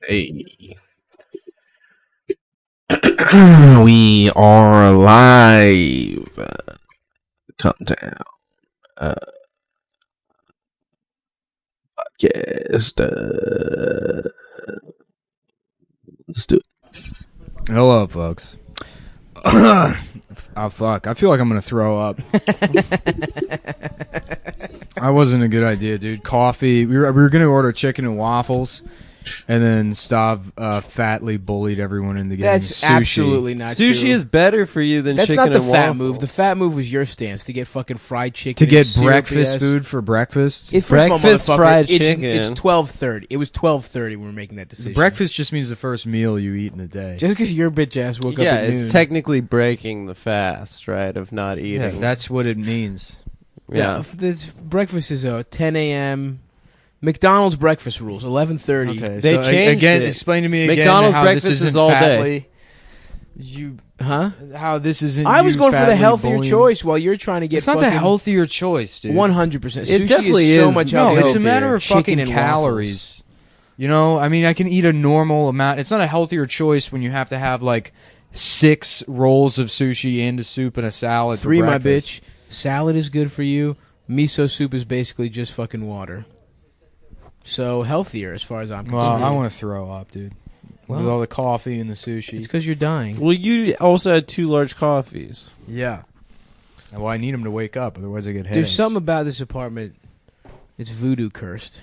Hey. We are live. CumTown podcast. Let's do it. Hello, folks. Oh, fuck. I feel like I'm going to throw up. That wasn't a good idea, dude. Coffee. We were going to order chicken and waffles, and then Stav fatly bullied everyone into getting That's sushi. absolutely not true. Sushi is better for you than That's chicken not the and fat waffles. move. The fat move was your stance to get fucking fried chicken. To get and breakfast syrupy-ass- food for breakfast? First of all, Breakfast motherfucker, fried it's chicken. 12:30. It was 12:30 when we were making that decision. Breakfast just means the first meal you eat in the day. Just because your bitch ass woke up Yeah, at it's noon. technically breaking the fast, right, of not eating. Yeah, that's what it means. Yeah, breakfast is 10 a.m. McDonald's breakfast rules 11:30. Okay, They so changed again, it. explain to me again McDonald's how breakfast this isn't is all fatly. day. How this isn't. I was you going for the fatly healthier bullying. choice while you're trying to get. It's not the healthier choice, dude. 100%. It Sushi definitely is so is. much No, healthier. it's a matter of Chicken fucking and calories. You know, I mean, I can eat a normal amount. It's not a healthier choice when you have to have like 6 rolls of sushi and a soup and a salad. 3, for my breakfast. bitch. Salad is good for you. Miso soup is basically just fucking water. So healthier as far as I'm Well, concerned. I want to throw up, dude. With Well, all the coffee and the sushi. It's because you're dying. Well, you also had 2 large coffees. Yeah. Well, I need them to wake up, otherwise I get headaches. There's something about this apartment. It's voodoo cursed.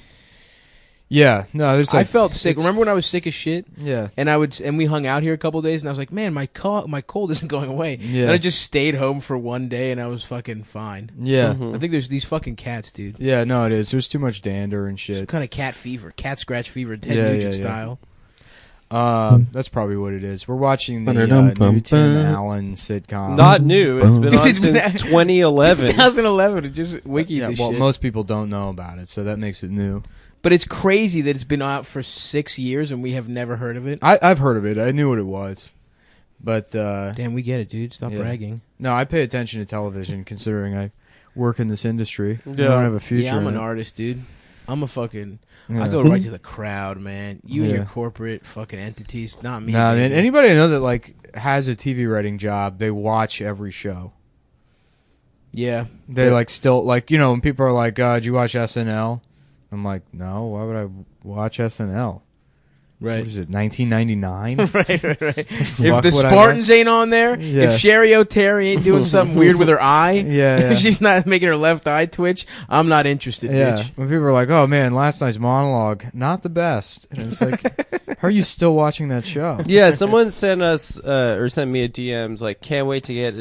Yeah, no, there's. I Like, felt sick. it's- Remember when I was sick as shit? Yeah. And we hung out here a couple of days, and I was like, man, my cold isn't going away. Yeah. And I just stayed home for one day, and I was fucking fine. Yeah. Mhm. I think there's these fucking cats, dude. Yeah, no, it is. There's too much dander and Some shit. kind of cat fever, cat scratch fever, Ted Yeah, Nugent yeah, yeah. style. That's probably what it is. We're watching the Ba-da-dum-bum-bum. new Tim Allen sitcom. Not new. It's been Dude, on it's been since 2011. 2011. It just wiki Yeah, this well, shit. most people don't know about it, so that makes it new. But it's crazy that it's been out for 6 years and we have never heard of it. I've heard of it. I knew what it was, but Damn, we get it, dude. Stop Yeah. bragging. no, I pay attention to television considering I work in this industry. I Yeah. don't have a future. Yeah, I'm in an it. artist, dude. I'm a fucking. Yeah. I go right to the crowd, man. You and Yeah. your corporate fucking entities, not me. Nah, man. baby. Anybody I know that like has a TV writing job, they watch every show. Yeah. They like still like when people are like, "Did you watch SNL?" I'm like, "No. Why would I watch SNL?" Right. What is it? 1999? right. If Fuck the would I Spartans ain't on there, Yeah. if Sherry O'Terry ain't doing something weird with her eye, Yeah. if she's not making her left eye twitch, I'm not interested, Yeah. bitch. When people are like, "Oh man, last night's monologue, not the best," and it's like, "How are you still watching that show?" Yeah, someone sent us or sent me a DMs like, can't wait to get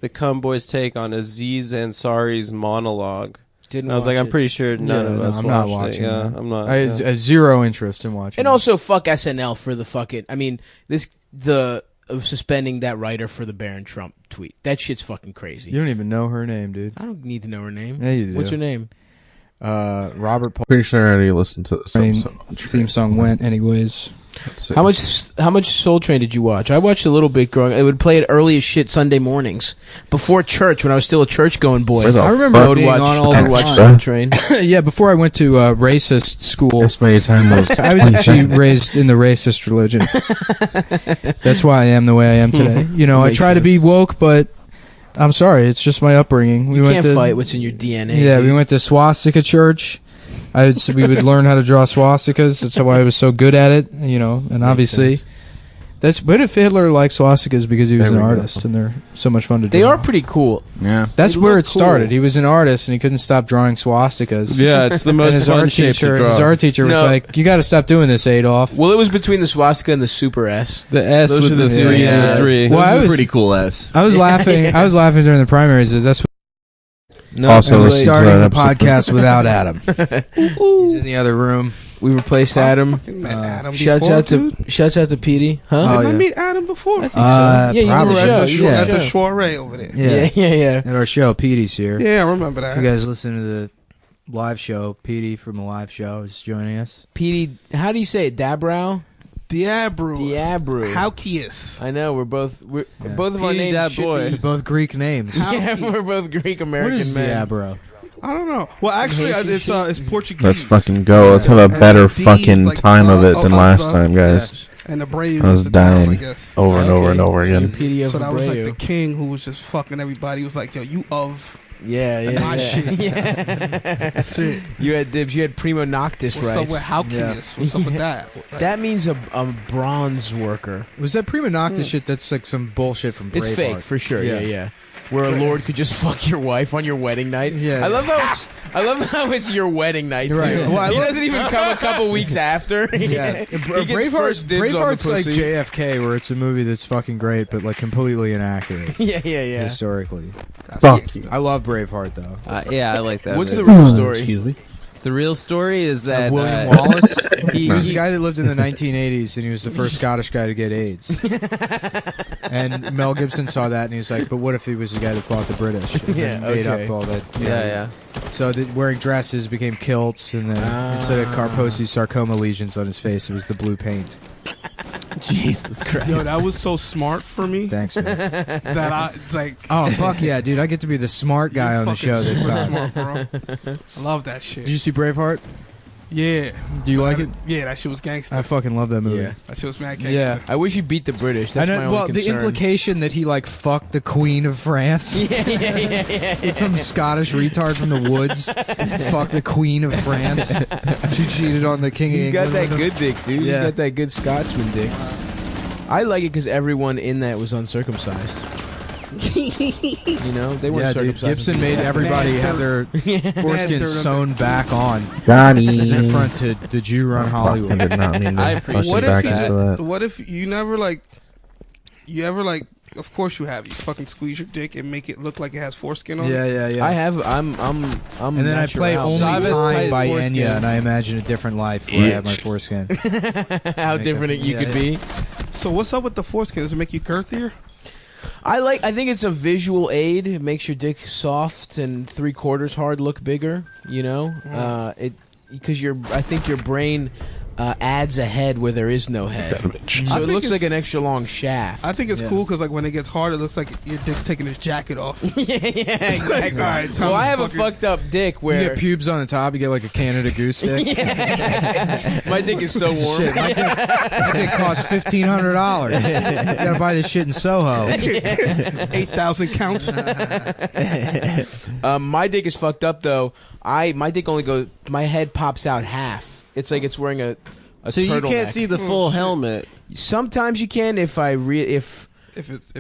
the Cum Boys take on Aziz Ansari's monologue. Didn't And I was watch like, I'm it. pretty sure none Yeah, of no, us I'm watched not it. watching Yeah, that. I'm not. I yeah. had zero interest in watching. And also, fuck SNL for the fucking. I mean, of suspending that writer for the Barron Trump tweet. That shit's fucking crazy. you don't even know her name, dude. I don't need to know her name. Yeah, you do. What's her name? Robert Paul. Pretty sure I already listened to this episode. Theme song went anyways. Let's see. How much Soul Train did you watch? I watched a little bit growing. It would play it early as shit Sunday mornings before church when I was still a church going boy. Where the I remember fuck I would being watch. on all I the would watch time. Soul Train. Yeah, before I went to racist school, That's my time was I was actually raised in the racist religion. That's why I am the way I am today. I Makes try to be sense. woke, but I'm sorry, it's just my upbringing. You can't fight what's in your DNA. Yeah, dude. we went to swastika church. We would learn how to draw swastikas. That's why I was so good at it, and obviously sense. what if Hitler liked swastikas because he was There an we go. artist and they're so much fun to They draw. are pretty cool. yeah. That's they where look it started. cool. He was an artist and he couldn't stop drawing swastikas. Yeah, it's the And most his fun art shape to teacher, draw. his art teacher was No. like, "You got to stop doing this, Adolf." Well, it was between the swastika and the super S. The S Those with are the the 3 three, and the yeah. 3. Well, I was pretty cool S. I was laughing. I was laughing during the primaries. That's what No, Also and we're listen to starting that the episode. podcast without Adam. He's in the other room. we replaced Adam. Adam Shouts out to Petey. Huh? Oh, Did I yeah. meat Adam before? I think so. Yeah, you probably. did at the the, show. at the show. soiree over there. Yeah. Yeah. At our show, Petey's here. Yeah, I remember If that. you guys listen to the live show, Petey from the live show is joining us. Petey, how do you say it? Dabrow? Diabru. How? Howkius. I know, we're both of our Petey names that should boy. be- They're both Greek names. Yeah, we're both Greek What American is men. Diabro? I don't know. Well, actually, it's Portuguese. Let's fucking go. Let's have a better D's, fucking like, time of it than last time, guys. And the Brave I was the down, I dying guess. over and over and over again. Wikipedia So that was like Abreu. the king who was just fucking everybody. He was like, yo, you of Yeah, my shit. Yeah. That's it. You had dibs. You had primo noctis What's rights. up with Halkias? What's up with that? That means a bronze worker. Was that prima nocta shit? That's like some bullshit from Braveheart. It's fake for sure. Yeah, Yeah. yeah. Where a lord could just fuck your wife on your wedding night. Yeah. I love how it's your wedding night too. Right. Well, He doesn't even come a couple weeks after. Yeah, He gets first dibs on the Braveheart's like pussy. JFK, where it's a movie that's fucking great, but like completely inaccurate Yeah, yeah. historically. Fuck you. I love Braveheart though. Yeah, I like that. What's the movie. real story? Excuse me. The real story is that William Wallace. he He was he- a guy that lived in the 1980s, and he was the first Scottish guy to get AIDS. And Mel Gibson saw that, and he was like, "But what if he was the guy that fought the British?" And Yeah, then made okay. up all that. yeah. So wearing dresses became kilts, and then instead of Kaposi's sarcoma lesions on his face, it was the blue paint. Jesus Christ. Yo, that was so smart for me Thanks, man. that I like. Oh fuck yeah, dude! I get to be the smart guy you're on the fucking show this super time. smart, bro. I love that shit. Did you see Braveheart? Yeah. Do you like it? Yeah, that shit was gangster. I fucking love that movie. Yeah. That shit was mad gangster. Yeah. I wish he beat the British. That's I my know, only well, concern. the implication that he like fucked the Queen of France. Yeah. It's some Scottish retard from the woods. Fuck the Queen of France. She cheated on the King He's of got England. that with him. good dick, dude. Yeah. He's got that good Scotsman dick. I like it because everyone in that was uncircumcised. You know, they weren't Yeah, dude. circumcised. Gibson made everybody have their foreskin dirt. sewn back on Johnny. as an affront to the Jew run I Hollywood. did not mean to I push appreciate you back that. into that. What if you never like? You ever like? Of course you have. You fucking squeeze your dick and make it look like it has foreskin on Yeah, it. yeah, yeah. I have. I'm. and then I play natural. Only Stop his Time tight by foreskin. Enya, and I imagine a different life where I have my foreskin. How different you Yeah, could yeah. be. So what's up with the foreskin? Does it make you girthier? I think it's a visual aid. It makes your dick soft and 3/4 hard look bigger. You know, because I think your brain adds a head where there is no head. That bitch. So I it think looks like it's- an extra long shaft. I think it's cool because like when it gets hard, it looks like your dick's taking his jacket off. yeah, exactly. Like, all right, time Well, to I have a fucking- fucked up dick You where get pubes on the top, you get like a Canada Goose stick. my dick is so warm. Shit, my dick costs $1,500. You gotta buy this shit in Soho. 8,000 counts. My dick is fucked up though. My dick only goes. My head pops out half. It's like it's wearing a So you turtleneck. can't see the full helmet. Sometimes you can if If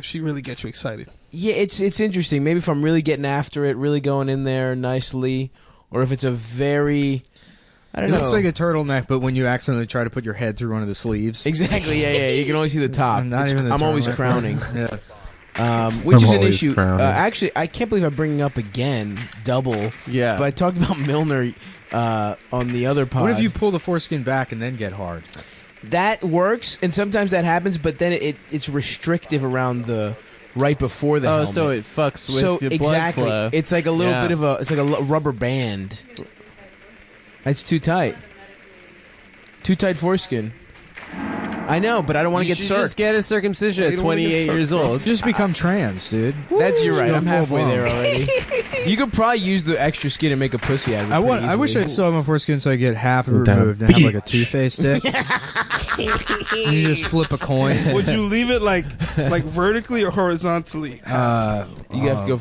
she really gets you excited. yeah, it's interesting. Maybe if I'm really getting after it, really going in there nicely, or if it's a very I don't It know. looks like a turtleneck, but when you accidentally try to put your head through one of the sleeves. exactly. Yeah. You can only see the top. Not even the I'm always turtleneck. crowning. Yeah. Which I'm is an always issue. crowning. Actually, I can't believe I'm bringing up again double. Yeah. But I talked about Milner on the other pod. What if you pull the foreskin back and then get hard? That works, and sometimes that happens, but then it's restrictive around the right before the helmet. so it fucks with So your exactly, blood flow. it's like a little Yeah. bit of it's like a rubber band. It's too tight. Too tight foreskin. I know, but I don't want to You get should just circed. get a circumcision You at don't wanna get 28 years circed, bro. old. Just become trans, dude. That's you're right. Go I'm full halfway blown. there already. You could probably use the extra skin and make a pussy out of it. I wish I'd still have my foreskin so I get half it Damn removed and have like a bitch. Two-Face stick. You just flip a coin. Would you leave it like vertically or horizontally? You have to go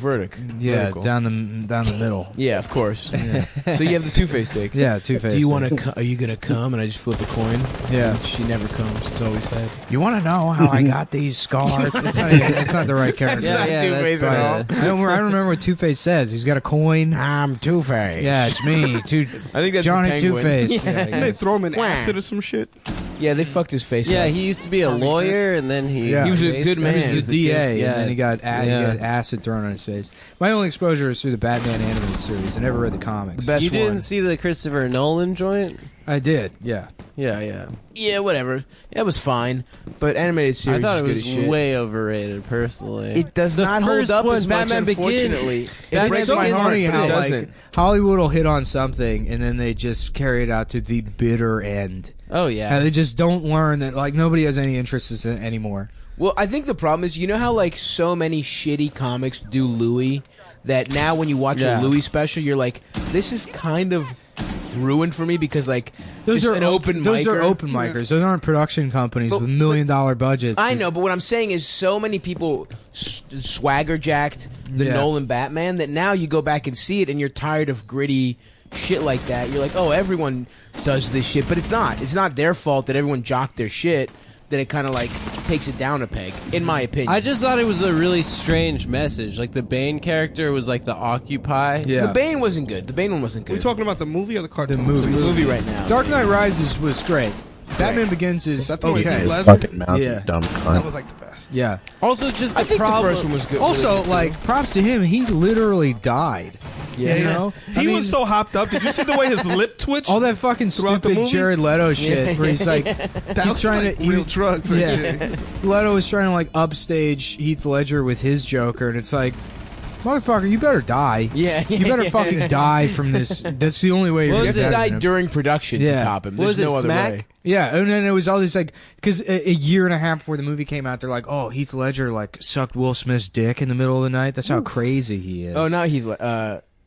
Yeah, vertical. down the middle. Yeah, of course. So you have the Two-Face dick. Yeah, Two-Face. Do you want to? Are you gonna come? And I just flip a coin. Yeah. She never comes. It's always head. You want to know how I got these scars? It's not the right character. Yeah, not yeah, Two-Face that's, at all. I don't remember what Two-Face says. He's got a coin. I'm Two-Face. Yeah, it's me. I think that's Johnny the penguin. Two-Face. Yeah. Didn't they throw him in acid or some shit? Yeah, they fucked his face. Yeah, up. he used to be a lawyer, and then he Yeah. He was a good man. He was the DA, Yeah. and then he got Yeah. acid thrown on his face. My only exposure is through the Batman animated series. I never read the comics. The best You didn't one. see the Christopher Nolan joint? I did, yeah. Yeah. Yeah, whatever. That was fine. But animated I series thought is it good was as shit. way overrated, personally. It does The not hold first up one, as much, Batman Begins. unfortunately. It That's breaks It's so my heart, funny but how it like doesn't. Hollywood will hit on something and then they just carry it out to the bitter end. Oh yeah. And they just don't learn that like nobody has any interest in it anymore. Well, I think the problem is, you know how like so many shitty comics do Louis, that now when you watch Yeah. a Louis special, you're like, this is kind of ruined for me because like Those just are an open Those micer. are open micers. Those aren't production companies But- with $1 million budgets. I know, but what I'm saying is, so many people swagger jacked the Yeah. Nolan Batman that now you go back and see it, and you're tired of gritty shit like that. You're like, oh, everyone does this shit, but it's not. It's not their fault that everyone jocked their shit. That it kind of like takes it down a peg, in my opinion. I just thought it was a really strange message. Like the Bane character was like the Occupy. Yeah. The Bane wasn't good. The Bane one wasn't Are we good. talking about the movie or the cartoon? The movie. the movie right now. Dark Knight Rises was great. Batman Begins is Is that the one with okay. Heath Ledger? Fucking mouth, Yeah. you dumb That cunt. was like the best. Yeah. Also, just I the think problem. the first one was good. Also, really good, like, props to him. He literally died. Yeah. You know? He was so hopped up. Did you see the way his lip twitched? all that fucking Throughout the stupid movie? Jared Leto shit where he's like, that he's was trying like to real drugs. Right yeah. there. Leto was trying to like upstage Heath Ledger with his Joker, and it's like, motherfucker, you better die. Yeah, You better fucking die from this. That's the only way you're You gonna have to get die him. during production Yeah. to top him. What There's was it, no other Smack? way. Yeah, and then it was all these like, because a year and a half before the movie came out, they're like, oh, Heath Ledger like sucked Will Smith's dick in the middle of the night. That's how crazy he is. Oh, not Heath.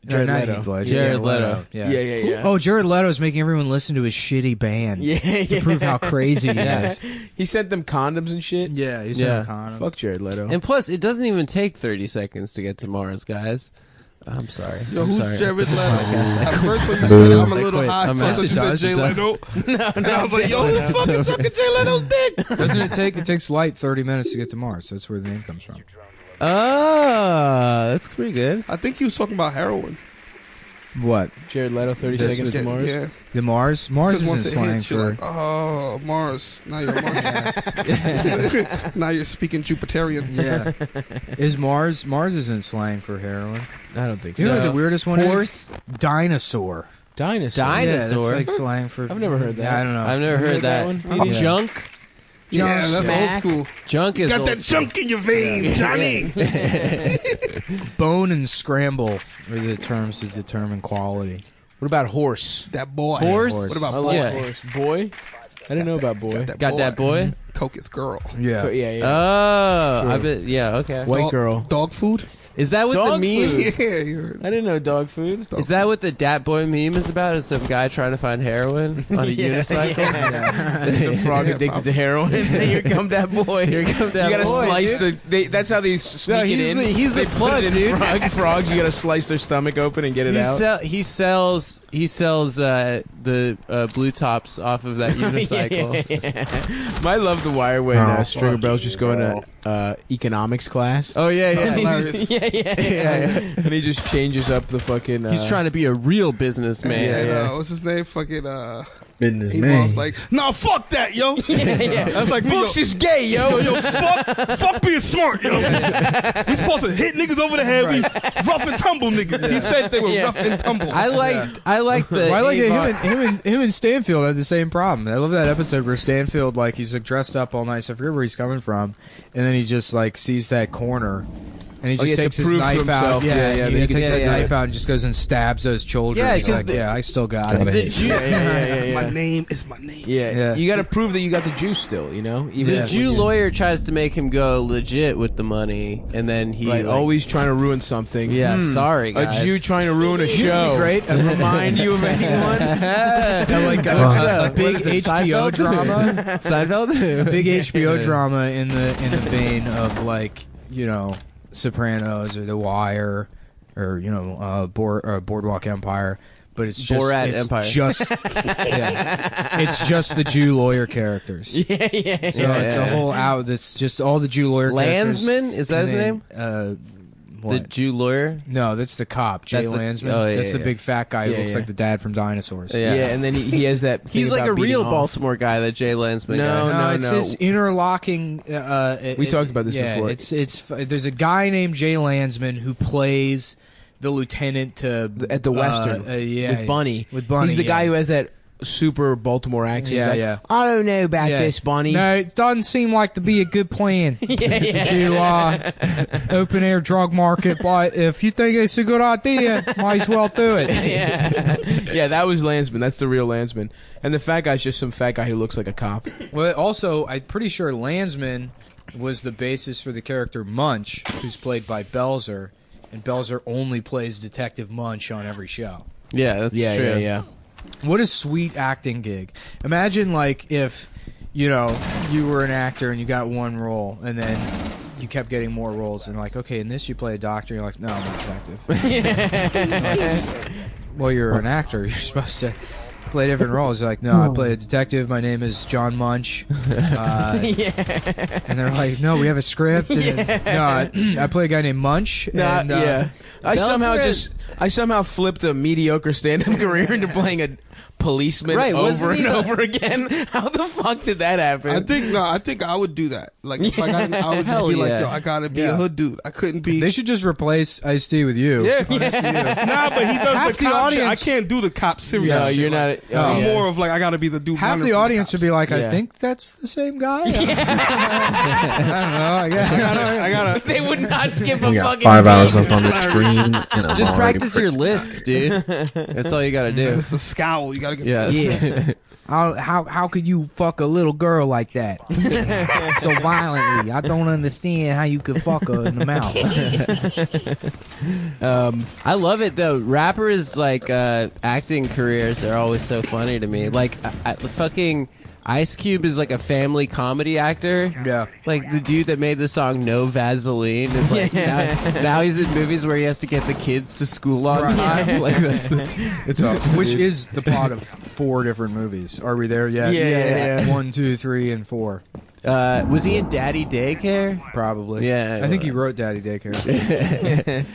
Jared not Leto. Heath Ledger. Jared Yeah, Leto. Yeah. Yeah. Oh, Jared Leto's making everyone listen to his shitty band. Yeah, To prove how crazy he is. He sent them condoms and shit. Yeah, he's Yeah. a condom. Fuck Jared Leto. And plus, it doesn't even take 30 seconds to get to Mars, guys. I'm sorry. Yo, I'm who's sorry. Jared Leto? At first when you Boo. said I'm a little quit. high, I'm so I out. thought you It said does, Jay it does. Leto. And I was like, yo, who the fuck is sucking Jay Leto's dick? Doesn't it take? It takes light 30 minutes to get to Mars. That's where the name comes from. That's pretty good. I think he was talking about heroin. What? Jared Leto, 30 This seconds was- to Mars. Yeah. The Mars? Mars Because isn't once it slang hits, you're for. like, oh, Mars. Now you're Mars. Now you're speaking Jupiterian. Yeah. Is Mars? Mars isn't slang for heroin. I don't think You know so. what the weirdest one Horse? is? Dinosaur. Dinosaur. Dinosaur? Yeah, that's like slang for. I've never heard that. Yeah, I don't know. I've never You heard heard that that. one? Yeah. Junk? Yeah, that's Smack. old school. Junk is Got old that school. junk in your veins, Johnny. Bone and scramble are the terms to determine quality. What about horse? That boy. Horse? What about I boy? like Yeah. horse. Boy? I didn't know about boy. Got that boy? Cocus girl. Yeah. Yeah, yeah. Oh, Sure. I bet. Yeah, okay. White Dog- girl. Dog food? Is that what Dog the meme? food. Yeah, you heard. I didn't know dog food. Is that what the Dat Boy meme is about? Is some guy trying to find heroin on a unicycle? The frog addicted to heroin. Here come that boy. Here come that You gotta boy, slice dude. that's how they sneak he's it in. he's the They put plug, it in dude. frogs. You gotta slice their stomach open and get it out. He sells the blue tops off of that unicycle. I love the wire when Oh, Stringer fuck Bell's just going you. to economics class. Oh yeah, And he yeah. just- yeah. And he just changes up the fucking. He's trying to be a real businessman. And, yeah. what's his name? Fucking, Business he man. was like, no, fuck that, yo. That's like, Books yo, is gay, yo. fuck being smart, yo. We supposed to hit niggas over the head. We rough and tumble niggas. He said they were Yeah. rough and tumble. I like the. Well, I like it. Avon- Him and Stanfield had the same problem. I love that episode where Stanfield, like, he's like dressed up all nice. I forget where he's coming from, and then he just like sees that corner, and he Oh, just yeah, to takes his prove to knife out. himself. Yeah, he that he takes can- that yeah, knife yeah. out and just goes and stabs those children. Yeah, he's 'cause like, the- yeah, I still got Gotta it. hate Jew- My name is my name. Yeah. You got to prove that you got the juice still, you know? Even The when Jew you- lawyer tries to make him go legit with the money, and then he Right, like, always trying to ruin something. Yeah, sorry, A guys. Jew trying to ruin a show. Great. And remind you of anyone? Like a big What is it, HBO Seinfeld? drama. Seinfeld. Big HBO drama in the vein of like, you know, Sopranos or The Wire or, you know, Boardwalk Empire, but it's just Borat Empire. It's just the Jew lawyer characters. yeah. So it's a whole out. It's just all the Jew lawyer characters. Landsman? Is that his And name? then, The what? Jew lawyer. No, that's the cop, Jay That's the- Landsman. oh, yeah, that's the yeah. big fat guy who Yeah, looks yeah. like the dad from Dinosaurs. Yeah. Yeah, and then he has that thing He's like about a real beating off. Baltimore guy, that Jay Landsman No, guy. it's his interlocking. We talked about this yeah, before. It's there's a guy named Jay Landsman who plays the lieutenant to At the Western. yeah, with Bunny. With Bunny, He's the guy yeah. who has that super Baltimore accent. He's Yeah, like, yeah. I don't know about Yeah. this, Bonnie. No, it doesn't seem like to be a good plan to open air drug market. But if you think it's a good idea, might as well do it. Yeah, that was Landsman. That's the real Landsman. And the fat guy's just some fat guy who looks like a cop. Well, also, I'm pretty sure Landsman was the basis for the character Munch, who's played by Belzer, and Belzer only plays Detective Munch on every show. Yeah, that's true. Yeah. What a sweet acting gig. Imagine, like, if, you know, you were an actor and you got one role, and then you kept getting more roles, and like, okay, in this you play a doctor, and you're like, no, I'm a detective. Well, you're an actor. You're supposed to play different roles. You're like, no, I play a detective. My name is John Munch. And they're like, no, we have a script. And no, I play a guy named Munch. And, I somehow flipped a mediocre stand-up career into playing a policeman Right, over wasn't and he over again. How the fuck did that happen? I think I would do that. Like, if I would just Hell be like, yeah. yo, I gotta be Yeah. a hood dude. I couldn't be. They should just replace Ice-T with you. Yeah. On SVU. Nah, but he does Half the the cop shit. I audience- can't do the cop serious. No, shit. you're Like, not. I'm yeah. more of like, I gotta be the dude. Half running the from audience would be like, I Yeah. think that's the same guy. I don't know. I gotta. They would not skip a We got fucking 5 beat. hours left on the screen. And I'm Just already practice your pretty lisp, dude. That's all you gotta do. It's a scowl. You gotta get. Yeah. How could you fuck a little girl like that so violently? I don't understand how you could fuck her in the mouth. I love it though. Rappers like acting careers are always so funny to me. Like fucking Ice Cube is like a family comedy actor. Yeah. Like the dude that made the song No Vaseline is like now he's in movies where he has to get the kids to school on time. Like it's awesome. Which is the plot of 4 different movies. Are we there yet? Yeah. 1, 2, 3, and 4. Was he in Daddy Daycare? Probably. Yeah. I think he wrote Daddy Daycare.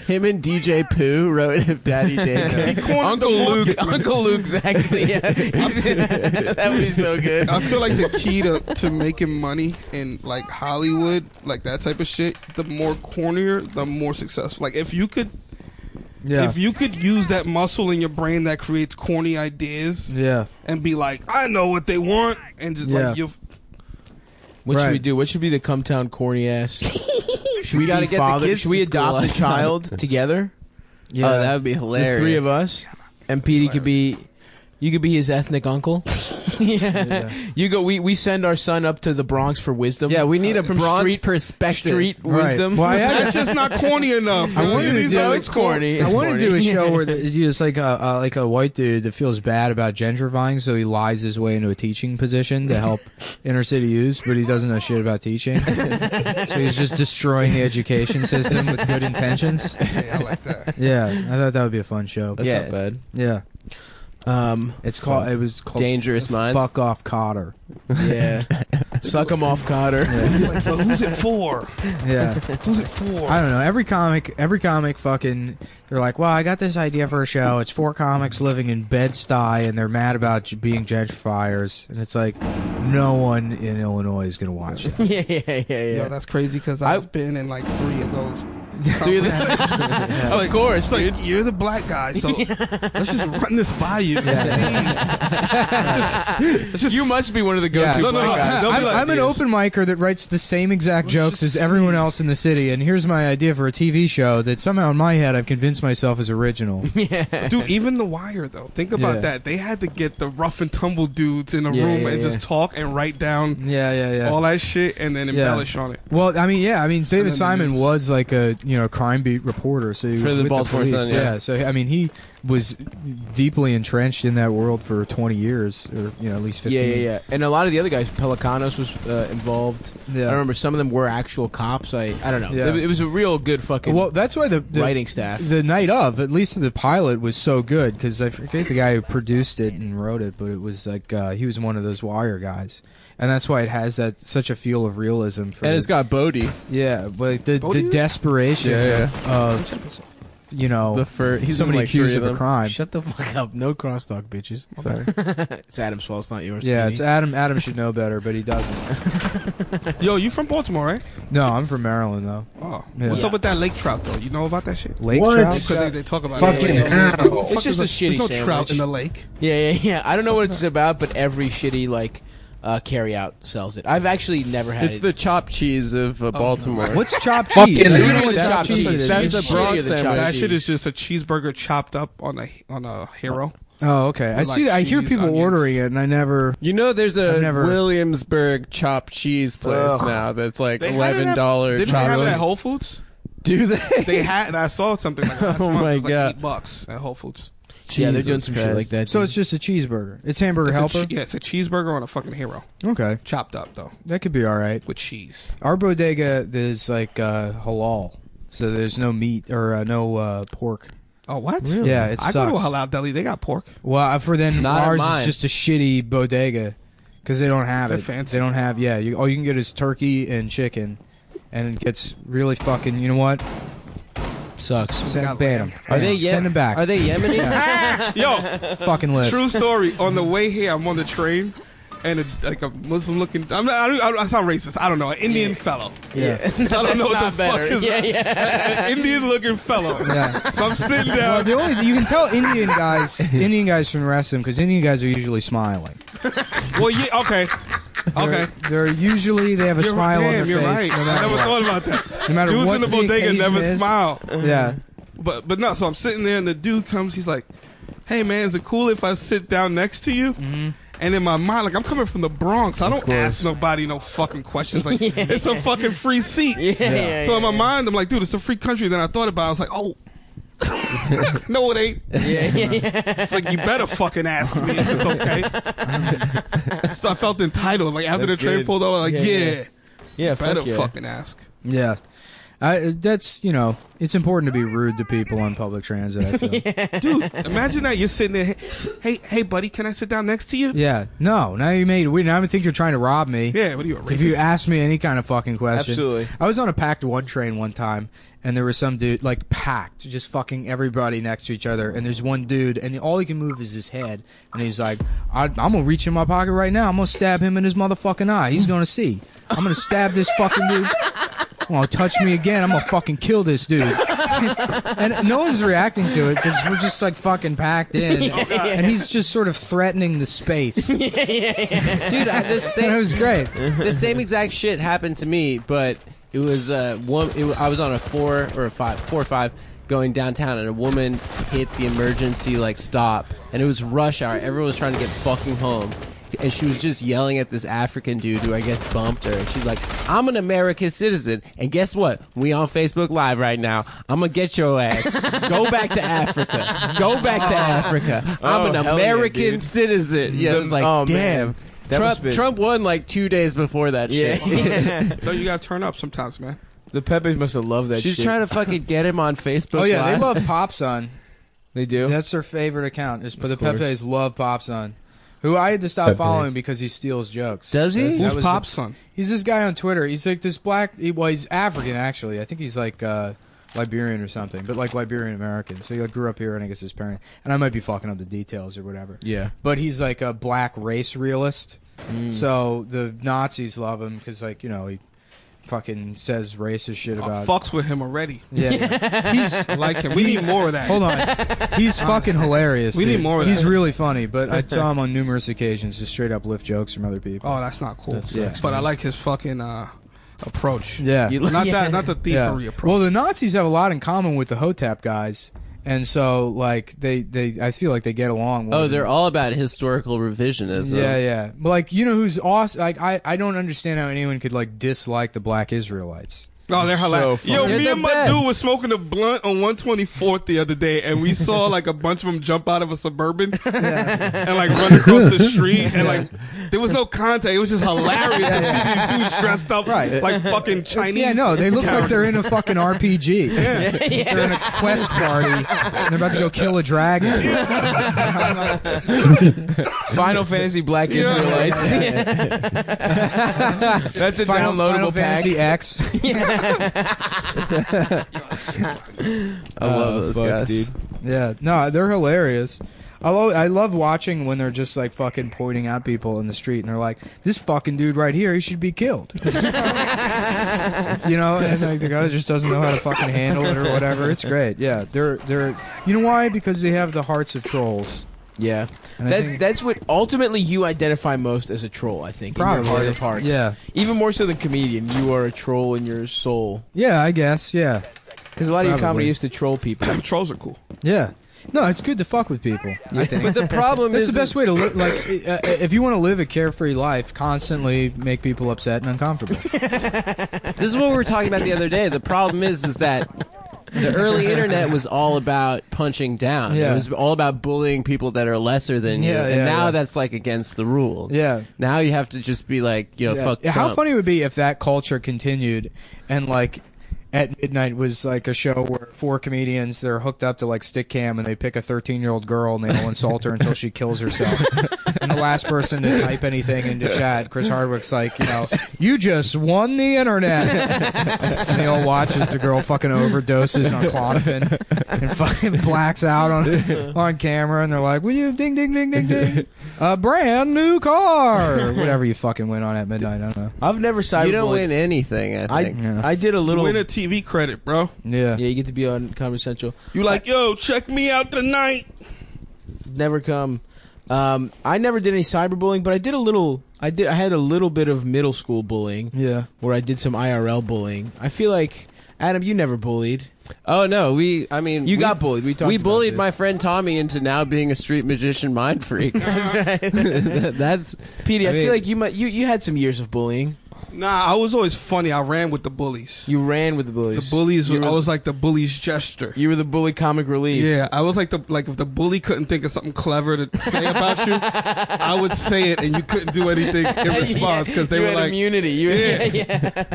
Him and DJ Pooh wrote Daddy Daycare. Uncle Luke's actually. Yeah, that would be so good. I feel like the key to making money in like Hollywood, like that type of shit, the more cornier, the more successful. Like if you could use that muscle in your brain that creates corny ideas Yeah. and be like, I know what they want, and just Yeah. like you. What should Right. we do? What should be the CumTown corny ass? Should we gotta be get the father? kids Should we to school adopt on a time. child together? Yeah. Oh, that would be The hilarious. 3 of us, and Petey could be. You could be his ethnic uncle. Yeah. You go. We send our son up to the Bronx for wisdom. Yeah, we need a from broad street perspective. Street Right. wisdom. Well, I had- That's just not corny enough. I wanted to These do are it's corny. I It's want to do a corny. show where it's like a white dude that feels bad about gentrifying, so he lies his way into a teaching position to help inner city youth, but he doesn't know shit about teaching. So he's just destroying the education system with good intentions. Yeah, I like that. Yeah, I thought that would be a fun show. That's Yeah. not bad. Yeah, It's it was called Dangerous Minds. Fuck Off Cotter. Yeah. Suck him off, Cotter. Like, but who's it for? Yeah. Who's it for? I don't know. Every comic fucking, they're like, well, I got this idea for a show. It's 4 comics living in Bed-Stuy, and they're mad about being gentrifiers. And it's like, no one in Illinois is going to watch that. yeah. Yo, that's crazy because I've been in like 3 of those. Three of the- It's Of like, course, it's like you're the black guy, so let's just run this by you. It's just- You must be one of the go-to Yeah. No, black guys. They'll be like, I'm an open micer that writes the same exact jokes as everyone else in the city, and here's my idea for a TV show that somehow in my head I've convinced myself is original. Dude, even The Wire though. Think about Yeah. that. They had to get the rough and tumble dudes in a Yeah, room yeah, and yeah. just talk and write down Yeah. all that shit and then embellish on it. Well, I mean, David then the Simon news. was like a crime beat reporter, so he For was the with Baltimore the police. Sun, yeah. So I mean, he was deeply entrenched in that world for 20 years, or at least 15. Yeah. And a lot of the other guys, Pelicanos was involved. Yeah. I remember some of them were actual cops. I don't know. Yeah. It was a real good fucking Well, that's why the writing staff. the night of, at least the pilot, was so good because I forget the guy who produced it and wrote it, but it was like he was one of those Wire guys. And that's why it has that such a feel of realism. For And it's got Bodie. but the Bodie? desperation Yeah. of He's somebody in, like, accused 3 of of a them. crime. Shut the fuck up. No crosstalk, bitches. Sorry. It's Adam's fault. It's not yours. Yeah, Petey. it's Adam. Adam should know better, but he doesn't. Yo, you from Baltimore, right? No, I'm from Maryland though. Oh, Yeah. what's up with that lake trout though? You know about that shit? Lake What? trout. Because they talk about Fucking it. hell. It's just a shitty There's no sandwich. trout in the lake. Yeah. I don't know what it's about, but every shitty carry out sells it. I've actually never had It's it. the chopped cheese of Baltimore. What's chopped Fucking cheese? I don't know hell. what That's chopped cheese cheese. is. That's It's the Bronx shittier than sandwich. chopped That cheese. shit is just a cheeseburger chopped up on a hero. Oh, okay. I With, see. like, I hear cheese, people onions. ordering it, and I never. You know, there's a I've never- Williamsburg chopped cheese place Ugh. now that's like They had it at- $11 Didn't they have chopped it at cheese. Whole Foods? Do they? They had. I saw something like that. Last Oh month. my It was like God. $8 at Whole Foods. Yeah, they're doing Jesus some shit Christ. like that. So too. it's just a cheeseburger. It's hamburger helper. It's a cheeseburger on a fucking hero, Okay, chopped up though that could be all right. with cheese. Our bodega is like halal, so there's no meat or no pork. Oh what? Really? Yeah, it I go to a sucks. halal deli. They got pork. Well, for then Not at ours mine. is just a shitty bodega because they don't have They're it. fancy. They don't have. Yeah, all you can get is turkey and chicken, and it gets really fucking. You know what? sucks. Send ban them. Are they Send them back. Are they Yemeni? Yo, fucking list? true story. On the way here, I'm on the train, and a Muslim looking. I sound racist. I don't know. An Indian fellow. Yeah. I don't know what the Not better. fuck is. Yeah. An Indian looking fellow. Yeah. So I'm sitting Well, down. the only you can tell Indian guys from the rest of them because Indian guys are usually smiling. Well, yeah, okay. Okay. They're usually they have a You're smile right. on their Damn, you're face. right. No I matter never what. thought about that. No matter Dudes what in the the bodega occasion never is. smile. Yeah. But no, so I'm sitting there and the dude comes, he's like, "Hey man, is it cool if I sit down next to you?" Mm-hmm. And in my mind, like I'm coming from the Bronx, I don't ask nobody no fucking questions. Like it's a fucking free seat. Yeah. So in my mind, I'm like, dude, it's a free country. Then I thought about it, I was like, oh. No, it ain't. It's like you better fucking ask me if it's okay. So I felt entitled. Like after That's the train good. pulled over, like Yeah. Yeah, better fuck yeah. fucking ask. Yeah. That's it's important to be rude to people on public transit. I feel. Dude, imagine that you're sitting there. Hey, buddy, can I sit down next to you? Yeah. No. Now you made. Now I think you're trying to rob me. Yeah, what are you, a If you rapist? ask me any kind of fucking question. Absolutely. I was on a packed one train one time, and there was some dude like packed, just fucking everybody next to each other. And there's one dude, and all he can move is his head. And he's like, I'm gonna reach in my pocket right now. I'm gonna stab him in his motherfucking eye. He's gonna see. I'm gonna stab this fucking dude. Well, touch me again, I'm gonna fucking kill this dude. And no one's reacting to it because we're just like fucking packed in, and he's just sort of threatening the space. Dude, It was great. the same exact shit happened to me, but it was I was on a 4 or 5 going downtown, and a woman hit the emergency stop, and it was rush hour. Everyone was trying to get fucking home. And she was just yelling at this African dude who I guess bumped her. And she's like, "I'm an American citizen, and guess what? We on Facebook Live right now. I'm gonna get your ass. Go back to Africa. Go back to Africa. I'm an hell yeah, American dude. citizen." Yeah, it was like, Oh, damn. man. That must be- Trump won 2 days before that shit. Yeah. No, you gotta turn up sometimes, man. The Pepes must have loved that She's shit. trying to fucking get him on Facebook Oh yeah, Live. they love Pop Son. They do? That's their favorite account. But the course. Pepes love Pop Son, who I had to stop Pepes. following because he steals jokes. Does he? That Who's was Pop's son? He's this guy on Twitter. He's like this black. He's African actually. I think he's like Liberian or something, but like Liberian American. So he grew up here, and I guess his parent. And I might be fucking up the details or whatever. Yeah. But he's like a black race realist. So the Nazis love him because he fucking says racist shit I about. fucks with him already. Yeah. He's I like him. We need more of that. Hold on. He's fucking hilarious. We dude. need more of He's that. really funny, but I saw him on numerous occasions just straight up lift jokes from other people. Oh, that's not cool. Yeah. But I like his fucking approach. Yeah. Not Yeah. not the thievery Yeah. approach. Well, the Nazis have a lot in common with the Hotep guys, and so they I feel like they get along. more Oh, than- they're all about historical revisionism. yeah. But who's awesome? Like I don't understand how anyone could dislike the black Israelites. Oh, they're hilarious. funny. Yo, They're me the and my best. dude was smoking a blunt on 124th the other day, and we saw a bunch of them jump out of a Suburban and run across the street, and there was no contact. It was just hilarious to see these dudes dressed up Right. like fucking Chinese. Yeah, no, they look like they're in a fucking RPG. They're in a quest party, and they're about to go kill a dragon. Final Fantasy Black Israelites. That's a Final downloadable pack. Fantasy X. I love those guys. dude. Yeah, no, they're hilarious. I love watching when they're just like fucking pointing at people in the street and they're like, this fucking dude right here, he should be killed. You know, and like the guy just doesn't know how to fucking handle it or whatever. It's great. Yeah, they're you know why? Because they have the hearts of trolls. Yeah, And I think- that's what ultimately you identify most as a troll. I think in your Probably. heart of hearts. Yeah. even more so than comedian. You are a troll in your soul. Yeah, I guess. Yeah, Because a lot of your Probably. comedy is to troll people. Trolls are cool. yeah. No, it's good to fuck with people. I think. But the problem That's is the best way to live. Like, if you want to live a carefree life, constantly make people upset and uncomfortable. this is what we were talking about the other day. The problem is that the early internet was all about punching down. Yeah. It was all about bullying people that are lesser than you. Yeah, And yeah, now yeah. that's like against the rules. Yeah. Now you have to just be like, fuck Yeah, how Trump. funny it would be if that culture continued and like at midnight was like a show where 4 comedians, they're hooked up to like stick cam and they pick a 13-year-old girl and they all insult her until she kills herself. And the last person to type anything into chat, Chris Hardwick's like, you just won the internet. And they all watch as the girl fucking overdoses on Klonopin and fucking blacks out on camera, and they're like, will you ding ding ding ding ding, a brand new car, or whatever you fucking win on at midnight. I don't know. I've never cyberbullied. You don't win anything, I think. Yeah. I did a little. Win a TV credit, bro. Yeah. Yeah, you get to be on Comedy Central. You like, yo, check me out tonight. Never come. I never did any cyberbullying, but I did a little. I had a little bit of middle school bullying Yeah. where I did some IRL bullying. I feel like Adam, you never bullied. Oh no, you got bullied. We talked. We about bullied this. my friend Tommy into now being a street magician mind freak. That's right. That's Petey, I mean- feel like you had some years of bullying. Nah, I was always funny. I ran with the bullies. You ran with the bullies. The bullies. You were, I was like the bully's jester. you were the bully comic relief. Yeah, I was like if the bully couldn't think of something clever to say about you, I would say it, and you couldn't do anything in response because they you were had like, immunity. You Yeah.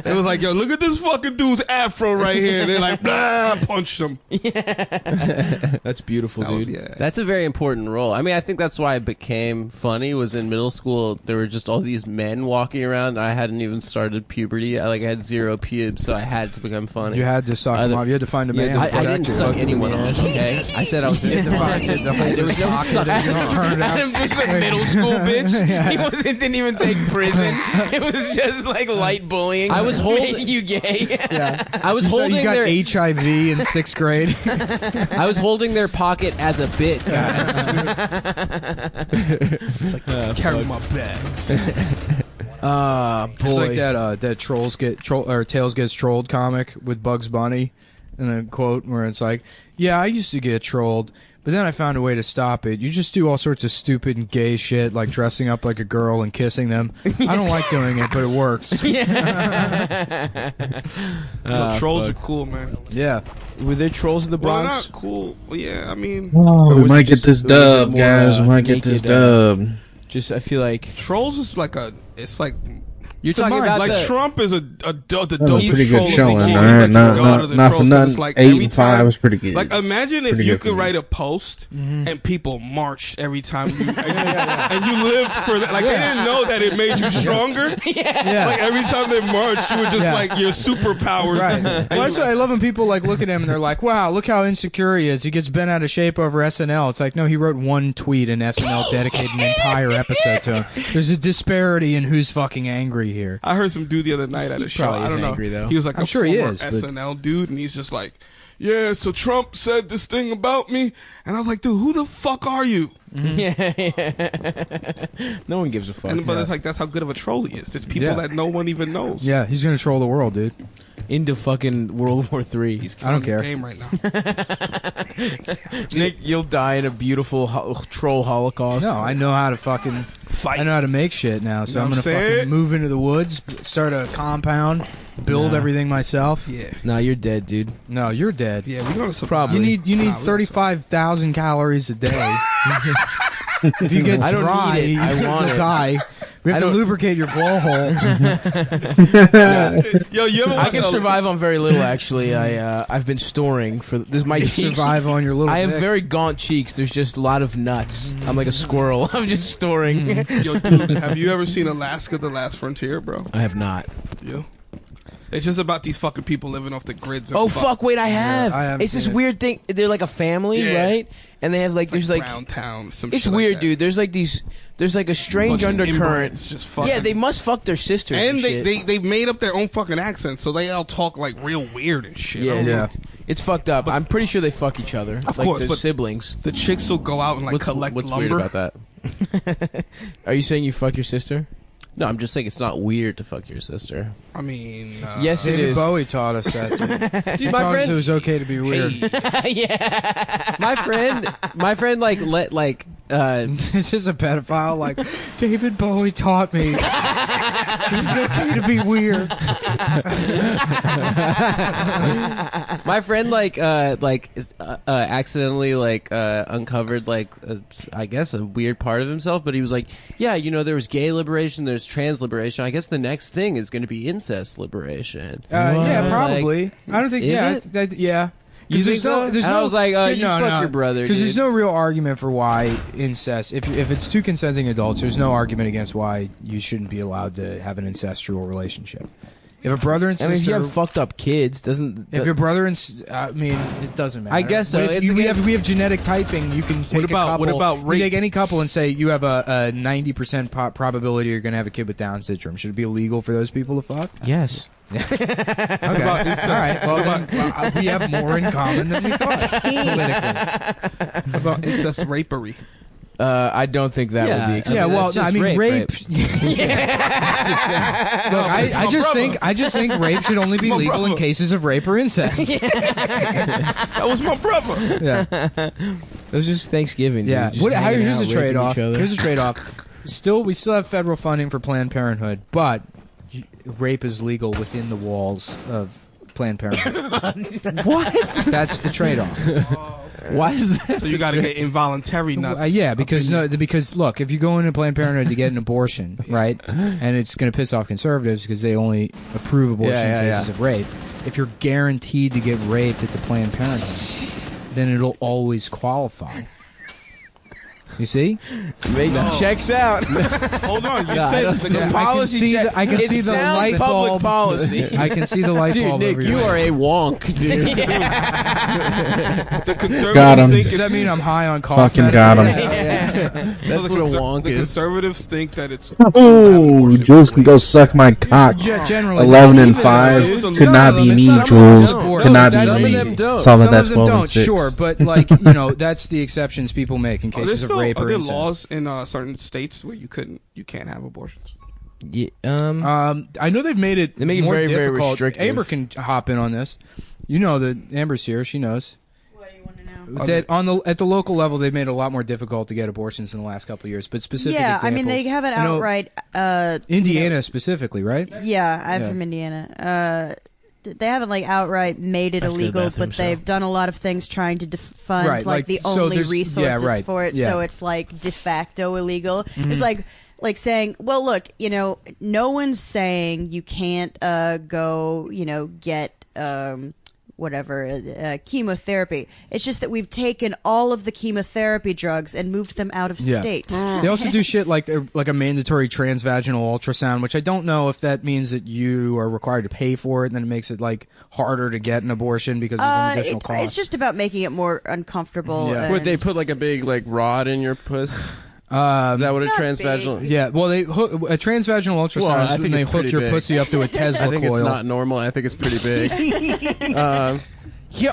It was like, yo, look at this fucking dude's afro right here. And they're like, blah, punched him. That's beautiful, That dude. was, yeah. That's a very important role. I mean, I think that's why it became funny. Was in middle school, there were just all these men walking around. I hadn't even started puberty. I had 0 pubes, so I had to become funny. You had to suck them off. You had to find a man. I to didn't protect you. suck anyone off. Okay, I said I was going to find it. There was no sucking. Turn it out. Adam just a middle school bitch. He didn't even take prison. It was just like light bullying. I was holding- making you gay. Yeah. I was holding You got their HIV in 6th grade. I was holding their pocket as a bit, guys. Carry my bags. Boy. It's like that Tails Gets Trolled comic with Bugs Bunny, and a quote where it's like, "Yeah, I used to get trolled, but then I found a way to stop it. You just do all sorts of stupid and gay shit, like dressing up like a girl and kissing them. I don't like doing it, but it works." No, trolls are cool, man. Yeah. Were there trolls in the Well, Bronx? not cool. Well, yeah, I mean, Oh, we was might it get just- this or was it dub, more, guys. We might get this naked, dub. Just I feel like trolls is like it's like You're talking mind, about like the, Trump is the That was a dopest pretty troll good of showing, the all year. right? He's like the god of the Not for trolls, 'cause nothing. it's like 8 every and 5 time- was pretty good. Like imagine if Pretty you good for could me. write a post and people marched every time you and you lived for that. Like they didn't know that it made you stronger. Yeah. Like every time they marched, you were just Yeah. like your superpowers. Right. And Well, that's what I love when people like look at him and they're like, "Wow, look how insecure he is. He gets bent out of shape over SNL." It's like, no, he wrote one tweet and SNL dedicated an entire episode to him. There's a disparity in who's fucking angry here. I heard some dude the other night at a show. probably I is don't know. angry, though. He was like I'm a sure he former is, but- SNL dude, and he's just like, "Yeah, so Trump said this thing about me," and I was like, "Dude, who the fuck are you?" no one gives a fuck. But it's like that's how good of a troll he is. There's people Yeah. that no one even knows. Yeah, he's gonna troll the world, dude. Into fucking World War III. He's I don't killing the care. game right now. Nick, you'll die in a beautiful troll holocaust. No, I know how to fucking Fight. I know how to make shit now, so Know I'm what gonna I'm saying? fucking move into the woods, start a compound, build everything myself. Yeah, Nah, you're dead, dude. No, you're dead. yeah, we're gonna survive. Probably. You need Nah, we're 35,000 calories a day. If you get I don't dry, need it. I want you'll it. die. We have I to don't- lubricate your blowhole. Yo, you ever I watch can survive on very little. Actually, I've been storing for this. My You cheeks. survive on your little. I have dick. very gaunt cheeks. There's just a lot of nuts. I'm like a squirrel. I'm just storing. Yo, dude, have you ever seen Alaska: The Last Frontier, bro? I have not. You? It's just about these fucking people living off the grids. And Oh fuck! Wait, I have. I haven't It's this seen it. weird thing. They're like a family, Yeah. right? And they have like there's like Brown Town. Some it's shit weird, like that. dude. There's like these. There's like a strange Bunch of undercurrent. inbreds just fucking. Yeah, they must fuck their sisters. And shit. they made up their own fucking accents, so they all talk like real weird and shit. Yeah, I don't Yeah. know. It's fucked up. I'm pretty sure they fuck each other. Of like course, they're but- siblings. The chicks will go out and like collect what's lumber. weird about that? Are you saying you fuck your sister? No, I'm just saying it's not weird to fuck your sister. I mean, Yes, it David is. Bowie taught us that. Too. He my taught us friend- it was okay to be weird. hey, Yeah. My friend, like let like This is a pedophile. Like David Bowie taught me. It's okay to be weird. my friend accidentally uncovered I guess a weird part of himself, but he was like, yeah, there was gay liberation, there's trans liberation. I guess the next thing is going to be incest liberation. Yeah, I was probably. I don't think. is Yeah, it? yeah. You think so? There's And no, I was like, you fuck your brother, Because there's dude. no real argument for why incest. If it's two consenting adults, there's no argument against why you shouldn't be allowed to have an incestual relationship. If a brother and I mean, if you sister, have fucked up kids, doesn't if your brother and I mean, it doesn't matter. I guess so. But if It's we against- have genetic typing. You can take about- a couple. what about you rape? take any couple and say you have a 90% probability you're going to have a kid with Down syndrome. Should it be illegal for those people to fuck? yes. Okay. about incest? All right. Well, then, we have more in common than we thought politically. About incest rapery. I don't think that would be acceptable. Yeah, well, That's no, I just mean, rape. Look, I just think rape should only be My legal in brother. cases of rape or incest. That was my brother. Yeah, It was just Thanksgiving. yeah. Dude. Just hanging Here's out, a raping trade-off. each other. Here's a trade-off. We still have federal funding for Planned Parenthood, but rape is legal within the walls of Planned Parenthood. What? That's the trade-off. Why is that? So you got to get involuntary nuts. Yeah, because look, if you go into Planned Parenthood to get an abortion, right, and it's going to piss off conservatives because they only approve abortion in cases of rape. If you're guaranteed to get raped at the Planned Parenthood, then it'll always qualify. You see? Checks out. Hold on, you I said don't the think- I can policy see check. I can It's see the sound light public bulb. policy. I can see the light Dude, bulb. Nick, over you your are head. a wonk, dude. the conservatives Got 'em. think Does that it's mean I'm high on cough Fucking medicine? got 'em. That's what a wonk the is. conservatives think that it's Oh, Jules can go suck my cock. Generally, 11 and Even 5 though could some not of be them- me, some of them Jules. don't. Could not No, be some of me. them don't. Some of Some that's of them 12 and don't, 6. sure, but that's the exceptions people make in Are there cases of still rape are or there incest. laws in certain states where you can't have abortions? Yeah, I know they've made it They make it more very, very difficult. restrictive. Amber can hop in on this. You know that Amber's here; she knows. What do you want to know? That at the local level, they've made it a lot more difficult to get abortions in the last couple of years. But specific Yeah, examples, I mean they have it I know outright. Indiana specifically, right? Yeah, I'm Yeah. from Indiana. They haven't outright made it I have to go to the illegal, bathroom, but so. they've done a lot of things trying to fund Right, like, the so only there's- yeah, resources right, for it. yeah. So it's de facto illegal. Mm-hmm. It's like saying, well, look, no one's saying you can't go, get chemotherapy. It's just that we've taken all of the chemotherapy drugs and moved them out of state. They also do shit like a mandatory transvaginal ultrasound, which I don't know if that means that you are required to pay for it, and then it makes it harder to get an abortion because there's an additional cost. It's just about making it more uncomfortable. Yeah. and- Would they put a big rod in your puss? Is that what a It's not transvaginal? big. Yeah, well, they hook a transvaginal ultrasound Well, I is when think they it's hook pretty your big. pussy up to a Tesla I think coil. it's not normal. I think it's pretty big.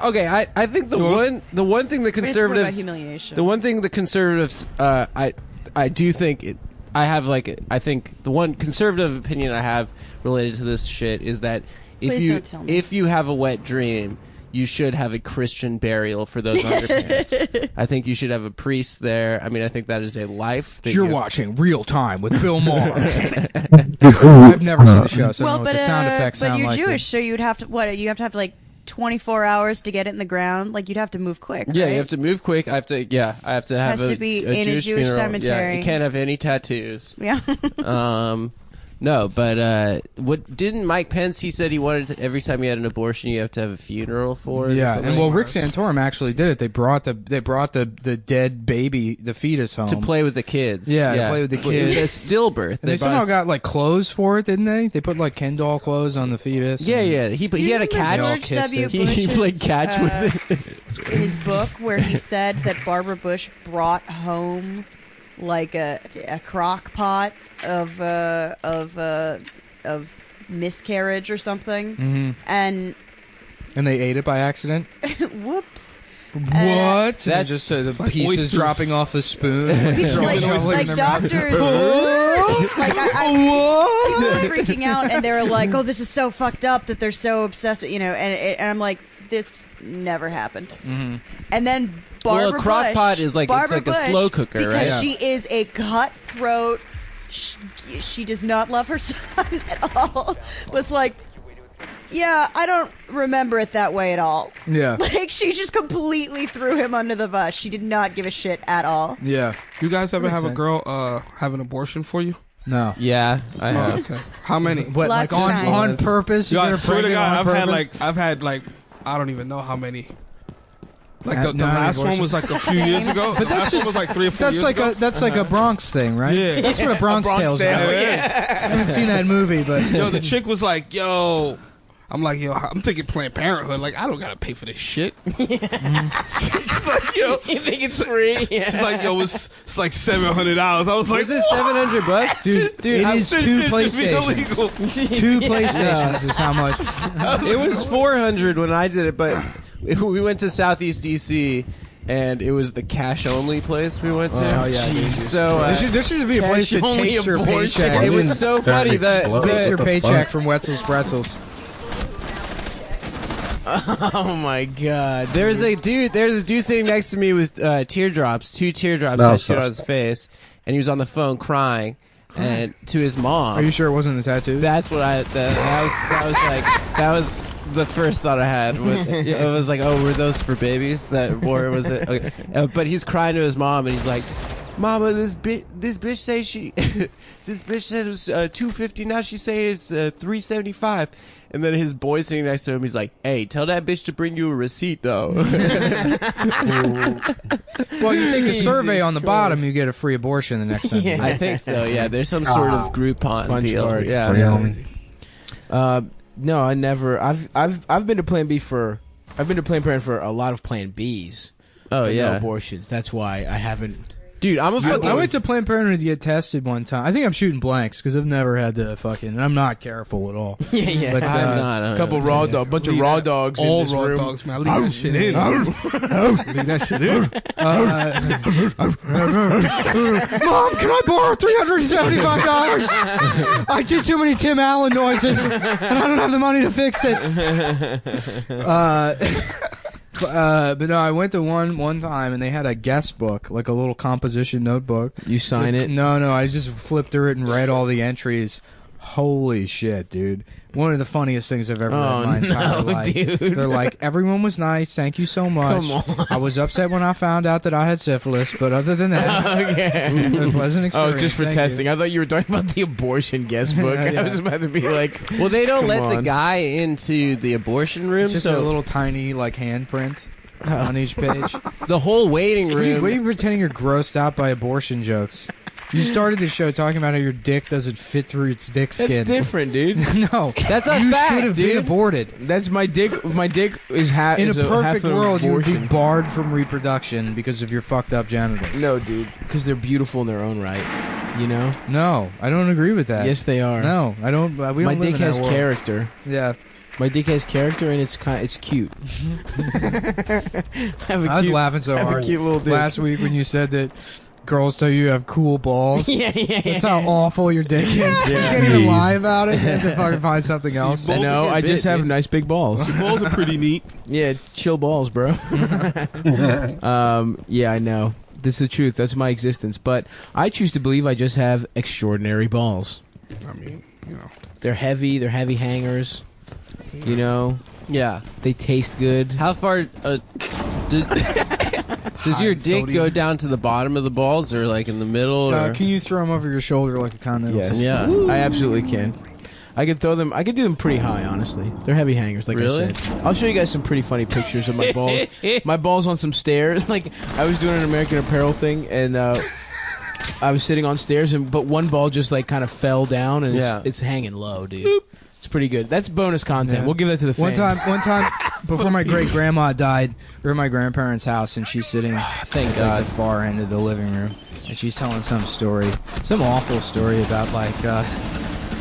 Okay. I think the one thing the I mean, it's more about conservatives humiliation. the one thing the conservatives I do think I think the one conservative opinion I have related to this shit is that Please don't tell me. if you have a wet dream, you should have a Christian burial for those underpants. I think you should have a priest there. I mean, I think that is a life. That You're you- watching Real Time with Bill Maher. I've never seen the show, so I don't know what the sound effects but sound you're like. Jewish, so you'd have to you have to have 24 hours to get it in the ground. You'd have to move quick. Yeah, right? you have to move quick. I have to have Has to be in a Jewish funeral. Yeah, cemetery. you can't have any tattoos. Yeah. No, but what didn't Mike Pence? He said he wanted to, every time you had an abortion, you have to have a funeral for it. Yeah, or and something? well, Rick Santorum actually did it. They brought the dead baby, the fetus home to play with the kids. Yeah, to play with the kids. A stillbirth. And they somehow got like clothes for it, didn't they? They put like Ken doll clothes on the fetus. Yeah, and- yeah. He had a catch. George W. He played catch with it. His book where he said that Barbara Bush brought home like a crock pot of miscarriage or something, and they ate it by accident. whoops. What? That's and just the like pieces oysters. dropping off the spoon. like doctors, like people were freaking out, and they were like, "Oh, this is so fucked up that they're so obsessed with," and I'm like, "This never happened." And then Barbara Well, a crock Bush, pot is like- it's Barbara like a Bush, slow cooker, right? because Yeah. she is a cutthroat. She does not love her son at all. Was like, yeah, I don't remember it that way at all. Yeah. Like, she just completely threw him under the bus. She did not give a shit at all. Yeah. You guys ever Makes have a sense. girl have an abortion for you? No. Yeah, I Oh, have. okay. How many? What? Lots Like of on times. purpose? Yo, You I get her swear to pregnant God, on I've purpose? had I don't even know how many. Like At the nine last one abortions? was like a few years ago. But The last one was like 3 or 4 years ago. That's like a Bronx thing, right? Yeah. That's what a Bronx Tale's about. Tale, I haven't seen that movie, but Yo, the chick was like, yo. I'm like, yo, I'm thinking Planned Parenthood. Like, I don't gotta pay for this shit. She's like, yo. You think it's free? She's like, yo, it's like $700. I was like, Was it $700? dude, it is this two shit should be PlayStations. illegal. Two PlayStations is how much. It was $400 when I did it, but we went to Southeast DC, and it was the cash-only place we went to. Oh, yeah, Jesus. So There should be a place that Cash-only takes your abortion. paycheck. it was so funny that Takes your What the paycheck fuck? from Wetzel's Pretzels. Oh my god. there's a dude sitting next to me with teardrops, 2 teardrops No, tattooed on sus. his face, and he was on the phone crying, and to his mom. Are you sure it wasn't the tattoo? That's what that was the first thought I had. It was like, oh, were those for babies? Or was it? Okay. But he's crying to his mom, and he's like, "Mama, this bitch say this bitch said it was $250. Now she's saying it's $375." And then his boy sitting next to him, he's like, "Hey, tell that bitch to bring you a receipt, though." Well, you take a survey on the bottom, you get a free abortion the next time. Yeah. I think so. Yeah, there's some sort of Groupon Punch deal. card. Yeah. Really? No, I never. I've been to Plan B for. I've been to Planned Parenthood for a lot of Plan Bs. Oh but yeah, no abortions. That's why I haven't. dude, I'm a I fucking. went to Planned Parenthood to get tested one time. I think I'm shooting blanks because I've never had to fucking, and I'm not careful at all. Yeah. But, I'm not. A couple raw dog, bunch of Leave raw that- dogs all in this raw room. dogs, man. Leave that shit in. Leave that shit in. Mom, can I borrow $375? I did too many Tim Allen noises, and I don't have the money to fix it. But no, I went to one time, and they had a guest book, like a little composition notebook. You sign it. No, I just flipped through it and read all the entries. Holy shit, dude. One of the funniest things I've ever read in my entire life. dude. They're like, everyone was nice, thank you so much. Come on. I was upset when I found out that I had syphilis, but other than that, Okay. a pleasant experience. Oh, just for Thank testing. you. I thought you were talking about the abortion guest book. Yeah. I was about to be like, Well, they don't Come let the on. guy into the abortion room, It's just so a little tiny like handprint on each page. the whole waiting What are you room. pretending you're grossed out by abortion jokes? You started the show talking about how your dick doesn't fit through its dick that's skin. different, dude. No, That's a you fact, should have been dude. aborted. That's my dick. My dick is half. In a is half perfect an world, you would be abortion. barred from reproduction because of your fucked up genitals. No, dude, because they're beautiful in their own right. You know. No, I don't agree with that. Yes, they are. No, I don't. We My don't live dick in has that world. character. Yeah, My dick has character, and it's cute. I was laughing so have a hard cute little dick. last week when you said that girls tell you have cool balls. Yeah. That's how awful your dick is. You Yeah. can't even Jeez. lie about it. You have to fucking find something else. balls I know. are I getting just big, have dude. nice big balls. Balls are pretty neat. Yeah, chill balls, bro. Yeah, I know. This is the truth. That's my existence. But I choose to believe I just have extraordinary balls. I mean, you know. They're heavy. They're heavy hangers. You know, Yeah. they taste good. How far? Does your dick go down to the bottom of the balls or like in the middle? Or? Can you throw them over your shoulder like a continental? Yes. Yeah. I absolutely can. I could throw them. I could do them pretty high, honestly. They're heavy hangers, like Really? I said. I'll show you guys some pretty funny pictures of my balls. My balls on some stairs. Like I was doing an American Apparel thing, and I was sitting on stairs, but one ball just like kind of fell down, and it's hanging low, dude. Boop. It's pretty good. That's bonus content. Yeah. We'll give that to the fans. One time, before my great grandma died, we were at my grandparents' house, and she's sitting Thank at God. the far end of the living room, and she's telling some story, some awful story about like.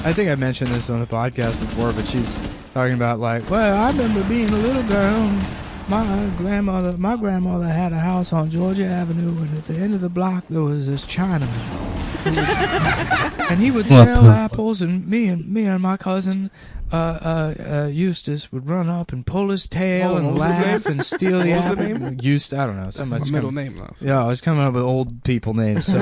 I think I mentioned this on the podcast before, but she's talking about like, well, I remember being a little girl. My grandmother had a house on Georgia Avenue, and at the end of the block there was this Chinaman, and he would sell apples, and me and my cousin Eustace would run up and pull his tail and laugh and steal the apple. What was the name? Eustace, I don't know. That's my middle name now. So. Yeah, I was coming up with old people names. So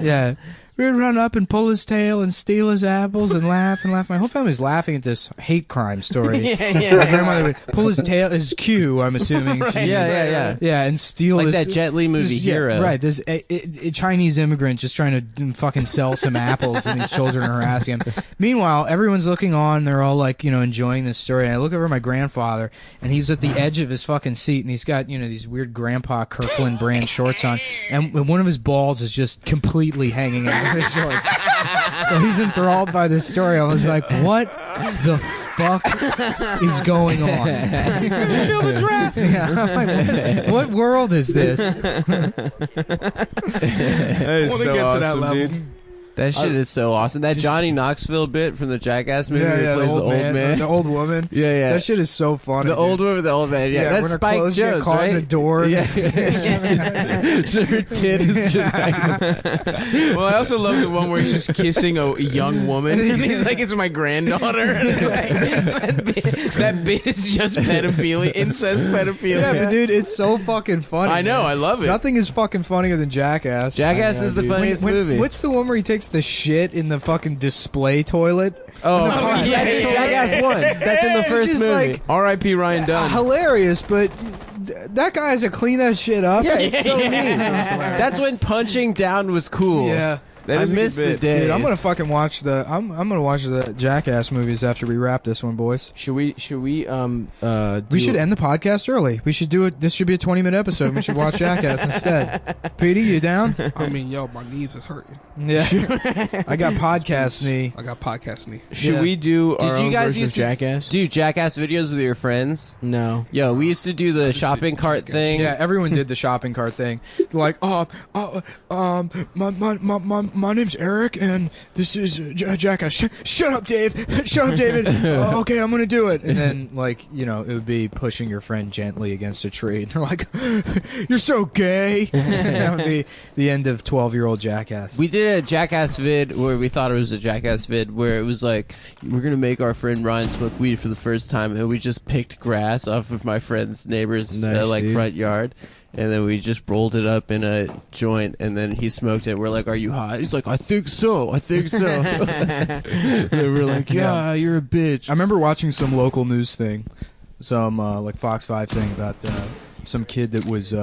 yeah. We'd run up and pull his tail and steal his apples and laugh and laugh. My whole family's laughing at this hate crime story. My grandmother would pull his tail, his cue, I'm assuming. Right. Yeah, and steal Like this, that Jet Li movie Hero. Right, this a Chinese immigrant just trying to fucking sell some apples, and these children are harassing him. Meanwhile, everyone's looking on. They're all like, enjoying this story. And I look over at my grandfather, and he's at the edge of his fucking seat, and he's got, these weird Grandpa Kirkland brand shorts on, and one of his balls is just completely hanging out of his shorts. So he's enthralled by this story. I was like, what the fuck is going on? Yeah, what world is this? That is I wanna get to that level. dude. That shit is so awesome. That Johnny Knoxville bit from the Jackass movie where he plays the old man. the old woman. Yeah. That shit is so funny. The old woman, the old man. Yeah, that's when her Spike clothes get Jones, caught right? in the door. Yeah. Her tit is just Well, I also love the one where he's just kissing a young woman, and he's like, "It's my granddaughter." And it's like, that bit is just pedophilia, incest pedophilia. Yeah, but dude, it's so fucking funny. I know, man. I love it. Nothing is fucking funnier than Jackass. Jackass is the dude. funniest movie. What's the one where he takes the shit in the fucking display toilet? Oh, yeah, that's yeah, Jackass 1. That's in the It's first just movie. like- R.I.P. Ryan Dunn. Hilarious, but that guy has to clean that shit up. Yeah, it's so neat. That's when punching down was cool. Yeah. That is I a missed good the bit. days. Dude, I'm gonna fucking watch I'm gonna watch the Jackass movies after we wrap this one, boys. Should we We should end the podcast early. We should do it. This should be a 20-minute episode. We should watch Jackass instead. Petey, you down? I mean, yo, my knees is hurting. Yeah. I got podcast knee. I got podcast knee. Should Yeah. we do Did our you own guys version of used to Jackass? do Jackass videos with your friends? No. Yo, we used to do the shopping cart thing. Yeah, everyone did the shopping cart thing. Like, my name's Eric, and this is Jackass. Shut up, Dave. Shut up, David. Okay, I'm gonna do it. And then, like, it would be pushing your friend gently against a tree. And they're like, "You're so gay." That would be the end of 12-year-old Jackass. We did a Jackass vid where we thought it was a Jackass vid where it was like, we're going to make our friend Ryan smoke weed for the first time, and we just picked grass off of my friend's neighbor's Nice, dude. front yard, and then we just rolled it up in a joint, and then he smoked it. We're like, are you high? He's like, I think so. And we're like, yeah, you're a bitch. I remember watching some local news thing, some like Fox 5 thing about some kid that was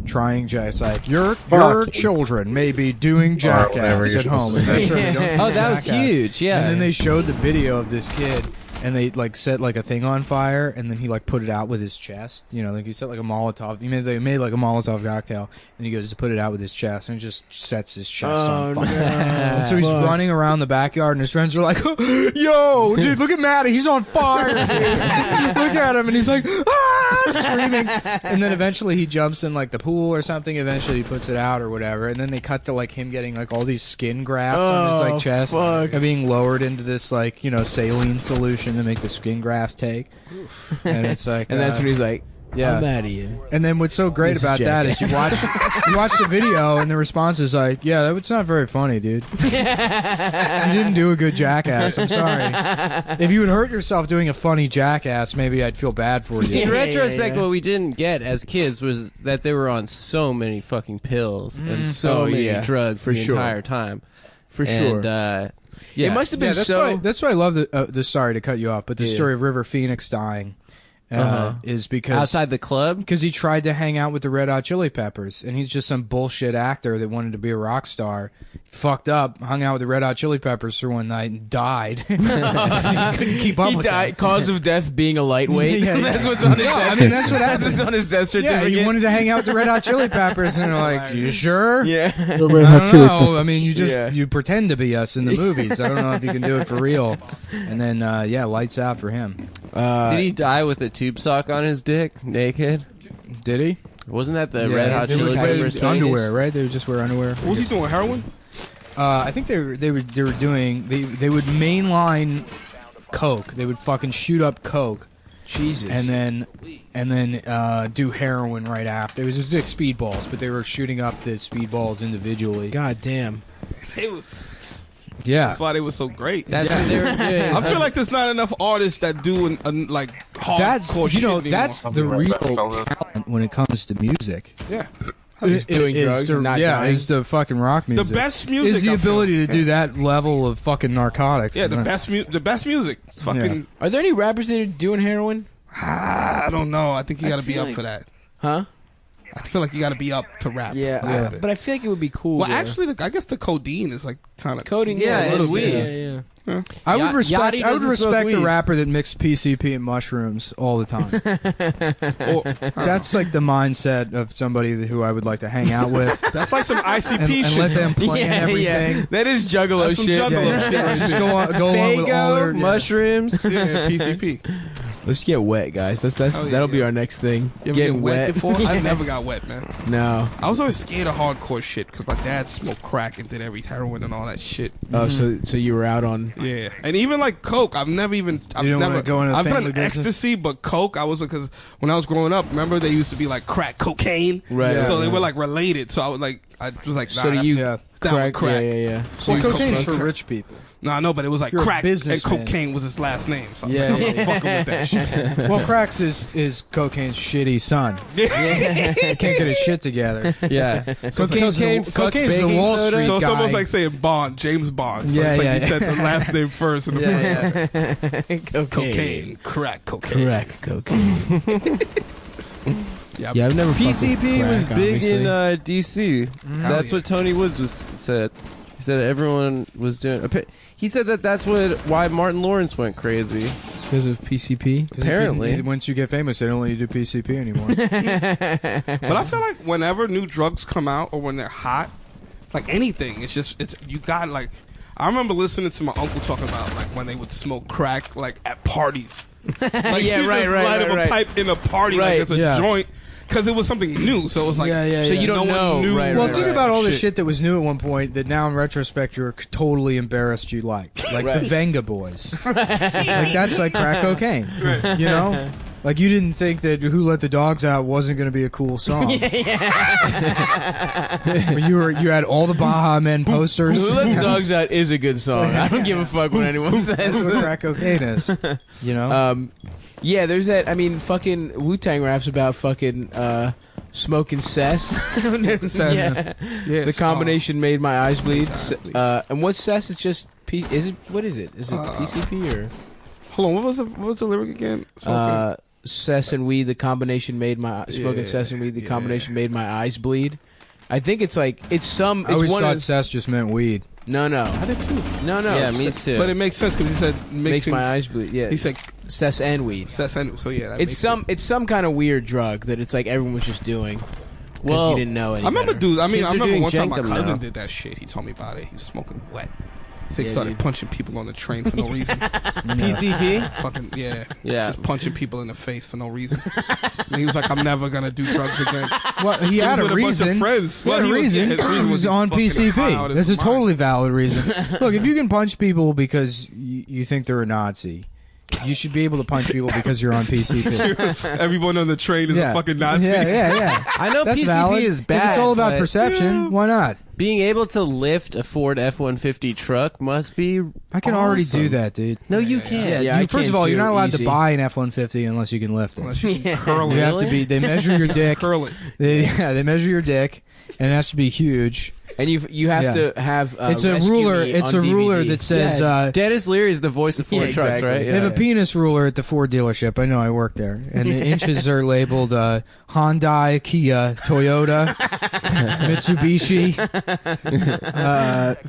trying It's like, your children may be doing Jackass at home. And make sure they don't do Oh, that was Jackass. huge, yeah. And then they showed the video of this kid, and they like set like a thing on fire, and then he like put it out with his chest. Like he set like a Molotov. They made like a Molotov cocktail, and he goes to put it out with his chest, and it just sets his chest on fire. And so he's running around the backyard, and his friends are like, "Yo, dude, look at Matty, he's on fire! Dude. Look at him!" And he's like, "Ah!" screaming. And then eventually he jumps in like the pool or something. Eventually he puts it out or whatever, and then they cut to like him getting like all these skin grafts on his like chest, fuck. and being lowered into this like saline solution to make the skin grafts take. And it's like, And that's when he's like, yeah. I'm out of here. And then what's so great This is about that is you watch the video, and the response is like, yeah, that's not very funny, dude. You didn't do a good Jackass. I'm sorry. If you had hurt yourself doing a funny Jackass, maybe I'd feel bad for you. In retrospect, what we didn't get as kids was that they were on so many fucking pills and so many drugs for the sure. entire time. For sure. And, It must have been that's so... why I love the sorry to cut you off, but the story of River Phoenix dying. is because Outside the club? because he tried to hang out with the Red Hot Chili Peppers, and he's just some bullshit actor that wanted to be a rock star. Fucked up, hung out with the Red Hot Chili Peppers for one night and died. He couldn't keep up He with died. them. Cause of death being a lightweight. Yeah, yeah. That's what's on his. I mean, that's what happened. That's what's on his death Yeah, certificate. he wanted to hang out with the Red Hot Chili Peppers, and they're like, "You sure?" Yeah. The Red I Hot don't Chili know. I mean, you just Yeah. you pretend to be us in the movies. I don't know if you can do it for real. And then, lights out for him. Did he die with a tube sock on his dick, naked? Did he? Wasn't that the Yeah, Red Hot they would Chili wear Peppers underwear, right? They would just wear underwear. What was he doing? Heroin? I think they were doing they would mainline coke. They would fucking shoot up coke. Jesus. And then do heroin right after. It was just like speedballs, but they were shooting up the speedballs individually. God damn. It was. Yeah. That's why they were so great. That's what they were doing. I feel like there's not enough artists that do like hardcore That's shit anymore. that's the real talent when it comes to music. Yeah. Just doing Is drugs to- and not yeah, dying. is the fucking rock music. The best music is the I feel. ability to do that level of fucking narcotics. Yeah, the best music. It's fucking. Are there any rappers that are doing heroin? I don't know. I think you I got to be feel up like- for that. Huh? I feel like you got to be up to rap. Yeah. a little bit. But I feel like it would be cool. Well, to- actually, I guess the codeine is like kind of coding. Yeah, a little it's bit. weed. Yeah. I would Yachty respect. I would doesn't smoke respect a weed. rapper that mixed PCP and mushrooms all the time. That's like the mindset of somebody who I would like to hang out with That's like some ICP and shit. let them plan Yeah, everything. yeah. That is juggalo That's some shit. juggalo Yeah, shit. yeah. Just go along with all their mushrooms. Yeah, PCP. Let's get wet, guys. That's Oh, yeah, that'll be yeah. our next thing. You ever Getting get wet before? I never got wet, man. No. I was always scared of hardcore shit because my dad smoked crack and did every heroin and all that shit. Oh, so you were out on. Yeah, and even like coke, I've never. You don't wanna go into the I've family done business? ecstasy, but coke, I was because when I was growing up, remember they used to be like crack cocaine, Right. So they Yeah. were like related. So I was like, nah, So do you yeah. down with crack. Yeah. So Well, you cocaine's for smoke- rich people. No, I know, but it was like You're a crack and businessman. cocaine was his last name. So I was Yeah, like, I'm yeah. not fucking with that shit. Well, cracks is cocaine's shitty son. Can't get his shit together. Yeah. Cocaine's the Wall soda? Street So it's guy. almost like saying Bond, James Bond. So Yeah, it's like yeah, you said yeah. the last name first. And Yeah, cocaine, crack cocaine. Crack cocaine. Yeah, Yeah, I've never. fucked with PCP was crack, big in obviously. DC. That's what Tony Woods said. He said everyone was doing. He said that's why Martin Lawrence went crazy. Because of PCP. Apparently. once you get famous, they don't let you do PCP anymore. But I feel like whenever new drugs come out or when they're hot, like anything, it's you got like. I remember listening to my uncle talking about like when they would smoke crack like at parties. Like Yeah, you right, just right, light right, up a right. pipe in a party Right, like it's a yeah. joint because it was something new. So it was like So you don't no know. one knew. Right, Well, right, think right. about all the shit that was new at one point that now in retrospect you're totally embarrassed you like Right. the Venga Boys. Like that's like crack cocaine. You know? Like you didn't think that "Who Let the Dogs Out" wasn't going to be a cool song. But you had all the Baja Men posters. Who Let the Dogs Out is a good song. I don't give a fuck what anyone That's says. what crack cocaine is. You know? Yeah, there's that. I mean, fucking Wu-Tang raps about fucking smoking cess. Yeah. Yes, The combination made my eyes bleed. And what's cess? It's just is it? What is it? Is it PCP or Hold on, what was the lyric again? Smoking. cess and weed? The combination made my smoking Yeah, cess and weed. The combination made my eyes bleed. I think it's like it's some. I It's always one. thought Of, cess just meant weed. no, I did too. no. Yeah, me too. But it makes sense because he said Makes mixing. my eyes bleed. Yeah, He said cess and weed. so yeah. That It's makes some. It's some kind of weird drug that it's like everyone was just doing. Because Well, you didn't know it. I remember, dude. I mean, Kids I are remember doing one time my Jenkem cousin now. did that shit. He told me about it. He was smoking wet. He Yeah, started dude. punching people on the train for no reason. PCP. Fucking yeah, Yeah. just punching people in the face for no reason. And he was like, "I'm never gonna do drugs again." Well, he had was a with a bunch of reason. friends. He had Well, a he was- reason. his reason He was was he on fucking high out PCP. of That's a his mind. totally valid reason. Look, if you can punch people because you think they're a Nazi, you should be able to punch people because you're on PCP. Everyone on the train is Yeah. a fucking Nazi. Yeah. I know That's PCP valid. is If bad. it's all about but perception. Why not? Being able to lift a Ford F-150 truck must be. I can already awesome. do that, dude. No, you can't. Yeah, I first can of all, you're too, not allowed easy. to buy an F-150 unless you can lift it. Unless you can curl You it. have to be. They measure your dick. Curl it. They measure your dick, and it has to be huge. And you have to have. It's a Rescue ruler. Me It's on a ruler DVD. that says. Dennis Leary is the voice of Ford Yeah, trucks, exactly. right? They have a penis ruler at the Ford dealership. I know, I work there. And the inches are labeled Hyundai, Kia, Toyota, Mitsubishi,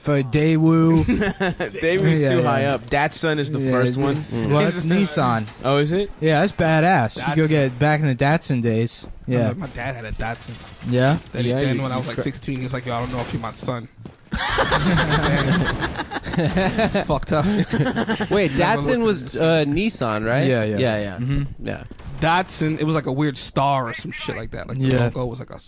for Daewoo. Daewoo's Yeah, too yeah. high up. Datsun is the first one. Well, that's Nissan. Oh, is it? Yeah, that's badass. You go Datsun. get back in the Datsun days. Yeah. My dad had a Datsun. Yeah? Then when I was like 16, he was like, "Yo, I don't know if you're my son." It's fucked up. Wait, Never Datsun looked was at the Nissan, right? Yeah, yeah. Yeah. Mhm. Yeah. Datsun, it was like a weird star or some shit like that. Like the Yeah. logo was like a.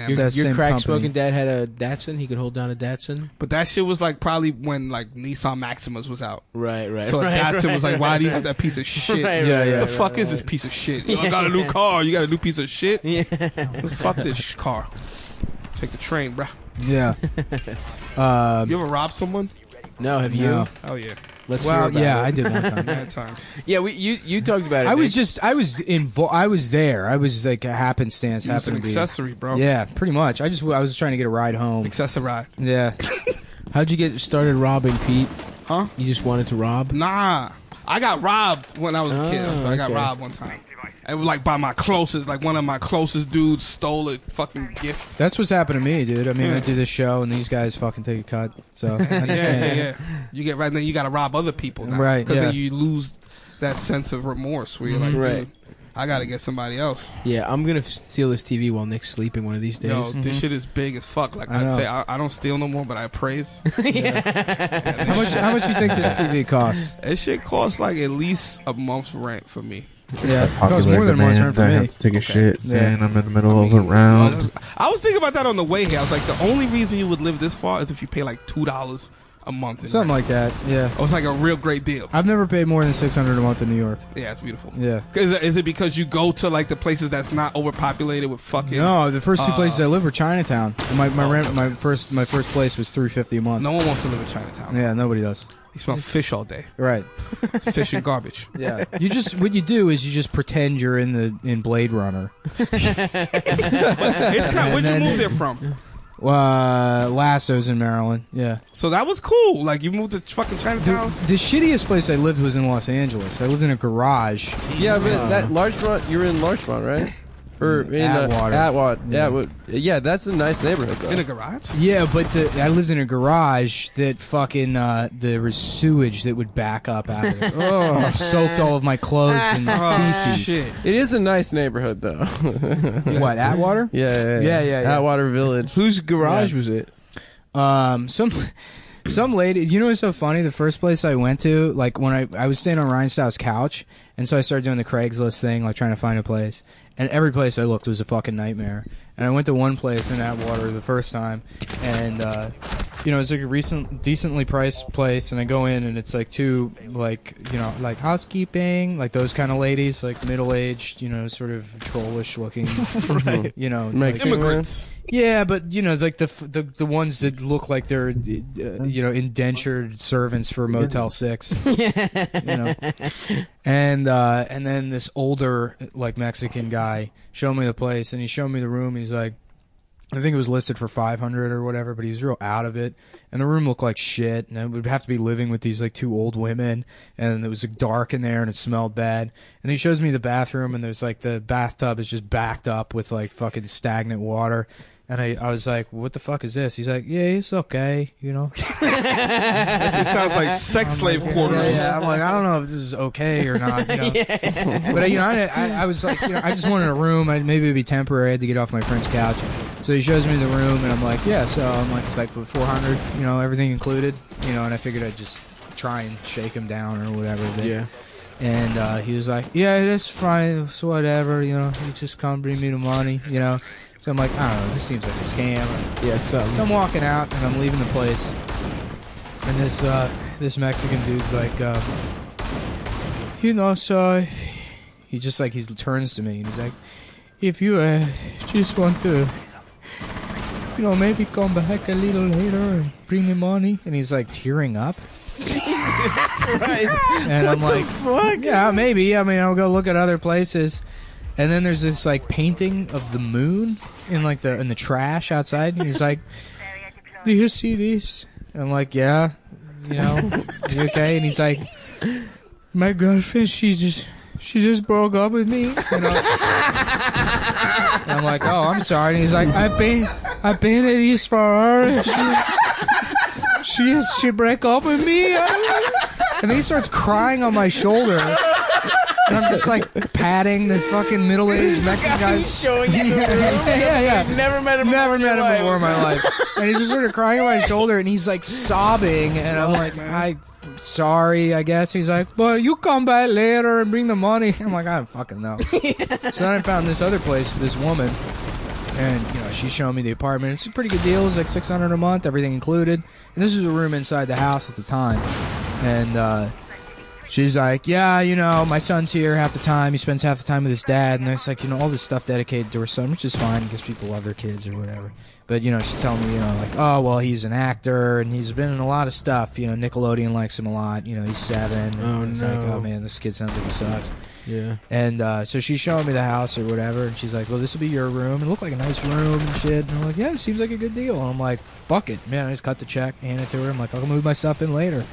Your- That Your same crack company. smoking dad had a Datsun. He could hold down a Datsun. But that shit was like probably when like Nissan Maximas was out. Right. So Datsun was like, "Why do you have that piece of shit? Right, Yeah, yeah. the fuck is this piece of shit? Yo, I got a new car. You got a new piece of shit? Yeah. Fuck this car. Take the train, bruh. Yeah. You ever robbed someone? No, have you? No. Oh yeah, Let's hear Well, about yeah, it. I did one time. bad times. Yeah, you talked about it. I was Nick. just, I was there. I was like a happenstance. You was an Happened to be. accessory, bro. Yeah, pretty much. I was trying to get a ride home. Accessorize. Yeah. How'd you get started robbing, Pete? Huh? You just wanted to rob? Nah, I got robbed when I was a kid. Oh, I got okay. robbed one time. It was like by my closest, like one of my closest dudes stole a fucking gift. That's what's happened to me, dude. I mean, Yeah. I do this show, and these guys fucking take a cut. So I Yeah, understand. yeah. You get right then, you got to rob other people now, Right, Because then yeah. you lose that sense of remorse where you're like, Right. dude, I got to get somebody else. Yeah, I'm gonna steal this TV while Nick's sleeping one of these days. Yo, this shit is big as fuck. Like I I know. say, I don't steal no more, but I praise. How much you think this TV costs? That shit costs like at least a month's rent for me. Yeah, it costs Popular more than a month's demand rent for that I me. have to take a shit, Yeah. and I'm in the middle of a round. I was thinking about that on the way here. I was like, the only reason you would live this far is if you pay like $2 a month. In Something rent. like that. Yeah. It was like a real great deal. I've never paid more than $600 a month in New York. Yeah, it's beautiful. Yeah. Is it because you go to like the places that's not overpopulated with fucking? No, the first two places I lived were Chinatown. And my rent, my first place was $350 a month. No one wants to live in Chinatown. Yeah, nobody does. You smell fish all day. Right. It's fish and garbage. Yeah. What you do is you just pretend you're in Blade Runner. Where'd you move there from? Lasso's in Maryland. Yeah. So that was cool. Like you moved to fucking Chinatown. The shittiest place I lived was in Los Angeles. I lived in a garage. Yeah, but that Larchmont, you were in Larchmont, right? Or in Atwater. Atwater. Yeah. Yeah, that's a nice neighborhood, though. In a garage? Yeah, but I lived in a garage that fucking there was sewage that would back up out of it. It soaked all of my clothes and feces. Shit. It is a nice neighborhood, though. What, Atwater? Yeah. Atwater Village. Whose garage was it? Some lady. You know what's so funny? The first place I went to, like when I was staying on Ryan Stout's couch, and so I started doing the Craigslist thing, like trying to find a place. And every place I looked was a fucking nightmare. And I went to one place in Atwater the first time, and it's like a decently priced place. And I go in, and it's like two, like like housekeeping, like those kind of ladies, like middle aged, sort of trollish looking, Right. like, Immigrants. yeah, but like the ones that look like they're indentured servants for Motel 6. And then this older like Mexican guy showed me the place, and he showed me the room. He's like, I think it was listed for $500 or whatever, but he was real out of it. And the room looked like shit, and I would have to be living with these like two old women, and it was like, dark in there, and it smelled bad. And he shows me the bathroom, and there's like the bathtub is just backed up with like fucking stagnant water. And I was like, what the fuck is this? He's like, yeah, it's okay, That shit sounds like sex slave quarters. Yeah. I'm like, I don't know if this is okay or not. But I was like, I just wanted a room. Maybe it'd be temporary. I had to get off my friend's couch. So he shows me the room, and I'm like, yeah. So I'm like, it's like for $400, everything included, and I figured I'd just try and shake him down or whatever. But, Yeah. And he was like, yeah, that's fine. It's whatever. You just come bring me the money. So I'm like, I don't know. This seems like a scam. Yeah, So I'm walking out, and I'm leaving the place, and this Mexican dude's like, so he just like he turns to me, and he's like, if you just want to, maybe come back a little later and bring me money, and he's like tearing up. Right. And I'm like, fuck? Yeah, maybe. I mean, I'll go look at other places. And then there's this like painting of the moon in like in the trash outside. And he's like, do you see these? I'm like, yeah, you know, you okay? And he's like, my girlfriend, she just broke up with me. You know? And I'm like, oh, I'm sorry. And he's like, I painted these for her. She break up with me. And then he starts crying on my shoulder. And I'm just like patting this fucking middle-aged Mexican guy. Showing you the room. Yeah. Never met him. Never met him before in my life. And he's just sort of crying on my shoulder, and he's like sobbing, and I'm like, sorry, I guess. He's like, well, you come back later and bring the money. I'm like, I don't fucking know. So then I found this other place with this woman, and you know, she's showing me the apartment. It's a pretty good deal. It's like $600 a month, everything included. And this was a room inside the house at the time. And she's like, yeah, you know, my son's here half the time. He spends half the time with his dad. And there's like, you know, all this stuff dedicated to her son, which is fine because people love their kids or whatever. But, you know, she's telling me, you know, like, oh, well, he's an actor and he's been in a lot of stuff. You know, Nickelodeon likes him a lot. You know, he's 7. And it's like, oh, man, this kid sounds like he sucks. Yeah. And so she's showing me the house or whatever. And she's like, well, this will be your room. It looked like a nice room and shit. And I'm like, yeah, it seems like a good deal. And I'm like, fuck it. Man, I just cut the check, hand it to her. I'm like, I'll move my stuff in later.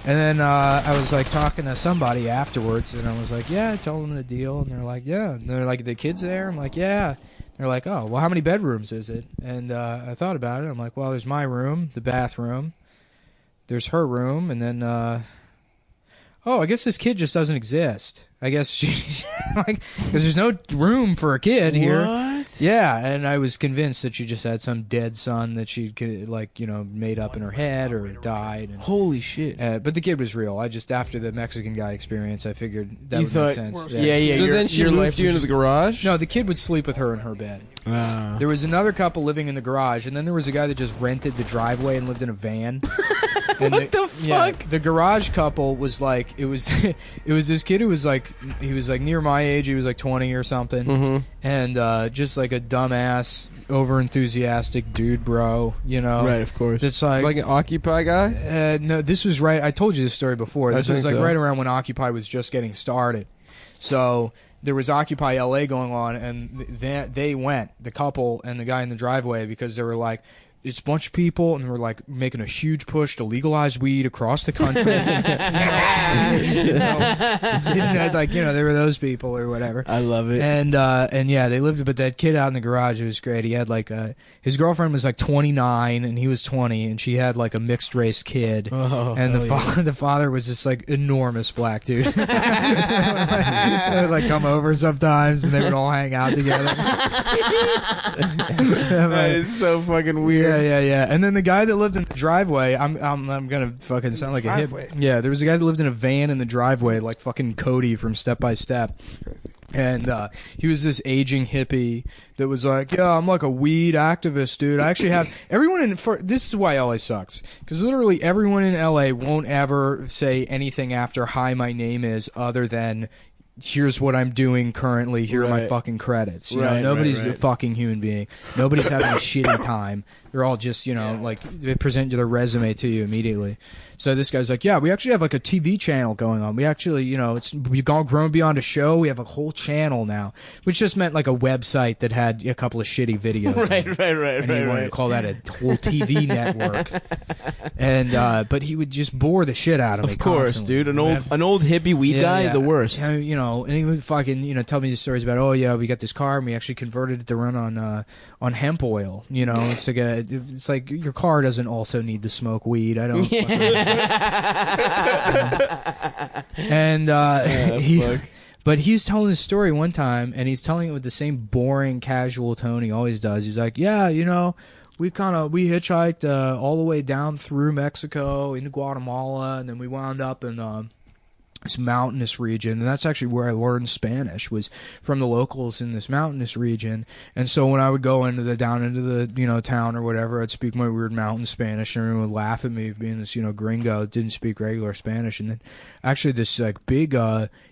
And then I was like talking to somebody afterwards, and I was like, yeah, tell them the deal. And they're like, yeah. And they're like, the kid's there? I'm like, yeah. They're like, oh, well, how many bedrooms is it? And I thought about it. I'm like, well, there's my room, the bathroom. There's her room. And then, oh, I guess this kid just doesn't exist. I guess she, like, because there's no room for a kid here. What? Yeah, and I was convinced that she just had some dead son that she, like, you know, made up in her head or died. And, holy shit. but the kid was real. I just, after the Mexican guy experience, I figured that You would thought- make sense. Yeah. So then she moved you into the garage? No, the kid would sleep with her in her bed. There was another couple living in the garage, and then there was a guy that just rented the driveway and lived in a van. And What the Yeah, fuck? the garage couple was like, it was this kid who was like, he was like near my age. He was like 20 or something, and just like a dumbass, over enthusiastic dude, bro. You know, Right, of course. It's Like an Occupy guy? no, this was right. I told you this story before. This was think like so. right around when Occupy was just getting started. So there was Occupy LA going on, and they went, the couple and the guy in the driveway, because they were like, it's a bunch of people, and we're like making a huge push to legalize weed across the country. Like, you know, they were those people or whatever. I love it. And yeah, they lived with that kid out in the garage. It was great. He had like his girlfriend was like 29 and he was 20, and she had like a mixed race kid. Oh, and hell the father was this like enormous black dude. They would like come over sometimes, and they would all hang out together. That is so fucking weird. Yeah. And then the guy that lived in the driveway, I'm gonna fucking sound like a hip. Driveway. Yeah, there was a guy that lived in a van in the driveway, like fucking Cody from Step by Step. And he was this aging hippie that was like, yeah, I'm like a weed activist, dude. I actually have everyone this is why LA sucks, because literally everyone in LA won't ever say anything after "Hi, my name is," other than here's what I'm doing currently, here are my Right. fucking credits. You know, Right, nobody's right. a fucking human being. Nobody's having a shitty time. They're all just, you know, like, they present their resume to you immediately. So this guy's like, yeah, we actually have like a TV channel going on. We actually, you know, we've grown beyond a show. We have a whole channel now, which just meant like a website that had a couple of shitty videos. Right. And he wanted to call that a whole TV network. And but he would just bore the shit out of me. Of course, constantly. dude. An old hippie weed guy, the worst. Yeah, you know, and he would fucking, you know, tell me these stories about, oh yeah, we got this car and we actually converted it to run on hemp oil. You know, it's like your car doesn't also need to smoke weed. I don't. And but he was telling this story one time, and he's telling it with the same boring, casual tone he always does. He's like, yeah, you know, we hitchhiked all the way down through Mexico into Guatemala, and then we wound up in this mountainous region, and that's actually where I learned Spanish, was from the locals in this mountainous region. And so when I would go down into the, you know, town or whatever, I'd speak my weird mountain Spanish, and everyone would laugh at me for being this, you know, gringo that didn't speak regular Spanish. And then actually this like big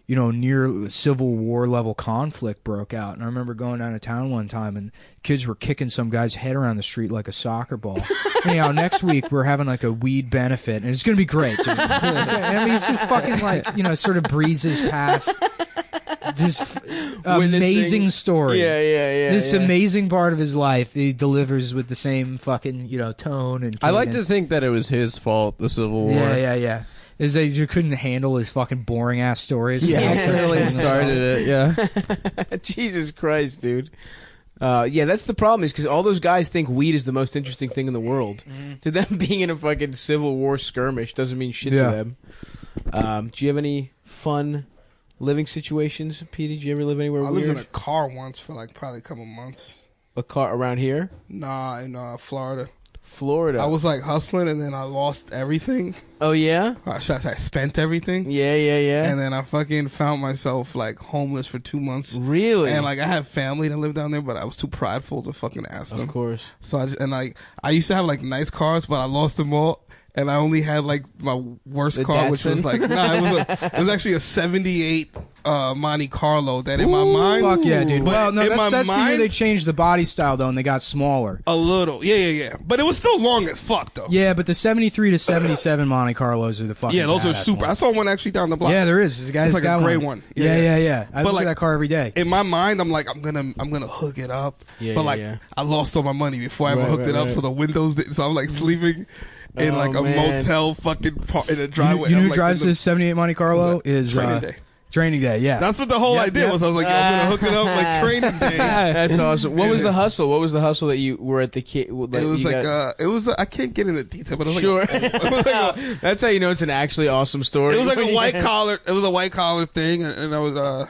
you know, near Civil War level conflict broke out. And I remember going down to town one time, and kids were kicking some guy's head around the street like a soccer ball. Anyhow, next week we're having like a weed benefit, and it's gonna be great, dude. I mean, it's just fucking like, you know, sort of breezes past this amazing story. Yeah. This amazing part of his life, he delivers with the same fucking tone and. I like to cadence. think that it was his fault. The Civil War. Yeah. Is that you couldn't handle his fucking boring ass stories? Yeah. Really started it. Yeah. Jesus Christ, dude. Yeah, that's the problem is because all those guys think weed is the most interesting thing in the world. To them, being in a fucking Civil War skirmish doesn't mean shit to them. Do you have any fun living situations, Petey? Did you ever live anywhere I weird? lived in a car once for like probably a couple months. A car around here? Nah, in Florida. Florida. I was like hustling and then I lost everything. Oh, yeah? I spent everything. Yeah. And then I fucking found myself like homeless for 2 months. Really? And like I have family that live down there, but I was too prideful to fucking ask them. Of course. So I used to have like nice cars, but I lost them all. And I only had like my worst The car, which was Datsun? like it was actually a '78 Monte Carlo. That in my mind, Fuck yeah, dude. But Well, no, in that's my the year mind- they changed the body style though, and they got smaller. a little, yeah. But it was still long as fuck though. Yeah, but the 73 to 77 Monte Carlos are the fucking. Yeah, those are badass super. I ones. saw one actually down the block. Yeah, there is. There's a guy's It's like a got gray one. Yeah. I But look like- at that car every day. In my mind, I'm like, I'm gonna hook it up. Yeah, but yeah, like, yeah. I lost all my money before I ever Right, hooked it up. right. So the windows, so I'm like sleeping in Oh, like a man. motel, fucking in a You driveway. know I'm who like, drives in the- this 78 Monte Carlo is Training day. Training day. Yeah, That's what the whole Yep, idea yep. was. I was like, yo, I'm gonna hook it up like training day. That's awesome. What was Yeah. the hustle? What was the hustle that you were at the kid? It was like, I can't get into detail, but it was Sure. like, it was like a, That's how you know it's an actually awesome story. it was like a white collar. It was a white collar thing, and I was,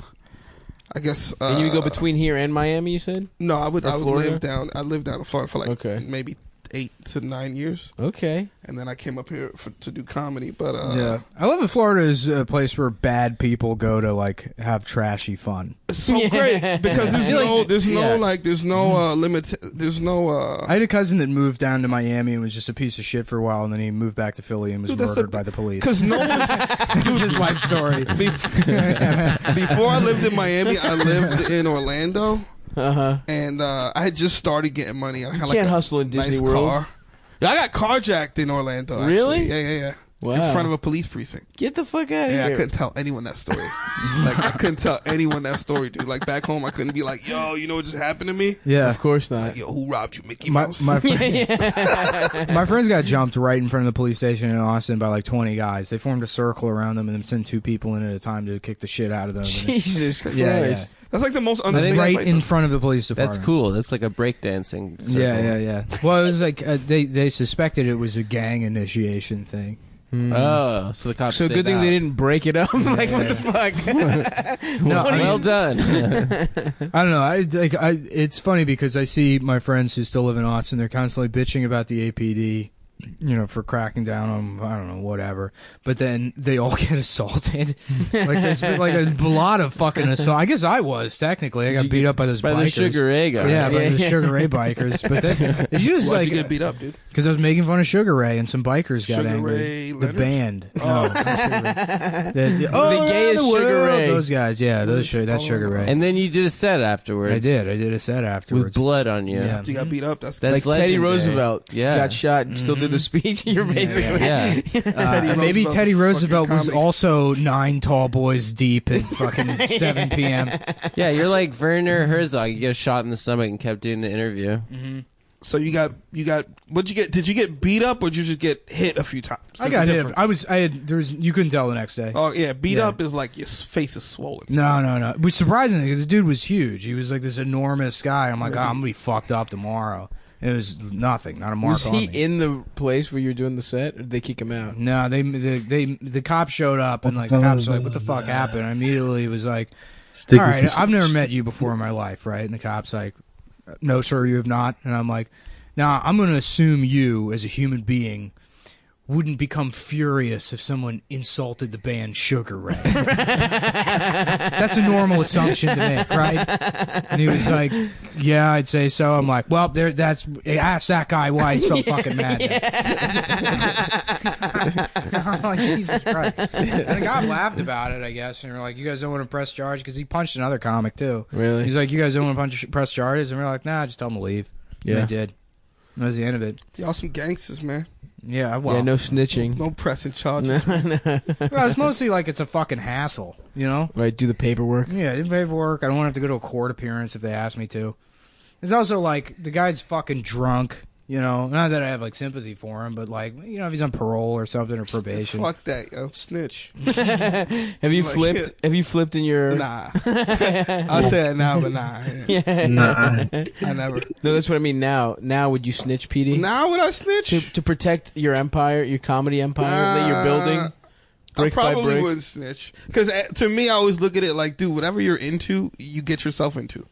I guess. And you would go between here and Miami, you said? No, I would Florida? live down. I lived down in Florida for like Okay. maybe 8 to 9 years, Okay. and then I came up here to do comedy. But yeah. I love that Florida is a place where bad people go to like have trashy fun. it's so great because there's no limit. There's no. I had a cousin that moved down to Miami and was just a piece of shit for a while, and then he moved back to Philly and was Dude, that's murdered the- by the police. Because no one. It's his life story. Before I lived in Miami, I lived in Orlando. Uh-huh. And I had just started getting money. I had can't hustle in Disney nice World. car. I got carjacked in Orlando. Actually. Really? Yeah. Wow. In front of a police precinct. Get the fuck out of Yeah, I here. couldn't tell anyone that story. I couldn't tell anyone that story, dude. Like back home, I couldn't be like, "Yo, you know what just happened to me?" Yeah. Of course not. Like, yo, who robbed you, Mickey My, Mouse? my, my friends got jumped right in front of the police station in Austin by like 20 guys. They formed a circle around them and then sent 2 people in at a time to kick the shit out of them. Jesus Christ. Yeah. That's like the most And understated. right in front of the police department. That's cool. That's like a breakdancing. circle. Yeah. Well, it was like they suspected it was a gang initiation thing. Oh, so the cops. So stayed good thing out. they didn't break it up. Like, what the fuck? No, I mean, Well done. I don't know. It's funny because I see my friends who still live in Austin. They're constantly bitching about the APD, for cracking down on, I don't know, whatever. But then they all get assaulted. Like there's been like a lot of fucking assault. I guess I was technically. I got beat up by those By bikers. the Sugar Ray guy. Yeah, by the Sugar Ray bikers. But did you just Why'd like you get beat up, dude? because I was making fun of Sugar Ray and some bikers got Sugar angry. Ray The Leonard? band. No, not Sugar Ray. The gayest the Sugar world. Ray. Those guys. Yeah, that's Sugar Ray. And then you did a set afterwards. I did a set With afterwards. blood on you. Yeah. You got beat up. That's That's Like Teddy legendary. Roosevelt Yeah. got shot and still did the speech. You're basically. Yeah. Maybe Roosevelt Teddy was Roosevelt fucking was comedy. also 9 tall boys deep at fucking 7 p.m. Yeah, you're like Werner Herzog. You get shot in the stomach and kept doing the interview. So you got. What'd you get? Did you get beat up or did you just get hit a few times? I There's got a hit. difference. You couldn't tell the next day. Oh yeah, beat Yeah. up is like your face is swollen. No. Which surprisingly, because the dude was huge. He was like this enormous guy. I'm like, I'm gonna be fucked up tomorrow. It was nothing, not a mark Was on he me. in the place where you were doing the set, or did they kick him out? No, the cops showed up and like the cops were like, what the fuck happened? I immediately was like, all right, I've never met you before in my life, right? And the cop's like, no, sir, you have not. And I'm like, now I'm going to assume you, as a human being, wouldn't become furious if someone insulted the band Sugar Ray. That's a normal assumption to make, right? And he was like, yeah, I'd say so. I'm like, well, ask that guy why he's so fucking mad. I'm like, Jesus Christ. And the guy laughed about it, I guess. And we're like, you guys don't want to press charge? Because he punched another comic, too. Really? He's like, you guys don't want to press charges? And we're like, nah, just tell him to leave. Yeah. And they did. That was the end of it. Y'all some gangsters, man. Yeah, well, Yeah, no snitching. No pressing charges. well, it's mostly like it's a fucking hassle, you know? Right, do the paperwork. Yeah, do paperwork. I don't want to have to go to a court appearance if they ask me to. It's also like the guy's fucking drunk, you know? Not that I have like sympathy for him, but like, you know, if he's on parole or something or probation. Fuck that, yo. Snitch. Have you Like, flipped? shit. Have you flipped in your? Nah. I'll say that now, but nah. Yeah. Nah. I never. No, that's what I mean. Now, would you snitch, Petey? Now would I snitch? To protect your empire, your comedy empire that you're building. I Brick by probably brick. wouldn't snitch. Because to me, I always look at it like, dude, whatever you're into, you get yourself into.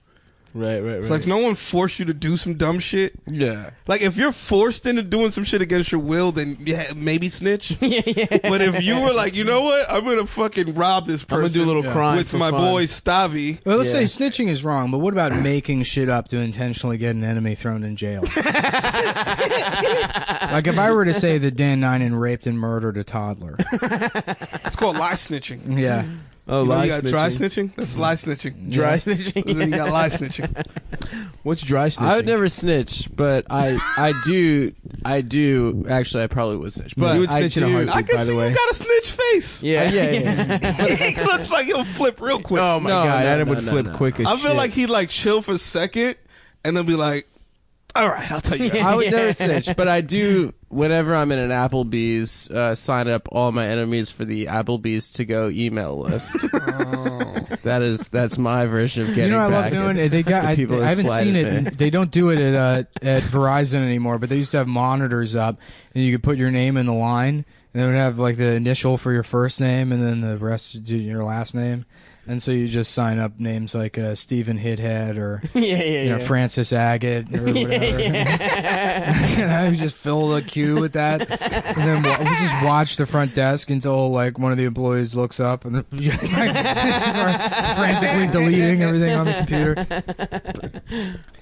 Right. It's like if no one forced you to do some dumb shit. Yeah. Like if you're forced into doing some shit against your will, then yeah, maybe snitch. yeah. But if you were like, you know what, I'm gonna fucking rob this person. I'm gonna do a little crime with for my fun. boy Stavi. Well, let's Yeah. say snitching is wrong, but what about making shit up to intentionally get an enemy thrown in jail? Like if I were to say that Dan Ninen raped and murdered a toddler. It's called lie snitching. Yeah. Oh, You know lie you got dry snitching. snitching. That's lie snitching. Dry Yeah. snitching. And then you got lie snitching. What's dry snitching? I would never snitch, but I do actually I probably would snitch. But You would snitch in a do- heartbeat. I can By the see way. you got a snitch face. Yeah. He looks like he'll flip real quick. Oh my No, god, no, Adam no, would no, flip no. quick as I feel shit. like he'd like chill for a second and then be like, all right, I'll tell you that. I would never snitch, but I do. Whenever I'm in an Applebee's, sign up all my enemies for the Applebee's to go email list. That's my version of getting You know what I love back doing? at They got. the people I that haven't seen slighted it. me. They don't do it at Verizon anymore, but they used to have monitors up, and you could put your name in the line, and it would have like the initial for your first name, and then the rest do your last name. And so you just sign up names like Stephen Hithead or you know, Francis Agate or whatever. And I would just fill the queue with that, and then we just watch the front desk until like one of the employees looks up and then start frantically deleting everything on the computer.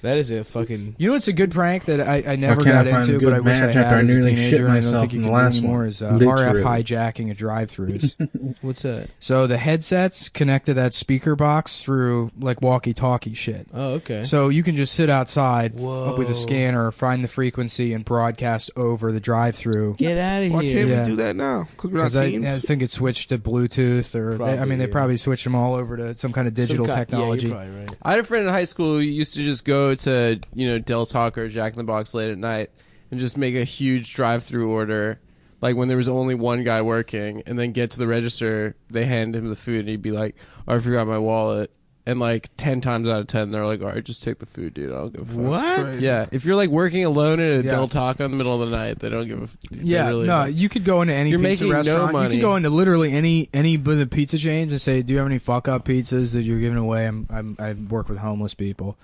that is a fucking. You know, it's a good prank that I never can't got I find a into, good but I wish I match had after I as a nearly shit teenager. And I don't myself think you in can the do last anymore. one. Is Literally. RF hijacking at drive-throughs. What's that? So the headsets connect to that speaker box through like walkie-talkie shit. Oh, okay. So you can just sit outside Whoa. with a scanner, find the frequency, and broadcast over the drive-through. Get out of Why here. can't Yeah. we do that now? Because we're not Because I teens. think it switched to Bluetooth, or Probably, they yeah. probably switched them all over to some kind of digital technology. Yeah, you're probably right. I had a friend in high school who used to just go to, Del Taco or Jack in the Box late at night and just make a huge drive-through order, like when there was only one guy working, and then get to the register, they hand him the food, and he'd be like, "Oh, I forgot my wallet." And like 10 times out of 10, they're like, "All right, just take the food, dude. I don't give a fuck." What? crazy. Yeah, if you're like working alone at a Yeah. Del Taco in the middle of the night, they don't give a. They Yeah, really no, don't. you could go into any You're pizza making no restaurant. You money. could go into literally any of the pizza chains and say, "Do you have any fuck up pizzas that you're giving away? I work with homeless people,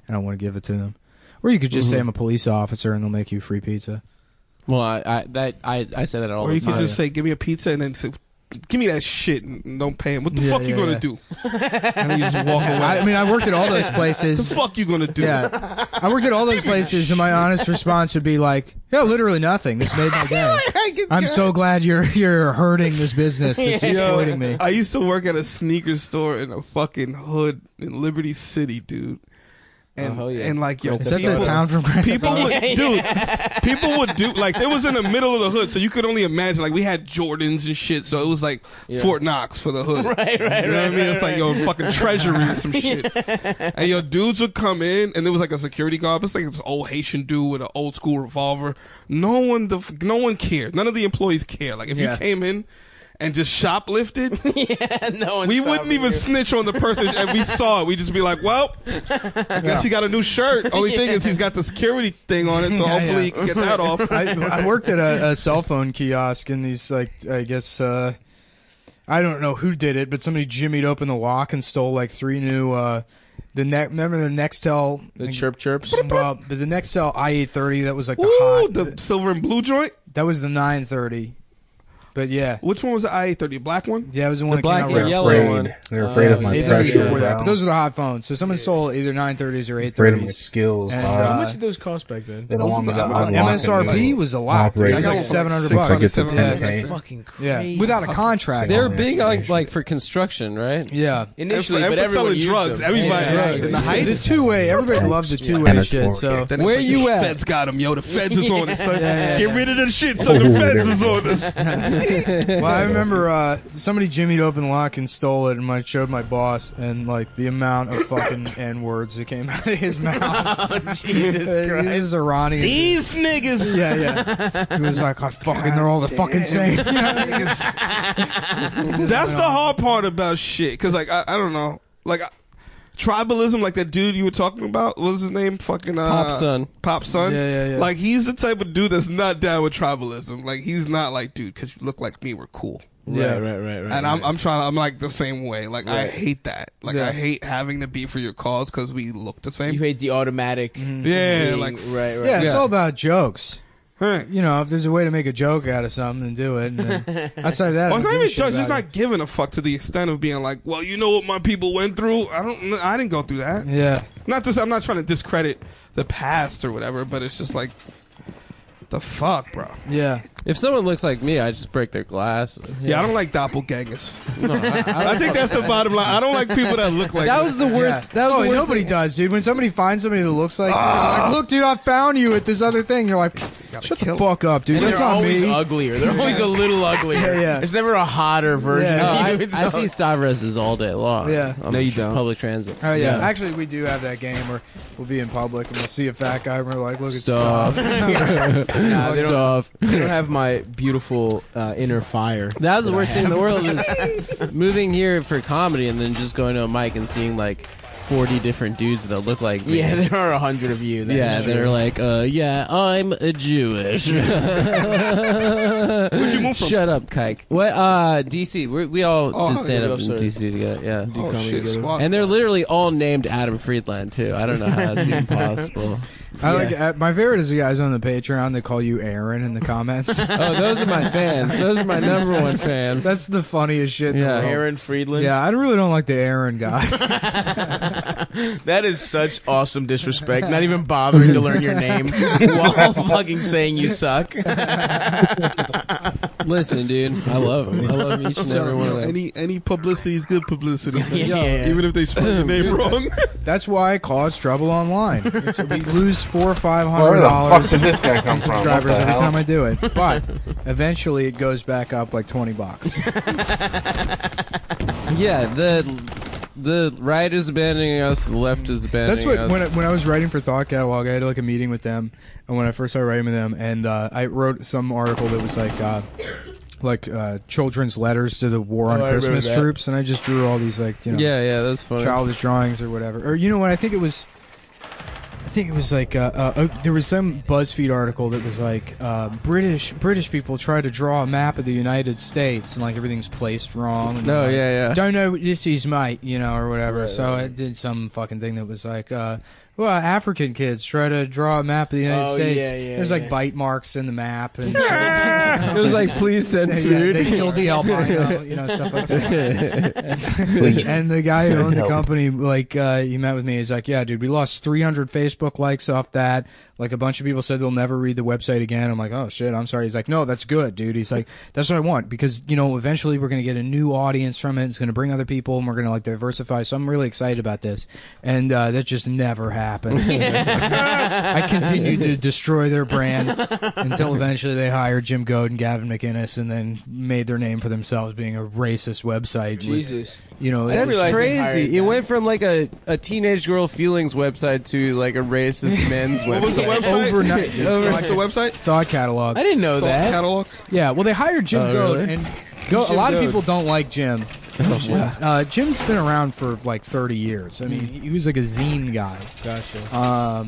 and I want to give it to them." Or you could just say, "I'm a police officer," and they'll make you free pizza. Well, I say that all Or the you time. could just say, give me a pizza and then say, give me that shit and don't pay him. What the Yeah, fuck you yeah, gonna yeah. do? And then you just walk away. I mean, I worked at all those What the places. fuck you gonna do? Yeah, I worked at all those places, and my honest response would be like, "Yeah, literally nothing. This made my day. I'm so glad you're hurting this business that's exploiting me." I used to work at a sneaker store in a fucking hood in Liberty City, dude. And hell yeah. and like yo, Is that the people- town from Grand People Theft Auto? would, dude. People would do like it was in the middle of the hood, so you could only imagine. Like we had Jordans and shit, so it was like Fort Knox for the hood. Right, You know what I mean? It's like yo, fucking treasury or some shit. And your dudes would come in, and there was like a security guard. It's like this old Haitian dude with an old school revolver. No one cared. None of the employees care. Like if Yeah. you came in and just shoplifted, No one's we wouldn't stopping even you. snitch on the person, and we saw it. We'd just be like, "Well, I guess he got a new shirt. Only thing is he's got the security thing on it, so Yeah, hopefully yeah. he can get that off." I worked at a cell phone kiosk in these, like, I guess, I don't know who did it, but somebody jimmied open the lock and stole like 3 new, remember the Nextel? The chirp chirps. Well, but the Nextel i830, that was like the Ooh, hot, the silver and blue joint. that was the 930. But yeah. Which one was the i830? Black one? Yeah, it was the one The that came black out and right yellow after. one. They're afraid of my 830 pressure. before that. bro. But those are the hot phones. So someone sold either 930s or Afraid of my 830s. skills. And, dog. How much did those cost back then? They don't want me to unlock MSRP it. was a lot. Dude. It was like $700 Six, I get to Yeah, 10K. Fucking yeah, crazy. without a contract. They're on it. big like for construction, right? Yeah. Initially, and but for everyone selling used drugs. them. Everybody Yeah. in the height. The two-way. Everybody loved the two-way shit. So Then Where it's you the at? Feds got him, yo. The Feds is on us. Son. Yeah. Get rid of the shit, so the Feds is on us. well, I remember somebody jimmied open lock and stole it, and I showed my boss, and like the amount of fucking n words that came out of his mouth. Oh, Jesus Christ. This is Iranian. These niggas. Yeah. He was like, they're all the fucking same. You know? That's the hard part about shit. Because, like, I don't know. Like, tribalism, like that dude you were talking about, what was his name? Fucking Pop Son. Pop Son. Yeah. Like, he's the type of dude that's not down with tribalism. Like, he's not like, dude, because you look like me, we're cool. Yeah. Right. And I'm like the same way. Like, I hate that. Like, Yeah. I hate having to be for your cause because we look the same. You hate the automatic. Yeah, being- like, right. Yeah, it's Yeah. all about jokes. huh. You know, if there's a way to make a joke out of something, then do it. And then, outside of that, Well, I it's not don't give a even shit judge. It's about not giving a fuck to the extent of being like, well, you know what my people went through. I didn't go through that. it. Yeah. I'm not trying to discredit the past or whatever, but it's just like, the fuck, bro. Yeah. If someone looks like me, I just break their glass. Yeah, I don't like doppelgangers. No, I think that's the bottom line. I don't like people that look like that was the worst. Yeah. That was the worst nobody does, dude. When somebody finds somebody that looks like, like, look, dude, I found you at this other thing. You're like, shut the fuck up, dude. And That's they're not always me. uglier. They're always a little uglier. Yeah. It's never a hotter version Yeah. of No, you. I see Stavroses all day long. Yeah. on No, you don't. Public transit. Oh yeah. Actually, we do have that game where we'll be in public and we'll see a fat guy and we're like, look at stuff. Nah, they don't Stuff. have my beautiful inner fire. That was the worst thing in the world is moving here for comedy and then just going to a mic and seeing like 40 different dudes that look like me. Yeah, there are 100 of you. That Yeah, is they're true. like, yeah, I'm a Jewish. Where'd you move from? Shut up, Kike. What? DC. We all did stand up in sorry. DC together. Yeah. Oh, shit. Squad. And they're literally all named Adam Friedland too. I don't know how that's even possible. I like my favorite is the guys on the Patreon that call you Aaron in the comments. Oh, those are my fans. Those are my number one fans. That's the funniest shit. in the Yeah. world. Aaron Friedland. Yeah, I really don't like the Aaron guy. That is such awesome disrespect. Not even bothering to learn your name while fucking saying you suck. Listen, dude, I love them. I love each and every one of them. Any publicity is good publicity. Yeah. Even if they spell your name wrong. That's why I cause trouble online. We lose $400 or Where the fuck $500 did this guy in come from? What subscribers the every hell? time I do it. But eventually it goes back up like $20. Yeah, the right is abandoning us, the left is abandoning That's what us. when I was writing for Thought Catalog, I had like a meeting with them, and when I first started writing with them, and I wrote some article that was like children's letters to the war on I remember Christmas that. troops, and I just drew all these like Yeah, that's funny. childish drawings or whatever. Or you know what? I think it was like there was some BuzzFeed article that was like British people try to draw a map of the United States and like everything's placed wrong. And, Oh, yeah. Don't know what this is, mate, or whatever. Right, so I did some fucking thing that was like, African kids try to draw a map of the United States. yeah, There's like yeah. bite marks in the map, and It was like, please send food. they killed the albino, stuff like that. And the guy who owned the company, like, he met with me. He's like, yeah, dude, we lost 300 Facebook likes off that. Like, a bunch of people said they'll never read the website again. I'm like, oh, shit, I'm sorry. He's like, no, that's good, dude. He's like, that's what I want, because, eventually we're going to get a new audience from it. It's going to bring other people, and we're going to, like, diversify. So I'm really excited about this. And that just never happened. I continued to destroy their brand until eventually they hired Jim Goad and Gavin McInnes, and then made their name for themselves being a racist website. Jesus. That's realized they hired crazy. It them. went from like a teenage girl feelings website to like a racist men's What was the website. website? Overnight. What's the website? Thought Catalog. I didn't know Thought that. Catalog. Yeah, well, they hired Jim Oh, Goad, really? and Who's a lot Jim of Goad? people don't like Jim. Jim's been around for like 30 years. I mean, he was like a zine guy. Gotcha.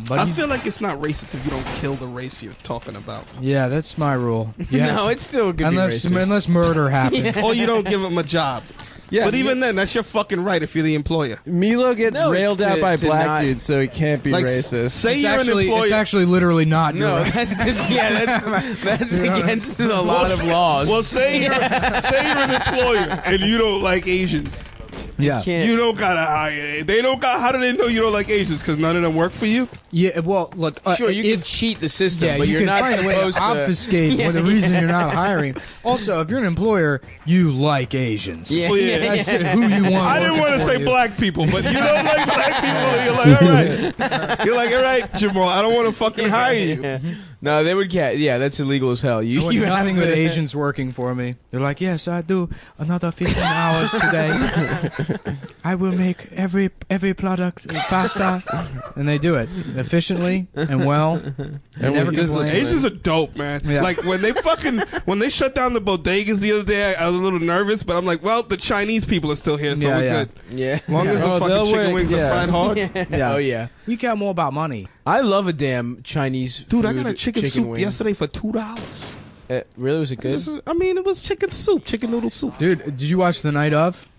But I he's, feel like it's not racist if you don't kill the race you're talking about. yeah, that's my rule. Yeah, No, it's still good. unless murder happens. Or you don't give them a job. Yeah, but even then, that's your fucking right if you're the employer. Milo gets No, railed out by to black not- dudes, so he can't be Like, racist. say It's you're actually, an employer. it's actually literally not. No, You're right. that's just, that's against a lot of laws. Well, say you're an employer and you don't like Asians. Yeah. Can't- You don't gotta hire. They don't got. How do they know you don't like Asians? Because none of them work for you. Yeah. Well, look. Sure, you if can cheat the system, yeah, but you you're can not find a way supposed to to obfuscate for the reason you're not hiring. Also, if you're an employer, you like Asians. Yeah. Well, yeah. That's who you want. I didn't working want to for say you. black people, but you don't like black people. You're like, all right. You're like, all right, Jamal. I don't want to fucking hire you. No, they would yeah, that's illegal as hell. I You want have nothing to- but Asians working for me. They're like, yes, I do another 15 hours today. I will make every product faster, and they do it efficiently and well. They never complain. Asians are dope, man. Yeah. Like when they shut down the bodegas the other day, I was a little nervous, but I'm like, well, the Chinese people are still here, so Yeah, we're yeah. good. Yeah. As long as the Oh, fucking they'll chicken wait, wings are yeah. fried hard. Yeah. Oh yeah. We care more about money. I love a damn Chinese Dude, I food, got a chicken soup wing. yesterday for $2. Really, was it good? I mean, it was chicken soup, chicken noodle soup. Dude, did you watch The Night Of?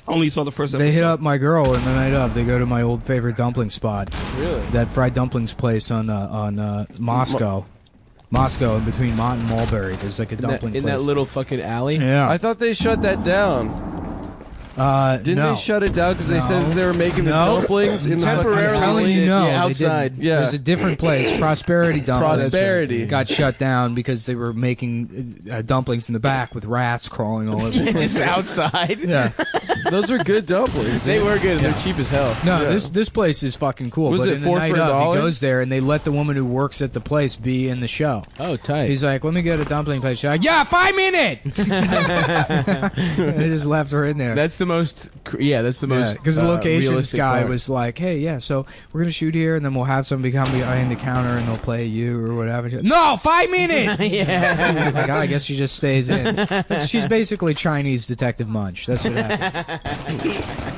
Only saw the first episode. They hit up my girl in The Night Of. They go to my old favorite dumpling spot. Really? That fried dumplings place on Moscow. Moscow, in between Mont and Mulberry. There's like a dumpling in place. that little fucking alley. Yeah. I thought they shut that down. Didn't no. they shut it down because they said they were making the No. dumplings in the Temporarily. fucking I'm telling alley? you, no. Yeah, they didn't. outside. Yeah. There's a different place, Prosperity Dumplings. Prosperity. Got shut down because they were making dumplings in the back with rats crawling all over the place. Just outside. Yeah. Those are good dumplings. They were good. Yeah. They're cheap as hell. No, Yeah. this place is fucking cool. Was but it in the $4 night for a of, dollar? he goes there and they let the woman who works at the place be in the show. Oh, tight. He's like, "Let me get a dumpling place." She's like, "Yeah, 5 minutes." They just left her in there. That's the most. That's the most. Because the locations realistic guy part. was like, "Hey, yeah, so we're gonna shoot here, and then we'll have somebody come behind the counter, and they'll play you or whatever." She's like, "No, 5 minutes." yeah. Like, oh, I guess she just stays in. She's basically Chinese Detective Munch. That's what happened.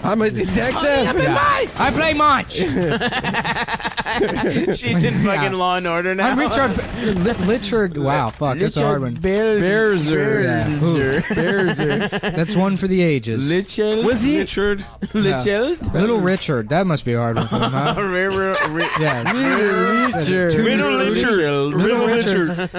I'm a detective. Yeah. I play Munch. She's in fucking Yeah. Law and Order now. I'm Richard. Wow, fuck, that's a hard one. Bearser. That's one for the ages. Was he? Richard. Little Richard. That must be a hard one for him, huh? Yeah. Richard. Two Riddle Richard. Little Richard.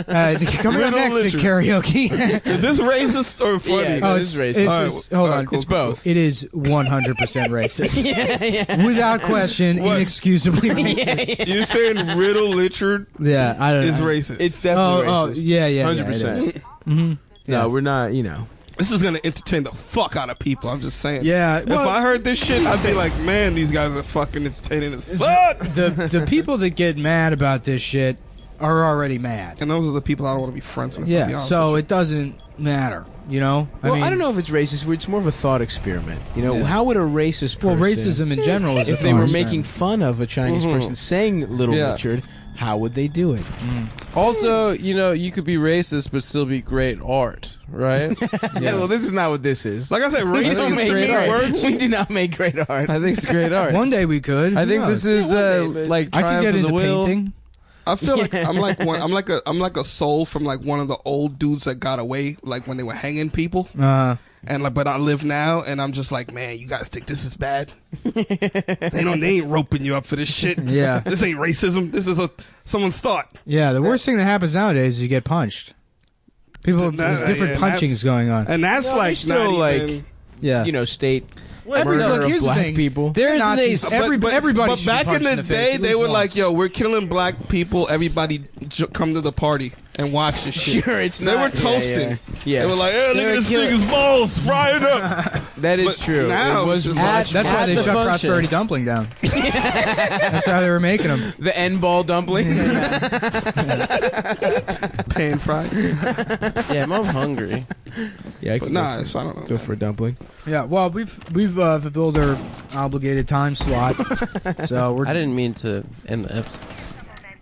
Coming up Riddle next to Richard. karaoke. Is this racist or funny? Yeah. This is racist. Hold All on. right, cool, It's cool, both. It is 100% racist. Without question, inexcusably racist. You're saying Riddle Richard Yeah, I don't know. is racist. It's definitely Oh, racist. yeah, 100%. Yeah. No, we're not. You know. This is gonna entertain the fuck out of people. I'm just saying. Yeah, If well- I heard this shit, I'd be like, man, these guys are fucking entertaining as fuck. The people that get mad about this shit are already mad. And those are the people I don't want to be friends with. to be Yeah, honest so with it doesn't matter, you know? Well, I mean, I don't know if it's racist. It's more of a thought experiment. You know, Yeah. how would a racist person, Well, racism in general is if a they were thought making experiment. fun of a Chinese person saying Little Yeah. Richard, how would they do it? Also, you could be racist but still be great art, right? Yeah. Well, this is not what this is. Like I said, we racist don't is make great great art. art. We do not make great art. I think it's great art. One day we could. I Who think knows? this is like I could Triumph get of into the Will. painting. I feel like I'm like one. I'm like a soul from like one of the old dudes that got away, like when they were hanging people. And like, but I live now, and I'm just like, man, you guys think this is bad? they ain't roping you up for this shit. Yeah. This ain't racism. This is someone's thought. Yeah, the worst thing that happens nowadays is you get punched. People, there's different yeah, punchings going on. And that's Well, like still, not like, even, Yeah. You know, state. Every, murder look, of here's the black thing. people. There's Nazis. everybody But should be back in punched the the face day, at they least were like, once. "Yo, we're killing black people. Everybody come to the party and watch this shit." Sure, it's They not. were toasting. Yeah. They were like, "Hey, look They at were this killing- nigga's balls, fry it up." That is But true. now It was it's just much That's why more- they the shut function. Prosperity Dumpling down. That's how they were making them. the end ball dumplings. pan fried. Yeah, I'm hungry. Yeah, I But can nah, so I don't know. go for a dumpling. Yeah, well, we've fulfilled our obligated time slot, so we're. I didn't mean to end the episode.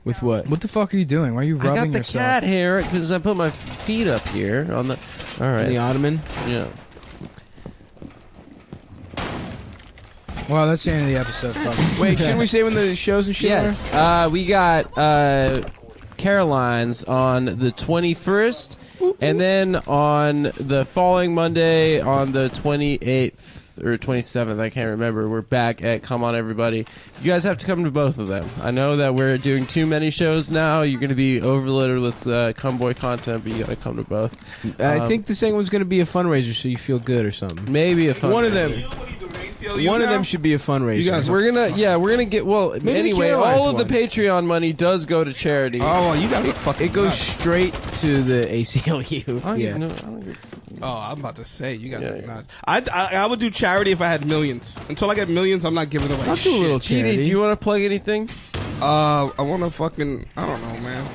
With what? What the fuck are you doing? Why are you I got rubbing the yourself? cat hair because I put my feet up here on the. All right. The ottoman. Yeah. Well, that's the end of the episode, folks. Wait, shouldn't we say when the shows and shit Yes. We got Caroline's on the 21st, and then on the following Monday on the 28th. or 27th. I can't remember. We're back at Come On Everybody. You guys have to come to both of them. I know that we're doing too many shows now. You're going to be overloaded with Come Boy content, but you got to come to both. I think the second one's going to be a fundraiser, so you feel good or something. Maybe a fundraiser. One of them. One of them should be a fundraiser. You guys we're gonna get anyway. All of the Patreon money does go to charity. Oh, you got fucking. It goes straight to the ACLU. Yeah. Oh, I'm about to say you guys are nuts. I would do charity if I had millions. Until I get millions, I'm not giving away I'll shit. do a little charity. TD, do you want to plug anything? I want to fucking. I don't know, man.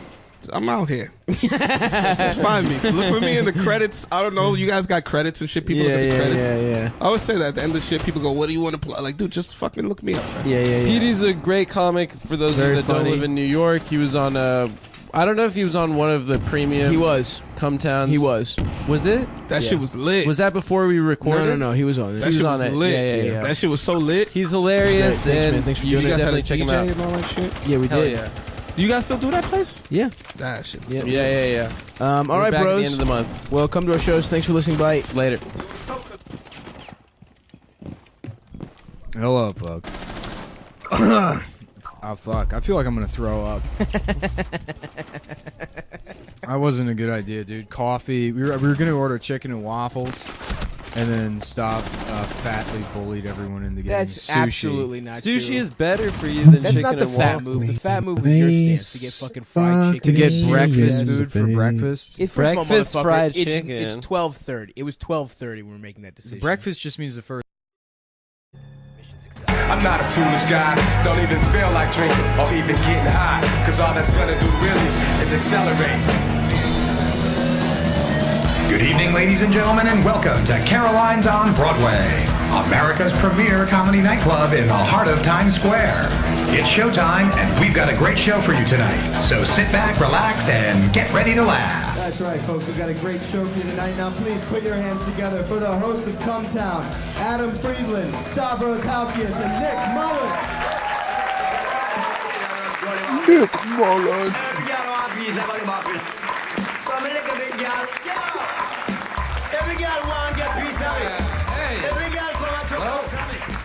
I'm out here. Just find me. Look for me in the credits. I don't know. You guys got credits and shit. People look at the credits. Yeah. I always say that at the end of the shit, people go, "What do you want to play?" Like, dude, just fucking look me up. Man. Yeah. TD's a great comic. For those of you that don't live in New York, he was on I don't know if he was on one of the premium. He was. CumTowns. He was. Was it? That shit was lit. Was that before we recorded? No. He was on it. That shit was on it. lit. Yeah. That shit was so lit. He's hilarious. Thanks, and man. Thanks for you doing should it. definitely check him out. And all that shit. Yeah, we Hell did. yeah. You guys still do that place? Yeah. That shit. Yeah. All We're right, back bros. at the end of the month. Well, come to our shows. Thanks for listening. Bye. Later. Hello, folks. Oh, fuck. I feel like I'm going to throw up. That wasn't a good idea, dude. Coffee. We were going to order chicken and waffles and then stop fatly bullied everyone into getting That's sushi. absolutely not true. Sushi is better for you than That's chicken not the and fat waffles. move. The fat move was your stance to get fucking fried chicken. To get and breakfast shit. food for breakfast. First of all, Breakfast motherfucker, fried it's chicken. 12:30. It was 12:30 when we were making that decision. Breakfast just means the first. I'm not a foolish guy, don't even feel like drinking or even getting high, cause all that's gonna do really is accelerate. Good evening, ladies and gentlemen, and welcome to Caroline's on Broadway, America's premier comedy nightclub in the heart of Times Square. It's showtime, and we've got a great show for you tonight. So sit back, relax, and get ready to laugh. That's right, folks. We've got a great show for you tonight. Now, please put your hands together for the hosts of CumTown, Adam Friedland, Stavros Halkias, and Nick Mullen.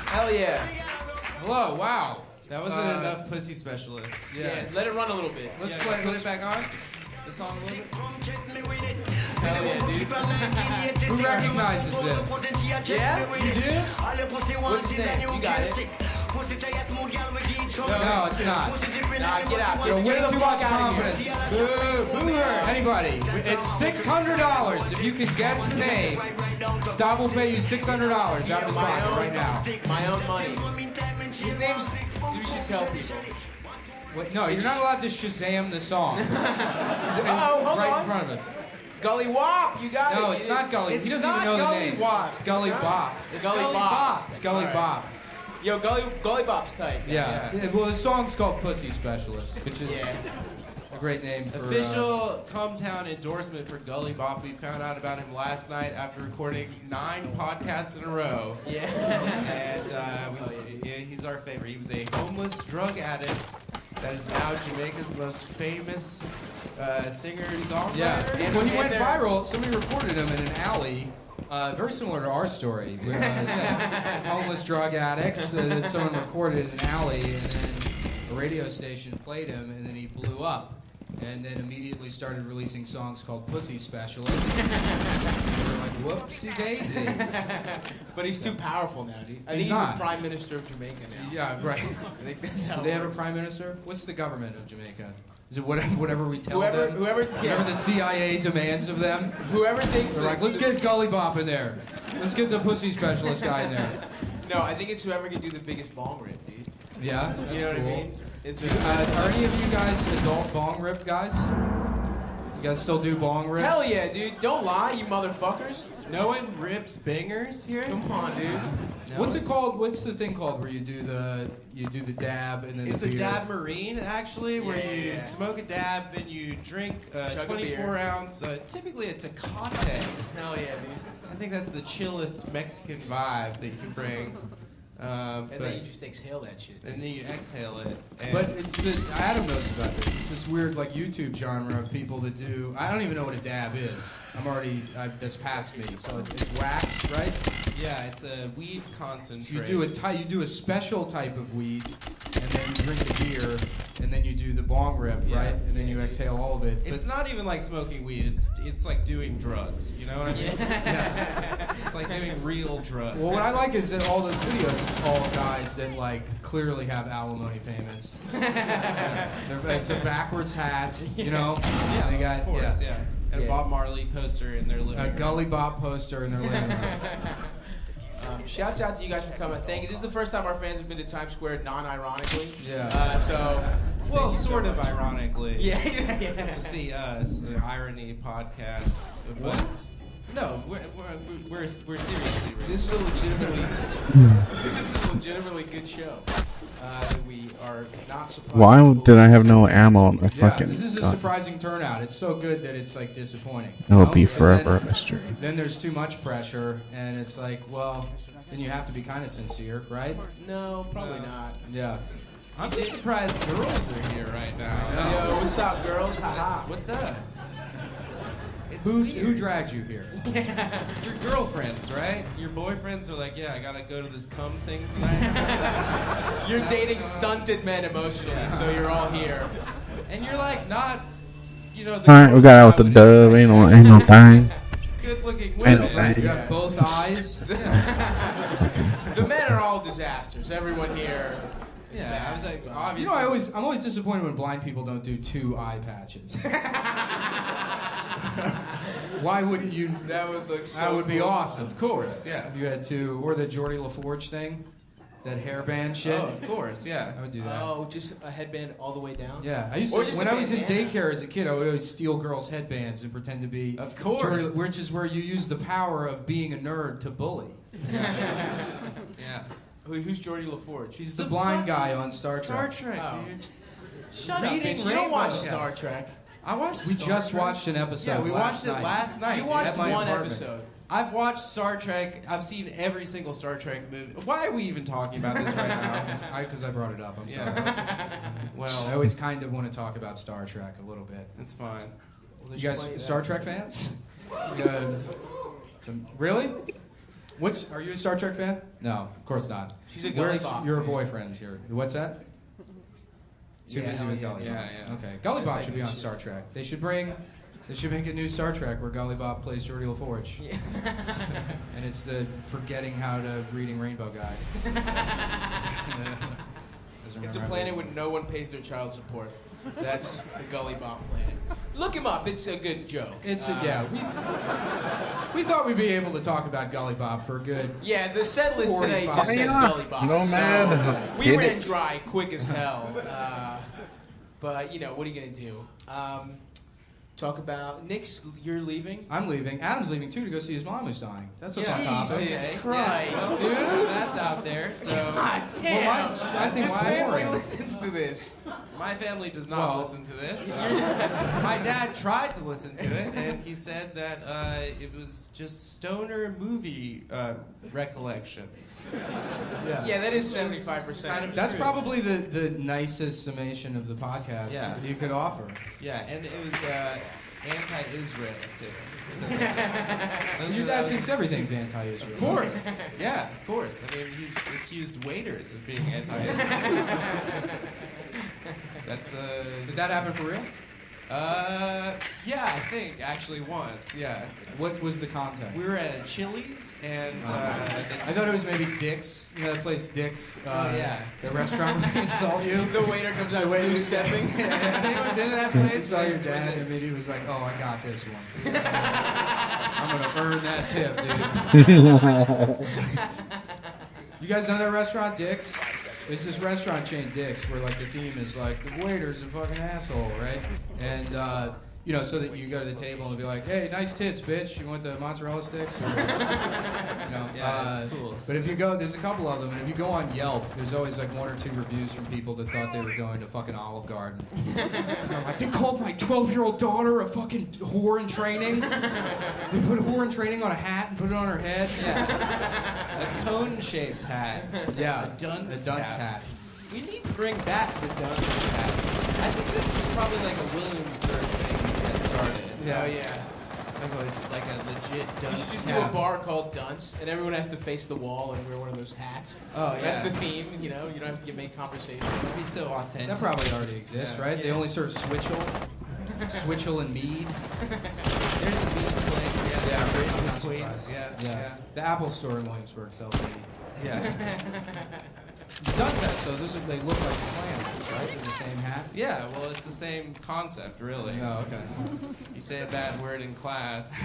Hell yeah. Hello, wow. That wasn't enough pussy specialist. Yeah, let it run a little bit. Let's play put it back on. The song a little bit. Hell yeah, dude. Who recognizes this? Yeah? You do? What's his name? You got it. No, it's not. Nah, get out. You're Get way the too fuck much out of confidence. here. Anybody, it's $600. If you can guess the name, Stav will pay you $600 out of his pocket right now. My own money. His name's... You should tell people. Wait, no, you're not allowed to Shazam the song. Hold right on. in front of us. Gully Wop, you got it. No, it's not Gully. He doesn't even know the name. Wop. It's Gully Bop. It's Gully Bop. It's Gully Bop. Yo, Gully Bop's tight. Yeah. Well, the song's called Pussy Specialist, which is a great name for... Official CumTown endorsement for Gully Bop. We found out about him last night after recording 9 podcasts in a row. Yeah. And he's our favorite. He was a homeless drug addict that is now Jamaica's most famous singer-songwriter. Yeah. When he went viral, somebody reported him in an alley. Very similar to our story. With, homeless drug addicts that someone recorded in an alley, and then a radio station played him, and then he blew up. And then immediately started releasing songs called Pussy Specialist. And we were like, whoopsie daisy. But he's too powerful now, dude. I think He's he's not. the Prime Minister of Jamaica now. Yeah, right. I think that's how Do it they have a works. prime minister? What's the government of Jamaica? Is it whatever we tell them? Whoever the CIA demands of them? Whoever thinks They're like, let's get Gully Bop in there. Let's get the Pussy Specialist guy in there. No, I think it's whoever can do the biggest bong rip, dude. Yeah, that's You know what cool. I mean? It's Are any of you guys adult bong rip guys? You guys still do bong rips? Hell yeah, dude. Don't lie, you motherfuckers. No one rips bangers here? Come on, dude. What's it called? What's the thing called where you do the dab and then It's the a beer? dab marine, actually, where you Yeah. smoke a dab, then you drink Chug a 24 beer. ounce, typically a Tecate. Hell yeah, dude. I think that's the chillest Mexican vibe that you can bring. And but then you just exhale that shit. and then you exhale it. And But Adam knows about this. It's this weird like YouTube genre of people that do. I don't even know what a dab is. That's past me. So it's wax, right? yeah, it's a weed concentrate. You do a special type of weed, and then you drink the beer, and then you do the bong rip, Yeah. right? And then you exhale all of it. It's not even like smoking weed. It's like doing drugs. You know what I mean? Yeah. It's like doing real drugs. Well, what I like is that all those videos, it's all guys that like clearly have alimony payments. It's a backwards hat, you know. Yeah, they got of course, yeah. And a Bob Marley poster in their living a room. Gully Bop poster in their living room. Shouts out to you guys for coming. Thank you. This is the first time our fans have been to Times Square non-ironically. Yeah. Well, thank you sort so of much. ironically. Yeah. To see us, the Irony podcast. But no, we're seriously racist. This is a legitimately good show. That we are not surprised. Why did I have no ammo on my Yeah, fucking this is a gun? surprising turnout. It's so good that it's like disappointing. It'll be 'Cause forever a then- mystery. Then there's too much pressure, and it's like, well, then you have to be kind of sincere, right? No, probably not. Yeah. I'm just surprised girls are here right now. I know. Yo, what's up, girls? Haha. What's up? It's Who weird. dragged you here? Your girlfriends, right? Your boyfriends are like, yeah, I gotta go to this cum thing tonight. You're dating stunted men emotionally, so you're all here. And you're like, not, you know. All right, we got out with the dub. Ain't no thing. Good-looking Ain't women. no thing. You have both eyes. The men are all disasters. Everyone here. is Yeah, bad. I was like, You obviously. know, I'm always disappointed when blind people don't do 2 eye patches. Why wouldn't you? That would look so. That would be cool. awesome. Of course, yeah. You had to, or the Geordie LaForge thing, that hairband shit. Oh, of course, yeah. I would do that. Oh, just a headband all the way down. Yeah, I used Or to. just When a I was in bandana. daycare as a kid, I would always steal girls' headbands and pretend to be. Of course. Which is where you use the power of being a nerd to bully. Yeah. Who's Geordie LaForge? He's the blind guy fucking on Star Trek. Star Trek, Oh. dude. Shut Reading up, bitch. You Rainbow. don't watch Yeah. Star Trek. I watched. We Star just Trek. watched an episode. Yeah, we watched it night. last night. You dude. watched at my one apartment. episode. I've watched Star Trek. I've seen every single Star Trek movie. Why are we even talking about this right now? Because I brought it up. I'm sorry. Yeah. I Well, always kind of want to talk about Star Trek a little bit. it's fine. You guys Star Trek fans? Really? Are you a Star Trek fan? No, of course not. She's a Where's Gully Bop your fan. boyfriend here? What's that? Too Yeah, busy with yeah, Gully yeah, Bop. yeah. Okay, Gully It's Bop like should be good on shit. Star Trek. They should make a new Star Trek where Gully Bop plays Geordie LaForge. Yeah. And it's the forgetting how to reading Rainbow guy. It's a planet where no one pays their child support. That's the Gully Bop planet. Look him up. It's a good joke. We thought we'd be able to talk about Gully Bop for a good. Yeah, the set list today 45. just said Gully Bop. Go mad. So Let's we get ran it. dry quick as hell. But, you know, what are you going to do? Talk about... Nick's, you're leaving? I'm leaving. Adam's leaving too to go see his mom who's dying. That's a fun topic. Jesus Okay. Christ, Yeah, dude. well, that's out there. So God damn. I think His my family boring. listens to this. my family does not Well- listen to this. My dad tried to listen to it, and he said that it was just stoner movie recollections. Yeah, that is 75%. kind of That's true. probably the nicest summation of the podcast Yeah. you could offer. Yeah, and it was anti-Israel too. So Your dad thinks everything's anti-Israel. Of course. Yeah, of course. I mean, he's accused waiters of being anti-Israel. That's Did that happen for real? yeah, I think actually once. Yeah, What was the context? we were at a Chili's and I thought it was maybe Dick's. You know that place, Dick's. yeah. The restaurant where they insult you. The waiter comes out blue stepping. Has anyone been to that place? Saw your dad and immediately was like, "Oh, I got this one. I'm gonna earn that tip, dude." You guys know that restaurant, Dick's? It's this restaurant chain, Dick's, where like the theme is like the waiter's a fucking asshole, right? And so that you go to the table and be like, hey, nice tits, bitch. You want the mozzarella sticks? Or, That's cool. But if you go, there's a couple of them, and if you go on Yelp, there's always like 1 or 2 reviews from people that thought they were going to fucking Olive Garden. Like, they called my 12-year-old daughter a fucking whore in training. They put whore in training on a hat and put it on her head. Yeah. A cone-shaped hat. Yeah. A dunce hat. We need to bring back the dunce hat. I think that's probably like a Williamsburg thing that started. Yeah. Oh, yeah. Like a legit You dunce should just do hat. a bar called Dunce, and everyone has to face the wall and wear one of those hats. Oh, yeah. That's the theme, you know? You don't have to make conversation. It'd be so authentic. That probably already exists, right? They only serve Switchel and mead. There's the mead place, yeah. Yeah, Raisins I'm and not Queens, surprised. yeah. The Apple store in Williamsburg sells mead. Yeah. It does that, so they look like plants, right? In the same hat? Yeah, well, it's the same concept, really. Oh, okay. You say a bad word in class,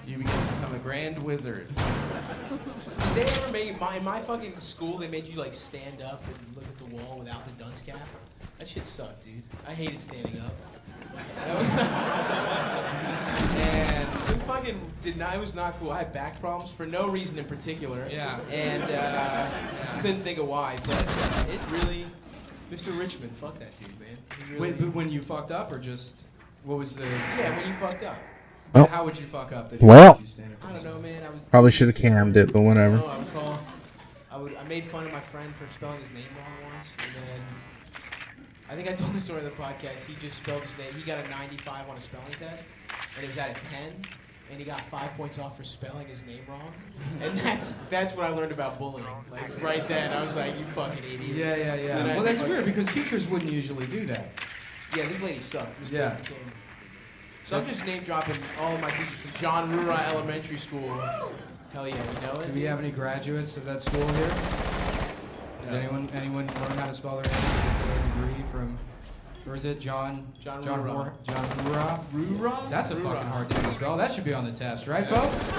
you become a grand wizard. Did they ever make in my fucking school? They made you like stand up and look at the wall without the dunce cap. That shit sucked, dude. I hated standing up. That was and it fucking did not. It was not cool. I had back problems for no reason in particular. Yeah. And couldn't think of why, but it really, Mr. Richmond, fuck that dude, man. He really, Wait, but when you fucked up, or just what was the? yeah, when you fucked up. Well- How would you fuck up? That Well- you stand up I don't know, man. I was Probably should have cammed it, but whatever. No, I made fun of my friend for spelling his name wrong once, and then I think I told the story on the podcast. He just spelled his name. He got a 95 on a spelling test, and it was out of 10, and he got 5 points off for spelling his name wrong. And that's what I learned about bullying. Like right then, I was like, "You fucking idiot." Yeah. Well, that's weird because teachers wouldn't usually do that. Yeah, this lady sucked. This Yeah. lady came. So I'm just name dropping all of my teachers from John Rura Elementary School. Hell yeah, you know it. Do we have any graduates of that school here? Does anyone learn how to spell their name? Get a degree from, or is it John Rura. John Rura? Rura? That's a fucking hard name to spell. That should be on the test, right, folks?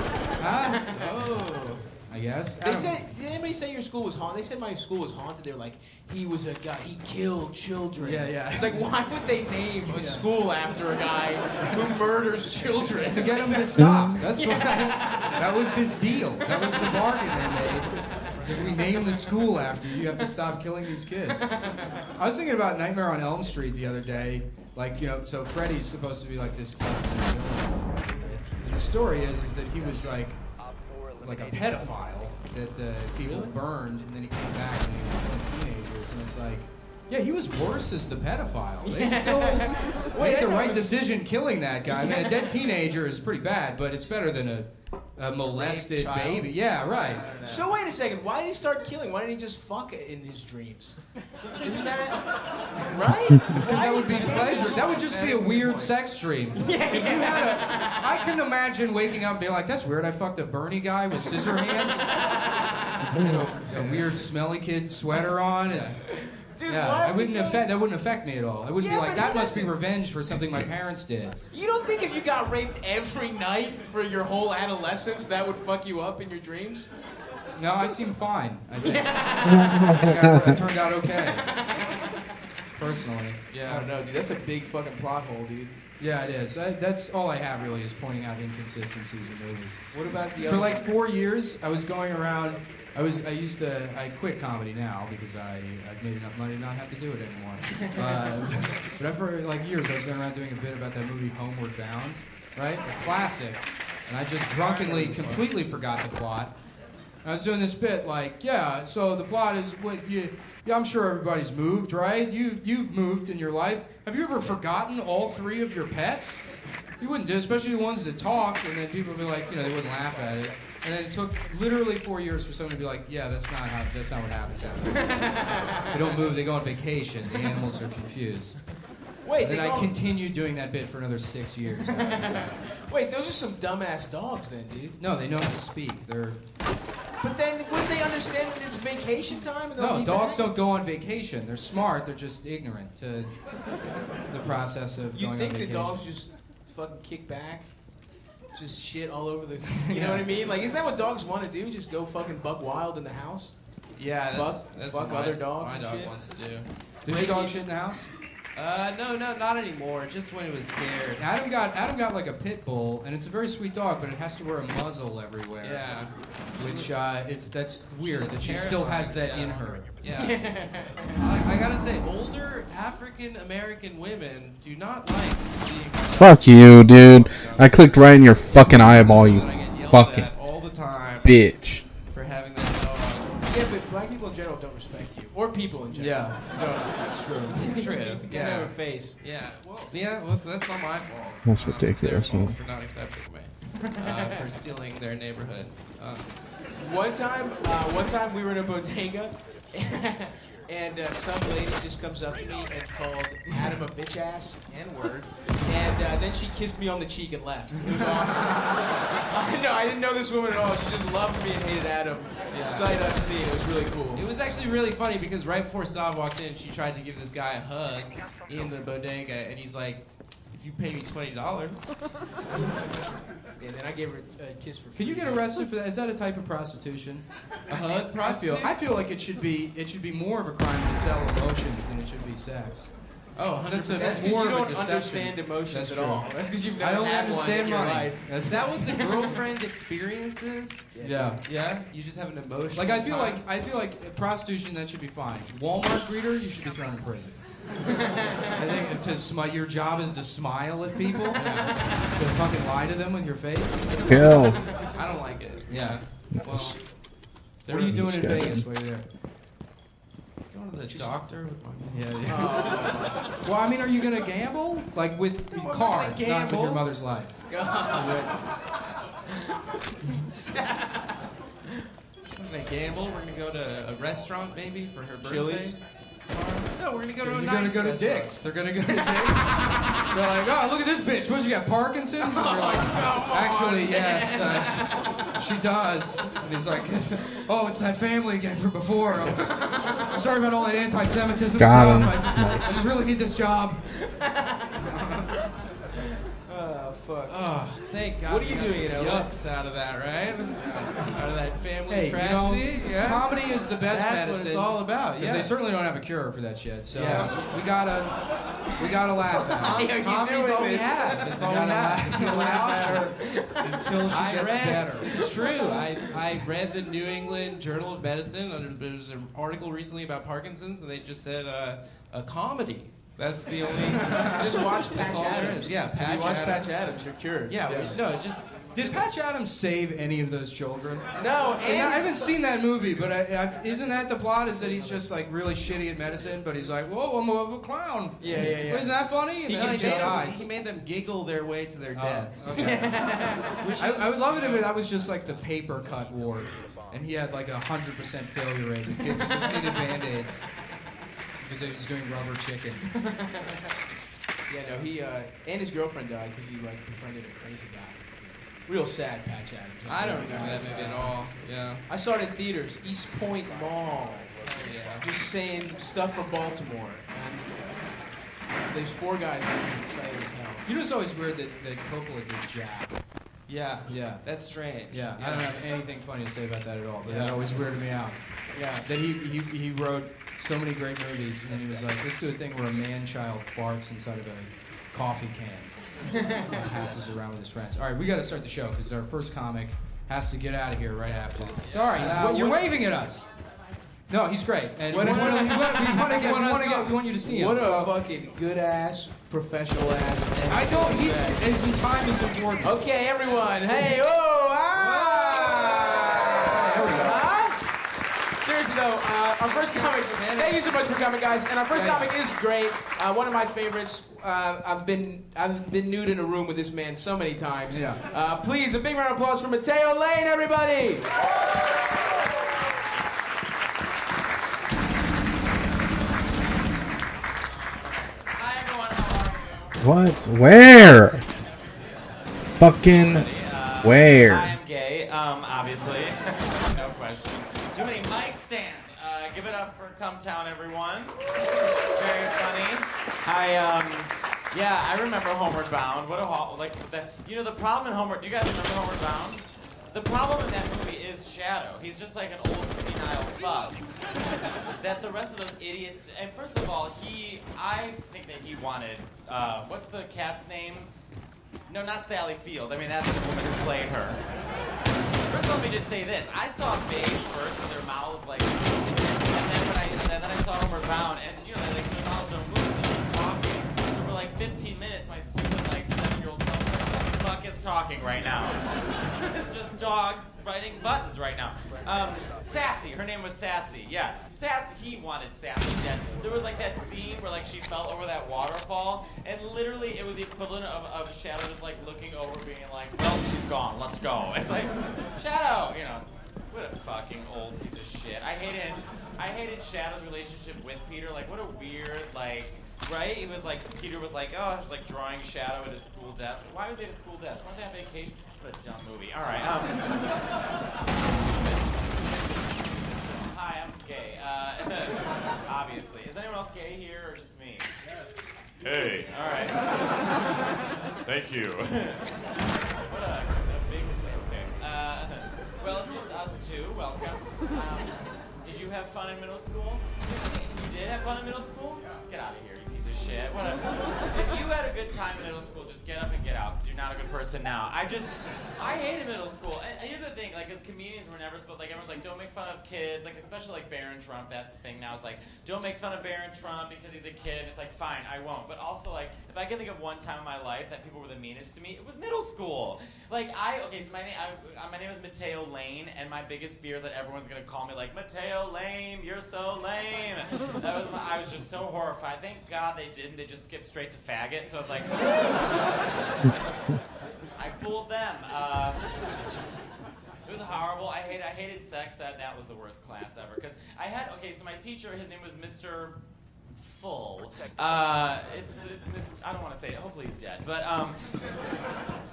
Huh? Oh. I guess. They said, did anybody say your school was haunted? They said my school was haunted. They were like, he was a guy, he killed children. Yeah. It's like, why would they name a school after a guy who murders children? To get him to stop. That's what. That was his deal. That was the bargain they made. So if we name the school after you, you have to stop killing these kids. I was thinking about Nightmare on Elm Street the other day. Like, so Freddy's supposed to be like this. And the story is that he was like a pedophile that people burned, and then he came back and he was teenagers, and it's like, yeah, he was worse as the pedophile. They still made the right decision killing that guy. I mean, a dead teenager is pretty bad, but it's better than a molested baby. Yeah, right. So wait a second. Why did he start killing? Why didn't he just fuck in his dreams? Isn't that right? Because that would be pleasure. That would just be a weird sex dream. I can imagine waking up and being like, "That's weird. I fucked a Bernie guy with scissor hands, a weird smelly kid sweater on." And, Dude, yeah, that wouldn't affect me at all. I wouldn't be Yeah, like, but that he must be doesn't- revenge for something my parents did. You don't think if you got raped every night for your whole adolescence, that would fuck you up in your dreams? No, I seem fine. I think I turned out okay. Personally. Yeah. I don't know, dude. That's a big fucking plot hole, dude. Yeah, it is. That's all I have really is pointing out inconsistencies in movies. What about the For other? like 4 years, I was going around. I quit comedy now because I've made enough money to not have to do it anymore. But for like years, I was going around doing a bit about that movie Homeward Bound, right? A classic. And I just drunkenly completely forgot the plot. I was doing this bit like, yeah, so the plot is yeah, I'm sure everybody's moved, right? You've moved in your life. Have you ever forgotten all 3 of your pets? You wouldn't do, especially the ones that talk, and then people would be like, they wouldn't laugh at it. And then it took literally 4 years for someone to be like, yeah, that's not what happens after. They don't move, they go on vacation. The animals are confused. Wait, and then I continued doing that bit for another 6 years. Wait, those are some dumbass dogs then, dude. No, they know how to speak. But then, wouldn't they understand that it's vacation time? And No, dogs don't go on vacation. They're smart. They're just ignorant to the process of You going on think vacation. the dogs just fucking kick back? Just shit all over the... You know what I mean? Like, isn't that what dogs want to do? Just go fucking buck wild in the house? Yeah, that's fuck what other dogs my and dog shit? wants to do. Does your dog shit in the house? No, not anymore. Just when it was scared. Adam got like a pit bull, and it's a very sweet dog, but it has to wear a muzzle everywhere. Yeah. Which that's weird that she still has that in her. Yeah. I gotta say, older African American women do not like seeing. Fuck you, dude. I clicked right in your fucking eyeball, you fucking all the time bitch. for having that dog. Yeah, but black people in general don't respect you, or people in general. Yeah, that's true. It's true. Get out of her face. Yeah. Well, that's not my fault. That's ridiculous, It's their fault man. for not accepting me. For stealing their neighborhood. One time we were in a bodega, and some lady just comes up to me and called Adam a bitch ass N-word, and then she kissed me on the cheek and left. It was awesome. I didn't know this woman at all. She just loved me and hated Adam. Sight unseen. It was really cool. It was actually really funny because right before Saab walked in, she tried to give this guy a hug in the bodega, and he's like, "If you pay me $20." And then I gave her a kiss for free. Can you get arrested for that? Is that a type of prostitution? A hug prostitute? I feel like it should be more of a crime to sell emotions than it should be sex. Oh, That's 100%. That's because more you of a don't deception. understand emotions That's at true. all. That's because you've I never don't had understand one in your money. life. Is that what the girlfriend experiences? Yeah. Yeah? You just have an emotion. Like I feel like prostitution, that should be fine. Walmart greeter, you should be thrown in prison. I think your job is to smile at people, to fucking lie to them with your face. Go. I don't like it. Yeah. Well, What are you doing in Disgusting. Vegas while you're there? going to the doctor with my Well, I mean, are you gonna gamble? Like with cards, not with your mother's life. We're gonna gamble. We're gonna go to a restaurant maybe for her birthday. Chili's? No, we're gonna go to a You're nice gonna go to restaurant. Dick's. They're gonna go to Dick's. They're like, oh, look at this bitch. What, she got Parkinson's? And they're like, actually, yes, she does. And he's like, oh, it's that family again from before. I'm sorry about all that anti-Semitism Got stuff. him. I just really need this job. Oh, fuck. Oh, thank God. What are you we got doing, some Ella? yucks out of that, right? Out of that family Hey, tragedy. Yeah. comedy is the best That's medicine. what it's all about. Because Yeah. they certainly don't have a cure for that shit. So Yeah. we gotta laugh at it. Comedy's all we have. It's all we have. It's all we have. Until she gets better. It's true. I read the New England Journal of Medicine. There was an article recently about Parkinson's, and they just said a comedy. That's the only. Just watch That's Patch all there Adams. is. Yeah, If Patch you watch Adams. Patch Adams, you're cured. Yeah, no, just. Did Patch Adams save any of those children? No, I haven't seen that movie, but isn't that the plot? Is that he's just like really shitty at medicine, but he's like, whoa, I'm more of a clown. Yeah. Isn't that funny? And then he dies. He made them giggle their way to their deaths. Okay. I would love it if that was just like the paper cut ward, and he had like 100% failure rate. The kids just needed Band-Aids because he was doing rubber chicken. Yeah, no, he and his girlfriend died because he like befriended a crazy guy. Real sad, Patch Adams. I don't remember that movie at all. Yeah. I saw it in theaters, East Point Mall. Yeah. Just saying stuff from Baltimore. And there's four guys that are excited as hell. You know, it's always weird that Coppola did Jack. Yeah. Yeah. That's strange. Yeah, I don't have anything funny to say about that at all, but Yeah. that always weirded me out. Yeah. That he wrote so many great movies, and then he was like, let's do a thing where a man-child farts inside of a coffee can and passes around with his friends. All right, we got to start the show, because our first comic has to get out of here right after. Sorry, you're waving at us. No, he's great. And we want you to see him. What a so- fucking good ass, professional ass. I don't, his time is important. Okay, everyone. Hey, There we go. Seriously though, our first comic. Thank you so much for coming, guys. And our first comic is great. One of my favorites. I've been nude in a room with this man so many times. Yeah. Please, a big round of applause for Mateo Lane, everybody. Hi everyone, how are you? What? Where? Fucking where? I am gay, obviously. No question. Too many mic stands. Give it up for CumTown, everyone. Very funny. I remember Homeward Bound. What a the problem in Homeward. Do you guys remember Homeward Bound? The problem in that movie is Shadow. He's just like an old senile fuck. That the rest of those idiots. And first of all, I think that he wanted. What's the cat's name? No, not Sally Field. I mean, that's the woman who played her. First, let me just say this. I saw Babe first with their mouths like, and then I saw Homeward Bound, and you know, like their mouths don't move, they're just talking. So for like 15 minutes, my stupid like 7-year-old self was like, what the fuck is talking right now? It's just dogs writing buttons right now. Sassy, her name was Sassy. Yeah, Sassy. He wanted Sassy dead. There was like that scene where like she fell over that waterfall, and literally it was the equivalent of Shadow just like looking over, being like, well, she's gone. Let's go. It's like Shadow, you know. What a fucking old piece of shit. I hated Shadow's relationship with Peter. Like, what a weird, like, right? It was like, Peter was like, oh, I was like drawing Shadow at his school desk. Why was he at his school desk? Weren't they on vacation? What a dumb movie. All right. Hi, I'm gay. Obviously. Is anyone else gay here or just me? Hey. All right. Thank you. What a big, okay. Well, it's just us two. Welcome. Did you have fun in middle school? You did have fun in middle school? Get out of here, you piece of shit. If you had a good time in middle school, just get up and get out, because you're not a good person now. I hated middle school. And here's the thing, like, as comedians, we're never supposed, like, everyone's like, don't make fun of kids, like, especially, like, Barron Trump, that's the thing now, it's like, don't make fun of Barron Trump because he's a kid, and it's like, fine, I won't. But also, like, if I can think of one time in my life that people were the meanest to me, it was middle school. Like, so my name is Mateo Lane, and my biggest fear is that everyone's gonna call me, like, Mateo Lame, you're so lame. I was just so horrified. Thank God they didn't. They just skipped straight to faggot. So I was like, I fooled them. It was horrible. I hated sex ed. That was the worst class ever. Because so my teacher, his name was Mr. Full. I don't want to say it. Hopefully he's dead. But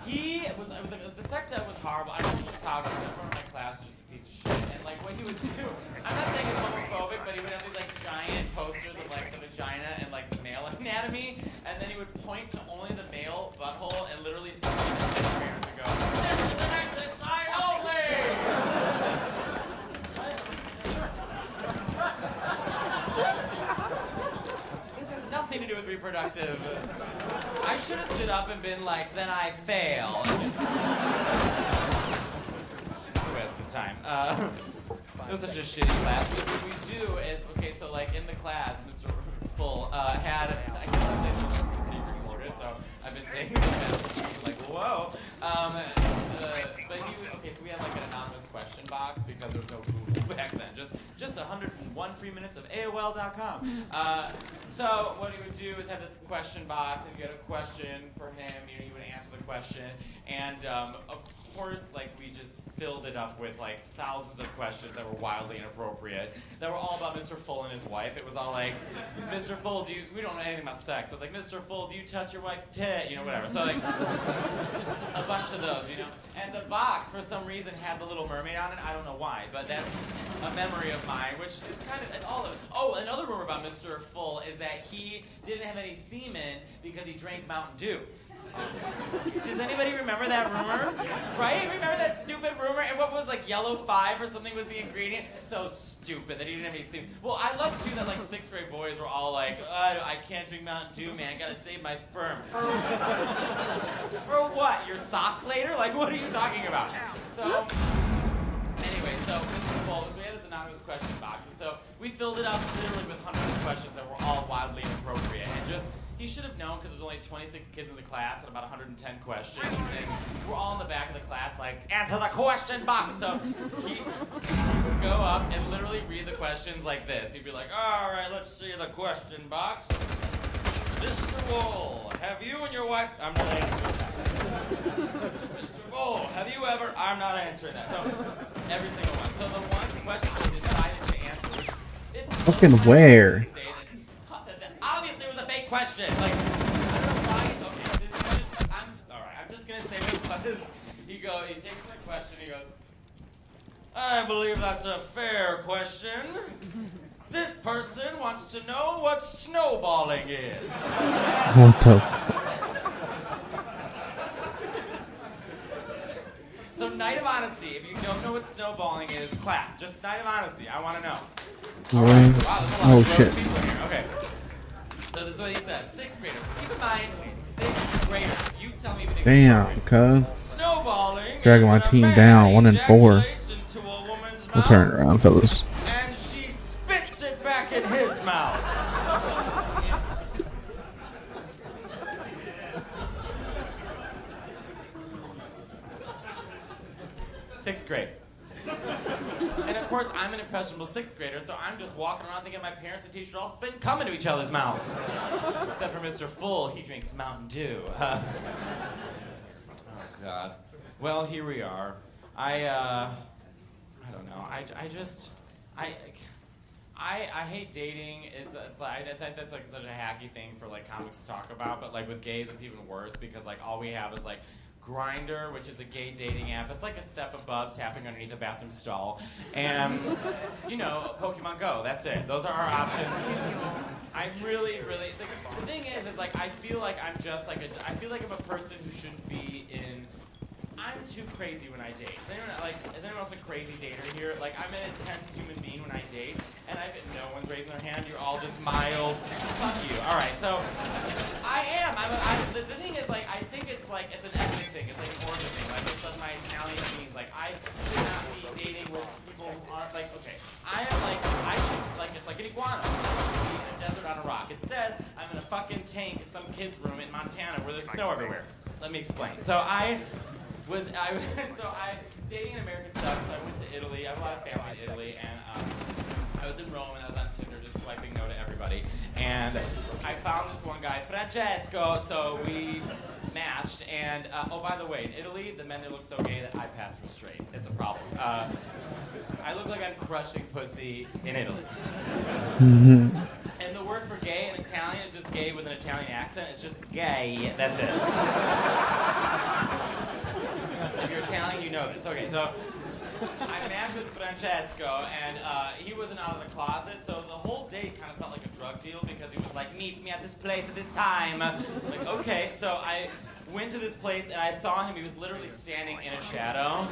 the sex ed was horrible. I was in Chicago, so everyone in my class was just a piece of shit. And like what he would do, I'm not saying it's homophobic, but he would have these like giant posters of like the vagina and like the male anatomy, and then he would point to only the male butthole and literally scream at his parents and go, "This is the exit sign only!" Nothing to do with reproductive. I should have stood up and been like, then I fail. Who has the time? It was such a shitty class. But what we do is, okay, so like in the class, Mr. Full had, I can't say this is freaking loaded, so I've been saying this like, whoa. But so we had like an anonymous question box because there was no Google back then. Just 101 free minutes of AOL.com. So what he would do is have this question box, and if you had a question for him, he would answer the question, and of course, like we just filled it up with like thousands of questions that were wildly inappropriate, that were all about Mr. Full and his wife. It was all like, Mr. Full, we don't know anything about sex. It was like, Mr. Full, do you touch your wife's tit? Whatever. So like, a bunch of those, And the box, for some reason, had the Little Mermaid on it. I don't know why, but that's a memory of mine, which is kind of, it's all of. Oh, another rumor about Mr. Full is that he didn't have any semen because he drank Mountain Dew. Does anybody remember that rumor? Right? Remember that stupid rumor? And what was like Yellow 5 or something was the ingredient? So stupid that he didn't have any semen. Well, I love too that like 6th grade boys were all like, I can't drink Mountain Dew, man. Gotta save my sperm. For what? Your sock later? Like, what are you talking about? So, anyway, so Mr. Full, so we had this anonymous question box, and so we filled it up literally with hundreds of questions that were all wildly inappropriate, and just. He should have known because there's only 26 kids in the class and about 110 questions. And we're all in the back of the class like, answer the question box. So he would go up and literally read the questions like this. He'd be like, all right, let's see the question box. Mr. Wool, have you and your wife... I'm not answering that. Mr. Wool, have you ever... I'm not answering that. So every single one. So the one question he decided to answer... Fucking where? Obviously, it was a fake question. Like, I don't know why. Okay, I'm just gonna say what it was. He takes the question. He goes, I believe that's a fair question. This person wants to know what snowballing is. What the? So night of honesty. If you don't know what snowballing is, clap. Just night of honesty. I want to know. Wow, there's a lot oh of shit. people in here. Okay. So this is what he says. 6th graders. Keep in mind, 6th graders. You tell me if you think Damn, cuz. snowballing. Dragging my team down, 1-4. Into a woman's We'll turn it around, fellas. and she spits it back in his mouth. Sixth grade. And of course, I'm an impressionable 6th grader, so I'm just walking around thinking my parents and teachers are all spitting cum into each other's mouths. Except for Mr. Full, he drinks Mountain Dew. Oh, God. Well, here we are. I don't know. I hate dating. It's like I think that's like such a hacky thing for like comics to talk about, but like with gays it's even worse because like all we have is like Grindr, which is a gay dating app. It's like a step above tapping underneath a bathroom stall, and you know, Pokemon Go. That's it. Those are our options. I'm really the thing is like I feel like I'm just like I feel like I'm a person who shouldn't be in. I'm too crazy when I date. Is anyone else a crazy dater here? Like, I'm an intense human being when I date, and no one's raising their hand. You're all just mild. Fuck you. All right, so I am. The thing is, like, I think it's like it's an ethnic thing. It's like an origin thing. Like, it's like my Italian genes. Like, I should not be dating with people who aren't like. Okay, I am like I should like it's like an iguana. I should be in a desert on a rock. Instead, I'm in a fucking tank in some kid's room in Montana where there's snow everywhere. Let me explain. So dating in America sucks. So I went to Italy. I have a lot of family in Italy, and I was in Rome and I was on Tinder just swiping no to everybody. And I found this one guy, Francesco. So we matched. And oh, by the way, in Italy, the men they look so gay that I pass for straight. It's a problem. I look like I'm crushing pussy in Italy. Mm-hmm. And the word for gay in Italian is just gay with an Italian accent. It's just gay. That's it. If you're Italian, you know this. Okay, so I matched with Francesco, and he wasn't out of the closet, so the whole date kind of felt like a drug deal because he was like, meet me at this place at this time. Like, okay, so I went to this place, and I saw him. He was literally standing in a shadow.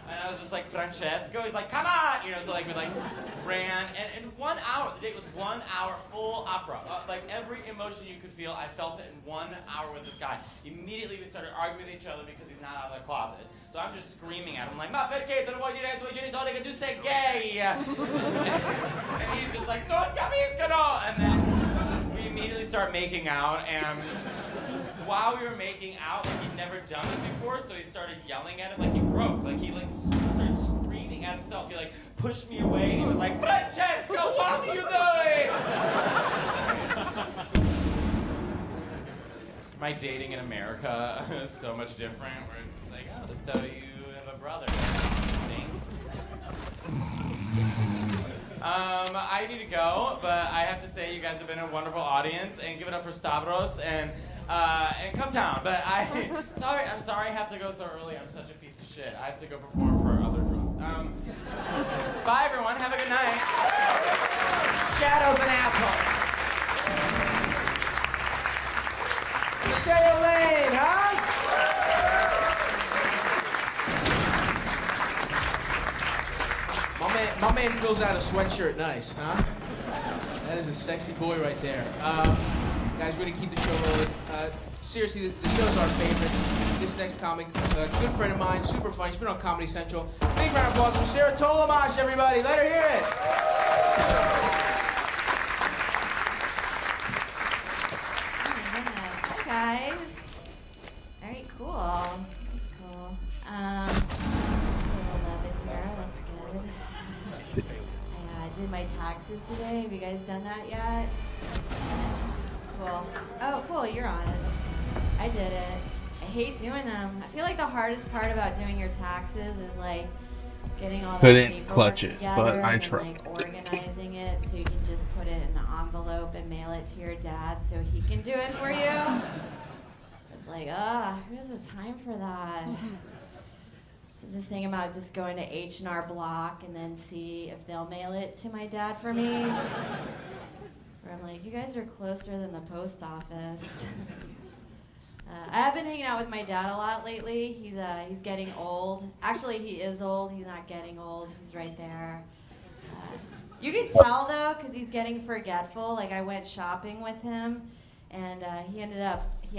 And I was just like, Francesco? He's like, come on! You know, so like we like ran, and in 1 hour, the date was 1 hour, full opera. Like every emotion you could feel, I felt it in 1 hour with this guy. Immediately we started arguing with each other because he's not out of the closet. So I'm just screaming at him like, ma perché te lo voglio dire ai tuoi genitori che tu sei gay? And he's just like, non capiscono! And then we immediately start making out, and while we were making out, like he'd never done this before, so he started yelling at him like he broke. Like he like started screaming at himself. He like pushed me away and he was like, Francesco, what are you doing? My dating in America is so much different, where it's just like, oh, so you have a brother. I need to go, but I have to say you guys have been a wonderful audience, and give it up for Stavros and CumTown. But I'm sorry I have to go so early. I'm such a piece of shit. I have to go perform for other girls. Bye everyone, have a good night. Shadow's an asshole. Mateo Lane, huh? My man fills out a sweatshirt nice, huh? That is a sexy boy right there. Guys, we're gonna keep the show rolling. Seriously, the show's our favorites. This next comic, a good friend of mine, super funny. She's been on Comedy Central. Big round of applause for Sarah Tolamash, everybody. Let her hear it. Hi, guys. Very cool. That's cool. A little love in here. That's good. I did my taxes today. Have you guys done that yet? Cool. Oh, cool. You're on it. That's good. I did it. I hate doing them. I feel like the hardest part about doing your taxes is like getting all that Couldn't clutch it, together but I and tried. like organizing it so you can just put it in an envelope and mail it to your dad so he can do it for you. It's like, who has the time for that? So I'm just thinking about just going to H&R Block and then see if they'll mail it to my dad for me. Where I'm like, you guys are closer than the post office. I have been hanging out with my dad a lot lately. He's getting old. Actually, he is old. He's not getting old. He's right there. You can tell, though, because he's getting forgetful. Like, I went shopping with him, and he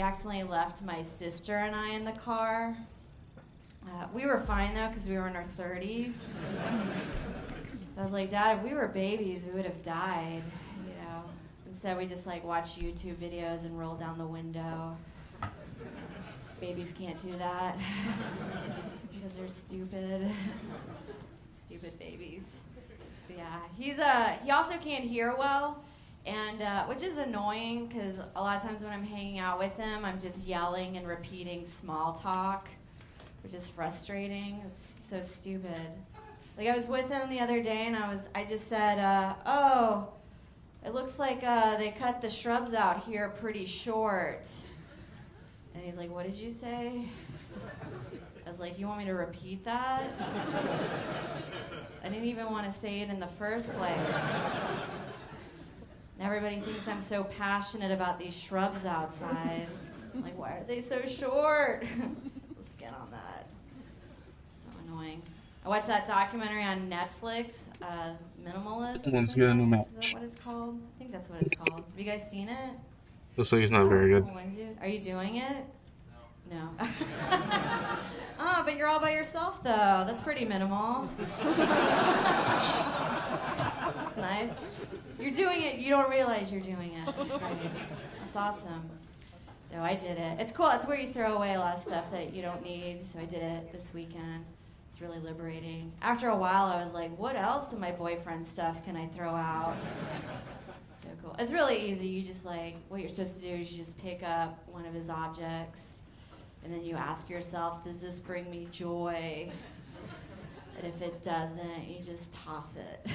accidentally left my sister and I in the car. We were fine, though, because we were in our 30s. I was like, Dad, if we were babies, we would have died, you know. Instead, we just, like, watch YouTube videos and roll down the window. Babies can't do that because they're stupid. Stupid babies. But yeah, he also can't hear well, and which is annoying because a lot of times when I'm hanging out with him, I'm just yelling and repeating small talk, which is frustrating. It's so stupid. Like, I was with him the other day, and I just said, oh, it looks like they cut the shrubs out here pretty short. And he's like, what did you say? I was like, you want me to repeat that? I didn't even want to say it in the first place. And everybody thinks I'm so passionate about these shrubs outside. I'm like, why are they so short? Let's get on that. It's so annoying. I watched that documentary on Netflix, Minimalist. Let's get a new match. Is that what it's called? I think that's what it's called. Have you guys seen it? Looks like it's not very good. Are you doing it? No. Oh, but you're all by yourself, though. That's pretty minimal. That's nice. You're doing it. You don't realize you're doing it. That's great. That's awesome. No, I did it. It's cool. It's where you throw away a lot of stuff that you don't need. So I did it this weekend. It's really liberating. After a while, I was like, what else of my boyfriend's stuff can I throw out? So cool. It's really easy. You just what you're supposed to do is you just pick up one of his objects, and then you ask yourself, does this bring me joy? And if it doesn't, you just toss it.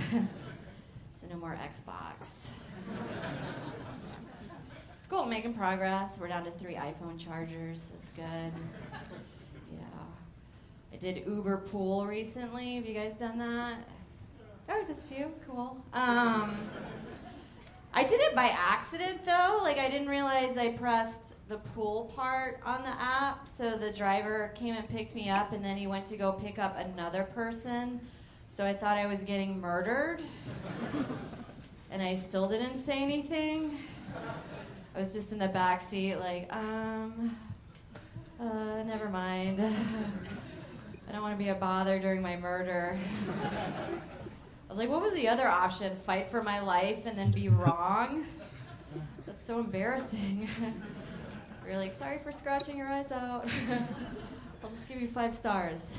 So no more Xbox. It's cool, making progress. We're down to 3 iPhone chargers. That's good. I did Uber Pool recently. Have you guys done that? Oh, just a few. Cool. I did it by accident, though. I didn't realize I pressed the pool part on the app. So the driver came and picked me up, and then he went to go pick up another person. So I thought I was getting murdered. And I still didn't say anything. I was just in the back seat, never mind. I don't want to be a bother during my murder. I was like, what was the other option? Fight for my life and then be wrong? That's so embarrassing. We were like, sorry for scratching your eyes out. I'll just give you 5 stars.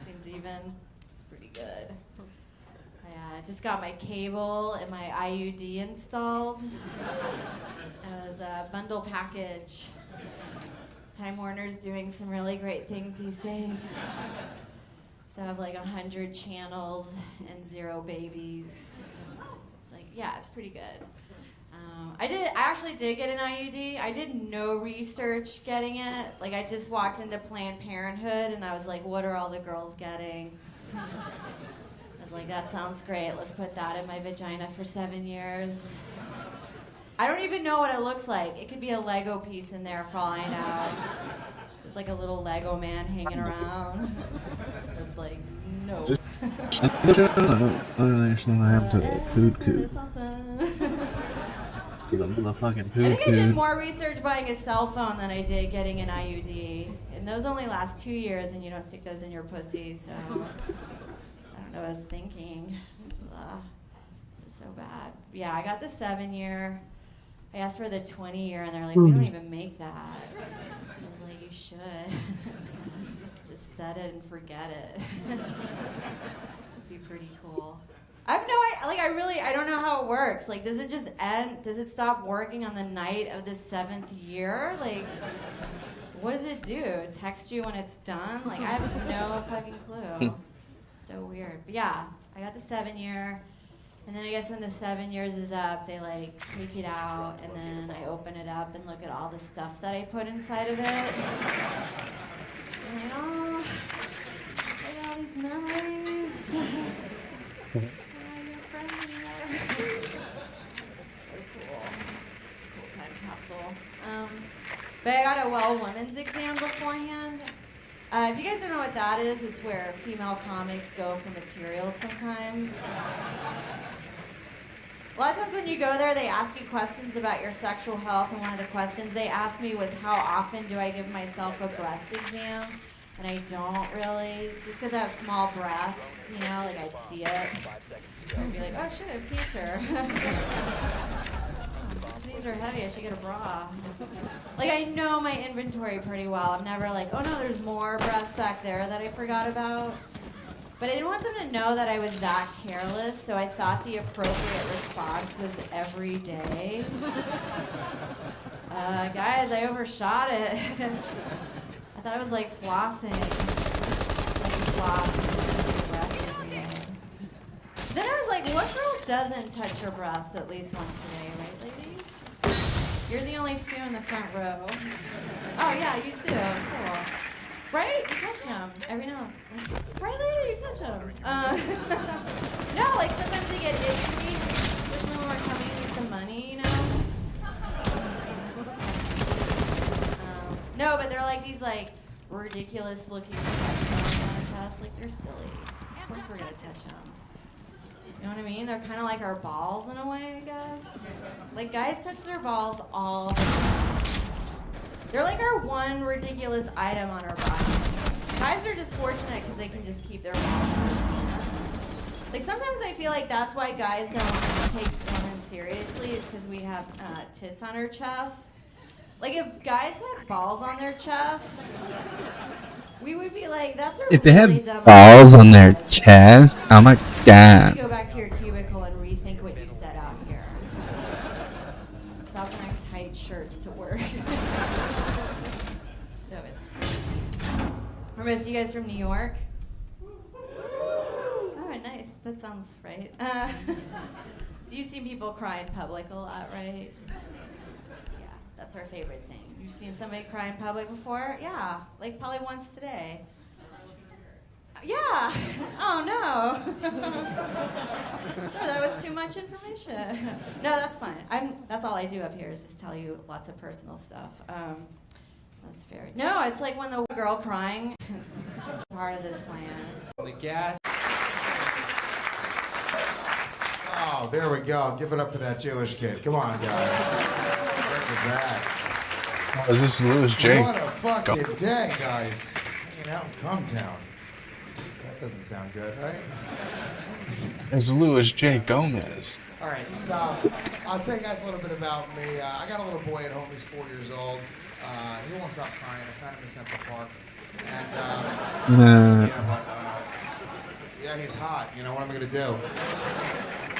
Seems even. It's pretty good. I just got my cable and my IUD installed. It was a bundle package. Time Warner's doing some really great things these days. So I have 100 channels and 0 babies. It's it's pretty good. I actually did get an IUD. I did no research getting it. I just walked into Planned Parenthood and I was like, what are all the girls getting? I was like, that sounds great. Let's put that in my vagina for 7 years. I don't even know what it looks like. It could be a Lego piece in there for all I know. Just a little Lego man hanging around. It's no. I have to food coop. The fucking food I think I did more research buying a cell phone than I did getting an IUD. And those only last 2 years, and you don't stick those in your pussy, so I don't know what I was thinking. Ugh. It was so bad. Yeah, I got the 7-year. I asked for the 20-year, and they're like, we don't even make that. I was like, you should. Just set it and forget it. It'd be pretty cool. I have no idea. I don't know how it works. Does it just end? Does it stop working on the night of the 7th year? What does it do? Text you when it's done? I have no fucking clue. It's so weird. But yeah, I got the 7-year. And then I guess when the 7 years is up, they take it out, and then I open it up and look at all the stuff that I put inside of it. And oh, look at all these memories. Your friends anymore. So cool. It's a cool time capsule. But I gotta well women's exam beforehand. If you guys don't know what that is, it's where female comics go for materials sometimes. A lot of times when you go there, they ask you questions about your sexual health, and one of the questions they asked me was, how often do I give myself a breast exam? And I don't really, just because I have small breasts, you know, like I'd see it. I'd be like, oh shit, I have cancer. These are heavy, I should get a bra. Like, I know my inventory pretty well. I'm never like, oh no, there's more breasts back there that I forgot about. But I didn't want them to know that I was that careless, so I thought the appropriate response was every day. Guys, I overshot it. I thought it was like flossing. Like you floss your breasts every day. Then I was like, what girl doesn't touch her breasts at least once a day, right, ladies? You're the only two in the front row. Oh yeah, you too. Cool. Right? You touch them every now and then. Right, lady? You touch them. No, like sometimes they get itchy, especially when we're coming to need some money, you know? No, but they're like these like ridiculous looking touch on our chest. Like they're silly. Of course we're gonna touch them. You know what I mean? They're kind of like our balls in a way, I guess. Like guys touch their balls all the time. They're like our one ridiculous item on our body. Guys are just fortunate because they can just keep their balls. Like sometimes I feel like that's why guys don't take women seriously is because we have tits on our chest. Like if guys had balls on their chest, we would be like, that's a If they really had dumb balls on their idea. chest, oh my god. You go back to your cubicle and rethink what you said out here. Stop wearing tight shirts to work. No, it's crazy. Are most of you guys from New York? Oh, nice. That sounds right. So you've seen people cry in public a lot, right? Yeah, that's our favorite thing. You've seen somebody cry in public before? Yeah, like probably once today. Yeah. Oh no. Sorry, that was too much information. No, that's fine. That's all I do up here is just tell you lots of personal stuff. That's fair. No, it's like when the girl crying. Part of this plan. The gas. Oh, there we go. Give it up for that Jewish kid. Come on, guys. What was that? Oh, is this Louis J? What a fucking day, guys. Hanging out in CumTown. That doesn't sound good, right? It's Louis J. Gomez. All right, so I'll tell you guys a little bit about me. I got a little boy at home. He's 4 years old. He won't stop crying. I found him in Central Park. And, yeah, he's hot. You know, what am I going to do?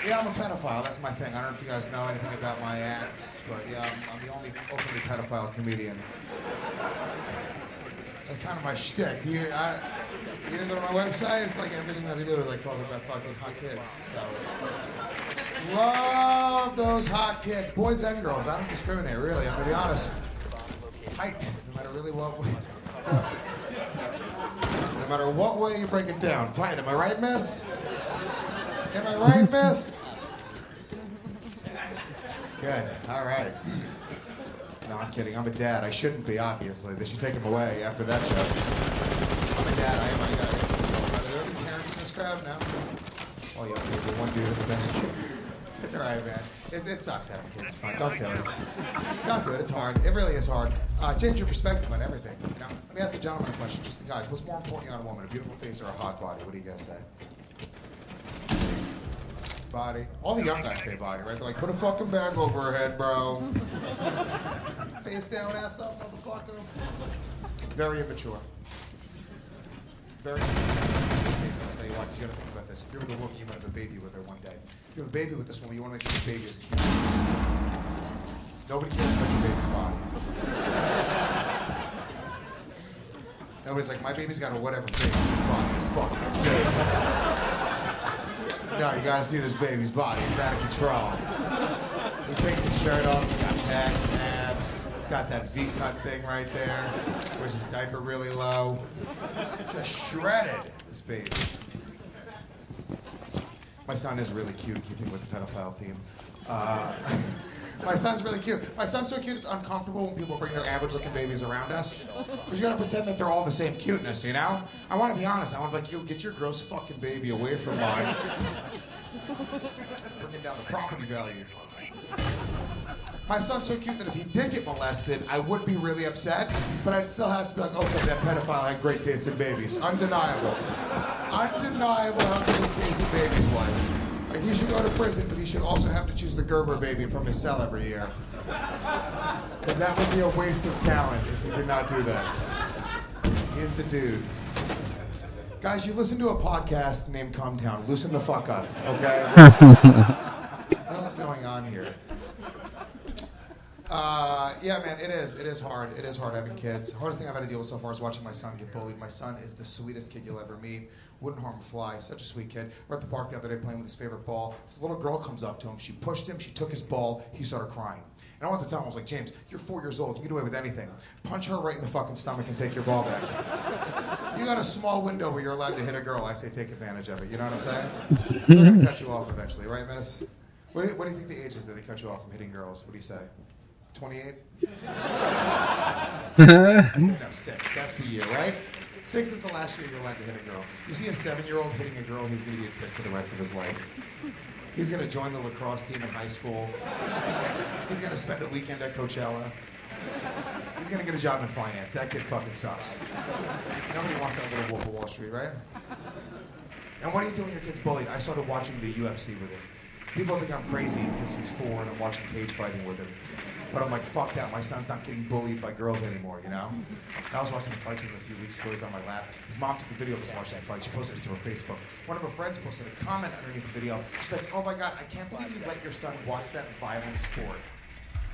Yeah, I'm a pedophile. That's my thing. I don't know if you guys know anything about my act, but yeah, I'm the only openly pedophile comedian. That's kind of my shtick. You didn't go to my website? It's like everything that I do is like talking about fucking hot kids. So, love those hot kids, boys and girls. I don't discriminate, really. I'm gonna be honest. Tight, no matter really what way. No matter what way you break it down, tight. Am I right, miss? Am I right, miss? Good. All right. No, I'm kidding. I'm a dad. I shouldn't be, obviously. They should take him away after that joke. I'm a dad. I am. Are there any parents in this crowd? No? Oh, yeah, people. One dude in the back. It's all right, man. It sucks having kids. It's fine. Don't do it. Don't do it. It's hard. It really is hard. Change your perspective on everything. You know? Let me ask the gentleman a question. Just the guys. What's more important on a woman, a beautiful face or a hot body? What do you guys say? Body. All the young guys say body, right? They're like, put a fucking bag over her head, bro. Face down, ass up, motherfucker. Very immature. Very immature. I'll tell you what, you gotta think about this. If you're with a woman, you want to have a baby with her one day. If you have a baby with this woman, you want to make sure this baby is cute. Nobody cares about your baby's body. Nobody's like, my baby's got a whatever baby. His body is fucking sick. No, you gotta see this baby's body. It's out of control. He takes his shirt off, he's got pecs, abs, he's got that V-cut thing right there. Wears his diaper really low. Just shredded, this baby. My son is really cute, keeping with the pedophile theme. My son's really cute. My son's so cute it's uncomfortable when people bring their average-looking babies around us. Because you gotta pretend that they're all the same cuteness, you know? I want to be honest. I want to be like, yo, get your gross fucking baby away from mine. Bringing down the property value. My son's so cute that if he did get molested, I would be really upset, but I'd still have to be like, okay, that pedophile had great taste in babies. Undeniable. Undeniable how good his taste in babies was. Like, he should go to prison, but he should also have to choose the Gerber baby from his cell every year. Because that would be a waste of talent if he did not do that. He is the dude. Guys, you listen to a podcast named CumTown. Loosen the fuck up, okay? What else is going on here? Yeah, man, it is. It is hard. It is hard having kids. Hardest thing I've had to deal with so far is watching my son get bullied. My son is the sweetest kid you'll ever meet. Wouldn't harm a fly. Such a sweet kid. We're at the park the other day playing with his favorite ball. This little girl comes up to him. She pushed him. She took his ball. He started crying. And I wanted to tell him, I was like, James, you're 4 years old. You can get away with anything. Punch her right in the fucking stomach and take your ball back. You got a small window where you're allowed to hit a girl. I say take advantage of it. You know what I'm saying? They're going to cut you off eventually, right, miss? What do you think the age is that they cut you off from hitting girls? What do you say? 28? I said no, 6. That's the year, right? 6 is the last year you're allowed to hit a girl. You see a 7-year-old hitting a girl, he's going to be a dick for the rest of his life. He's going to join the lacrosse team in high school. He's going to spend a weekend at Coachella. He's going to get a job in finance. That kid fucking sucks. Nobody wants that little Wolf of Wall Street, right? And what do you do when your kid's bullied? I started watching the UFC with him. People think I'm crazy because he's 4 and I'm watching cage fighting with him. But I'm like, fuck that. My son's not getting bullied by girls anymore, you know? I was watching the fight with him a few weeks ago. He's on my lap. His mom took a video of us watching the fight. She posted it to her Facebook. One of her friends posted a comment underneath the video. She's like, oh my God, I can't believe you let your son watch that violent sport.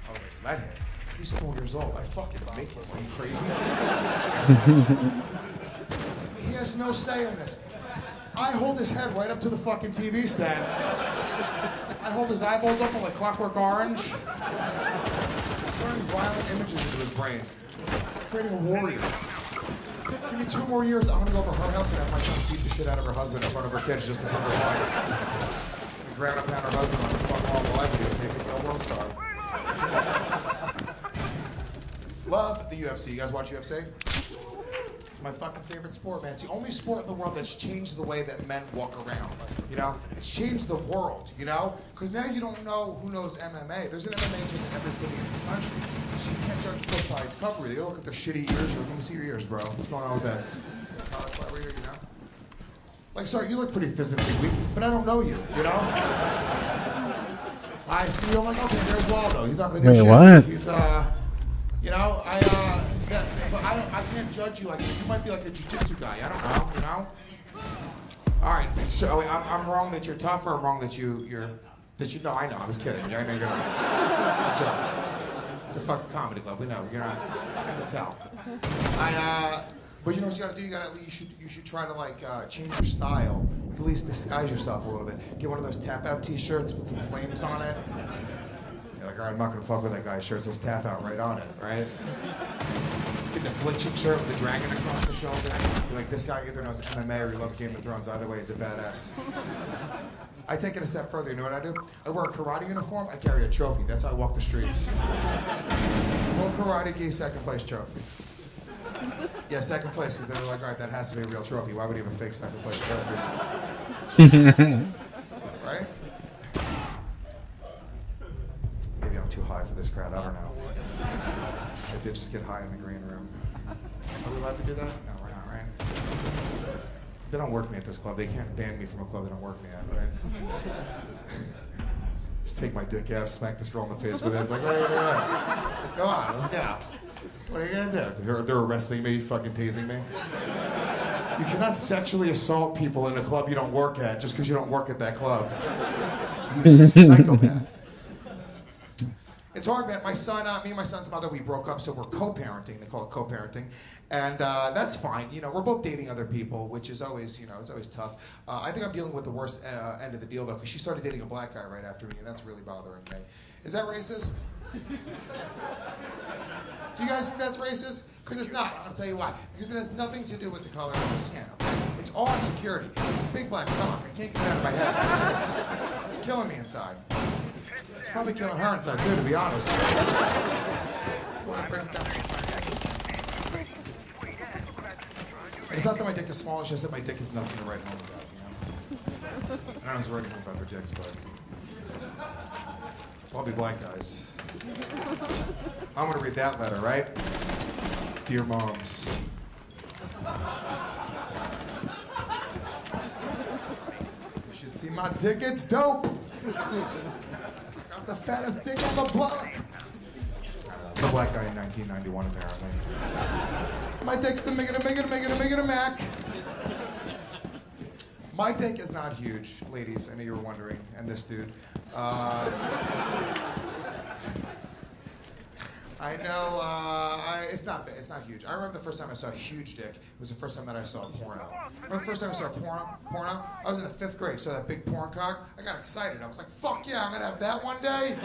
I was like, let him. He's 4 years old. I fucking make him. Are you crazy? He has no say in this. I hold his head right up to the fucking TV set. I hold his eyeballs open like Clockwork Orange. Turning violent images into his brain. Creating a warrior. Give me 2 more years, I'm gonna go over her house and have my son beat the shit out of her husband in front of her kids just to prove her point. And ground up on her husband on the fucking wall while I videotaping a world star. Love the UFC. You guys watch UFC? It's my fucking favorite sport, man. It's the only sport in the world that's changed the way that men walk around, you know? It's changed the world, you know? Because now you don't know who knows MMA. There's an MMA gym in every city in this country. So you can't judge a book by its cover. They look at their shitty ears. You're like, let me see your ears, bro. What's going on with that? Right here, you know? Like, sorry, you look pretty physically weak, but I don't know you, you know? I see you, I'm like, okay, there's Waldo. He's not going to do shit. What? He's, you know, but I can't judge you like that. You might be like a jiu-jitsu guy. I don't know, you know? All right, so I'm wrong that you're tough, or I'm wrong that you're no, I know, I was kidding. I know you're not. It's a fucking comedy club. We know you're not. I can tell. But you know what you gotta do? You should try to like change your style. At least disguise yourself a little bit. Get one of those tap out T-shirts with some flames on it. You're like, all right, I'm not gonna fuck with that guy's shirt. It says tap out right on it, right? Get an affliction shirt with a dragon across the shoulder. You're like, this guy either knows MMA or he loves Game of Thrones. Either way, he's a badass. I take it a step further. You know what I do? I wear a karate uniform. I carry a trophy. That's how I walk the streets. Full karate gi, second place trophy. Yeah, second place, because they're like, all right, that has to be a real trophy. Why would he have a fake second place trophy? Right? Maybe I'm too high for this crowd. I don't know. I did just get high in the green room. Are we allowed to do that? No, we're not, right? They don't work me at this club. They can't ban me from a club they don't work me at, right? Just take my dick out, smack this girl in the face with it. Like, right. Go on, let's go. What are you gonna do? They're arresting me, fucking tasing me. You cannot sexually assault people in a club you don't work at just because you don't work at that club. You psychopath. It's hard, man. My son, me and my son's mother, we broke up, so we're co-parenting. They call it co-parenting, and that's fine. You know, we're both dating other people, which is always, you know, it's always tough. I think I'm dealing with the worst end of the deal though, because she started dating a black guy right after me, and that's really bothering me. Is that racist? Do you guys think that's racist? Because it's not. I'm going to tell you why. Because it has nothing to do with the color of the skin. It's all insecurity. It's this big black cock. I can't get it out of my head. It's killing me inside. It's probably killing her inside too, to be honest. Want to break it down from the side. It's not that my dick is small, it's just that my dick is nothing to write home about, you know? I know who's writing home about their dicks, but I'll be black guys. I'm gonna read that letter, right? Dear moms. You should see my dick, it's dope. I got the fattest dick on the block. It's a black guy in 1991, apparently. My dick's the mega Mac. My dick is not huge, ladies. I know you were wondering, and this dude. I know. It's not huge. I remember the first time I saw a huge dick. It was the first time that I saw a porno. Remember the first time I saw a porno? I was in the 5th grade. Saw that big porn cock. I got excited. I was like, "Fuck yeah, I'm gonna have that one day."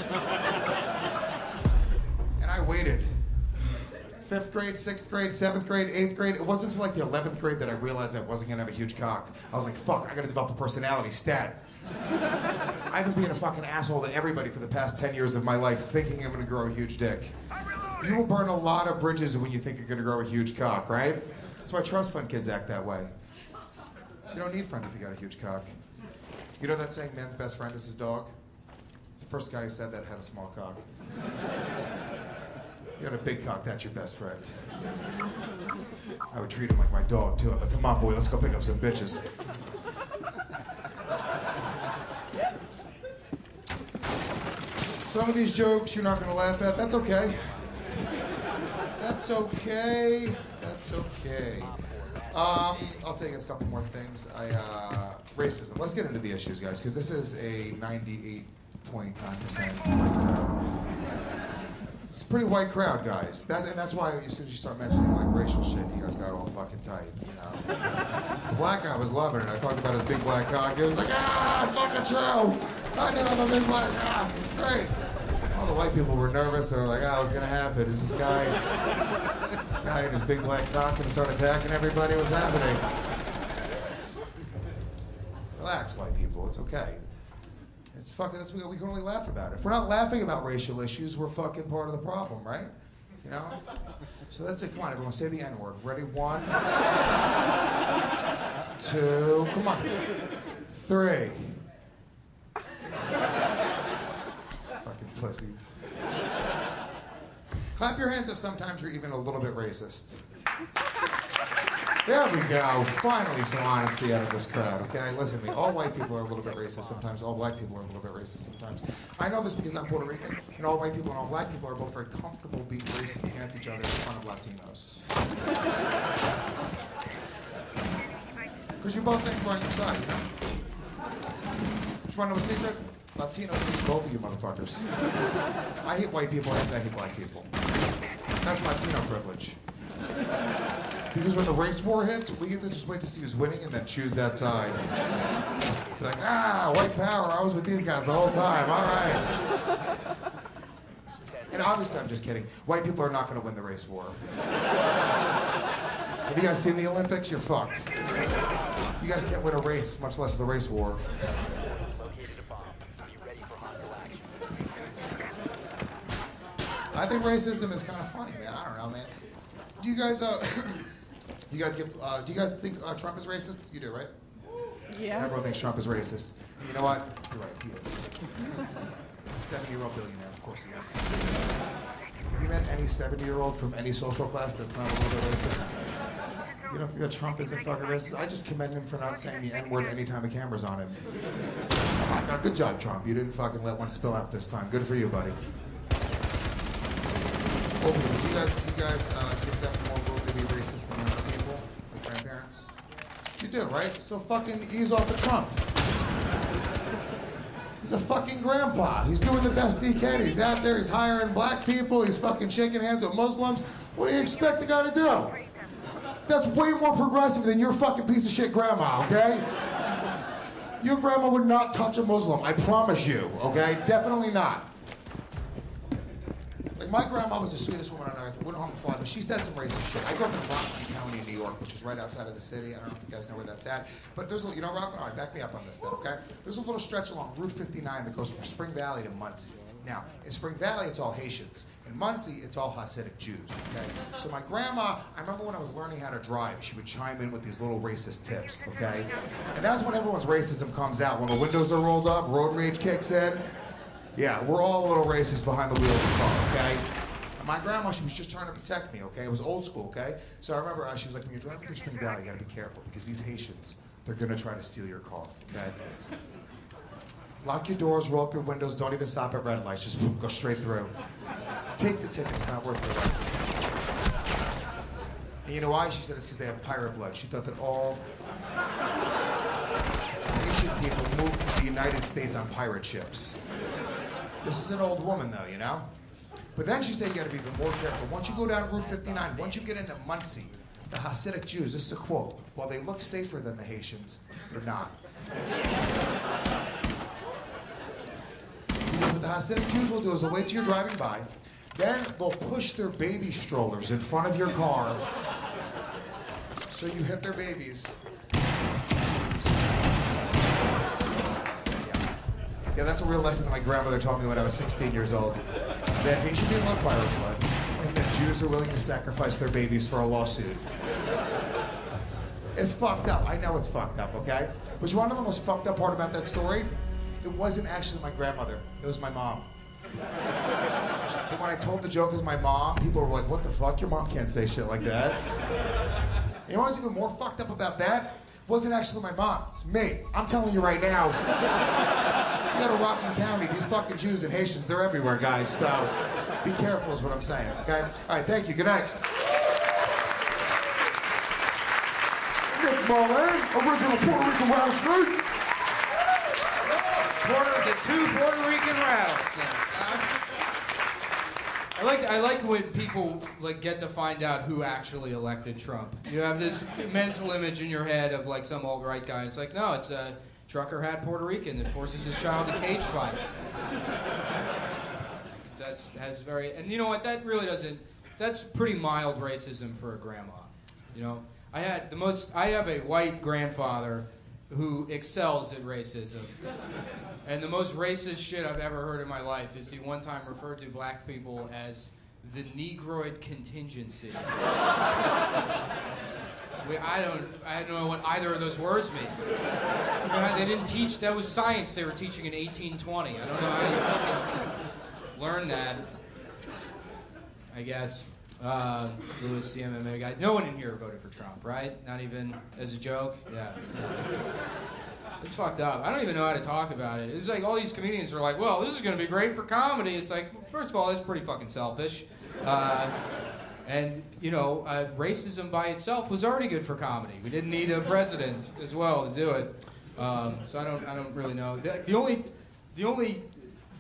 And I waited. 5th grade, 6th grade, 7th grade, 8th grade. It wasn't until like the 11th grade that I realized I wasn't gonna have a huge cock. I was like, fuck, I gotta develop a personality, stat. I've been being a fucking asshole to everybody for the past 10 years of my life thinking I'm gonna grow a huge dick. You will burn a lot of bridges when you think you're gonna grow a huge cock, right? That's why trust fund kids act that way. You don't need friends if you got a huge cock. You know that saying, man's best friend is his dog? The first guy who said that had a small cock. You got a big cock, that's your best friend. I would treat him like my dog, too. I'm like, come on, boy, let's go pick up some bitches. Some of these jokes you're not going to laugh at. That's okay. That's okay. That's okay. I'll take us a couple more things. Racism. Let's get into the issues, guys, because this is a 98.9% white crowd. It's a pretty white crowd, guys. And that's why as soon as you start mentioning like racial shit, you guys got all fucking tight, you know. The black guy was loving it. I talked about his big black cock. He was like, it's fucking true. I know I'm a big black cock. It's great. All the white people were nervous. They were like, what's gonna happen? Is this guy and his big black cock gonna start attacking everybody? What's happening? Relax, white people. It's okay. It's fucking, we can only laugh about it. If we're not laughing about racial issues, we're fucking part of the problem, right? You know? So that's it. Come on, everyone, say the N-word. Ready? 1, 2, come on. 3. Fucking pussies. Clap your hands if sometimes you're even a little bit racist. There we go. Finally some honesty out of this crowd, okay? Listen to me. All white people are a little bit racist sometimes. All black people are a little bit racist sometimes. I know this because I'm Puerto Rican, and all white people and all black people are both very comfortable being racist against each other in front of Latinos. Because you both think we're on your side, you know? Just want to know a secret? Latinos hate both of you motherfuckers. I hate white people and I hate black people. That's Latino privilege. Because when the race war hits, we get to just wait to see who's winning and then choose that side. Be like, white power, I was with these guys the whole time, all right. And obviously, I'm just kidding. White people are not going to win the race war. Have you guys seen the Olympics? You're fucked. You guys can't win a race, much less the race war. I think racism is kind of funny, man. I don't know, man. Do you guys, do you guys think Trump is racist? You do, right? Yeah. Everyone thinks Trump is racist. You know what? You're right, he is. He's a 70-year-old billionaire, of course he is. Have you met any 70-year-old from any social class that's not a little bit racist? You don't think that Trump isn't fucking racist? I just commend him for not saying the N-word anytime a camera's on him. Oh, God, good job, Trump. You didn't fucking let one spill out this time. Good for you, buddy. Do you guys give them more room to be racist than younger people, like grandparents? You do, right? So fucking ease off of Trump. He's a fucking grandpa. He's doing the best he can. He's out there, he's hiring black people, he's fucking shaking hands with Muslims. What do you expect the guy to do? That's way more progressive than your fucking piece of shit grandma, okay? Your grandma would not touch a Muslim, I promise you, okay? Definitely not. Like, Like, my grandma was the sweetest woman on earth. Wouldn't harm a fly, but she said some racist shit. I grew up in Rockland County, New York, which is right outside of the city. I don't know if you guys know where that's at. But there's a, you know, Rockland? All right, back me up on this then, okay? There's a little stretch along Route 59 that goes from Spring Valley to Muncie. Now, in Spring Valley, it's all Haitians. In Muncie, it's all Hasidic Jews, okay? So my grandma, I remember when I was learning how to drive, she would chime in with these little racist tips, okay? And that's when everyone's racism comes out. When the windows are rolled up, road rage kicks in. Yeah, we're all a little racist behind the wheel of the car, okay? And my grandma, she was just trying to protect me, okay? It was old school, okay? So I remember she was like, when you're driving through Spring Valley, you gotta be careful because these Haitians, they're gonna try to steal your car, okay? Lock your doors, roll up your windows, don't even stop at red lights, just go straight through. Take the ticket, it's not worth it. And you know why? She said it's because they have pirate blood. She thought that all Haitian people moved to the United States on pirate ships. This is an old woman though, you know? But then she said you gotta be even more careful. Once you go down Route 59, once you get into Muncie, the Hasidic Jews, this is a quote, while they look safer than the Haitians, they're not. What the Hasidic Jews will do is they'll wait till you're driving by, then they'll push their baby strollers in front of your car so you hit their babies. Yeah, that's a real lesson that my grandmother taught me when I was 16 years old. That Haitian people love pirate blood, and that Jews are willing to sacrifice their babies for a lawsuit. It's fucked up. I know it's fucked up, okay? But you want to know the most fucked up part about that story? It wasn't actually my grandmother. It was my mom. But when I told the joke as my mom, people were like, what the fuck? Your mom can't say shit like that. You know what's even more fucked up about that? It wasn't actually my mom. It's me. I'm telling you right now. You go to Rockland County, these fucking Jews and Haitians, they're everywhere, guys. So be careful is what I'm saying, okay? All right, thank you. Good night. Nick Marlin, original Puerto Rican rattlesnake. The two Puerto Rican rattlesnakes. I like when people like get to find out who actually elected Trump. You have this mental image in your head of like some alt-right guy. It's like, no, it's a trucker hat Puerto Rican that forces his child to cage fight. That's very, and you know what? That really doesn't. That's pretty mild racism for a grandma. You know, I have a white grandfather who excels at racism. And the most racist shit I've ever heard in my life is he one time referred to black people as the Negroid contingency. I don't know what either of those words mean. They didn't teach, that was science they were teaching in 1820. I don't know how you fucking learn that. I guess. Louis, the MMA guy. No one in here voted for Trump, right? Not even as a joke? Yeah. It's fucked up. I don't even know how to talk about it. It's like all these comedians are like, well, this is going to be great for comedy. It's like, first of all, that's pretty fucking selfish. And, you know, racism by itself was already good for comedy. We didn't need a president as well to do it. So I don't really know. The only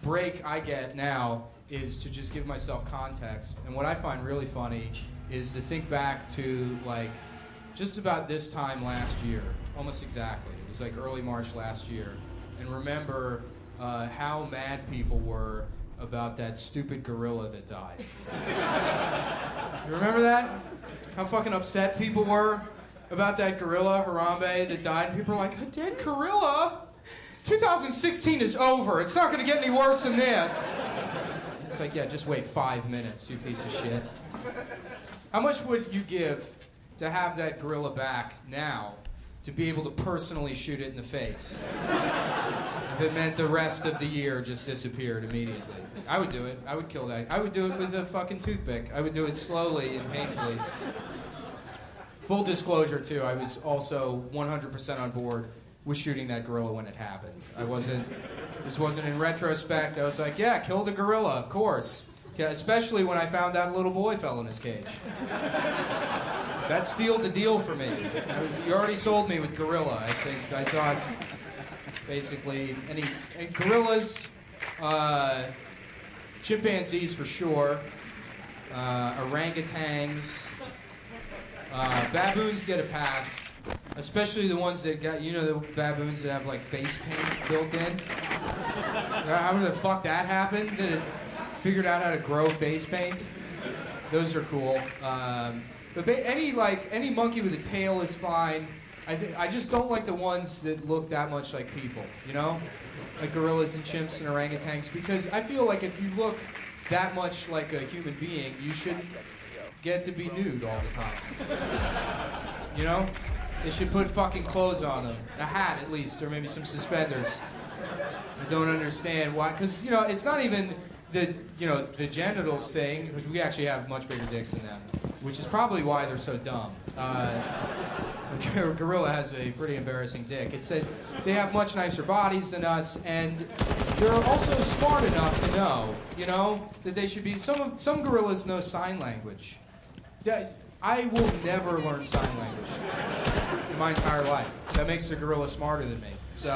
break I get now is to just give myself context. And what I find really funny is to think back to, like, just about this time last year, almost exactly. It was like early March last year. And remember how mad people were about that stupid gorilla that died. You remember that? How fucking upset people were about that gorilla, Harambe, that died. And people were like, a dead gorilla? 2016 is over. It's not going to get any worse than this. It's like, yeah, just wait 5 minutes, you piece of shit. How much would you give to have that gorilla back now to be able to personally shoot it in the face? If it meant the rest of the year just disappeared immediately. I would do it. I would kill that. I would do it with a fucking toothpick. I would do it slowly and painfully. Full disclosure, too, I was also 100% on board with shooting that gorilla when it happened. This wasn't in retrospect. I was like, yeah, kill the gorilla, of course. Yeah, especially when I found out a little boy fell in his cage. That sealed the deal for me. You already sold me with gorilla. I thought, basically, any gorillas, chimpanzees for sure, orangutans, baboons get a pass. Especially the ones that got, you know, the baboons that have like face paint built in. How the fuck that happened? Did it figured out how to grow face paint. Those are cool. But any monkey with a tail is fine. I just don't like the ones that look that much like people, you know? Like gorillas and chimps and orangutans, because I feel like if you look that much like a human being, you should get to be nude all the time. You know? They should put fucking clothes on them. A hat, at least, or maybe some suspenders. I don't understand why, because, you know, it's not even the genitals thing, because we actually have much bigger dicks than them, which is probably why they're so dumb. A gorilla has a pretty embarrassing dick. It's that they have much nicer bodies than us, and they're also smart enough to know, you know, that they should be. Some gorillas know sign language. I will never learn sign language in my entire life. That makes a gorilla smarter than me. So,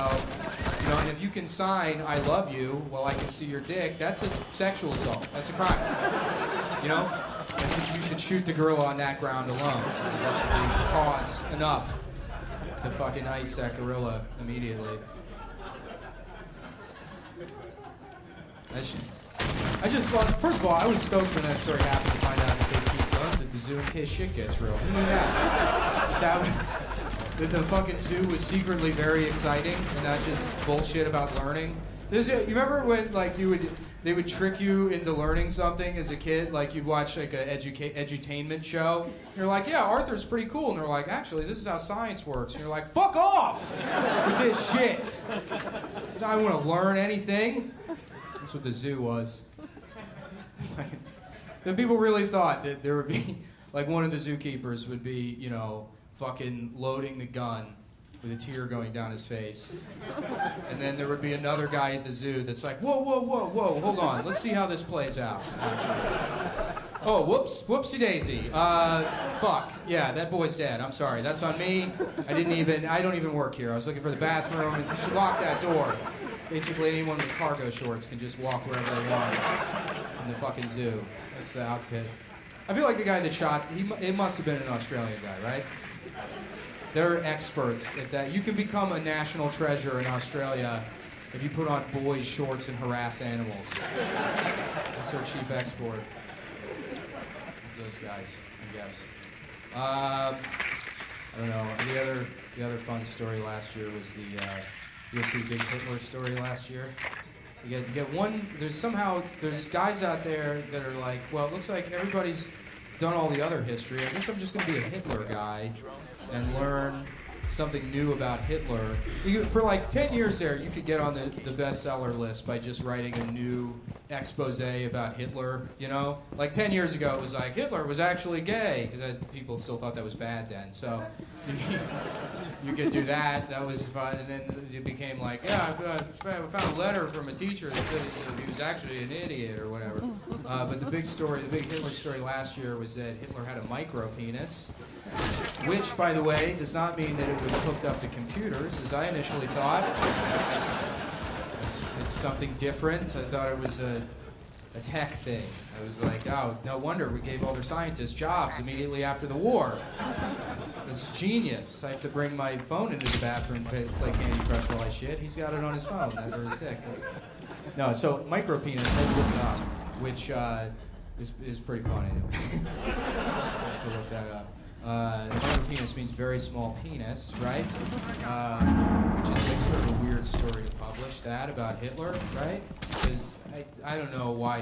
you know, and if you can sign "I love you" while I can see your dick, that's a sexual assault. That's a crime. You know, I think you should shoot the gorilla on that ground alone. That should be cause enough to fucking ice that gorilla immediately. I just thought, first of all, I was stoked when that story happened to find out that they keep guns at the zoo in case shit gets real. Who knew that? That the fucking zoo was secretly very exciting and not just bullshit about learning. You remember when like they would trick you into learning something as a kid? Like you'd watch like an edutainment show. And you're like, yeah, Arthur's pretty cool. And they're like, actually, this is how science works. And you're like, fuck off with this shit. I don't want to learn anything. That's what the zoo was. The people really thought that there would be, like one of the zookeepers would be, you know, fucking loading the gun with a tear going down his face. And then there would be another guy at the zoo that's like, whoa, hold on, let's see how this plays out, actually. Oh, whoopsie daisy. Fuck, yeah, that boy's dead, I'm sorry, that's on me. I don't even work here, I was looking for the bathroom, and you should lock that door. Basically anyone with cargo shorts can just walk wherever they want in the fucking zoo. That's the outfit. I feel like the guy that shot, it must have been an Australian guy, right? They're experts at that. You can become a national treasure in Australia if you put on boys' shorts and harass animals. That's their chief export. It's those guys, I guess. I don't know. The other fun story last year was the see big Hitler story last year. You get one. There's guys out there that are like, well, it looks like everybody's done all the other history. I guess I'm just going to be a Hitler guy and learn something new about Hitler. For like 10 years there, you could get on the bestseller list by just writing a new expose about Hitler, you know? Like 10 years ago, it was like, Hitler was actually gay, because people still thought that was bad then. So you could do that. That was fun. And then it became like, yeah, I found a letter from a teacher that said he was actually an idiot or whatever. But the big Hitler story last year was that Hitler had a micro penis, which, by the way, does not mean that it was hooked up to computers, as I initially thought. It's something different. I thought it was a tech thing. I was like, oh, no wonder we gave all their scientists jobs immediately after the war. It's genius. I have to bring my phone into the bathroom and play Candy Crush while I shit. He's got it on his phone, not his dick. No, so micro penis, I looked it up, which is pretty funny. I have to look that up. Micro penis means very small penis, right? Which is like sort of a weird story to publish that about Hitler, right? Because I don't know why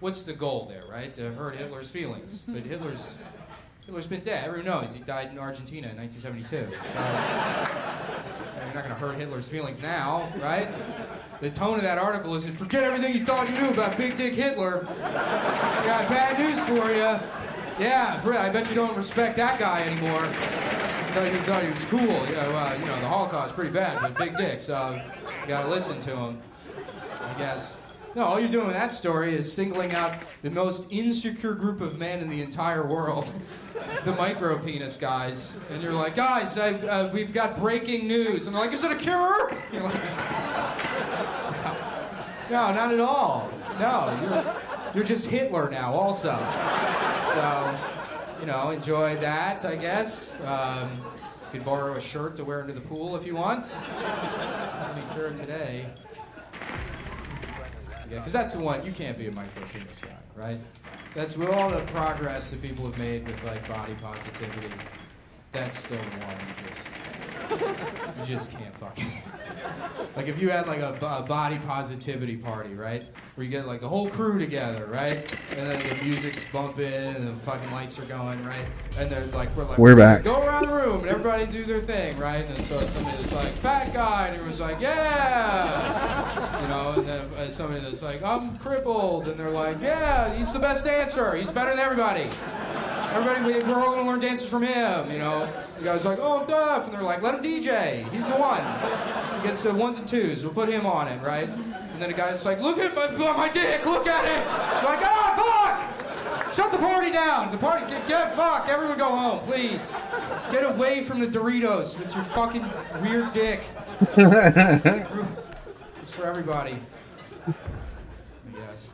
what's the goal there, right? To hurt Hitler's feelings. But Hitler's been dead. Everyone knows he died in Argentina in 1972. So you're not going to hurt Hitler's feelings now, right? The tone of that article is, forget everything you thought you knew about Big Dick Hitler. I got bad news for you. Yeah, I bet you don't respect that guy anymore. You thought he was cool. Yeah, well, you know, the Holocaust is pretty bad, but big dick, so you gotta listen to him, I guess. No, all you're doing with that story is singling out the most insecure group of men in the entire world, the micro penis guys. And you're like, guys, we've got breaking news. And they're like, is it a cure? You're like, no, not at all. No, you're just Hitler now also. So, you know, enjoy that, I guess. You could borrow a shirt to wear into the pool if you want. Any cure today. You Yeah, because that's the one. You can't be a micro penis guy, right? That's with all the progress that people have made with like body positivity. That's still the one you just can't fucking. Like if you had like a body positivity party, right? Where you get like the whole crew together, right? And then the music's bumping and the fucking lights are going, right? And they're like, We're back. Go around the room and everybody do their thing, right? And so it's somebody that's like, fat guy, and everyone's like, yeah! You know, and then somebody that's like, I'm crippled, and they're like, yeah, he's the best dancer. He's better than everybody. Everybody, we're all gonna learn dances from him, you know? The guy's like, oh, I'm deaf. And they're like, let him DJ. He's the one. He gets the ones and twos. We'll put him on it, right? And then the guy's like, look at my dick. Look at it. It's like, fuck. Shut the party down. The party, get fuck. Everyone go home, please. Get away from the Doritos with your fucking weird dick. It's for everybody. Yes.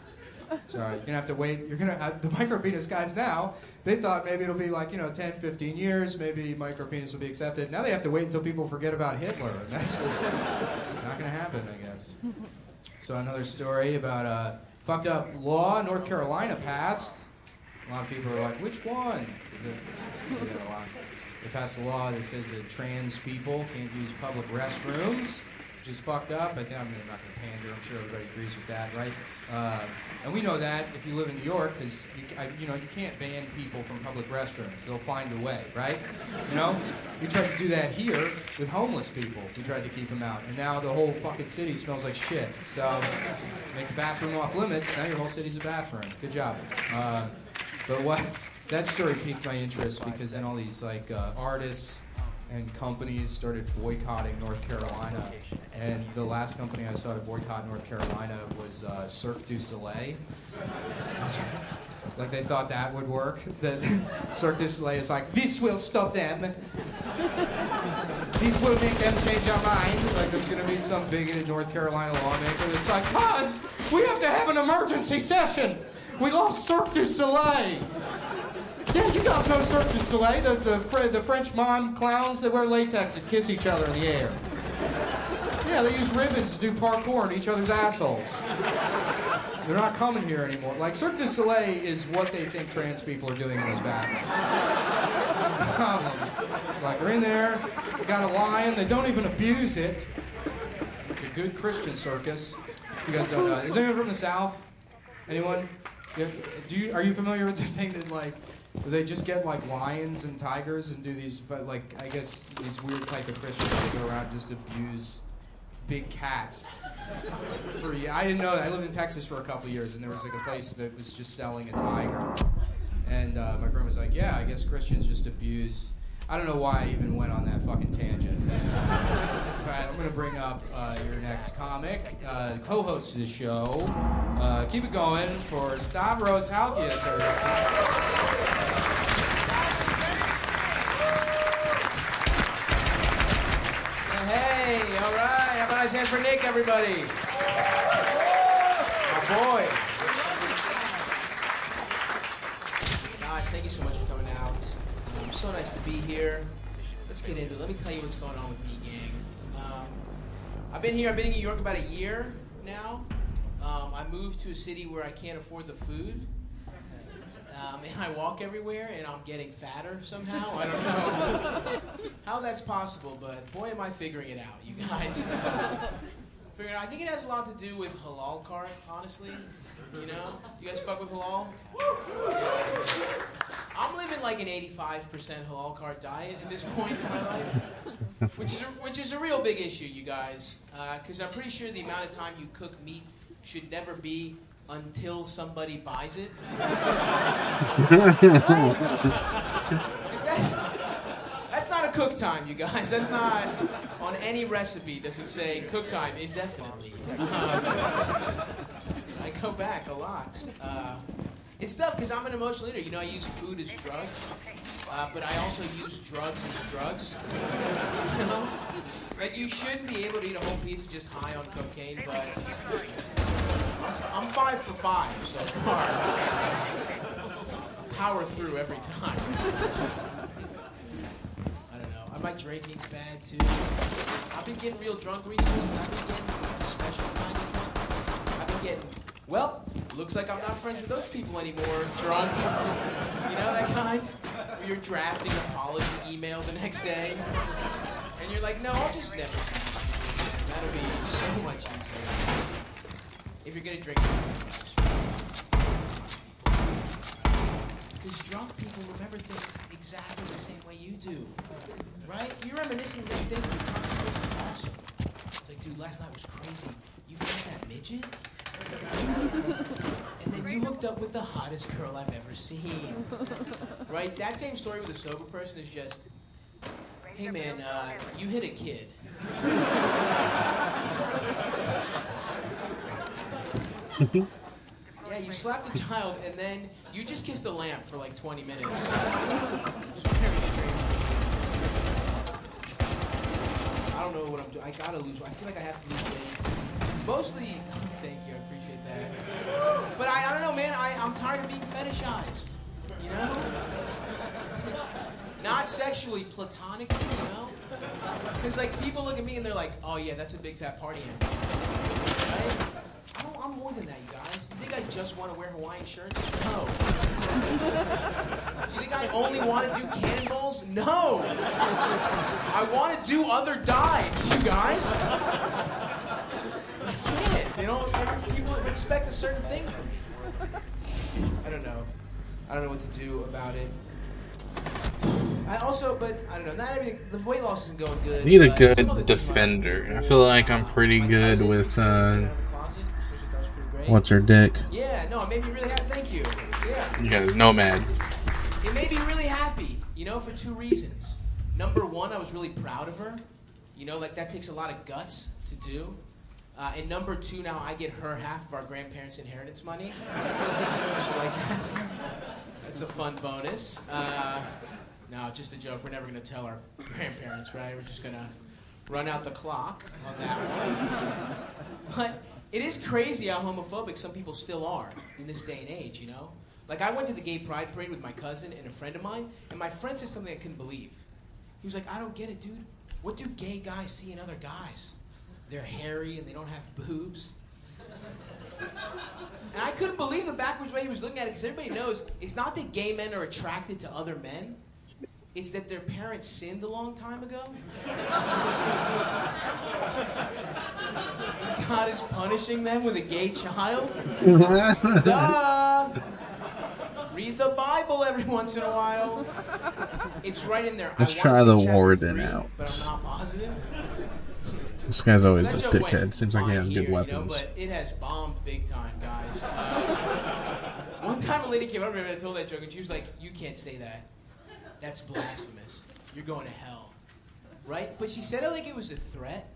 Sorry, you're gonna have to wait. You're gonna the micropenis guys now. They thought maybe it'll be like 10, 15 years. Maybe micropenis will be accepted. Now they have to wait until people forget about Hitler, and that's just not gonna happen, I guess. So another story about a fucked up law North Carolina passed. A lot of people are like, which one? They passed a law that says that trans people can't use public restrooms, which is fucked up. I think I'm not going to pander. I'm sure everybody agrees with that, right? And we know that if you live in New York, because you can't ban people from public restrooms. They'll find a way, right? We tried to do that here with homeless people. We tried to keep them out, and now the whole fucking city smells like shit. So make the bathroom off limits. Now your whole city's a bathroom. Good job. But that story piqued my interest because then all these artists and companies started boycotting North Carolina. And the last company I saw to boycott North Carolina was Cirque du Soleil. Like they thought that would work. That Cirque du Soleil is like, this will stop them. This will make them change their mind. Like there's gonna be some bigoted North Carolina lawmaker that's like, cuz we have to have an emergency session. We lost Cirque du Soleil. Yeah, you guys know Cirque du Soleil, the French mime clowns that wear latex and kiss each other in the air. Yeah, they use ribbons to do parkour in each other's assholes. They're not coming here anymore. Like, Cirque du Soleil is what they think trans people are doing in those bathrooms. That's the problem. It's like, they're in there, they got a lion, they don't even abuse it. Like a good Christian circus. You guys don't know. Is anyone from the South? Anyone? Are you familiar with the thing that, like, they just get, like, lions and tigers and do these, like, I guess, these weird type of Christians that go around and just abuse big cats? I didn't know that. I lived in Texas for a couple of years, and there was, like, a place that was just selling a tiger. And my friend was like, yeah, I guess Christians just abuse... I don't know why I even went on that fucking tangent. All right, I'm going to bring up your next comic, co-host of the show. Keep it going for Stavros Halkias. Hey, all right. Have a nice hand for Nick, everybody. My boy. Guys, thank you so much for coming out. So nice to be here. Let's get into it. Let me tell you what's going on with me, gang. I've been in New York about a year now. I moved to a city where I can't afford the food. And I walk everywhere and I'm getting fatter somehow. I don't know how that's possible, but boy am I figuring it out, you guys. I think it has a lot to do with halal cart, honestly. You know? Do you guys fuck with halal? Yeah. I'm living like an 85% halal cart diet at this point in my life, which is a real big issue, you guys. Because I'm pretty sure the amount of time you cook meat should never be until somebody buys it. That's not a cook time, you guys. That's not on any recipe does it say cook time indefinitely. I go back a lot. It's tough because I'm an emotional eater. You know, I use food as drugs, but I also use drugs as drugs. You know? Like, you shouldn't be able to eat a whole pizza just high on cocaine, but I'm 5 for 5 so far. Power through every time. I don't know. My drinking's bad, too. I've been getting real drunk recently. I've been getting a special kind of drunk. I've been getting well, looks like I'm not friends with those people anymore. Drunk. You know that kind? Where you're drafting an apology email the next day. And you're like, no, I'll just never see you. That'll be so much easier. If you're gonna drink. Because drunk people remember things exactly the same way you do. Right? You're reminiscing these things with drunk people. It's awesome. It's like, dude, last night was crazy. You found that midget? And then you hooked up with the hottest girl I've ever seen. Right? That same story with a sober person is just, hey man, you hit a kid. Yeah, you slapped a child and then you just kissed a lamp for like 20 minutes. Just very strange. I don't know what I'm doing. I gotta lose. I feel like I have to lose weight. Mostly, thank you, I appreciate that. But I don't know, man. I'm tired of being fetishized. You know? Not sexually, platonically, you know? Because like people look at me and they're like, oh yeah, that's a big fat party animal. Right? I'm more than that, you guys. You think I just want to wear Hawaiian shirts? No. You think I only want to do cannonballs? No. I want to do other dives, you guys. I can't. You know, people expect a certain thing from me. I don't know. I don't know what to do about it. I don't know. Not everything. The weight loss isn't going good. I need a good defender. I feel like I'm pretty good with what's her dick. Yeah, no, it made me really happy. Thank you. Yeah. You got a nomad. It made me really happy, you know, for two reasons. Number one, I was really proud of her. You know, like that takes a lot of guts to do. And number two, now I get her half of our grandparents' inheritance money. So like that's a fun bonus. No, just a joke. We're never gonna tell our grandparents, right? We're just gonna run out the clock on that one. But it is crazy how homophobic some people still are in this day and age, you know? Like, I went to the gay pride parade with my cousin and a friend of mine, and my friend said something I couldn't believe. He was like, I don't get it, dude. What do gay guys see in other guys? They're hairy and they don't have boobs. And I couldn't believe the backwards way he was looking at it, because everybody knows it's not that gay men are attracted to other men. It's that their parents sinned a long time ago. And God is punishing them with a gay child. Duh! Read the Bible every once in a while. It's right in there. Let's try the warden out. But I'm not positive. This guy's always a dickhead. Seems like he has good weapons. You know, but it has bombed big time, guys. One time a lady came up to me and I told that joke, and she was like, you can't say that. That's blasphemous. You're going to hell. Right? But she said it like it was a threat.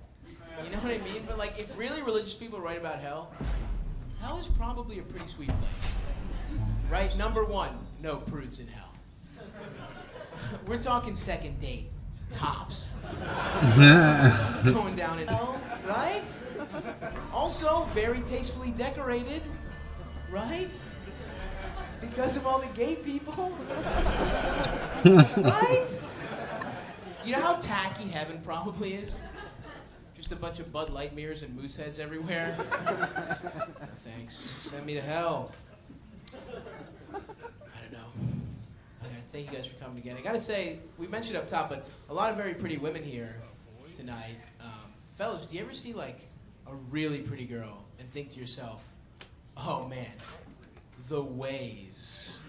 You know what I mean? But like, if really religious people write about hell, hell is probably a pretty sweet place. Right? Number one, no prudes in hell. We're talking second date. Tops. It's going down in hell, right? Also, very tastefully decorated. Right? Because of all the gay people? Right? You know how tacky heaven probably is? Just a bunch of Bud Light mirrors and moose heads everywhere? No, thanks. Send me to hell. I don't know. Thank you guys for coming again. I gotta say, we mentioned up top, but a lot of very pretty women here tonight. Fellas, do you ever see like a really pretty girl and think to yourself, oh man, the ways.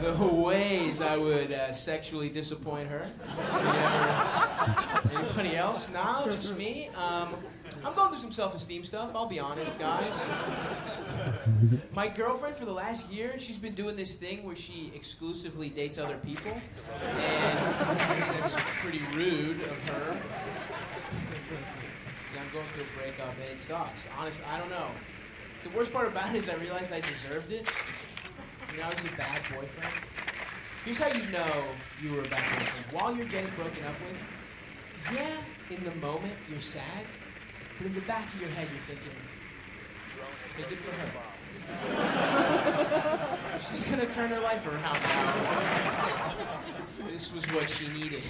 The ways I would sexually disappoint her. Anybody else? No, just me. I'm going through some self-esteem stuff, I'll be honest, guys. My girlfriend, for the last year, she's been doing this thing where she exclusively dates other people. And I think that's pretty rude of her. Yeah, I'm going through a breakup, and it sucks. Honestly, I don't know. The worst part about it is I realized I deserved it. You know, I was a bad boyfriend. Here's how you know you were a bad boyfriend. While you're getting broken up with, yeah, in the moment, you're sad. But in the back of your head, you're thinking, hey, good for her. She's gonna turn her life around now. This was what she needed.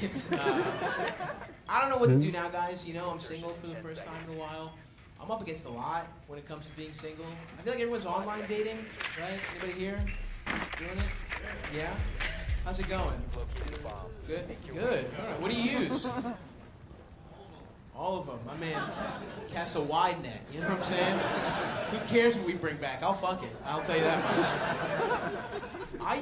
I don't know what to do now, guys. You know, I'm single for the first time in a while. I'm up against a lot when it comes to being single. I feel like everyone's online dating, right? Anybody here doing it? Yeah? How's it going? Good? Good. All right. What do you use? All of them. My man casts a wide net. You know what I'm saying? Who cares what we bring back? I'll fuck it. I'll tell you that much. I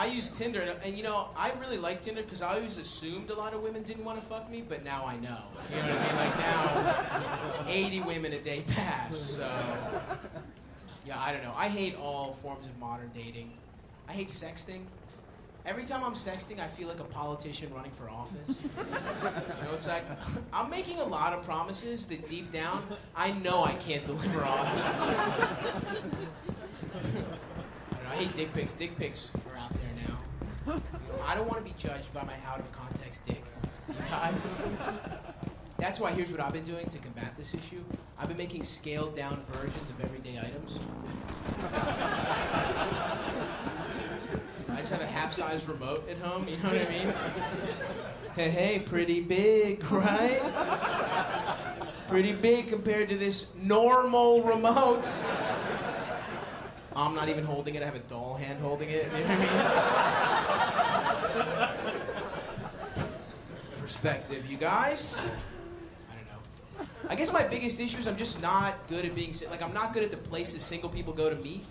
use Tinder, and you know, I really like Tinder because I always assumed a lot of women didn't want to fuck me, but now I know. You know what I mean? Like now, 80 women a day pass. So, yeah, I don't know. I hate all forms of modern dating. I hate sexting. Every time I'm sexting, I feel like a politician running for office. You know, it's like, I'm making a lot of promises that deep down, I know I can't deliver on. I hate dick pics. Dick pics are out there now. You know, I don't want to be judged by my out-of-context dick. You guys? That's why here's what I've been doing to combat this issue. I've been making scaled-down versions of everyday items. I just have a half-size remote at home, you know what I mean? Hey, pretty big, right? Pretty big compared to this normal remote. I'm not even holding it, I have a doll hand holding it, you know what I mean? Perspective, you guys. I don't know. I guess my biggest issue is I'm just not good at being, like I'm not good at the places single people go to meet.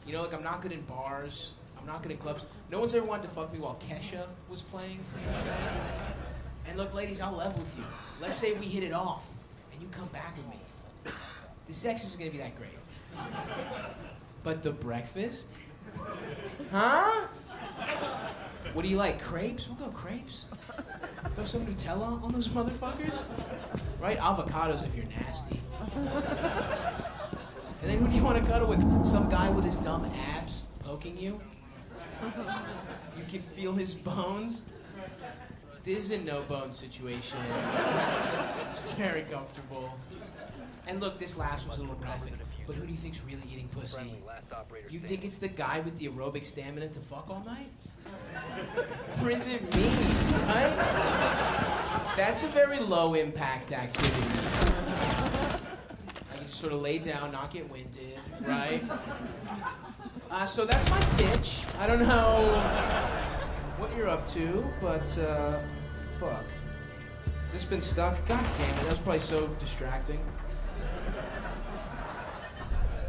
You know, like I'm not good in bars. I'm not good at clubs. No one's ever wanted to fuck me while Kesha was playing. You know what I'm saying? And look, ladies, I'll level with you. Let's say we hit it off, and you come back with me. The sex isn't gonna be that great. But the breakfast? Huh? What do you like, crepes? We'll go crepes. Throw some Nutella on those motherfuckers? Right? Avocados if you're nasty. And then who do you want to cuddle with? Some guy with his dumb abs poking you? You can feel his bones. This is a no-bone situation. It's very comfortable. And look, this last was a little graphic, but who do you think's really eating pussy? You think it's the guy with the aerobic stamina to fuck all night? Or is it me, right? That's a very low-impact activity. I can just sort of lay down, not get winded, right? So that's my pitch. I don't know what you're up to, but fuck. Has this been stuck? God damn it, that was probably so distracting.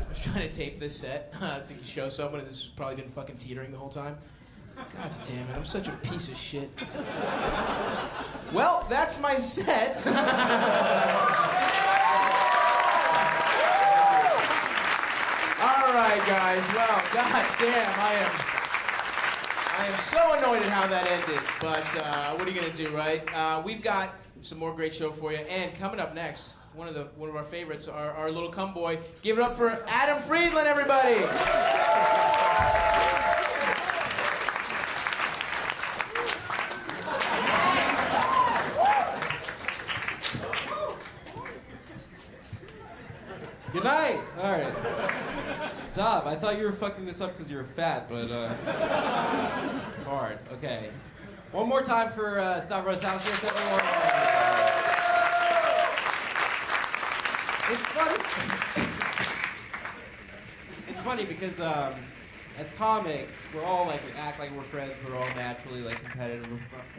I was trying to tape this set to show someone, and this has probably been fucking teetering the whole time. God damn it, I'm such a piece of shit. Well, that's my set. All right, guys. Well, goddamn, I am so annoyed at how that ended. But what are you gonna do, right? We've got some more great show for you, and coming up next, one of our favorites, our little cum boy. Give it up for Adam Friedland, everybody. Good night. All right. Stop. I thought you were fucking this up because you were fat, but it's hard. Okay. One more time for Stavros Halkias, everyone. It's funny. It's funny because as comics, we're all like, we act like we're friends, we're all naturally like competitive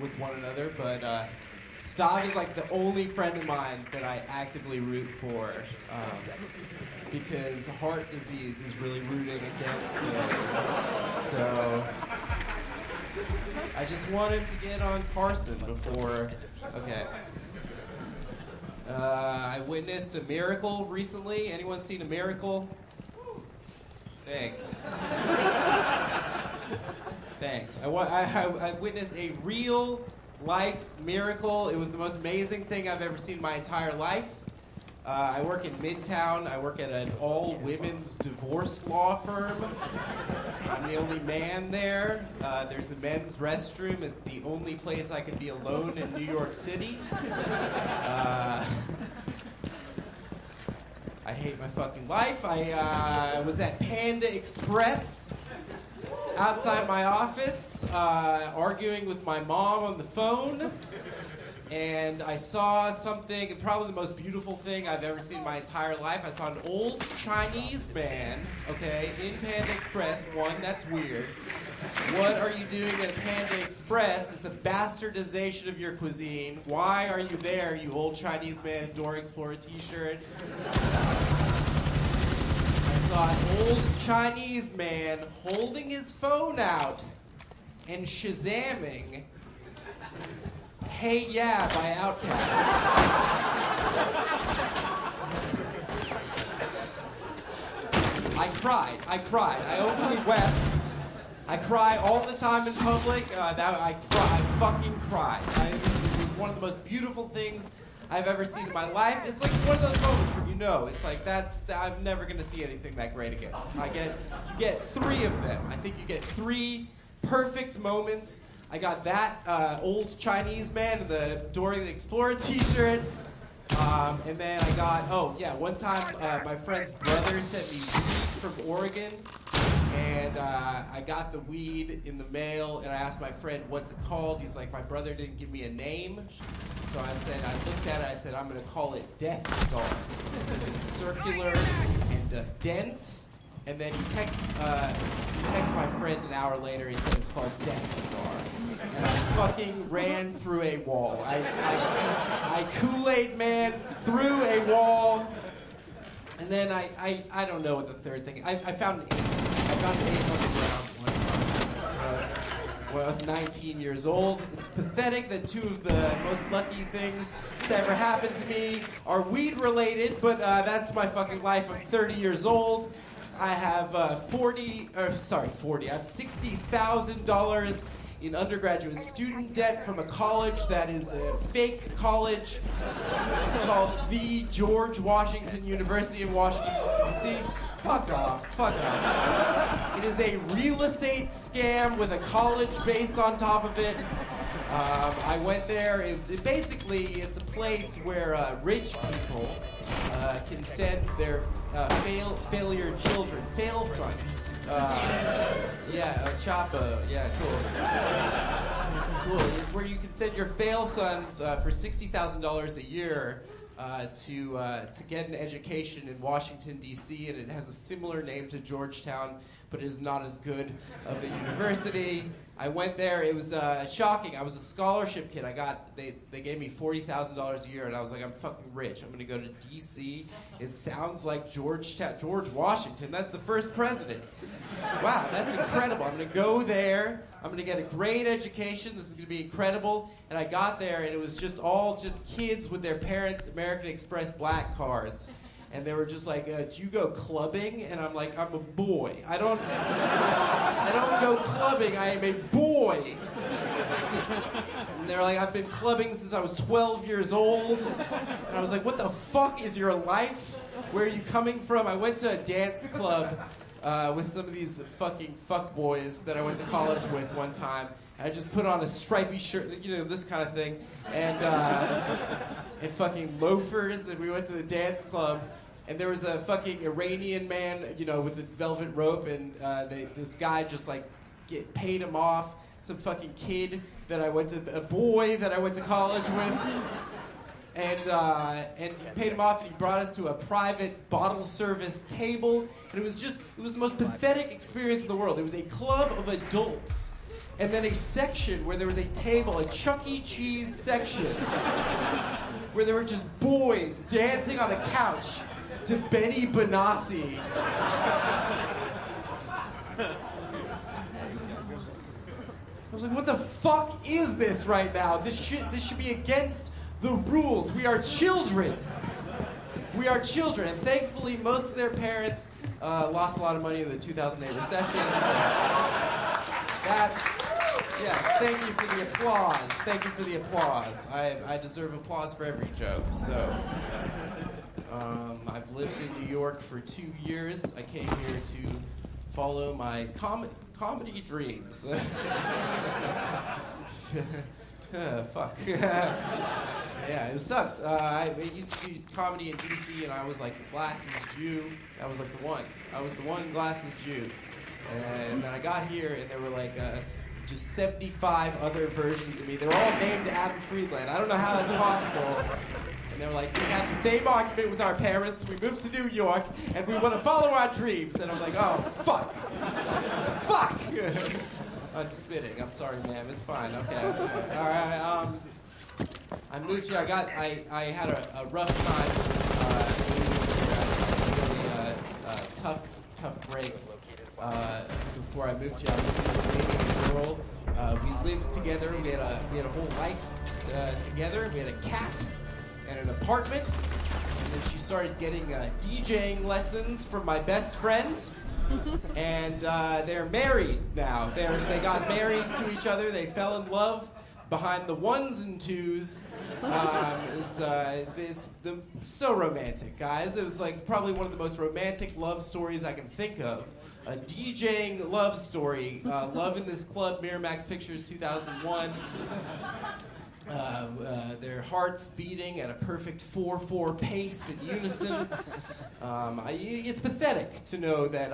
with one another, but Stav is like the only friend of mine that I actively root for because heart disease is really rooting against it. So I just wanted to get on Carson before. Okay. I witnessed a miracle recently. Anyone seen a miracle? Thanks. Thanks. I witnessed a real life miracle. It was the most amazing thing I've ever seen in my entire life. I work in Midtown. I work at an all-women's divorce law firm. I'm the only man there. There's a men's restroom. It's the only place I can be alone in New York City. I hate my fucking life. I was at Panda Express outside my office, arguing with my mom on the phone. And I saw something, probably the most beautiful thing I've ever seen in my entire life. I saw an old Chinese man, okay, in Panda Express. One, that's weird. What are you doing at Panda Express? It's a bastardization of your cuisine. Why are you there, you old Chinese man in Dora Explorer t-shirt? I saw an old Chinese man holding his phone out and shazamming Hey Yeah by Outkast. I cried. I openly wept. I cry all the time in public. I fucking cried. It was one of the most beautiful things I've ever seen in my life. It's like one of those moments where you know, it's like I'm never gonna see anything that great again. You get 3 of them. I think you get 3 perfect moments. I got that old Chinese man in the Dora the Explorer t-shirt. And then I got, one time my friend's brother sent me weed from Oregon. And I got the weed in the mail, and I asked my friend, what's it called? He's like, my brother didn't give me a name. So I looked at it, I said, I'm going to call it Death Star. Because it's circular and dense. And then he texts my friend an hour later, he said it's called Death Star. And I fucking ran through a wall. I Kool-Aid man through a wall. And then I don't know what the third thing, I found an 8. I found an 8 on the ground one time when I was 19 years old. It's pathetic that 2 of the most lucky things to ever happen to me are weed related, but that's my fucking life. I'm 30 years old. I have I have $60,000 in undergraduate student debt from a college that is a fake college. It's called the George Washington University in Washington, D.C. Fuck off. It is a real estate scam with a college based on top of it. I went there. It's a place where rich people can send their failure children, fail sons. Chapo. Yeah, cool. It's where you can send your fail sons for $60,000 a year to get an education in Washington, D.C., and it has a similar name to Georgetown, but it is not as good of a university. I went there. It was shocking. I was a scholarship kid. They gave me $40,000 a year, and I was like, I'm fucking rich. I'm going to go to D.C. It sounds like George Washington. That's the first president. Wow, that's incredible. I'm going to go there. I'm going to get a great education. This is going to be incredible. And I got there, and it was just kids with their parents' American Express black cards. And they were just like, do you go clubbing? And I'm like, I'm a boy. I don't go clubbing. I am a boy. And they're like, I've been clubbing since I was 12 years old. And I was like, what the fuck is your life? Where are you coming from? I went to a dance club with some of these fucking fuckboys that I went to college with one time. And I just put on a stripy shirt, this kind of thing, and fucking loafers, and we went to the dance club. And there was a fucking Iranian man, with a velvet rope, and this guy just paid him off. Some fucking a boy that I went to college with, and he paid him off, and he brought us to a private bottle service table, and it was the most pathetic experience in the world. It was a club of adults, and then a section where there was a table, a Chuck E. Cheese section, where there were just boys dancing on a couch to Benny Benassi. I was like, what the fuck is this right now? This should be against the rules. We are children. And thankfully, most of their parents lost a lot of money in the 2008 recession. Yes, thank you for the applause. I deserve applause for every joke, so. I've lived in New York for 2 years. I came here to follow my comedy dreams. Fuck. Yeah, it sucked. I used to do comedy in DC, and I was like the glasses Jew. That was like the one. I was the one glasses Jew. And I got here, and there were like just 75 other versions of me. They were all named Adam Friedland. I don't know how that's possible. And they were like, we had the same argument with our parents. We moved to New York, and we want to follow our dreams. And I'm like, oh, fuck. Fuck. I'm spitting. I'm sorry, ma'am. It's fine. Okay. All right. I moved here. I had a rough time. Really tough break. Before I moved here, I was dating a girl. We lived together. We had a whole life together. We had a cat and an apartment. And then she started getting DJing lessons from my best friend. And they're married now. They got married to each other. They fell in love behind the ones and twos. So romantic, guys. It was like probably one of the most romantic love stories I can think of. A DJing love story. Love in This Club, Miramax Pictures, 2001. Their hearts beating at a perfect 4/4 pace in unison. It's pathetic to know that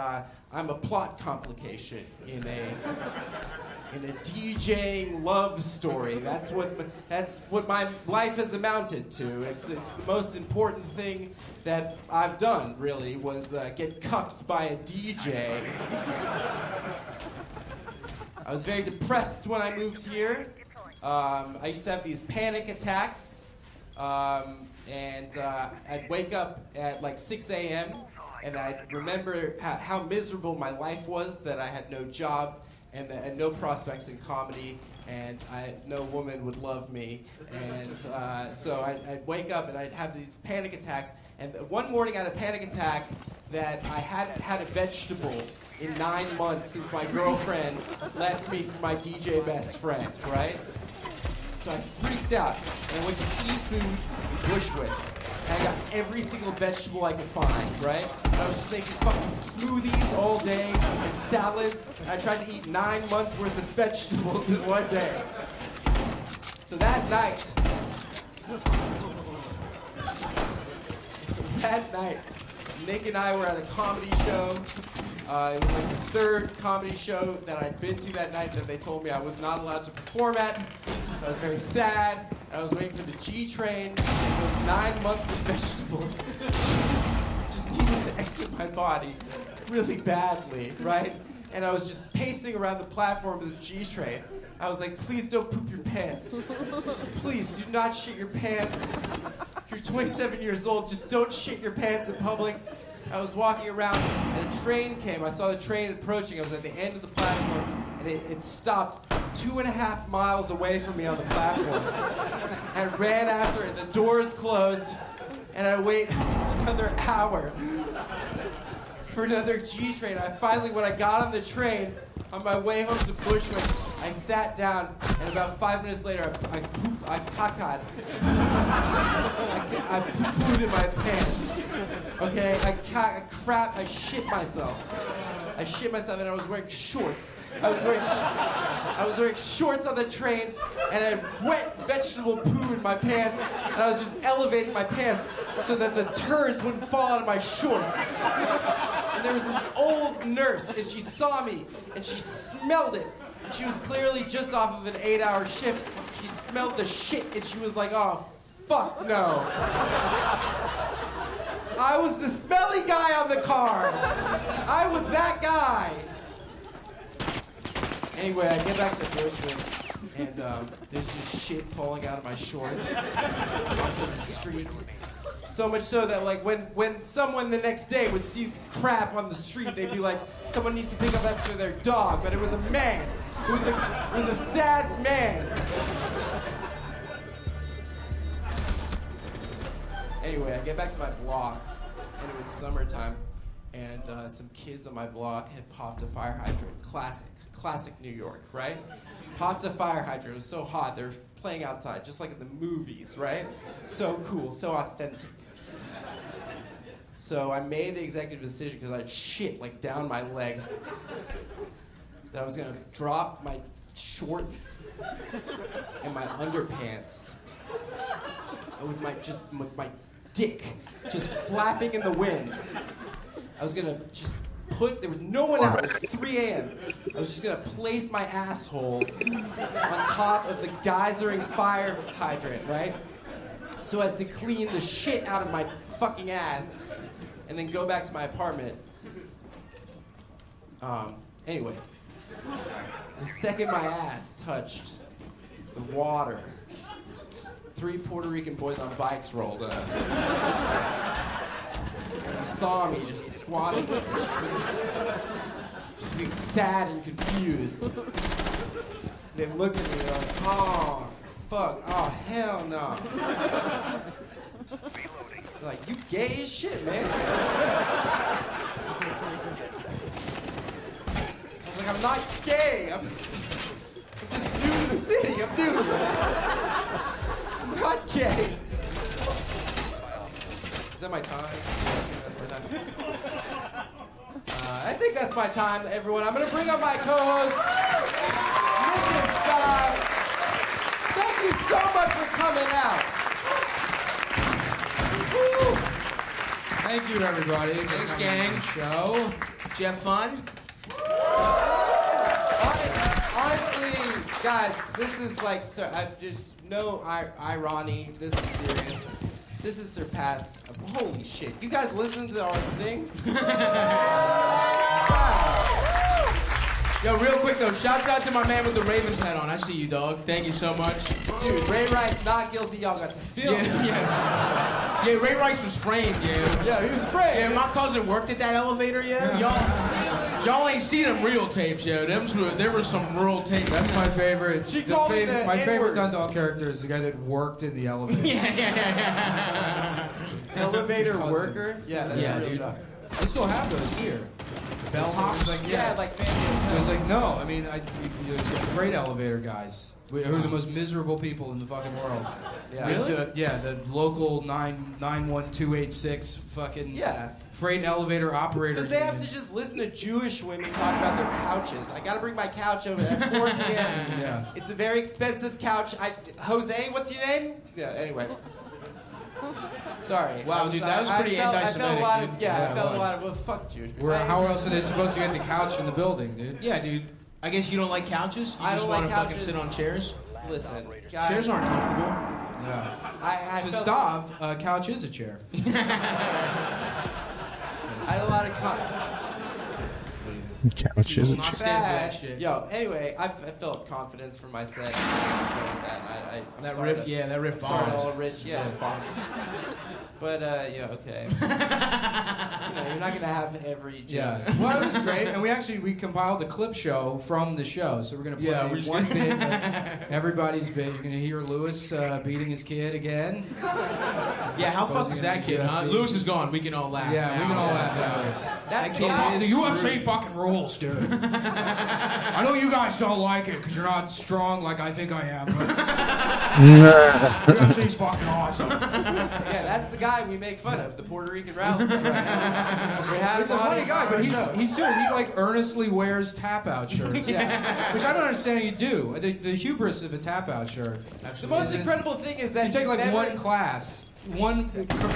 I'm a plot complication in a DJing love story. That's what my life has amounted to. It's the most important thing that I've done, really, was get cucked by a DJ. I was very depressed when I moved here. I used to have these panic attacks, and I'd wake up at like 6 a.m. and I'd remember how miserable my life was, that I had no job and no prospects in comedy, and no woman would love me. And so I'd wake up and I'd have these panic attacks. And one morning I had a panic attack that I hadn't had a vegetable in 9 months since my girlfriend left me for my DJ best friend, right? So I freaked out and I went to E-Food in Bushwick. And I got every single vegetable I could find, right? And I was just making fucking smoothies all day and salads. And I tried to eat 9 months worth of vegetables in one day. So that night, Nick and I were at a comedy show. It was like the third comedy show that I'd been to that night that they told me I was not allowed to perform at. I was very sad. I was waiting for the G train. Those 9 months of vegetables just needed to exit my body really badly, right? And I was just pacing around the platform of the G train. I was like, please don't poop your pants. Just please do not shit your pants. You're 27 years old. Just don't shit your pants in public. I was walking around and a train came. I saw the train approaching. I was at the end of the platform and it stopped 2.5 miles away from me on the platform. I ran after it. The doors closed and I wait another hour for another G train. When I got on the train, on my way home to Bushwick, I sat down, and about 5 minutes later, I caca. I poo-pooed in my pants. Okay, I shit myself. I shit myself, and I was wearing shorts. I was wearing shorts on the train, and I had wet vegetable poo in my pants, and I was just elevating my pants so that the turds wouldn't fall out of my shorts. And there was this old nurse, and she saw me, and she smelled it. And she was clearly just off of an 8-hour shift. She smelled the shit, and she was like, oh, fuck no. I was the smelly guy on the car. I was that guy. Anyway, I get back to Bushwick, and there's just shit falling out of my shorts onto the street. So much so that like when someone the next day would see crap on the street, they'd be like, someone needs to pick up after their dog, but it was a man. It was a sad man. Anyway, I get back to my block, and it was summertime, and some kids on my block had popped a fire hydrant. Classic New York, right? Popped a fire hydrant. It was so hot. They were playing outside, just like in the movies, right? So cool, so authentic. So I made the executive decision, because I had shit like down my legs, that I was gonna drop my shorts and my underpants with my dick just flapping in the wind. I was gonna just there was no one out. It was 3 a.m. I was just gonna place my asshole on top of the geysering fire hydrant, right? So as to clean the shit out of my fucking ass and then go back to my apartment. Anyway, the second my ass touched the water, 3 Puerto Rican boys on bikes rolled up. And they saw me just squatting there, just being sad and confused. They looked at me and they're like, oh, fuck, oh, hell no. They're like, you gay as shit, man. I was like, I'm not gay. I'm just new to the city. I'm new here. I'm not gay. Is that my time? That's my time. I think that's my time, everyone. I'm gonna bring up my co-host, Mr. Saab. Thank you so much for coming out. Woo. Thank you, everybody. Thanks, gang. Show. Did you have fun? Honestly, guys, this is like, there's no irony. This is serious. This has surpassed. Holy shit! You guys listen to our thing? Yo, real quick though, shouts out to my man with the Ravens hat on. I see you, dog. Thank you so much. Dude, Ray Rice not guilty. Y'all got to feel it. Yeah, Ray Rice was framed, yeah. Yeah, he was framed. Yeah, my cousin worked at that elevator, yeah. Y'all ain't seen them real tapes, yo. There were some real tapes. That's my favorite. She called me the my favorite N-word. Dundalk character is the guy that worked in the elevator. Yeah. Elevator worker? Yeah, that's a real dude. job. They still have those here. Bellhops? Like, Yeah, like fancy It was hotels. like, no, I mean, the freight elevator guys, who are the most miserable people in the fucking world. Yeah. Just Really? the local 91286 fucking Yeah. freight elevator operator. Because they have union. to just listen to Jewish women talk about their couches. I gotta bring my couch over at 4 p.m. Yeah. It's a very expensive couch. Jose, what's your name? Yeah, anyway. Sorry. Wow, dude, that was pretty I felt anti-Semitic, a lot of, dude. yeah, Yeah, I felt it a lot was. of, well, fuck Jewish people. How else are they supposed to get the couch in the building, dude? Yeah, dude. I guess you don't like couches? You I just don't want like to fucking couches. sit on chairs? Listen, guys. Chairs aren't comfortable. Yeah. I To felt- Stav, a couch is a chair. I had a lot of Couch is a Not chair. stand for that shit. Yo, anyway, I felt confidence for my set. I'm That sorry riff, to- yeah, that riff Sorry to bombed. all rich, yeah, it bombed. But yeah, okay. You're not gonna have every joke. Yeah. Well, it was great, and we compiled a clip show from the show, so we're gonna play one bit, of everybody's bit. You're gonna hear Lewis beating his kid again. Yeah, how Suppose fucked is you're that gonna kid? Huh? UFC. Lewis is gone. We can all laugh. Yeah, we can all laugh at Lewis. That's That the kid guy. is The UFC screwed. fucking rules, dude. I know you guys don't like it because you're not strong like I think I am, but UFC's fucking awesome. Yeah, that's the guy we make fun of, the Puerto Rican rally. Right now. We had He's him a on funny it. guy, but he's serious. He like earnestly wears tap-out shirts. Yeah. Which I don't understand you do. The hubris of a tap-out shirt. The most incredible thing is that You take he's like never- one class, one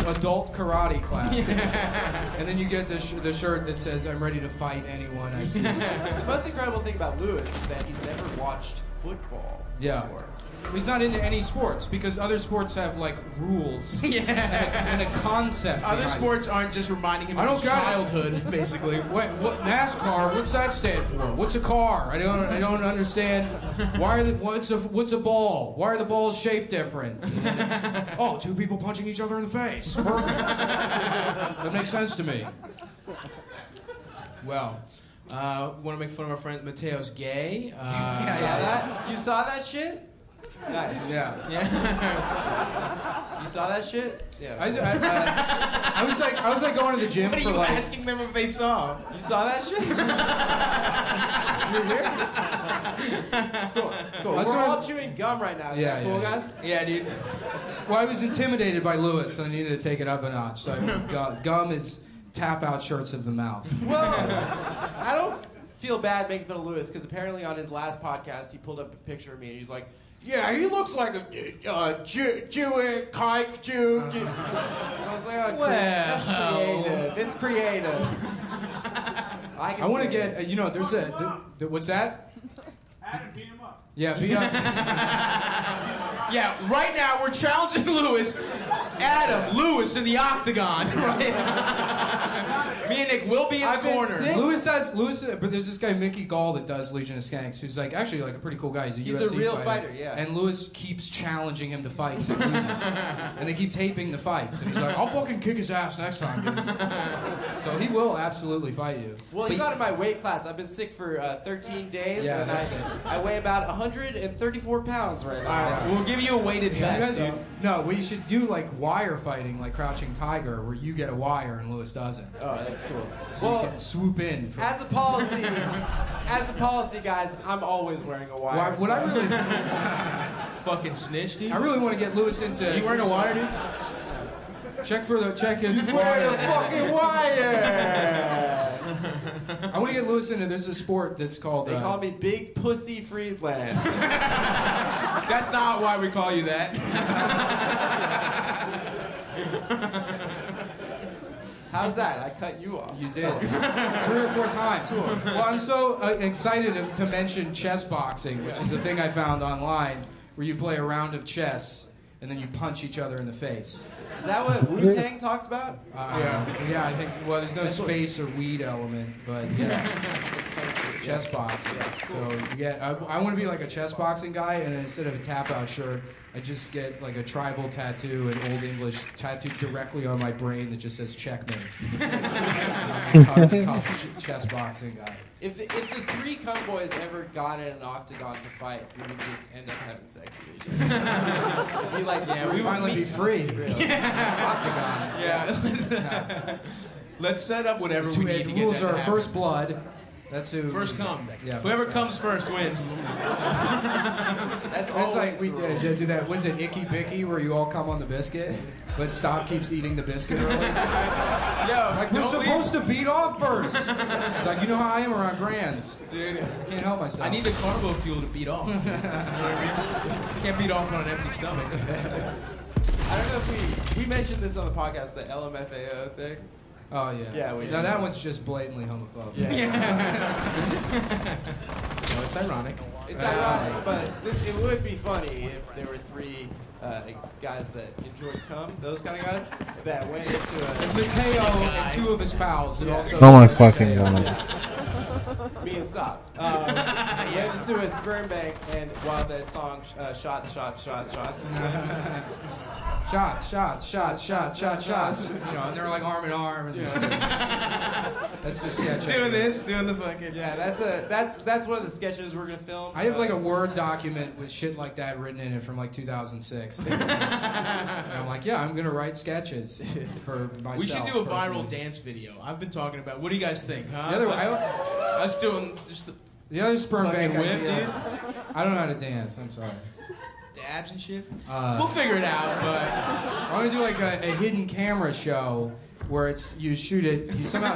adult karate class, and then you get the shirt that says "I'm ready to fight anyone I see." The most incredible thing about Lewis is that he's never watched football. Yeah. before. He's not into any sports because other sports have like rules and a concept. Other behind it. sports aren't just reminding him I of don't his got it. childhood, basically. What NASCAR? What's that stand for? What's a car? I don't understand. Why are what's a ball? Why are the balls shaped different? Oh, two people punching each other in the face. Perfect. That makes sense to me. Well, want to make fun of our friend Mateo's gay. You saw that shit? Nice. Yeah. You saw that shit? Yeah. I was like going to the gym What are for you like. asking them if they saw? You saw that shit? You're here? Cool. I was We're gonna- all chewing gum right now. Is that cool, guys? Yeah, dude. Well, I was intimidated by Lewis, so I needed to take it up a notch. So gum is tap-out shirts of the mouth. Well, I don't feel bad making fun of Lewis because apparently on his last podcast he pulled up a picture of me and he's like, Yeah, he looks like a Jew, kike Jew. I was like, oh, that's creative. It's creative. I want to get, there's what's that? Adam, beat him up. Yeah, beat up. Yeah, right now we're challenging Lewis. Adam, Lewis in the octagon. Right? Me and Nick will be in the corner. Lewis, but there's this guy Mickey Gall that does Legion of Skanks, who's like actually like a pretty cool guy. He's a UFC real fighter, yeah. And Lewis keeps challenging him to fights, and losing. And they keep taping the fights, and he's like, "I'll fucking kick his ass next time, dude." So he will absolutely fight you. Well, he's not in my weight class. I've been sick for 13 days, Yeah, and that's it. I weigh about 134 pounds right now. All right, we'll give you a weighted vest, dude. No, we should do like wire fighting, like Crouching Tiger, where you get a wire and Lewis doesn't. Oh, that's cool. So you can swoop in. As a policy, guys, I'm always wearing a wire. What I really Fucking snitch, dude. I really want to get Lewis into. You wearing a wire, dude? Check his. Wear the fucking wire. I want to get Lewis into. There's a sport that's called. They call me Big Pussy Friedland. That's not why we call you that. How's that? I cut you off. You did 3 or 4 times. Well, I'm so excited to mention chess boxing, which is a thing I found online, where you play a round of chess and then you punch each other in the face. Is that what Wu-Tang talks about? Yeah, I think. Well, there's no space or weed element, but yeah. Chess boxing. So you get. I want to be like a chess boxing guy, and then instead of a tap-out shirt, I just get like a tribal tattoo in Old English tattooed directly on my brain that just says checkmate. I'm a tough chess boxing guy. If the 3 Cumboys ever got in an octagon to fight, we would just end up having sex with each other. It'd be like, Yeah, we finally be free. Octagon. Yeah. Let's set up whatever we need to get rules that are to happen. first blood. That's who. First come. Yeah. Whoever comes first wins. That's like we do that. Was it Icky Bicky where you all come on the biscuit, but Stop keeps eating the biscuit early? Yo, like we're supposed to beat off first. It's like, you know how I am around Grands. Dude, I can't help myself. I need the carbo fuel to beat off. Dude. You know what I mean? Can't beat off on an empty stomach. I don't know if we mentioned this on the podcast, the LMFAO thing. Oh yeah. Yeah, we Now that one's just blatantly homophobic. Yeah. No, it's ironic. It's ironic, but it would be funny if there were 3 guys that enjoyed cum, those kind of guys, that went into a... Mateo and 2 of his pals, and also... Oh my fucking god. Me and Stop. Went into a sperm bank, and while the song shots. Shots. You know, and they're like arm in arm. And that's the sketch. Doing the fucking. Yeah, that's one of the sketches we're gonna film. I have like a Word document with shit like that written in it from like 2006. And I'm like, yeah, I'm gonna write sketches for myself. We should do a viral personally. dance video. I've been talking about. What do you guys think? Huh? The other, us doing just the other sperm bank whip, idea. dude. I don't know how to dance. I'm sorry. Dabs and shit. We'll figure it out. But I want to do like a hidden camera show where it's you shoot it. You somehow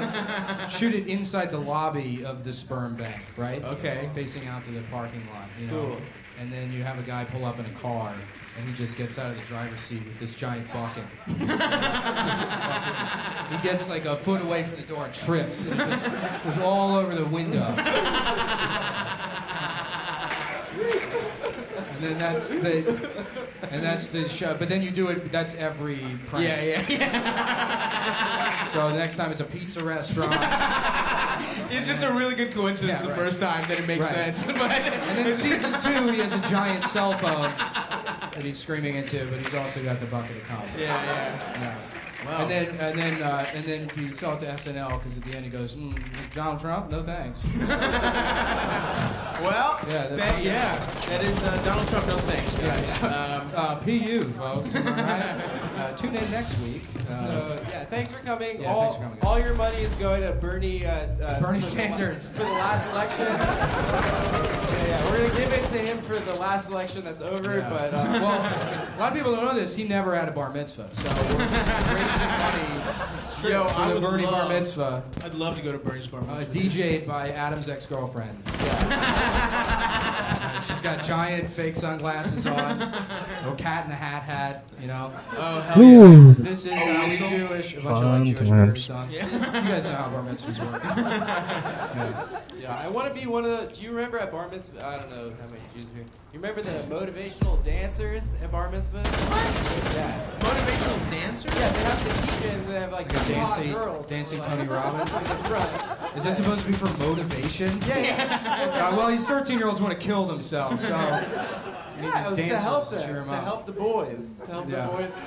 shoot it inside the lobby of the sperm bank, right? Okay. Facing out to the parking lot. You know? Cool. And then you have a guy pull up in a car, and he just gets out of the driver's seat with this giant bucket. He gets like a foot away from the door and trips, and it just goes all over the window. And then that's the show. But then you do it. That's every prank. Yeah. So the next time it's a pizza restaurant. It's just a really good coincidence the first time that it makes sense. But and then season 2, he has a giant cell phone that he's screaming into, but he's also got the bucket of cum. Yeah. Wow. And then you sell it to SNL because at the end he goes, Donald Trump, no thanks. Well, that is Donald Trump, no thanks, guys. PU, folks. All right. Tune in next week. Thanks for coming. Yeah, thanks for coming. All your money is going to Bernie Sanders for the last election. We're gonna give it to him for the last election that's over. Yeah. But well, a lot of people don't know this. He never had a bar mitzvah, so we're raising money for the Bernie bar mitzvah. I'd love to go to Bernie's bar mitzvah. DJ'd by Adam's ex-girlfriend. She's got giant fake sunglasses on. Or Cat in the Hat, you know. Oh, hell Ooh. yeah. This is Jewish. A bunch of Fun Jewish times. parody songs. You guys know how bar mitzvahs work. Yeah, I want to be one of the. Do you remember at bar mitzvah? I don't know how many Jews are here. You remember the motivational dancers at bar mitzvah? What? Yeah. Motivational dancers? Yeah, they have the DJ and they have like two hot girls. Dancing like, Tony Robbins. in the front. Is that supposed to be for motivation? Yeah. Well, these 13-year-olds want to kill themselves, so. Yeah, it was to help them, to help the boys, to help Yeah. the boys.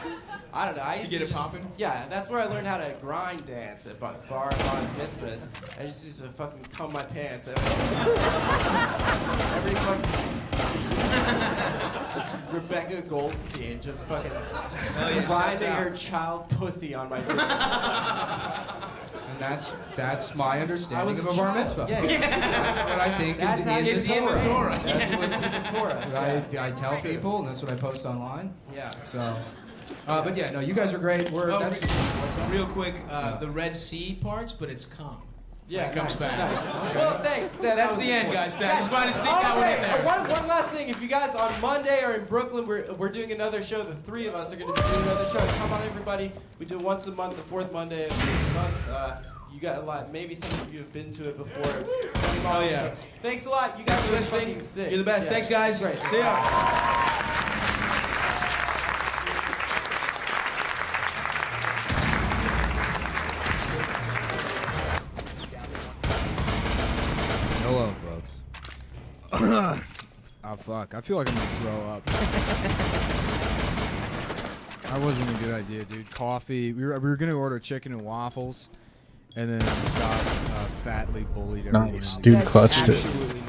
I don't know. I used get to it just, poppin'? Yeah, that's where I learned how to grind dance at bar mitzvahs. I just used to fucking cum my pants every fucking. Just Rebecca Goldstein, just fucking grinding her child pussy on my dick. And that's my understanding of a a bar child. mitzvah. Yeah. That's what I think That's is how in it's the in the Torah. Torah. That's what's in the Torah. I tell people, and that's what I post online. Yeah. So, but yeah, no, you guys are great. That's real quick, the Red Sea parts, but it's cum. Yeah, When it comes back. Nice. Well, thanks. That's the end, guys. I just wanted to sneak that one in there. One last thing. If you guys on Monday are in Brooklyn, we're doing another show. The three of us are going to be doing another show. Come on, everybody. We do it once a month, the fourth Monday of the month. You got a lot. Maybe some of you have been to it before. Oh, yeah. So, thanks a lot. You guys are fucking sick. You're the best. Yeah. Thanks, guys. Great. See ya. Hello, folks. Oh, fuck. I feel like I'm gonna throw up. That wasn't a good idea, dude. Coffee. We were gonna order chicken and waffles, and then Scott fatly bullied everyone. Nice, dude. Clutched it.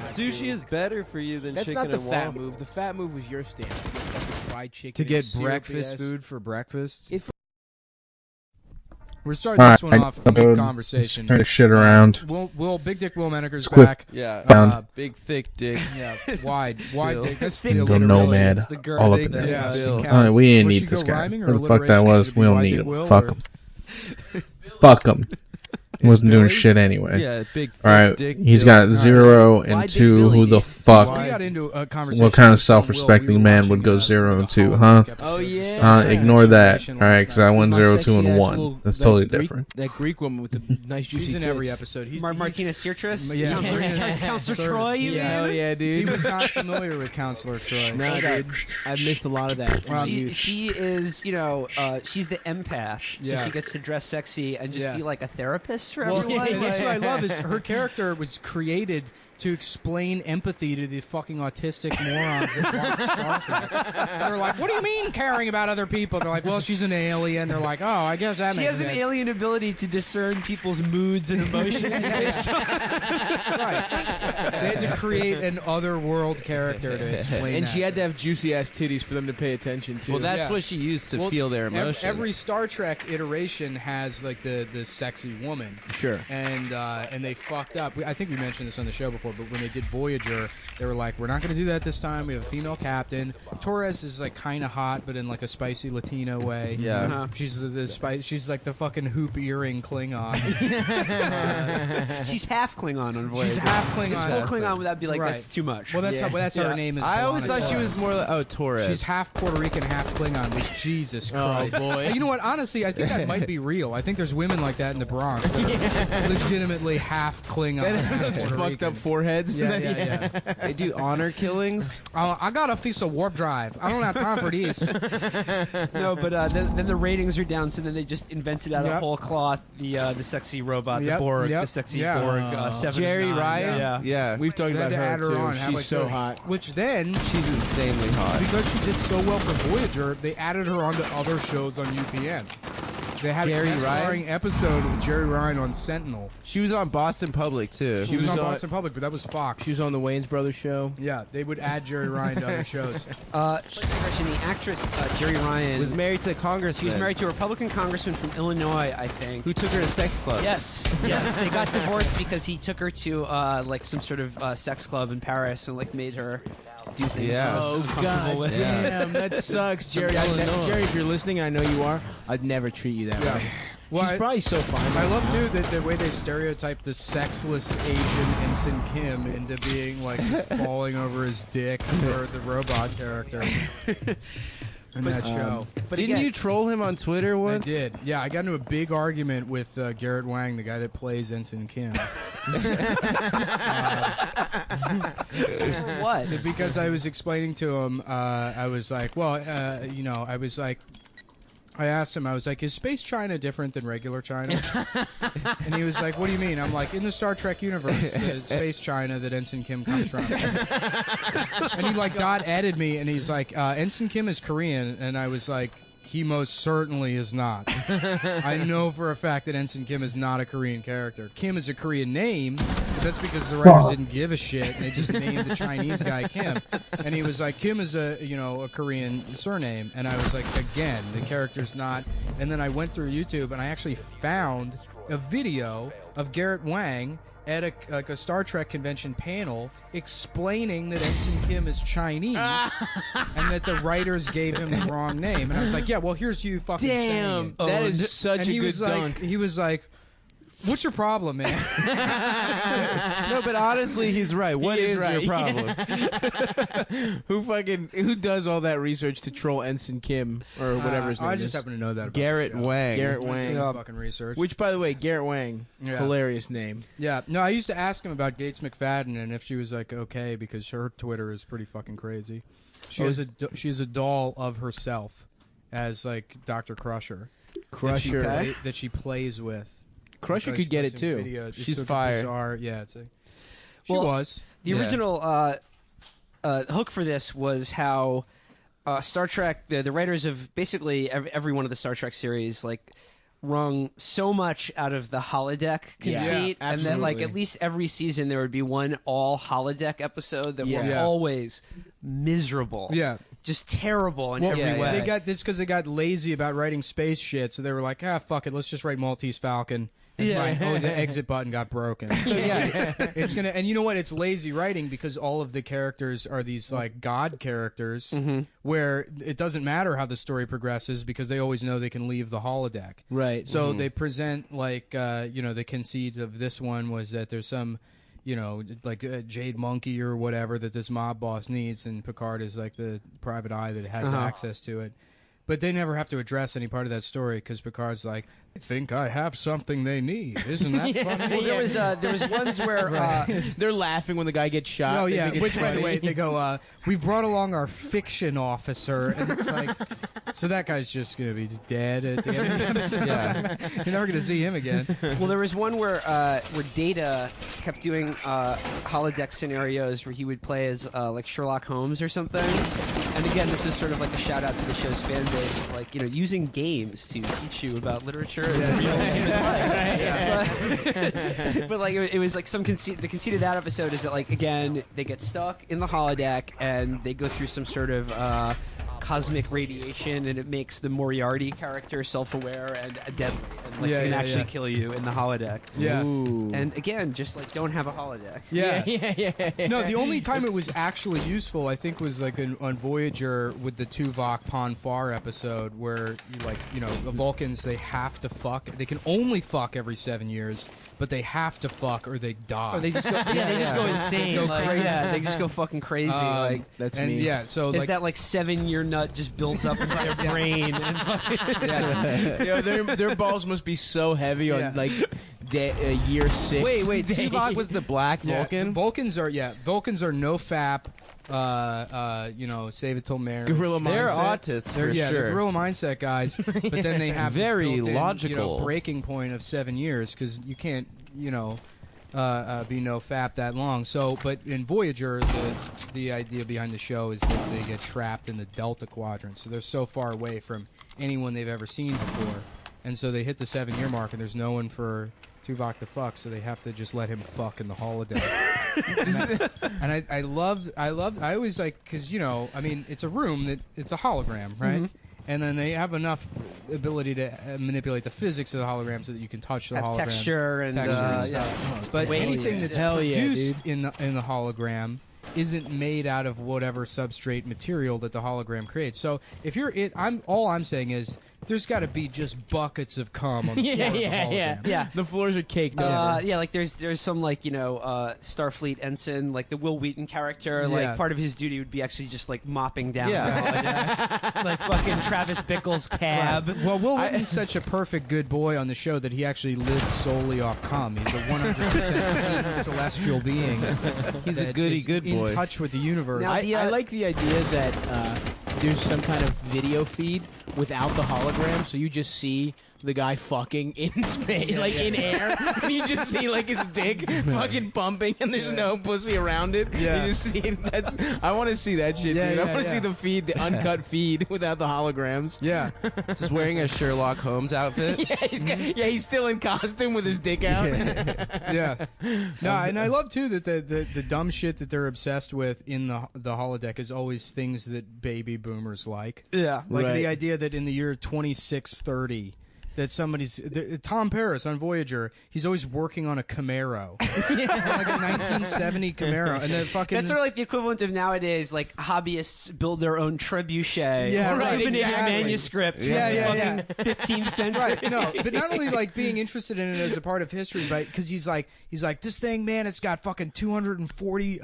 Sushi is better for you than That's chicken not the and fat waffles. move. The fat move was your stance. To get fucking fried chicken. To get and syrupy breakfast ass- food for breakfast. It- We're starting All this right, one off dude. mid-conversation. Turn the shit around. Big Dick Will Menaker's Squid back. Yeah. Found. Big thick dick. Yeah, wide Bill. dick. That's Big the Go alliteration. nomad. It's the girl All up big in dick. there. Yeah, Bill. it All right, counts. we didn't Will need she this go guy. rhyming or Who the fuck that alliteration? was, Should it be we don't Wide need Dick him. Will Fuck or- him. Fuck him. Wasn't doing Billy? shit anyway. Yeah, big All right, dick he's Billy. got 0 Why and Dick 2. Billy? Who the We fuck? got into a conversation. What kind of with Will. We were self-respecting man would go watching, 0 and 2, the huh? Hallmark Oh, episode, yeah. Star Trek Ignore that. Transformation All right, last because I night. won My 0, 2, sexy and ass 1. little- That's that totally Greek- different. That Greek woman with the nice juicy She's in tits. every episode. He's Martina Sirtis? Yeah. Counselor Sir- Troy, you yeah. mean? Hell yeah, dude. He was not familiar with Counselor Troy. No, dude. I missed a lot of that. She is, she's the empath, so Yeah. she gets to dress sexy and just Yeah. be like a therapist for Well, everyone. and that's what I love is her character was created to explain empathy to the fucking autistic morons that watch Star Trek. They're like, "What do you mean caring about other people?" They're like, "Well, she's an alien." They're like, "Oh, I guess that She makes has an sense." alien ability to discern people's moods and emotions. Right. They had to create an otherworld character to explain And that. she had to have juicy ass titties for them to pay attention to. Well, that's Yeah. what she used to Well, feel their emotions. Every Star Trek iteration has like the sexy woman. Sure. And they fucked up. I think we mentioned this on the show before, but when they did Voyager, they were like, "We're not going to do that this time. We have a female captain. Torres is like kind of hot, but in like a spicy Latino way. Yeah. Uh-huh. She's the spice. She's like the fucking hoop earring Klingon. She's half Klingon on Voyager. She's half Klingon. Full Klingon, that'd be like, Right. that's too much. Well, that's Yeah. that's how her name is. I always B'Elanna thought she Torres. was more like Torres. She's half Puerto Rican, half Klingon. Which Jesus Oh, Christ! boy. You know what? Honestly, I think that might be real. I think there's women like that in the Bronx, that are legitimately half Klingon. That half has Puerto fucked Rican. up foreheads. Yeah, yeah. They do honor killings. I got a piece of warp drive. I don't have time for these. No, but then the ratings are down, so then they just invented out of Yep. whole cloth the sexy robot, Yep, the Borg, yep, the sexy yeah. Borg, 7 Jerry and 9. Ryan? Yeah. Yeah. We've talked They had about to her add her too. on. Have, She's like, so the- hot. Which then, She's insanely hot. because she did so well for Voyager, they added her onto other shows on UPN. They had Jerry a Ryan? starring episode with Jerry Ryan on Sentinel. She was on Boston Public too. She was on on- Boston Public, but that was Fox. She was on the Wayans Brothers show. Yeah, they would add Jerry Ryan to other shows. The actress Jerry Ryan was married to a congressman. She was married to a Republican congressman from Illinois, I think. who took her to sex clubs. Yes, yes. They got divorced because he took her to like some sort of sex club in Paris and like made her do things. Yeah. she was Oh uncomfortable god with. damn, that sucks, Jerry. Illinois. Jerry, if you're listening, I know you are. I'd never treat you that way. Well, She's probably so fine. I love too that the way they stereotype the sexless Asian Ensign Kim into being like just falling over his dick for the robot character in that show. But didn't you troll him on Twitter once? I did. Yeah, I got into a big argument with Garrett Wang, the guy that plays Ensign Kim. What? Because I was explaining to him, I was like, well, I asked him, I was like, is Space China different than regular China? And he was like, what do you mean? I'm like, in the Star Trek universe, the Space China that Ensign Kim comes from. And he like added me, and he's like, Ensign Kim is Korean, and I was like, he most certainly is not. I know for a fact that Ensign Kim is not a Korean character. Kim is a Korean name, but that's because the writers didn't give a shit, and they just named the Chinese guy Kim. And he was like, Kim is a Korean surname, and I was like, again, the character's not. And then I went through YouTube, and I actually found a video of Garrett Wang at a Star Trek convention panel explaining that Ensign Kim is Chinese and that the writers gave him the wrong name. And I was like, yeah, well, here's you fucking saying it. That is such a good dunk. He was like, what's your problem, man? No, but honestly, he's right. What is your problem? Who does all that research to troll Ensign Kim or whatever his name is? I just happen to know that about Garrett Wang. Garrett Wang. Fucking research. Which, by the way, Garrett Wang, hilarious name. Yeah. No, I used to ask him about Gates McFadden and if she was like okay because her Twitter is pretty fucking crazy. She's a doll of herself as like Dr. Crusher. Crusher that she plays with. Crusher could get it too. She's fire. Bizarre. Yeah, she Well, was. The original hook for this was how Star Trek, the writers of basically every one of the Star Trek series, like wrung so much out of the holodeck conceit, and then like at least every season there would be one all holodeck episode that were always miserable. Yeah. Just terrible in every way. They got this because they got lazy about writing space shit, so they were like, fuck it, let's just write Maltese Falcon. And the exit button got broken. So it's gonna, and you know what? It's lazy writing because all of the characters are these like god characters, where it doesn't matter how the story progresses because they always know they can leave the holodeck. Right. So they present like the conceit of this one was that there's some. Like a Jade Monkey or whatever that this mob boss needs, and Picard is like the private eye that has access to it. But they never have to address any part of that story because Picard's like, I think I have something they need. Isn't that funny? Well, there was ones where they're laughing when the guy gets shot. Oh yeah, which by the way they go, we've brought along our fiction officer, and it's like, so that guy's just gonna be dead at the end of the episode. You're never gonna see him again. Well, there was one where Data kept doing holodeck scenarios where he would play as like Sherlock Holmes or something. And again, this is sort of like a shout out to the show's fan base of like using games to teach you about literature and real human life. But like it was like some conceit. The conceit of that episode is that like again they get stuck in the holodeck and they go through some sort of cosmic radiation, and it makes the Moriarty character self-aware and deadly, and like can actually kill you in the holodeck. Yeah. Ooh. And again, just like don't have a holodeck. Yeah. No, the only time it was actually useful, I think, was like on Voyager with the Tuvok Pon farr episode, where the Vulcans, they have to fuck. They can only fuck every 7 years, but they have to fuck or they die. Or they just go, they just go insane. They just go fucking crazy. That's me. Yeah, so is that like 7-year nut just builds up into their brain? And their balls must be so heavy on like year 6. Wait, Tuvok was the black Vulcan? So Vulcans are no fap. Save it till marriage. Gorilla mindset. They're autists for sure. They're gorilla mindset guys, but then they have very this built-in, logical breaking point of 7 years because you can't be no fap that long. So, but in Voyager, the idea behind the show is that they get trapped in the Delta Quadrant, so they're so far away from anyone they've ever seen before, and so they hit the 7-year mark, and there's no one for Tuvok to fuck, so they have to just let him fuck in the holodeck. And I always like, because it's a room it's a hologram, right? And then they have enough ability to manipulate the physics of the hologram so that you can touch the hologram, texture and stuff. But anything that's produced in the hologram isn't made out of whatever substrate material that the hologram creates. So if you're all I'm saying is there's got to be just buckets of cum on the floor of the hologram. yeah. The floors are caked over. Yeah, like there's some like Starfleet ensign, like the Will Wheaton character. Yeah. Like part of his duty would be actually just like mopping down, Yeah. like fucking Travis Bickle's cab. Right. Well, Will Wheaton's such a perfect good boy on the show that he actually lives solely off cum. He's a 100% celestial being. He's a that goody is good boy. in touch with the universe. I like the idea that there's some kind of video feed without the hologram, so you just see the guy fucking in space, like in air, and you just see like his dick fucking pumping, and there's no pussy around it. Yeah. You just see that's. I want to see that shit, Yeah, dude. yeah, I want to yeah. see the feed, the uncut feed without the holograms. Yeah. Just wearing a Sherlock Holmes outfit. He's still in costume with his dick out. Yeah. No, and I love too that the dumb shit that they're obsessed with in the holodeck is always things that baby boomers like. Yeah. Like Right. the idea that in the year 2630 that Tom Paris on Voyager, he's always working on a Camaro. Like a 1970 Camaro. And then fucking That's sort of like the equivalent of nowadays, like hobbyists build their own trebuchet. Yeah, or right, even exactly. a manuscript. Yeah. From fucking 15th century. Right, no, but not only like being interested in it as a part of history, but because he's like this thing, man, it's got fucking 240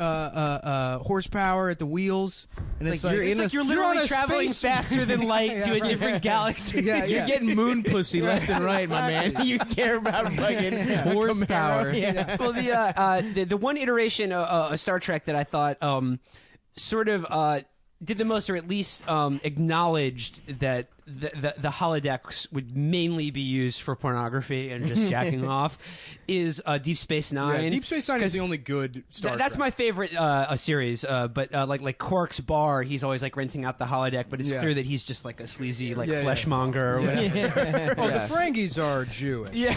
horsepower at the wheels, and it's like You're on literally a traveling space- faster than light Yeah, to a right. different galaxy. Yeah, You're getting moon pussy left and right, my man. You care about fucking horsepower. Yeah. Well, the one iteration of Star Trek that I thought sort of did the most, or at least acknowledged that the holodecks would mainly be used for pornography and just jacking off, is Deep Space Nine. Yeah, Deep Space Nine is the only good Star That's Trek. my favorite series, but like Quark's bar, he's always like renting out the holodeck, but it's clear that he's just like a sleazy like fleshmonger or whatever. Oh, the Ferengis are Jewish. Yeah.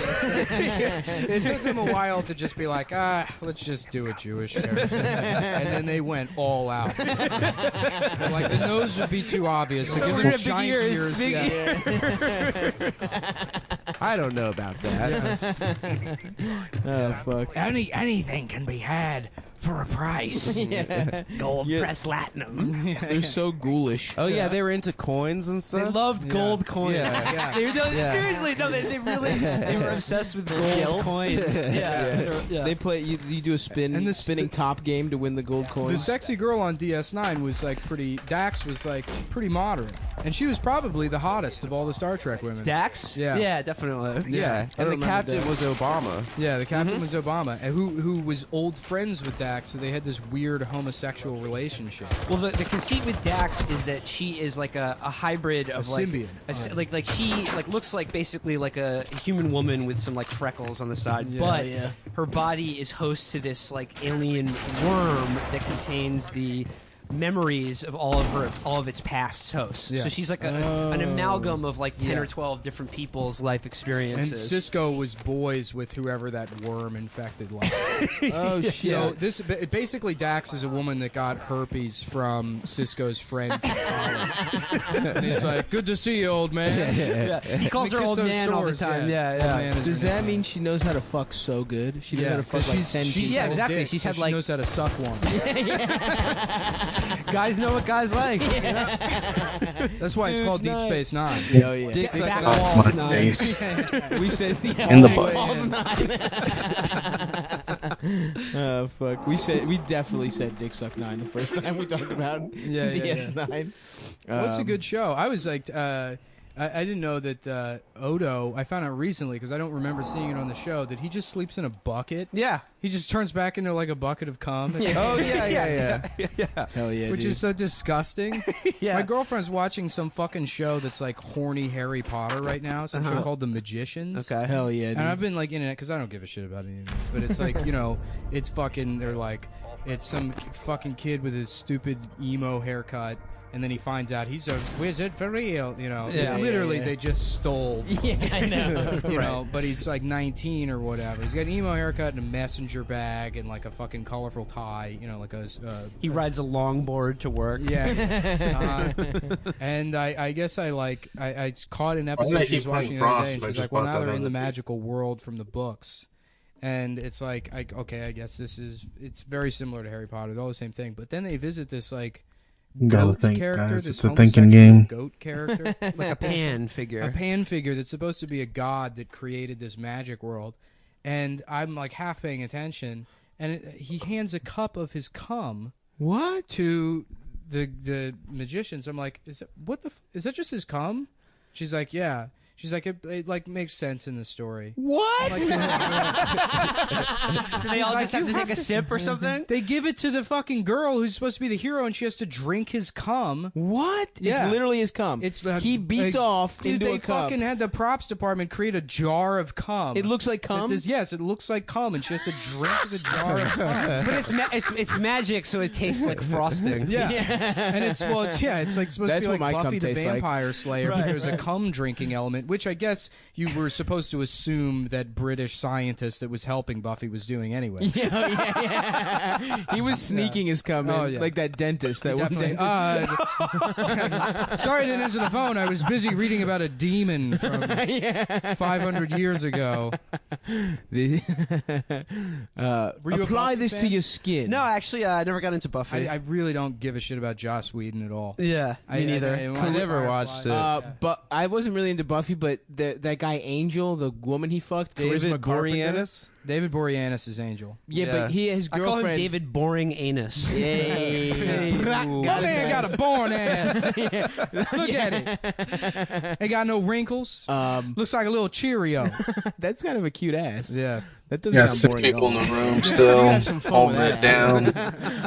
It took them a while to just be like, let's just do a Jewish character. And then they went all out. Like, the nose would be too obvious. So give We're them gonna have big giant ears, ears. big I don't know about that. Oh fuck. Anything can be had for a price. Gold press latinum. They're so ghoulish. Oh yeah, they were into coins and They stuff. loved gold coins. Yeah. Seriously, no, they really they were obsessed with gold coins. Yeah. They play. You do a spin And the spinning top game to win the gold The coins. sexy girl on DS9 was like Dax was like pretty moderate. And she was probably the hottest of all the Star Trek women. Dax? Yeah. Yeah, definitely. Yeah, and the remember captain that. was Obama. Yeah, the captain was Obama, and who was old friends with Dax, so they had this weird homosexual relationship. Well, the conceit with Dax is that she is like a hybrid of like symbiont. like she like looks like basically like a human woman with some like freckles on the side, but her body is host to this like alien worm that contains the memories of all of its past hosts. Yeah. So she's like an amalgam of like 10 or 12 different people's life And experiences. Cisco was boys with whoever that worm infected life. Oh shit. So basically Dax is a woman that got herpes from Cisco's friend from college. And he's like, "Good to see you, old man." Yeah. He calls her Kiss old those man all the sores, time. Yeah, Old man is Does her that name. mean she knows how to fuck so good? She knows how to fuck like 10 people. Yeah, exactly. Dick, She's so had, she like- knows how to suck one. Guys know what guys like. That's why it's called Deep nice. Space Nine. Oh yeah. Dick's like Back a- walls my nice. face. We said In the butt. balls nine. Fuck. We definitely said Dick Suck 9 the first time we talked about Yeah, yeah, DS9. What's a good show? I was like, I didn't know that Odo. I found out recently because I don't remember seeing it on the show that he just sleeps in a bucket. Yeah. He just turns back into like a bucket of cum. Oh yeah. Hell yeah, Which dude. is so disgusting. Yeah. My girlfriend's watching some fucking show that's like horny Harry Potter right now. Some show called The Magicians. Okay. Hell yeah, dude. And I've been like in it because I don't give a shit about anything. But it's like, you know, it's fucking. They're like, it's some fucking kid with his stupid emo haircut. And then he finds out he's a wizard for real, you know. Yeah, Literally, yeah. they just stole. Yeah, I know. You know, but he's like 19 or whatever. He's got an emo haircut and a messenger bag and like a fucking colorful tie. You know, like a. He rides a longboard to work. Yeah. And I guess I caught an episode did I she was keep watching playing the other Frost day, and if I she's just like, well, bought now that they're in other the thing? magical world from the books. And it's like, okay, I guess it's very similar to Harry Potter. They're all the same thing. But then they visit this like You gotta goat think, character, guys. this It's a thinking homosexual game. goat character, like a pan figure. A pan figure that's supposed to be a god that created this magic world. And I'm like half paying attention, and he hands a cup of his cum. What? To the magicians. I'm like, is that just his cum? She's like, yeah. She's like, it like makes sense in the story. What? Like, Do they all just have to take a sip or something? They give it to the fucking girl who's supposed to be the hero, and she has to drink his cum. What? Yeah. It's literally his cum. It's he beats off dude, into they a cup. fucking had the props department create a jar of cum. It looks like cum? Yes, it looks like cum, and she has to drink the jar of cum. But it's magic, so it tastes like frosting. Yeah. And it's like supposed That's to be what my like cum Buffy the tastes like. Vampire Slayer, but Right, there's a cum drinking element, which I guess you were supposed to assume that British scientist that was helping Buffy was doing anyway. Yeah. He was sneaking his cum in, like that dentist. That Definitely. one dentist. Sorry I didn't answer the phone. I was busy reading about a demon from 500 years ago. Apply this to your skin. No, actually, I never got into Buffy. I really don't give a shit about Joss Whedon at all. Yeah, me neither. I never watched it. But I wasn't really into Buffy, but that guy Angel, the woman he fucked, David Charisma Carpenter. Boreanaz? David Boreanaz is Angel. Yeah, but his I girlfriend. call him David Boring Anus. Hey. My man got a born ass. Look at it. Ain't got no wrinkles. Looks like a little Cheerio. That's kind of a cute ass. Yeah. That doesn't Yeah, sound 6 boring at people in all. the room You still. can have some fun Hold with it that ass.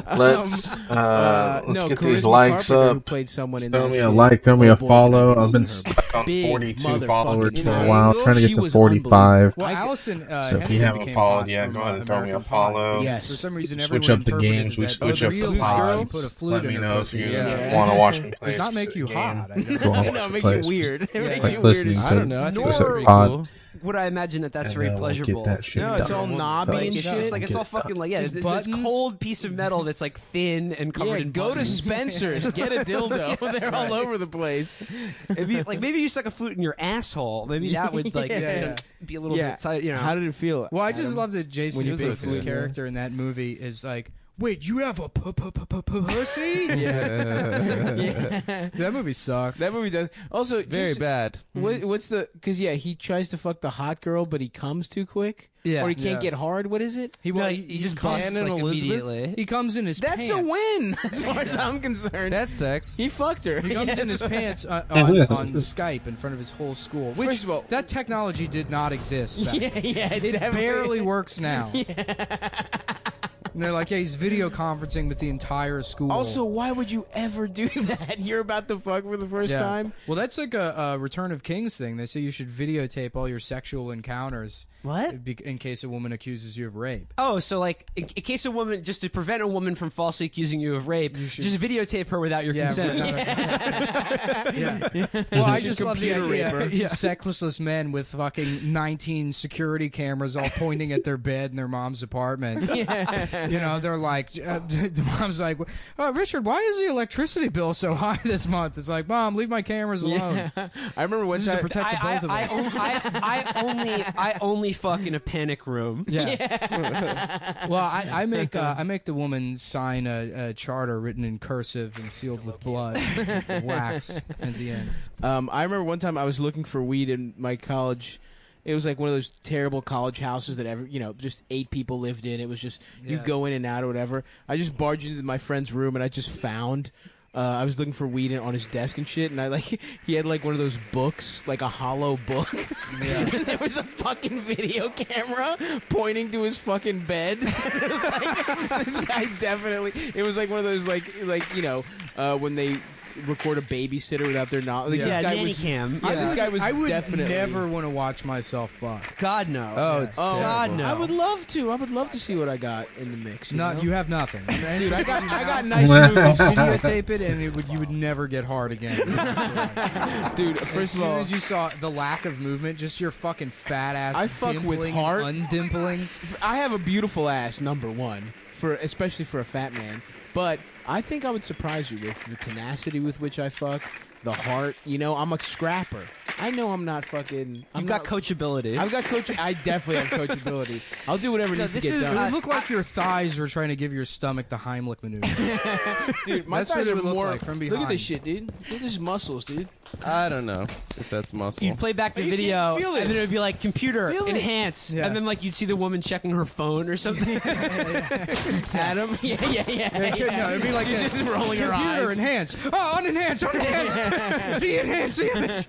down. Let's No, get Charisma these likes Carpenter, up. Who played someone in Throw that me a shit. like, throw me Oh, a boy, follow. did I I've been love her. stuck on Big 42 followers motherfucking for a triangle. while, trying to get She to was 45. Well, Allison So if Henderson you haven't became followed hot yet, from, go ahead and throw me a American follow. Pie. Yes. For some reason, Switch everyone up the games. We interpreted switch that up the real girl pods. put a flute Let in me her know if pussy. you Yeah. want to watch me play. Does not make you hot. I don't Go on, No, watch it me makes play. you weird. It makes Like you listening weird. to I don't know. I think this that's pretty pod. cool. Would I imagine that that's And very we'll get pleasurable? that shit No, it's done. all knobby Like, and it's shit. just like it's all fucking like it's this cold piece of metal that's like thin and covered Yeah, in go to buttons. Spencer's, get a dildo. They're all over the place. It'd be, like maybe you stuck a flute in your asshole. Maybe that would like Yeah. be a little bit tight. You know. How did it feel? Well, I just Adam? love that Jason When you Bateman's put it- character in that movie is like, wait, you have a pussy? Yeah. That movie sucked. That movie does. Also, Very just- bad. What's the? Because he tries to fuck the hot girl, but he comes too quick. Yeah. Or he can't Yeah. get hard. What is it? He just busts Ann and like Elizabeth? immediately. He comes in his That's pants. a win, as far as I'm concerned. That's sex. He fucked her. He comes Yes. in his pants on Skype in front of his whole school. Which, First of all- that technology did not exist back then. Yeah, it It definitely- barely works now. And they're like, yeah, he's video conferencing with the entire school. Also, why would you ever do that? You're about to fuck for the first Yeah. time. Well, that's like a Return of Kings thing. They say you should videotape all your sexual encounters. What? In case a woman accuses you of rape. Oh, so like in case a woman, just to prevent a woman from falsely accusing you of rape, just videotape her without your consent. Well, I just love the Computer idea. raper. Sexless men with fucking 19 security cameras all pointing at their bed in their mom's apartment. You know, they're like, the mom's like, Richard, why is the electricity bill so high this month? It's like, Mom, leave my cameras alone. Yeah. I remember one This is to time. protect the both of us. I only fuck in a panic room. Yeah. Well, I make the woman sign a charter written in cursive and sealed with blood, wax at the end. I remember one time I was looking for weed in my college. It was like one of those terrible college houses that just 8 people lived in. It was just you Yeah. go in and out or whatever. I just barged into my friend's room and I just found. I was looking for weed on his desk and shit, and he had like one of those books, like a hollow book. Yeah. And there was a fucking video camera pointing to his fucking bed. It was like, this guy definitely. It was like one of those when they record a babysitter without their knowledge. Yeah, This guy nanny was, cam. Yeah, this guy was I would definitely never want to watch myself fuck. God no. Oh, it's terrible. God no. I would love to. I would love to see what I got in the mix. You know? You have nothing, Dude, I got nice I'll moves. videotape it, and you would never get hard again. Dude, As first of soon all, as you saw the lack of movement, just your fucking fat ass. I fuck with dimpling heart. and undimpling. I have a beautiful ass, number one, especially for a fat man. But I think I would surprise you with the tenacity with which I fuck, the heart. You know, I'm a scrapper. I know I'm not fucking. You've got coachability. I've got coach. I definitely have coachability. I'll do whatever needs to get done. It would look like your thighs were trying to give your stomach the Heimlich maneuver. Dude, my That's thighs what it are would look more. like from Look behind. at this shit, dude. Look at this muscles, dude. I don't know if that's muscle. You'd play back the You can't video, feel and it. then it would be like computer Feel it. enhance, Yeah. and then like you'd see the woman checking her phone or something. Adam. Yeah. No, it'd be like She's this. just rolling her Computer eyes. enhance. Oh, unenhance. De-enhance the image.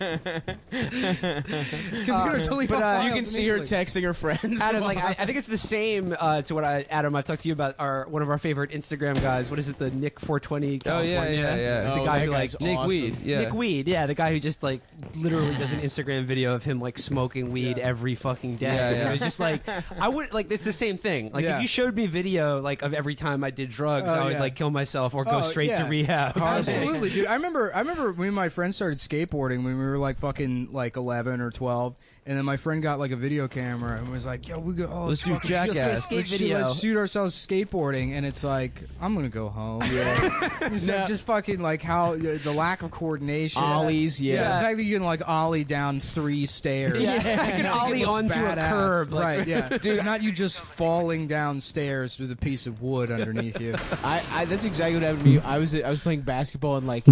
Computer delete all You files can see her immediately. texting her friends. Adam, like I think it's the same to what Adam. I've talked to you about one of our favorite Instagram guys. What is it? The Nick 420 Oh, yeah, California. yeah. The Oh, guy that who like guy's Nick awesome. Weed. Yeah. Nick Weed, yeah, the guy who just like literally does an Instagram video of him like smoking weed every fucking day. Yeah, yeah. And it was just like I would like it's the same thing. Like Yeah. if you showed me video like of every time I did drugs, I would yeah. like kill myself or go Oh, straight to yeah. rehab. Absolutely, dude. I remember when me and my friend started skateboarding when we were like fucking like 11 or 12, and then my friend got like a video camera and was like, "Yo, we go. Oh, Let's do fucking- Jackass. skate Let's shoot- video." Let's shoot ourselves skateboarding," and it's like, I'm gonna go home. Yeah. Just fucking like how the lack of coordination. Ollies, yeah. The fact that you can like ollie down 3 stairs. Yeah, I can It ollie looks onto a badass. curb, like- right? Yeah, dude. Not you just falling downstairs with a piece of wood underneath you. I that's exactly what happened to me. I was playing basketball and like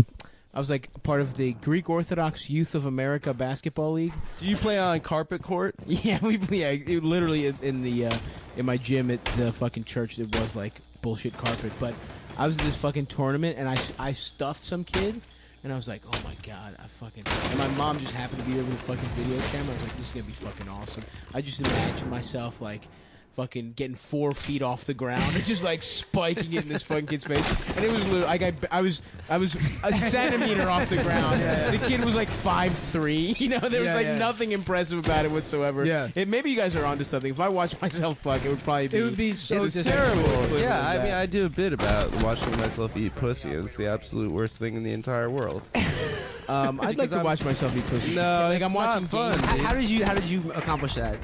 I was like part of the Greek Orthodox Youth of America basketball league. Do you play on carpet court? Yeah, it literally in the in my gym at the fucking church it was like bullshit carpet. But I was in this fucking tournament and I stuffed some kid. And I was like, oh my god, and my mom just happened to be there with a fucking video camera. I was like, this is gonna be fucking awesome. I just imagined myself like fucking getting 4 feet off the ground and just like spiking it in this fucking kid's face. And it was literally like I was a centimeter off the ground. The kid was like 5'3". You know, there was like nothing impressive about it whatsoever. Yeah. Maybe you guys are onto something. If I watched myself fuck, it would probably be. It would be so It's disrespectful. terrible. Yeah, I that. mean, I do a bit about watching myself eat pussy. It's the absolute worst thing in the entire world. I'd like to watch myself eat pussy. No, like it's I'm watching not fun. games. dude. How did you accomplish that?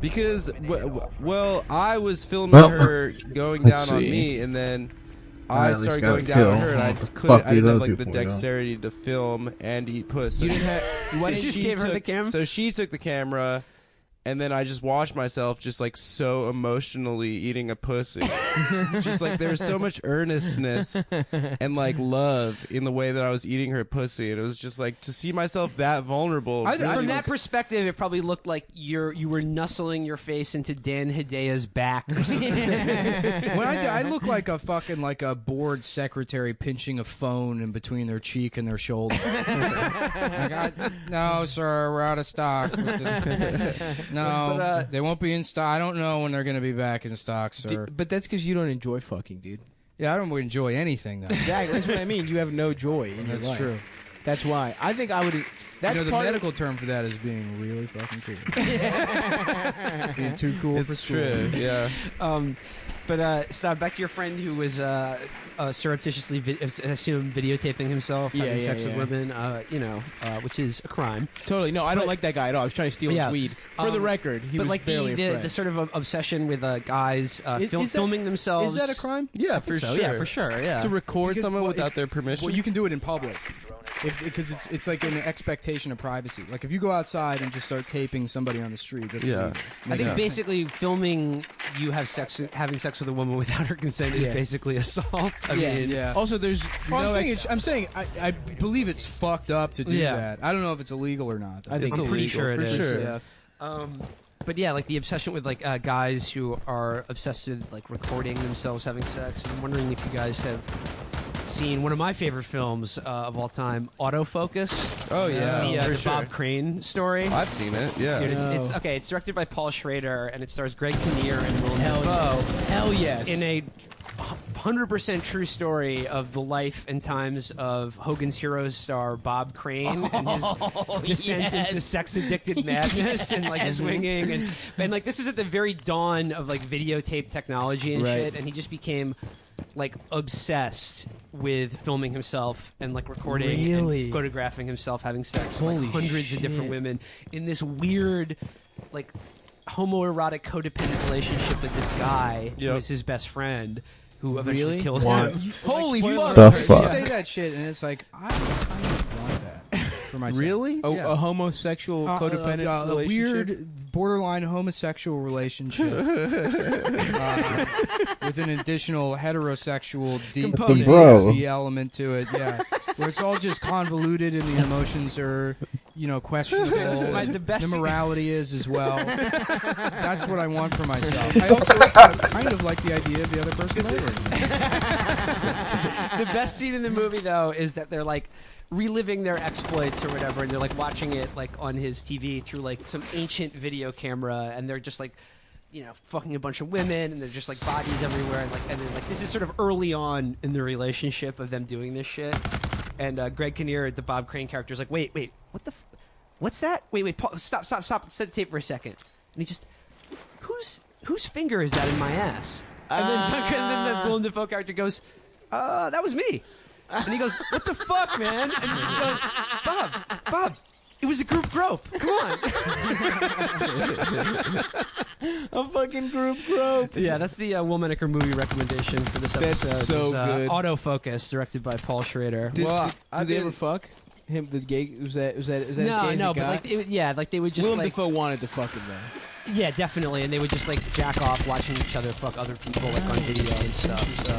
Because, well, I was filming her going let's down on see. me, and then I I at least started got going a down on kill. her, and I What the just couldn't. fuck I these didn't have other like the people doing? dexterity to film and eat pussy. You didn't have. Why didn't you just give her the camera? So she took the camera, and then I just watched myself just like so emotionally eating a pussy. Just like there was so much earnestness and like love in the way that I was eating her pussy, and it was just like to see myself that vulnerable. really From that was- perspective, it probably looked like you were nuzzling your face into Dan Hidea's back. Or something. When I look like a fucking like a board secretary pinching a phone in between their cheek and their shoulder. No, sir, we're out of stock. No, But, they won't be in stock. I don't know when they're going to be back in stock, sir. But that's because you don't enjoy fucking, dude. Yeah, I don't enjoy anything though. Exactly. That's what I mean. You have no joy in your That's life. true. That's why. I think I would. That's the part medical term for that is being really fucking cool. Being too cool for It's school. true, yeah. But Stav, back to your friend who was surreptitiously videotaping himself having sex with women, which is a crime. Totally. No, I don't like that guy at all. I was trying to steal his weed. For the record, he was like barely a friend. the sort of obsession with guys filming themselves. Is that a crime? Yeah, I for think so, sure. yeah, for sure. Yeah. To record Because- someone well, without their permission. Well, you can do it in public. Because it's like an expectation of privacy. Like if you go outside and just start taping somebody on the street, that's illegal. I think basically filming you having sex with a woman without her consent is basically assault. I mean, Also, there's I'm saying I believe it's fucked up to do that. I don't know if it's illegal or not. I think I'm pretty sure it is. Yeah. But yeah, like the obsession with like guys who are obsessed with like recording themselves having sex. I'm wondering if you guys have seen one of my favorite films of all time, Autofocus. Oh yeah, the Bob Crane story. I've seen it. Yeah, Dude, it's okay. It's directed by Paul Schrader, and it stars Greg Kinnear and Willem Dafoe. Hell yes. In a 100% true story of the life and times of Hogan's Heroes star Bob Crane and his descent into sex-addicted madness and like swinging and like this is at the very dawn of like videotape technology and shit, and he just became like obsessed with filming himself and like recording and photographing himself having sex with like, hundreds of different women in this weird like homoerotic codependent relationship with this guy who is his best friend who eventually killed him. Holy Spoiler fuck! The alert. fuck? You say that shit and it's like I kind of want that. for myself. Really? Yeah. A homosexual codependent a relationship? weird borderline homosexual relationship with an additional heterosexual DNC element to it. Yeah, where it's all just convoluted and the emotions are, questionable. The morality is as well. That's what I want for myself. I also kind of like the idea of the other person later. The best scene in the movie, though, is that they're like reliving their exploits or whatever, and they're like watching it like on his TV through like some ancient video camera, and they're just like, fucking a bunch of women, and they're just like bodies everywhere, and then this is sort of early on in the relationship of them doing this shit. And Greg Kinnear, the Bob Crane character, is like, wait, what's that? Wait, stop, set the tape for a second. And he just, whose finger is that in my ass? And then the Willem Dafoe character goes, that was me. And he goes, what the fuck, man? And he just goes, Bob, it was a group grope. Come on. A fucking group grope. Yeah, that's the Will Menaker movie recommendation for this episode. That's so good. Autofocus, directed by Paul Schrader. Did they ever fuck? Him, the gay, is that as gay as it but got? they would just Willem Dafoe wanted to fuck him though. Yeah, definitely, and they would just like jack off watching each other fuck other people like on video and stuff. So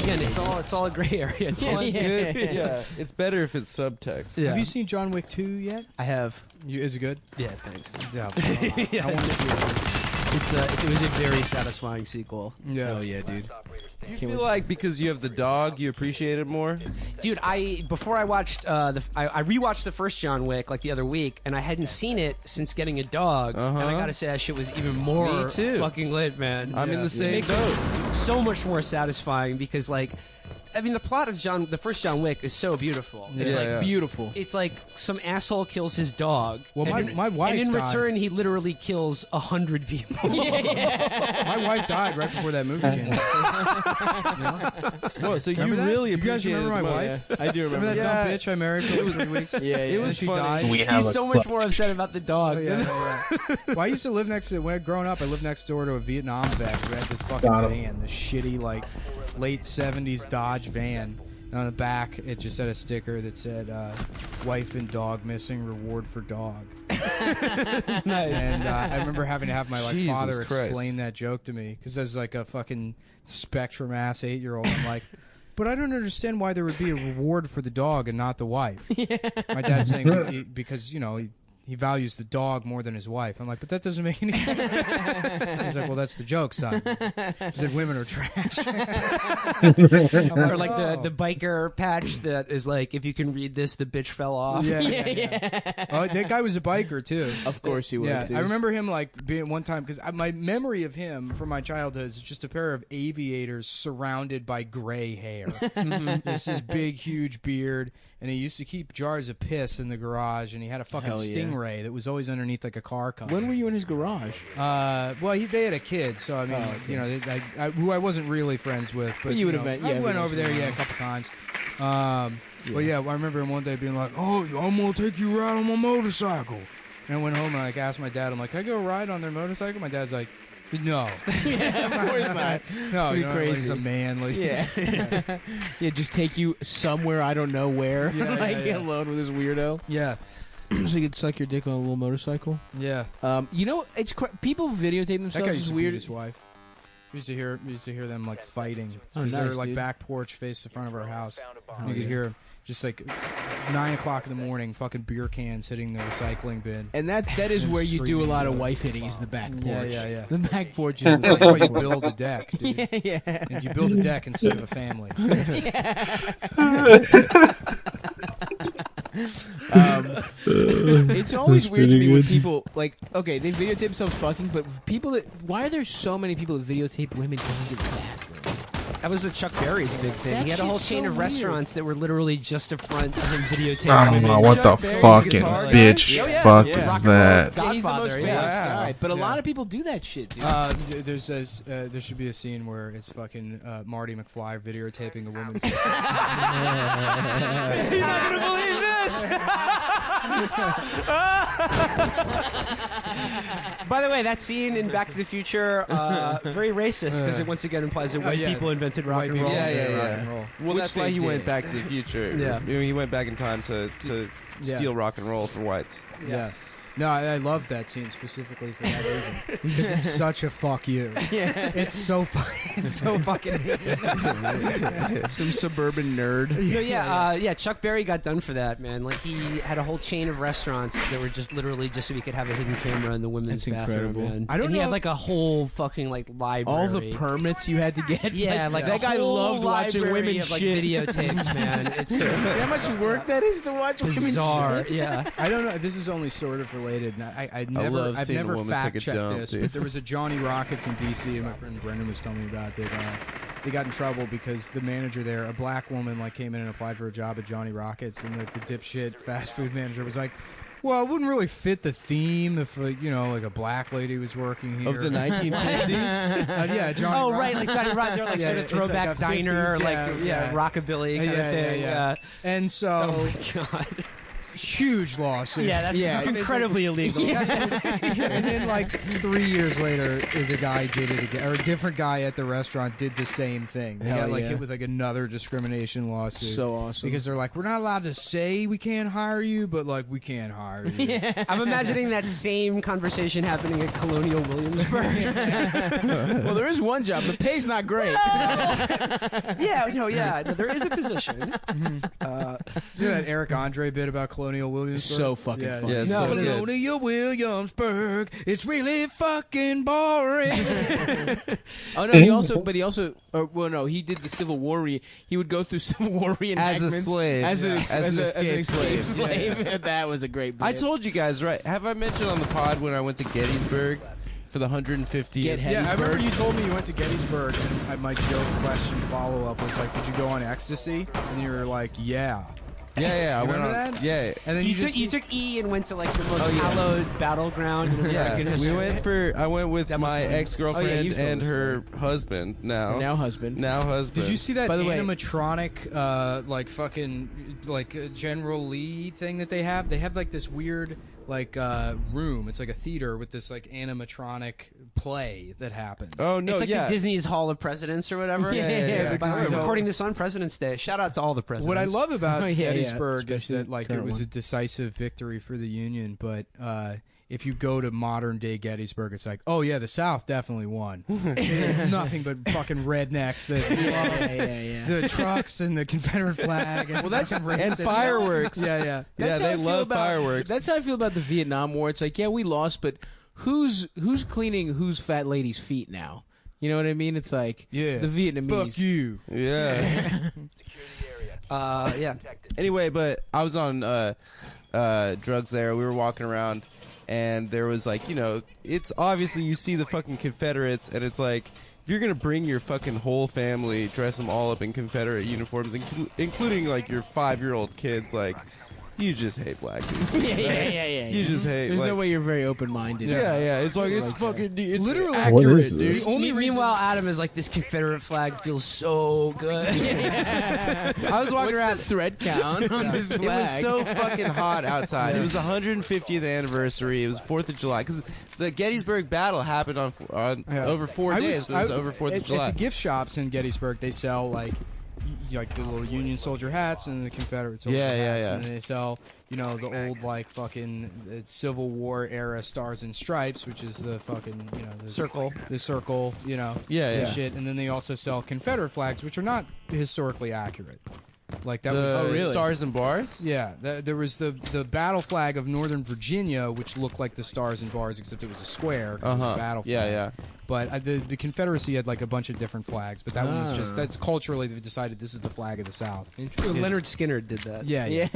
again, it's all a gray area. It's all good. Yeah, it's better if it's subtext. Yeah. Have you seen John Wick 2 yet? I have. Is it good? Yeah, thanks. Yeah, I want to see it. It was a very satisfying sequel. Yeah. Hell yeah, dude. Do you feel like because you have the dog, you appreciate it more? Dude, before I watched I rewatched the first John Wick like the other week, and I hadn't seen it since getting a dog, and I gotta say that shit was even more fucking lit, man. I'm in the same It makes it so much more satisfying because the plot of the first John Wick is so beautiful. It's beautiful. It's like some asshole kills his dog. Well, my wife and in died. return, he literally kills 100 people. My wife died right before that movie came out. Whoa, so Remember you that? really Do you guys appreciate remember my it. wife? I do remember. Remember that dumb bitch I married for like 3 weeks? It was she funny. died. He's so much more upset about the dog. Well, I used to live next to, when growing up, I lived next door to a Vietnam vet who had this fucking van, this shitty, late 70s Dodge van. And on the back, it just had a sticker that said, wife and dog missing, reward for dog. Nice. And I remember having to have my Jesus father Christ. explain that joke to me, because as a fucking spectrum-ass 8-year-old, I'm like, but I don't understand why there would be a reward for the dog and not the wife. My dad's saying because, he values the dog more than his wife. I'm like, but that doesn't make any sense. He's like, well, that's the joke, son. He said women are trash. Or like the biker patch that is like, if you can read this, the bitch fell off. Yeah. Oh, that guy was a biker too. Of course he was. Yeah, dude. I remember him being one time, because my memory of him from my childhood is just a pair of aviators surrounded by gray hair. Just his big, huge beard, and he used to keep jars of piss in the garage, and he had a fucking stingray that was always underneath like a car cover. When were you in his garage? Well, they had a kid, so I mean, who I wasn't really friends with, but you would have met. I went over there, a couple times. But I remember him one day being like, "Oh, I'm gonna take you a ride on my motorcycle." And I went home and asked my dad, I'm like, "Can I go ride on their motorcycle?" My dad's like, "No." Yeah, of course not. No, Pretty crazy. crazy. He's a man. Yeah, just take you somewhere I don't know where. Yeah, Get alone with this weirdo. Yeah. So you could suck your dick on a little motorcycle. Yeah. It's people videotape That themselves. guy Is used to weird. beat his wife. We used to hear them fighting. Oh, Because nice, their dude. back porch faced the front of our house. Oh, You could yeah. hear just 9 o'clock in the morning, fucking beer cans hitting the recycling bin. And that is And where you do a lot of screaming. wife hitting. Is the back porch. Yeah. The back porch is. That's why you build a deck, dude. Yeah. And you build a deck instead of a family. It's always weird to me when people they videotape themselves fucking, but why are there so many people that videotape women going to the bathroom? That was Chuck Berry's big thing. That He had a whole shit's chain so of weird. restaurants that were literally just a front of him videotaping I don't women. know what the Chuck Berry's fucking guitar guy? bitch fuck is Rock and that. roll Yeah, he's the most Godfather, famous yeah. guy, but a Yeah. lot of people do that shit, dude. There should be a scene where it's fucking Marty McFly videotaping a woman. You're not gonna believe this. By the way, that scene in Back to the Future, very racist because it once again implies that white people invented rock and roll. Rock Yeah. and roll. Well, Which that's why they he went did. Back to the Future. Yeah. I mean, he went back in time to steal rock and roll for whites. Yeah. No, I love that scene specifically for that reason because it's such a fuck you. Yeah. It's so fucking Some suburban nerd. No, yeah, Chuck Berry got done for that, man. Like he had a whole chain of restaurants that were just literally just so he could have a hidden camera in the women's That's bathroom. incredible. Man. I don't and he know- had like a whole fucking like library. All the permits you had to get. Yeah, like that a guy whole loved watching library women of, like, shit. videotapes, man. It's you know how much work that is to watch bizarre. women shit. Yeah, I don't know. This is only sort of related. And I've love never seeing a woman fact take a checked dump, this, dude. but there was a Johnny Rockets in D.C. and my friend Brendan was telling me about that. They got in trouble because the manager there, a black woman, like came in and applied for a job at Johnny Rockets, and the dipshit fast food manager was like, "Well, it wouldn't really fit the theme if like a black lady was working here." Of the 1950s? Yeah, Johnny. Oh, Rock- right, like Johnny Rock. They're like Yeah, sort of it's like throwback a diner, 50s, like yeah. rockabilly kind of thing. Yeah. And so, Oh my god. huge lawsuit. Yeah, that's incredibly illegal. And then, like 3 years later, the guy did it again, or a different guy at the restaurant did the same thing. They Hell got like yeah. hit with like another discrimination lawsuit. So awesome. Because they're like, we're not allowed to say we can't hire you, but like we can hire you. I'm imagining that same conversation happening at Colonial Williamsburg. Well, there is one job. The pay's not great. No, there is a position. You know that Eric Andre bit about Colonial Williamsburg? So fucking funny. Yeah, No, so it is. good. Colonial Williamsburg, it's really fucking boring. Oh no, he also he did the Civil War. He would go through Civil War reenactments As a slave. as Yeah. an escaped slave. slave. That was a great. Bit. I told you guys, right? Have I mentioned on the pod when I went to Gettysburg for the 150th? Get Yeah, I remember Gettysburg. you told me you went to Gettysburg, and my joke question follow-up was like, did you go on ecstasy? And you were like, yeah. Yeah, I You went remember on. that? Yeah, And then You you, took E and went to like the most hallowed battleground in American yeah. history. I went with That must my have been- ex-girlfriend Oh, yeah, you've told and us her husband now. Now husband. Did you see that By the way- animatronic, like fucking, like General Lee thing that they have? They have like this weird, like room. It's like a theater with this like animatronic play that happens. Oh no, It's like yeah. the Disney's Hall of Presidents or whatever. Yeah. We're So- recording this on President's Day. Shout out to all the presidents. What I love about Oh, yeah, Gettysburg yeah. is that like it Current was one. a decisive victory for the Union, but if you go to modern day Gettysburg, it's like, oh yeah, the South definitely won. There's nothing but fucking rednecks that love the trucks and the Confederate flag. And and fireworks. Yeah. Yeah, they love fireworks. That's how I feel about the Vietnam War. It's like, yeah, we lost, but who's cleaning whose fat lady's feet now? You know what I mean? It's like Yeah. the Vietnamese. Fuck you. Yeah. yeah. Anyway, but I was on drugs there. We were walking around, and there was like, it's obviously you see the fucking Confederates, and it's like, if you're gonna bring your fucking whole family, dress them all up in Confederate uniforms, including like your 5-year-old kids, like, you just hate black people. Yeah. You just hate. There's like, no way you're very open-minded. Yeah. It's like it's fucking. It's Literally What accurate, is dude. this? Meanwhile, Adam is like, this Confederate flag feels so good. I was walking What's around. the thread count on this It was flag? so fucking hot outside. It was the 150th anniversary. It was 4th of July because the Gettysburg battle happened on over 4 days. So it was over 4th of July. At the gift shops in Gettysburg, they sell like the little Union soldier hats and the Confederate soldier hats, and they sell the old like fucking Civil War era stars and stripes, which is the fucking the circle, and shit. And then they also sell Confederate flags, which are not historically accurate. Like that was Stars and Bars. Yeah, there was the battle flag of Northern Virginia, which looked like the stars and bars, except it was a square. It was a battle flag. Yeah. But the Confederacy had like a bunch of different flags, but that one was just that's culturally they've decided this is the flag of the South. Leonard Skinner did that. Yeah.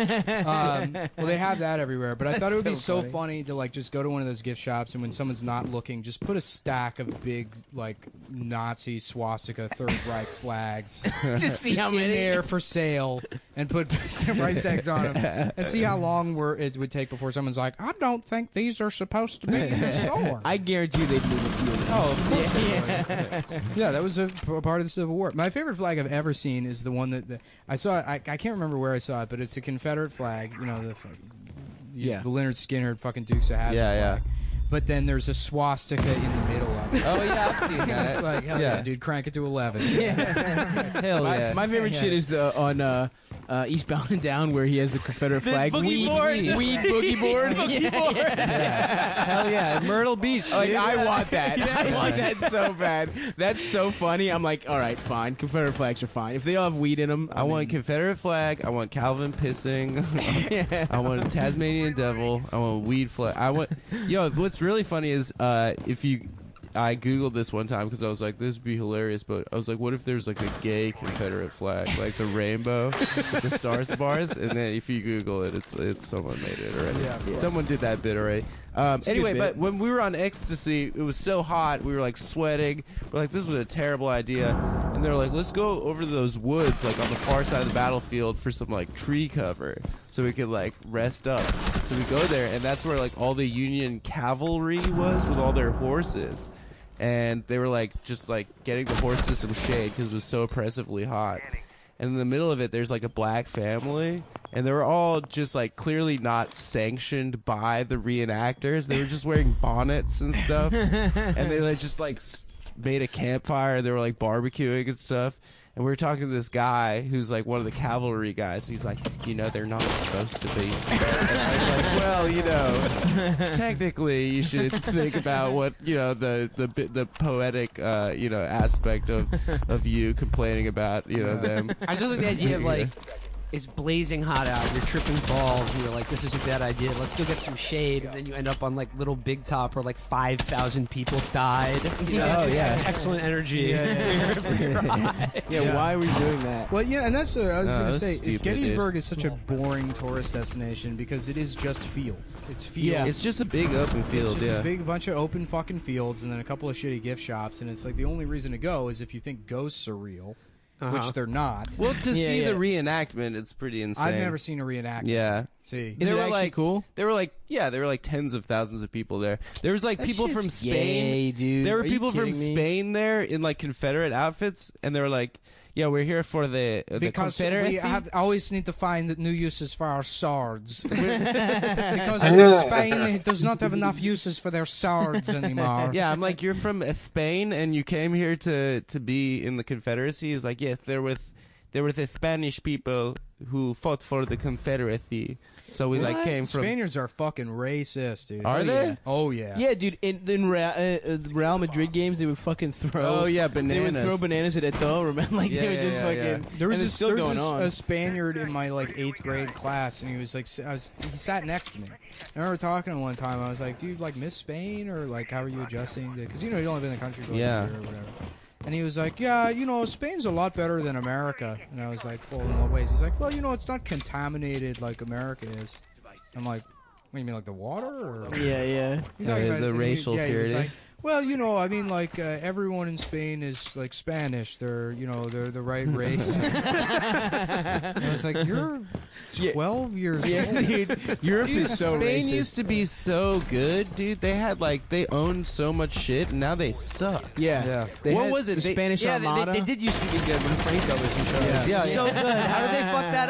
Well, they have that everywhere, but I thought it would be so funny. funny to like just go to one of those gift shops and when someone's not looking, just put a stack of big like Nazi swastika Third Reich flags, Just see how in many. there for sale, and put some price tags on them, and see how long it would take before someone's like, I don't think these are supposed to be in the store. I guarantee they'd move a few of them. Oh, of course they would. Yeah, that was a part of the Civil War. My favorite flag I've ever seen is the one that I saw. I can't remember where I saw it, but it's a Confederate flag. The Leonard Skinner fucking Dukes of Hazzard flag. But then there's a swastika in the middle of Oh yeah, I've seen that. It's like, hell yeah, dude, crank it to 11. Hell yeah. My favorite shit is the on Eastbound and Down where he has the Confederate flag. boogie board. Weed boogie board. Hell yeah, Myrtle Beach. Like, dude. I want that. I want that so bad. That's so funny. I'm like, all right, fine. Confederate flags are fine. If they all have weed in them, I want Confederate flag. I want Calvin pissing. I want Tasmanian devil. I want weed flag. I want. Yo, what's really funny is I googled this one time because I was like, this would be hilarious. But I was like, what if there's like a gay Confederate flag, like the rainbow, with the stars bars, and then if you Google it, it's someone made it already. Yeah. Someone did that bit already. Anyway, but when we were on ecstasy, it was so hot. We were like sweating. We're like, this was a terrible idea. And they're like, let's go over to those woods, like on the far side of the battlefield, for some like tree cover, so we could like rest up. So we go there, and that's where like all the Union cavalry was with all their horses. And they were like just like getting the horses some shade because it was so oppressively hot. And in the middle of it, there's like a black family, and they were all just like clearly not sanctioned by the reenactors. They were just wearing bonnets and stuff, and they like just like made a campfire. They were like barbecuing and stuff. And we were talking to this guy who's like one of the cavalry guys. He's like, they're not supposed to be. And I was like, well, technically you should think about what, the poetic, aspect of you complaining about, them. I just like the idea of like, it's blazing hot out, you're tripping balls, and you're like, this is a bad idea, let's go get some shade, and then you end up on like Little Big Top where like 5,000 people died. Excellent energy. Why are we doing that? Well, yeah, and that's what I was going to say. stupid, Gettysburg is such a boring tourist destination because it is just fields. It's fields. Yeah, it's just a big open field. It's just a big bunch of open fucking fields and then a couple of shitty gift shops, and it's like the only reason to go is if you think ghosts are real. Which they're not. Well, to see the reenactment, it's pretty insane. I've never seen a reenactment. Yeah. See, Is it actually cool? They were like tens of thousands of people there. There was like people from Spain. Gay, dude. There were Are you people from kidding me? Spain there in like Confederate outfits, and they were like, "Yeah, we're here for the because Confederacy." we always need to find new uses for our swords. Because Spain does not have enough uses for their swords anymore. Yeah, I'm like, you're from Spain, and you came here to be in the Confederacy. He's like, yes, there were the Spanish people who fought for the Confederacy. So we like came from. Spaniards are fucking racist, dude. Are they? Yeah. Oh yeah. Yeah, dude. In Real Madrid games, they would fucking throw. Oh yeah, They bananas. would throw bananas at Eto'o. Remember, like they would just fucking. There was and it's still going on. a Spaniard in my like 8th grade class, and he was like, he sat next to me. I remember talking to him one time. I was like, "Do you like miss Spain, or like how are you adjusting?" Because you only been in the country for like a year or whatever. And he was like, yeah, Spain's a lot better than America. And I was like, well, in what ways? He's like, well, it's not contaminated like America is. I'm like, what do you mean, like the water? Or? Yeah. He's talking about the racial he was purity. like, well, I mean, like everyone in Spain is like Spanish. They're the right race. And I was like, you're 12 years old. Dude. Europe Dude, is so Spain racist. used to be so good, dude. They had they owned so much shit, and now they suck. Yeah. They What had was it? The They- Spanish Yeah, Armada. they did used to be good when Franco was in charge. Yeah. So good. How did they fuck that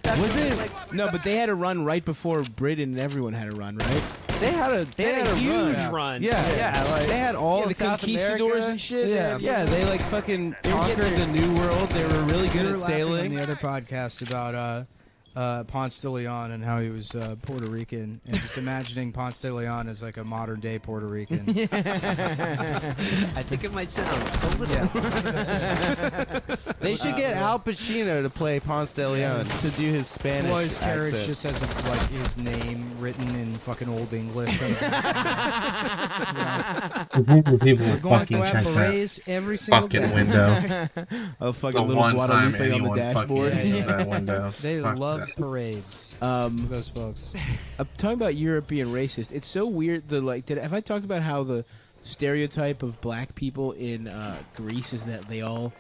up? Was it? No, but they had a run right before Britain and everyone had a run, right? They had a huge run. run. Yeah, like, they had all the of South conquistadors America. and shit. Yeah, they like fucking conquered the New World. They were really good We were at laughing sailing. on the other podcast about Ponce de Leon and how he was Puerto Rican, and just imagining Ponce de Leon as like a modern day Puerto Rican. I think it might sound a little. They should get Al Pacino to play Ponce de Leon to do his Spanish Well, his carriage accent. just has like his name written in fucking old English. People We're would going fucking to check have that berets every single fucking day. window. A fucking The little one time Guadalupe on the anyone fucking dashboard. uses that window. They Fuck love that. parades. Those folks. I'm talking about European racist. It's so weird. Have I talked about how the stereotype of black people in Greece is that they all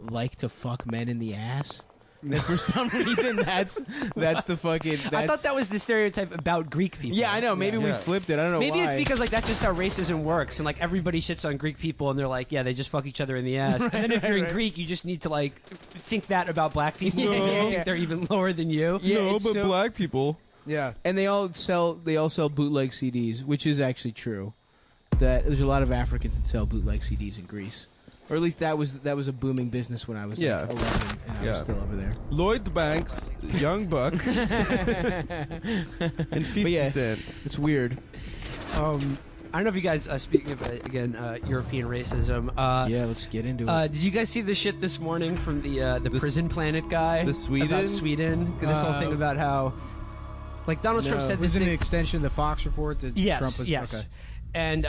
like to fuck men in the ass? And for some reason, that's the fucking. I thought that was the stereotype about Greek people. Yeah, I know. Maybe we flipped it. I don't know. Maybe why. it's because like that's just how racism works, and like everybody shits on Greek people, and they're like, yeah, they just fuck each other in the ass. And then if you're in Greek, you just need to like think that about black people. Yeah, You yeah, think yeah. they're even lower than you. Yeah, no, it's but so- black people. Yeah, and they all sell bootleg CDs, which is actually true. that. There's a lot of Africans that sell bootleg CDs in Greece, or at least that was a booming business when I was like 11 and I was still over there. Lloyd Banks, Young Buck, and 50 Cent. It's weird. I don't know if you guys, speaking of, again, European racism. Yeah, let's get into it. Did you guys see the shit this morning from the Prison Planet guy? The Sweden? About Sweden? This whole thing about how, like, Donald Trump said this was thing. an extension of the Fox report that Yes, Trump was... yes. Okay. And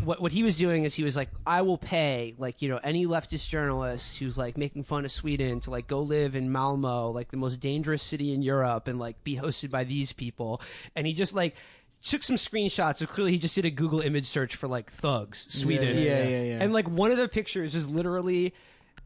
what he was doing is he was like, I will pay, like, you know, any leftist journalist who's like making fun of Sweden to like go live in Malmo, like the most dangerous city in Europe, and like be hosted by these people. And he just like took some screenshots. So clearly he just did a Google image search for like thugs, Sweden. Yeah. And like one of the pictures is literally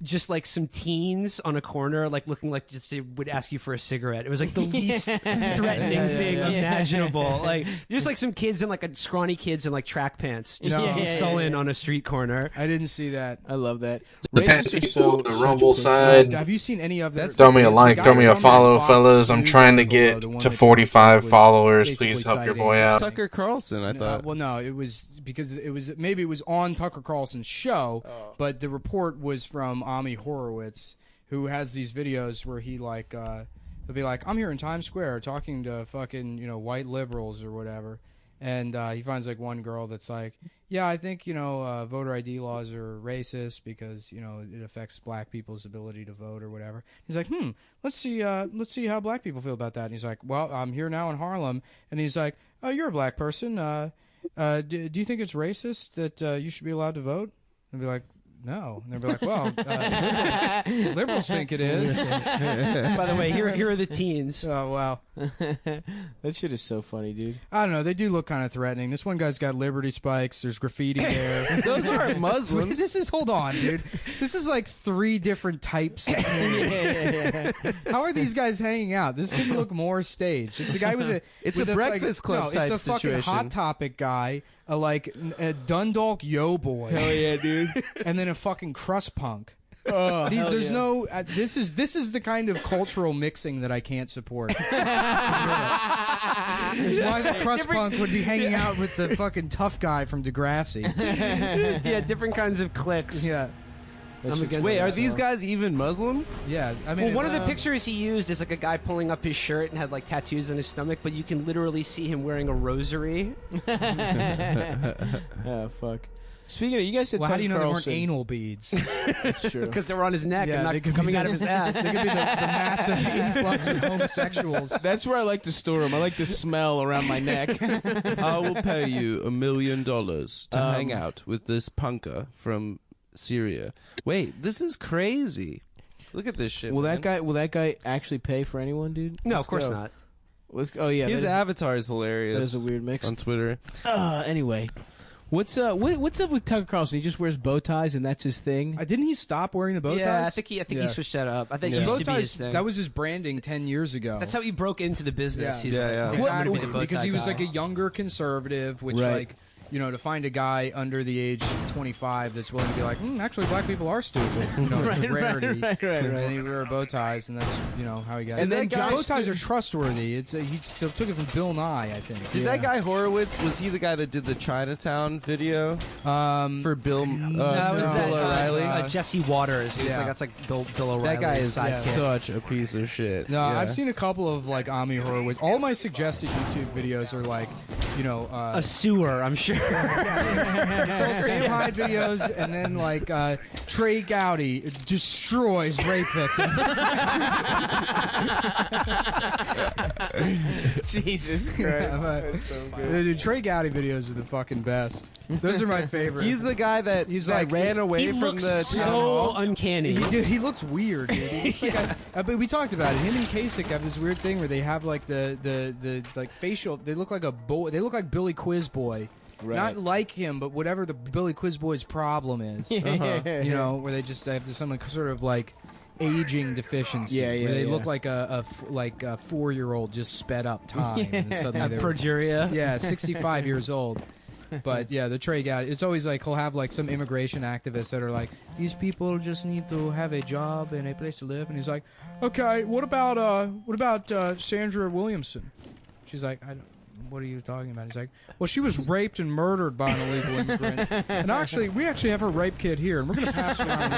just like some teens on a corner, like looking like just they would ask you for a cigarette. It was like the least threatening thing imaginable. Like just like some kids in like scrawny kids in like track pants, just sullen on a street corner. I didn't see that. I love that. The Racists are people, the such Rumble pussies. side. Have you seen any of that? Throw me a like, throw me a follow, Fox fellas. I'm News trying to article, get the one to that 45 was followers. basically Please help your citing boy out. Tucker Carlson, I thought. Well, no, it was because it was on Tucker Carlson's show, but the report was from Ami Horowitz, who has these videos where he like he'll be like, I'm here in Times Square talking to fucking white liberals or whatever, and he finds like one girl that's like, yeah, I think voter ID laws are racist because it affects black people's ability to vote or whatever. He's like, let's see how black people feel about that. And he's like, well, I'm here now in Harlem, and he's like, oh, you're a black person. Do you think it's racist that you should be allowed to vote? And be like, no. And they'll be like, well, liberals think it is. By the way, here are the teens. Oh, wow. That shit is so funny, dude. I don't know. They do look kind of threatening. This one guy's got Liberty spikes. There's graffiti there. Those aren't Muslims. Hold on, dude. This is like 3 different types of teens. How are these guys hanging out? This could look more staged. It's a guy with a... It's with a Breakfast Club type it's a fucking situation. Hot Topic guy, a Dundalk Yo Boy. Hell yeah, dude. And then a fucking crust punk. Oh, There's no. This is the kind of cultural mixing that I can't support. Is why the crust punk would be hanging out with the fucking tough guy from Degrassi. Yeah, different kinds of cliques. Yeah. Wait, are these guys even Muslim? Yeah, I mean, Well, one of the pictures he used is like a guy pulling up his shirt and had like tattoos on his stomach, but you can literally see him wearing a rosary. Oh fuck. Speaking of, you guys said Well, how Tucker do you know they weren't Carlson. anal beads? That's true. Because they were on his neck Yeah, and they not could coming be out of his ass. They could be the massive influx of homosexuals. That's where I like to store them. I like the smell around my neck. I will pay you $1 million to hang out with this punker from Syria. Wait, this is crazy. Look at this shit. Will man. that guy actually pay for anyone, dude? No, Let's of course go. not. Let's go. Oh yeah, His that is- avatar is hilarious. That is a weird mix on Twitter. Anyway, what's up with Tucker Carlson? He just wears bow ties and that's his thing. Didn't he stop wearing the bow ties? Yeah, I think he switched that up. I think it used bow to be ties, his thing. that was his branding 10 years ago. That's how he broke into the business. He's Exactly. like, be the bow Because tie he was guy. like a younger conservative, which like to find a guy under the age of 25 that's willing to be like, actually, black people are stupid. It's a rarity. Right. And he wore bow ties, and that's how he got. And then bow ties are trustworthy. He still took it from Bill Nye, I think. Did that guy Horowitz, was he the guy that did the Chinatown video for Bill O'Reilly? Jesse Waters. He's Yeah. like, that's like Bill O'Reilly. That guy is sidekick. such a piece of shit. No, Yeah. I've seen a couple of like Ami Horowitz. All my suggested YouTube videos are like, a sewer, I'm sure. It's all Sam Hyde videos, and then like Trey Gowdy destroys rape victims. Jesus Christ. That's so good. Dude, Trey Gowdy videos are the fucking best. Those are my favorite. He's the guy that ran away from the town hall. uncanny. He looks weird, dude. He looks like but we talked about it. Him and Kasich have this weird thing where they have like the like facial. They look like a boy. They look like Billy Quiz Boy. Right. Not like him, but whatever the Billy Quiz Boy's problem is. Where they just have some sort of like aging deficiency. Yeah, where they yeah. look like a 4-year-old just sped up time. And suddenly they're progeria. Yeah, 65 years old. But yeah, the Trey guy, it's always like he'll have like some immigration activists that are like, these people just need to have a job and a place to live, and he's like, okay, what about Sandra Williamson? She's like, what are you talking about? He's like, well, she was raped and murdered by an illegal immigrant. And we actually have her rape kit here, and we're going to pass it around.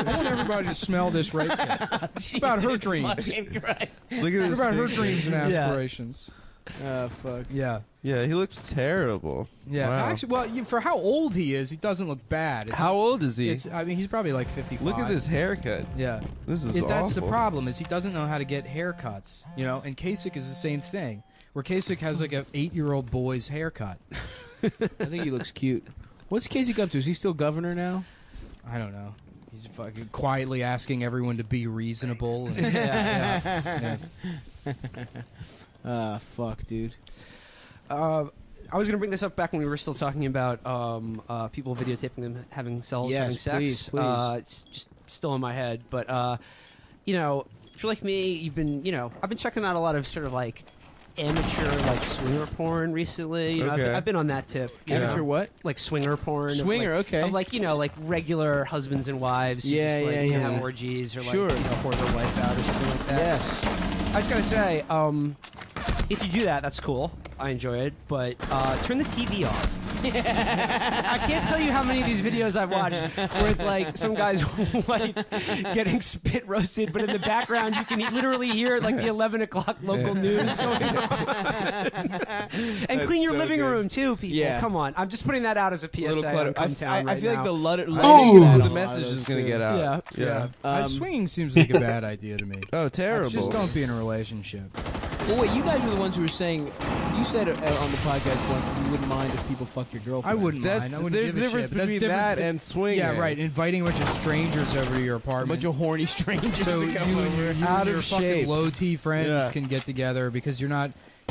I want everybody to smell this rape kit. It's about her dreams. Look at It's this. about her dreams and aspirations. Oh, fuck. Yeah. Yeah, he looks terrible. Yeah. Wow. Actually, well, for how old he is, he doesn't look bad. How old is he? I mean, he's probably like 55. Look at this haircut. Yeah. This is That's the awful. problem, is he doesn't know how to get haircuts. You know, and Kasich is the same thing, where Kasich has like a 8-year-old boy's haircut. I think he looks cute. What's Kasich up to? Is he still governor now? I don't know. He's fucking quietly asking everyone to be reasonable. And yeah. Fuck, dude. I was going to bring this up back when we were still talking about people videotaping them having cells, having sex. Please. It's just still in my head. But, you know, if you're like me, you've been, you know, I've been checking out a lot of sort of like amateur like swinger porn recently. You know, Okay. I've been on that tip. Amateur what? Like swinger porn. Swinger, of like, okay. Of like, you know, like regular husbands and wives. Who Yeah, just, like, yeah, have yeah. orgies or like, Sure. you know, whore their wife out or something like that. Yes. I was going to say, if you do that, that's cool. I enjoy it, but turn the TV off. I can't tell you how many of these videos I've watched where it's like some guy's wife getting spit roasted, but in the background you can literally hear like the 11 o'clock local news going on. And clean your living room too, people. Yeah. Come on. I'm just putting that out as a PSA. Little clutter. on CumTown I feel like the The message is going to get out. Yeah. Swinging seems like a bad idea to me. Oh, terrible. Just don't be in a relationship. Well, wait, you guys were the ones who were saying, you said on the podcast once you wouldn't mind if people fucked your girlfriend. I wouldn't mind. I wouldn't There's a give a difference shit, but that's between different that and swinging. Yeah, right. Inviting a bunch of strangers over to your apartment. A bunch of horny strangers So to you come over. and Out your of fucking shape. low T friends Yeah. can get together because you're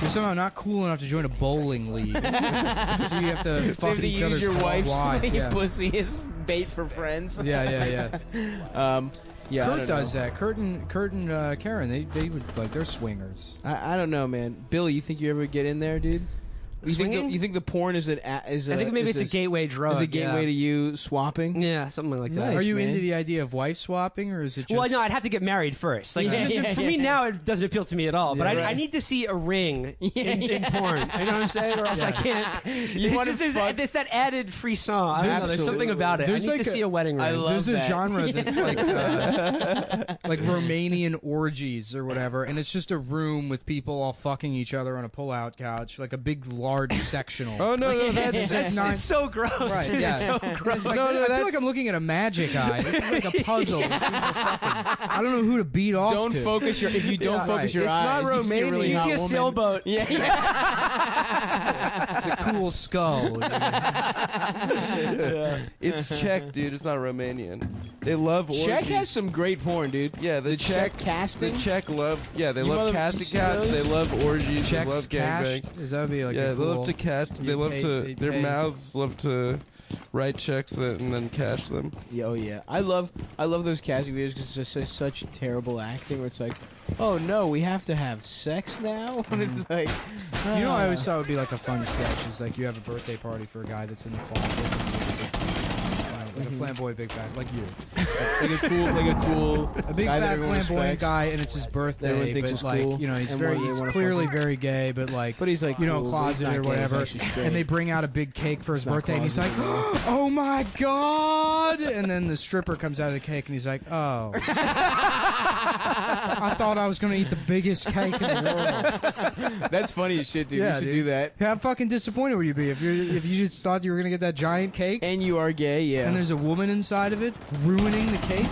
somehow not cool enough to join a bowling league. So you have to So you fuck have to each use other's your wife's wives. Yeah. pussy as bait for friends. Yeah. Yeah, I Kurt don't does know. that. Kurt and Karen, they would like they're swingers. I don't know, man. Billy, you think you ever get in there, dude? You think the porn is I think maybe it's a gateway drug. Is a gateway yeah. to you swapping? Yeah, something like that. Nice, Are you man. into the idea of wife swapping, or is it just? Well, no, I'd have to get married first. Like, for me now, it doesn't appeal to me at all. But Yeah, I right. need to see a ring in porn. You know what I'm saying? Or else I can't. There's that added frisson. I don't know. There's something about it. There's I need to see a wedding ring. There's a genre that's like Romanian orgies or whatever, and it's just a room with people all fucking each other on a pull-out couch, like a big, large sectional. Oh, no, that's not. It's so gross. Right, It's yeah. so gross. It's like, I feel like I'm looking at a magic eye. This is like a puzzle. I don't know who to beat off. Don't to. focus your. If you don't focus your It's eyes, not you see a Romanian. really You hot see a woman. sailboat. Yeah. It's a cool skull. It's Czech, dude. It's not Romanian. They love orgies. Czech has some great porn, dude. Yeah, the Czech casting. The Czech love. Yeah, they You love mother- casting you see couch. those? They love orgies. Czechs they love cashed? gangbangs. Is that would be like Yeah, a they cool, love to cash. They you love pay- to. they Their pay- mouths love to write checks and then cash them. Yeah, oh yeah. I love those casting videos because it's just such terrible acting. Where it's like, oh no, we have to have sex now. And it's like, You know, I always thought would be like a fun sketch is like you have a birthday party for a guy that's in the closet. Like a flamboyant big fat, like you. like a big guy that fat everyone flamboyant respects. guy, and it's his birthday. Everyone thinks but is like, cool, you know, he's and very, they he's wanna clearly fuck him. very gay, but like, But he's like, you know, cool, but he's closeted not or gay, he's whatever. actually straight. And they bring out a big cake for his He's not birthday, and he's like, closeted, "Oh my god!" And then the stripper comes out of the cake, and he's like, "Oh, I thought I was gonna eat the biggest cake in the world." That's funny as shit, dude. Yeah, you should dude. do that. How fucking disappointed would you be if you just thought you were gonna get that giant cake and you are gay, yeah, and there's a woman inside of it ruining the cake?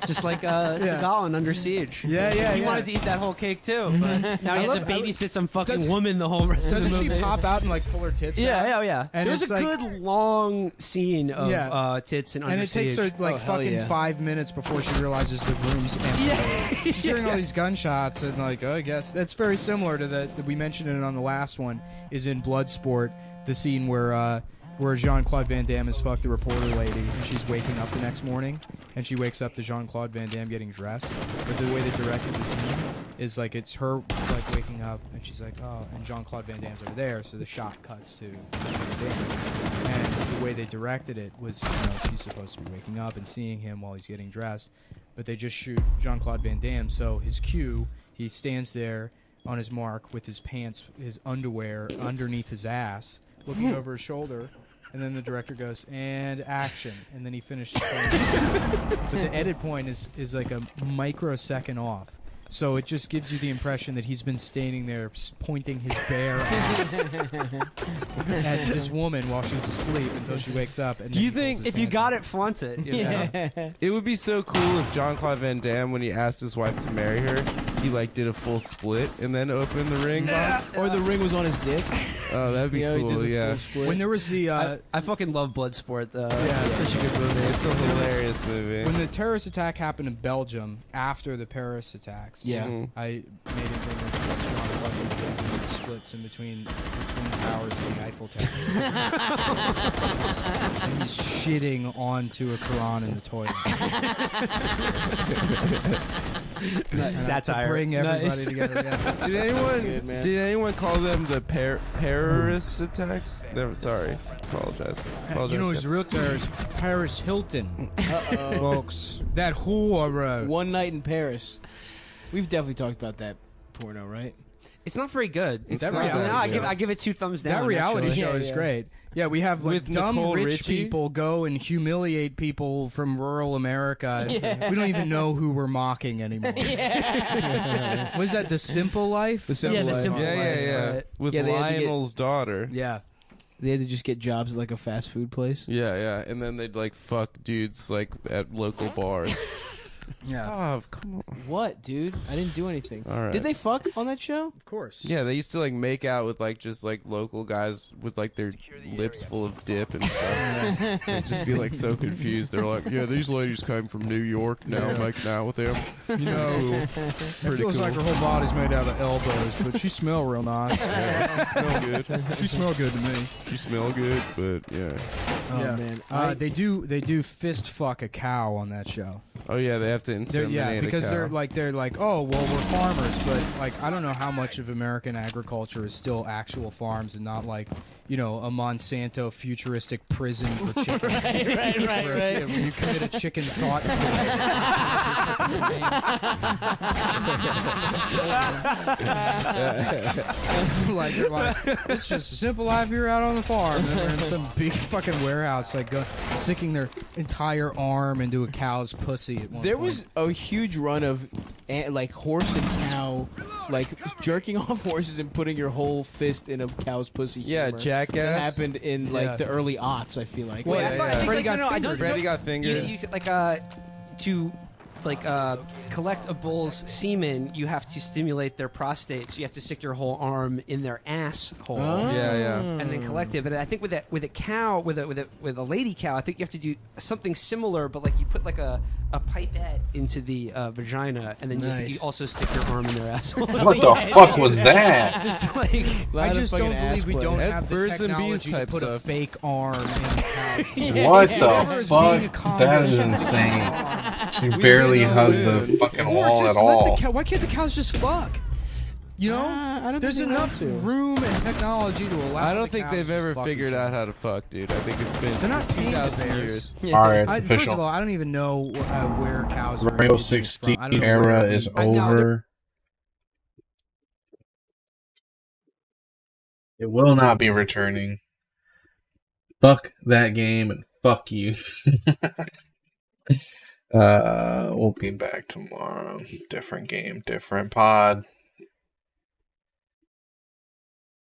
Just like Seagal in Under Siege. Yeah. He wanted to eat that whole cake too, but now he has to babysit some fucking woman the whole rest of the Doesn't movie. she pop out and like pull her tits out? Yeah. And There's it's a like, good long scene of tits and Under and it takes her Siege. like fucking 5 minutes before she realizes the room's empty. She's hearing all these gunshots and like, oh, I guess that's very similar to that we mentioned it on the last one. Is in Bloodsport, the scene where Jean-Claude Van Damme has fucked the reporter lady and she's waking up the next morning and she wakes up to Jean-Claude Van Damme getting dressed. But the way they directed the scene is like it's her like waking up and she's like, oh, and Jean-Claude Van Damme's over there, so the shot cuts to Van Damme. And the way they directed it was, you know, she's supposed to be waking up and seeing him while he's getting dressed, but they just shoot Jean-Claude Van Damme, so his cue, he stands there on his mark with his pants, his underwear underneath his ass, looking over his shoulder. And then the director goes, and action. And then he finishes But the edit point is like a microsecond off. So it just gives you the impression that he's been standing there pointing his bare ass at this woman while she's asleep until she wakes up. And Do you think if you got it, flaunt it? You know? It would be so cool if Jean-Claude Van Damme, when he asked his wife to marry her, he like did a full split and then opened the ring box. Or the ring was on his dick. Oh, that'd be cool. Yeah. When there was the, I fucking love Bloodsport though. Yeah, It's such a good movie. It's a hilarious movie. When the terrorist attack happened in Belgium after the Paris attacks, Yeah. I made it think of John fucking doing splits in between the Twin Towers and the Eiffel Tower. And he's shitting onto a Quran in the toilet. Satire. To bring everybody Nice. together. Yeah. Did anyone call them the terrorist attacks? No, sorry. Apologize. You know who's a real terrorist? Paris Hilton. Uh-oh. Folks. That whore. One Night in Paris. We've definitely talked about that porno, right? It's not very good. It's that I give it 2 thumbs down. That reality actually. show is great. Yeah, we have like With dumb Nicole rich Richie? people go and humiliate people from rural America. Yeah. We don't even know who we're mocking anymore. Yeah. Was that The Simple Life? The Simple Life. Yeah. Right. With Yeah, they had to get- Lionel's daughter. Yeah. They had to just get jobs at like a fast food place. Yeah. And then they'd like fuck dudes like at local bars. Yeah. Stop, come on. What, dude? I didn't do anything. All right. Did they fuck on that show? Of course. Yeah, they used to like make out with like just like local guys with like their lips full of dip and stuff. They'd just be like so confused. They're like, yeah, these ladies came from New York. Now I'm making out with them. You know, it Pretty feels cool. like her whole body's made out of elbows, but she smell real nice. Yeah, she smell good. She smell good to me. She smell good, but yeah. Oh yeah. man, They do fist fuck a cow on that show. Oh yeah, they have to inseminate Yeah, because a cow. they're like, oh well, we're farmers, but like I don't know how much of American agriculture is still actual farms and not like, you know, a Monsanto futuristic prison for chickens. right. Where you commit a chicken thought. Like they're like, it's just a simple life here out on the farm. And they're in some big fucking warehouse, like sticking their entire arm into a cow's pussy. At one there point. was a huge run of like horse and cow, like jerking off horses and putting your whole fist in a cow's pussy. Yeah, humor. Jackass. That happened in like Yeah. the early aughts. I feel like. Wait, Yeah, I thought, yeah. I think, Freddy like, got no, I don't. Freddy got fingered. You like to like collect a bull's semen, you have to stimulate their prostate. So you have to stick your whole arm in their asshole. Yeah. And then collect it. But I think with a cow, with a lady cow, I think you have to do something similar, but like you put like a pipette into the vagina, and then you also stick your arm in their asshole. What the fuck was that? Just like, I just don't believe we don't That's have the birds and bees technology type to put a stuff. fake arm in the cow. What Whatever the is being fuck? accomplished That is in the insane. farm. You barely hug the fucking Or wall just at let all. the cow. Why can't the cows just fuck? You know, I don't there's think they enough want to. room and technology to allow. I don't the think cows they've to ever fuck figured each out other. how to fuck, dude. I think it's been They're not tame 2,000 bears. years. Yeah. All right, it's First of official. all, I don't even know where cows are. Rainbow originated Six from. I don't know era where- is I know over. It will not be returning. Fuck that game and fuck you. We'll be back tomorrow. Different game, different pod.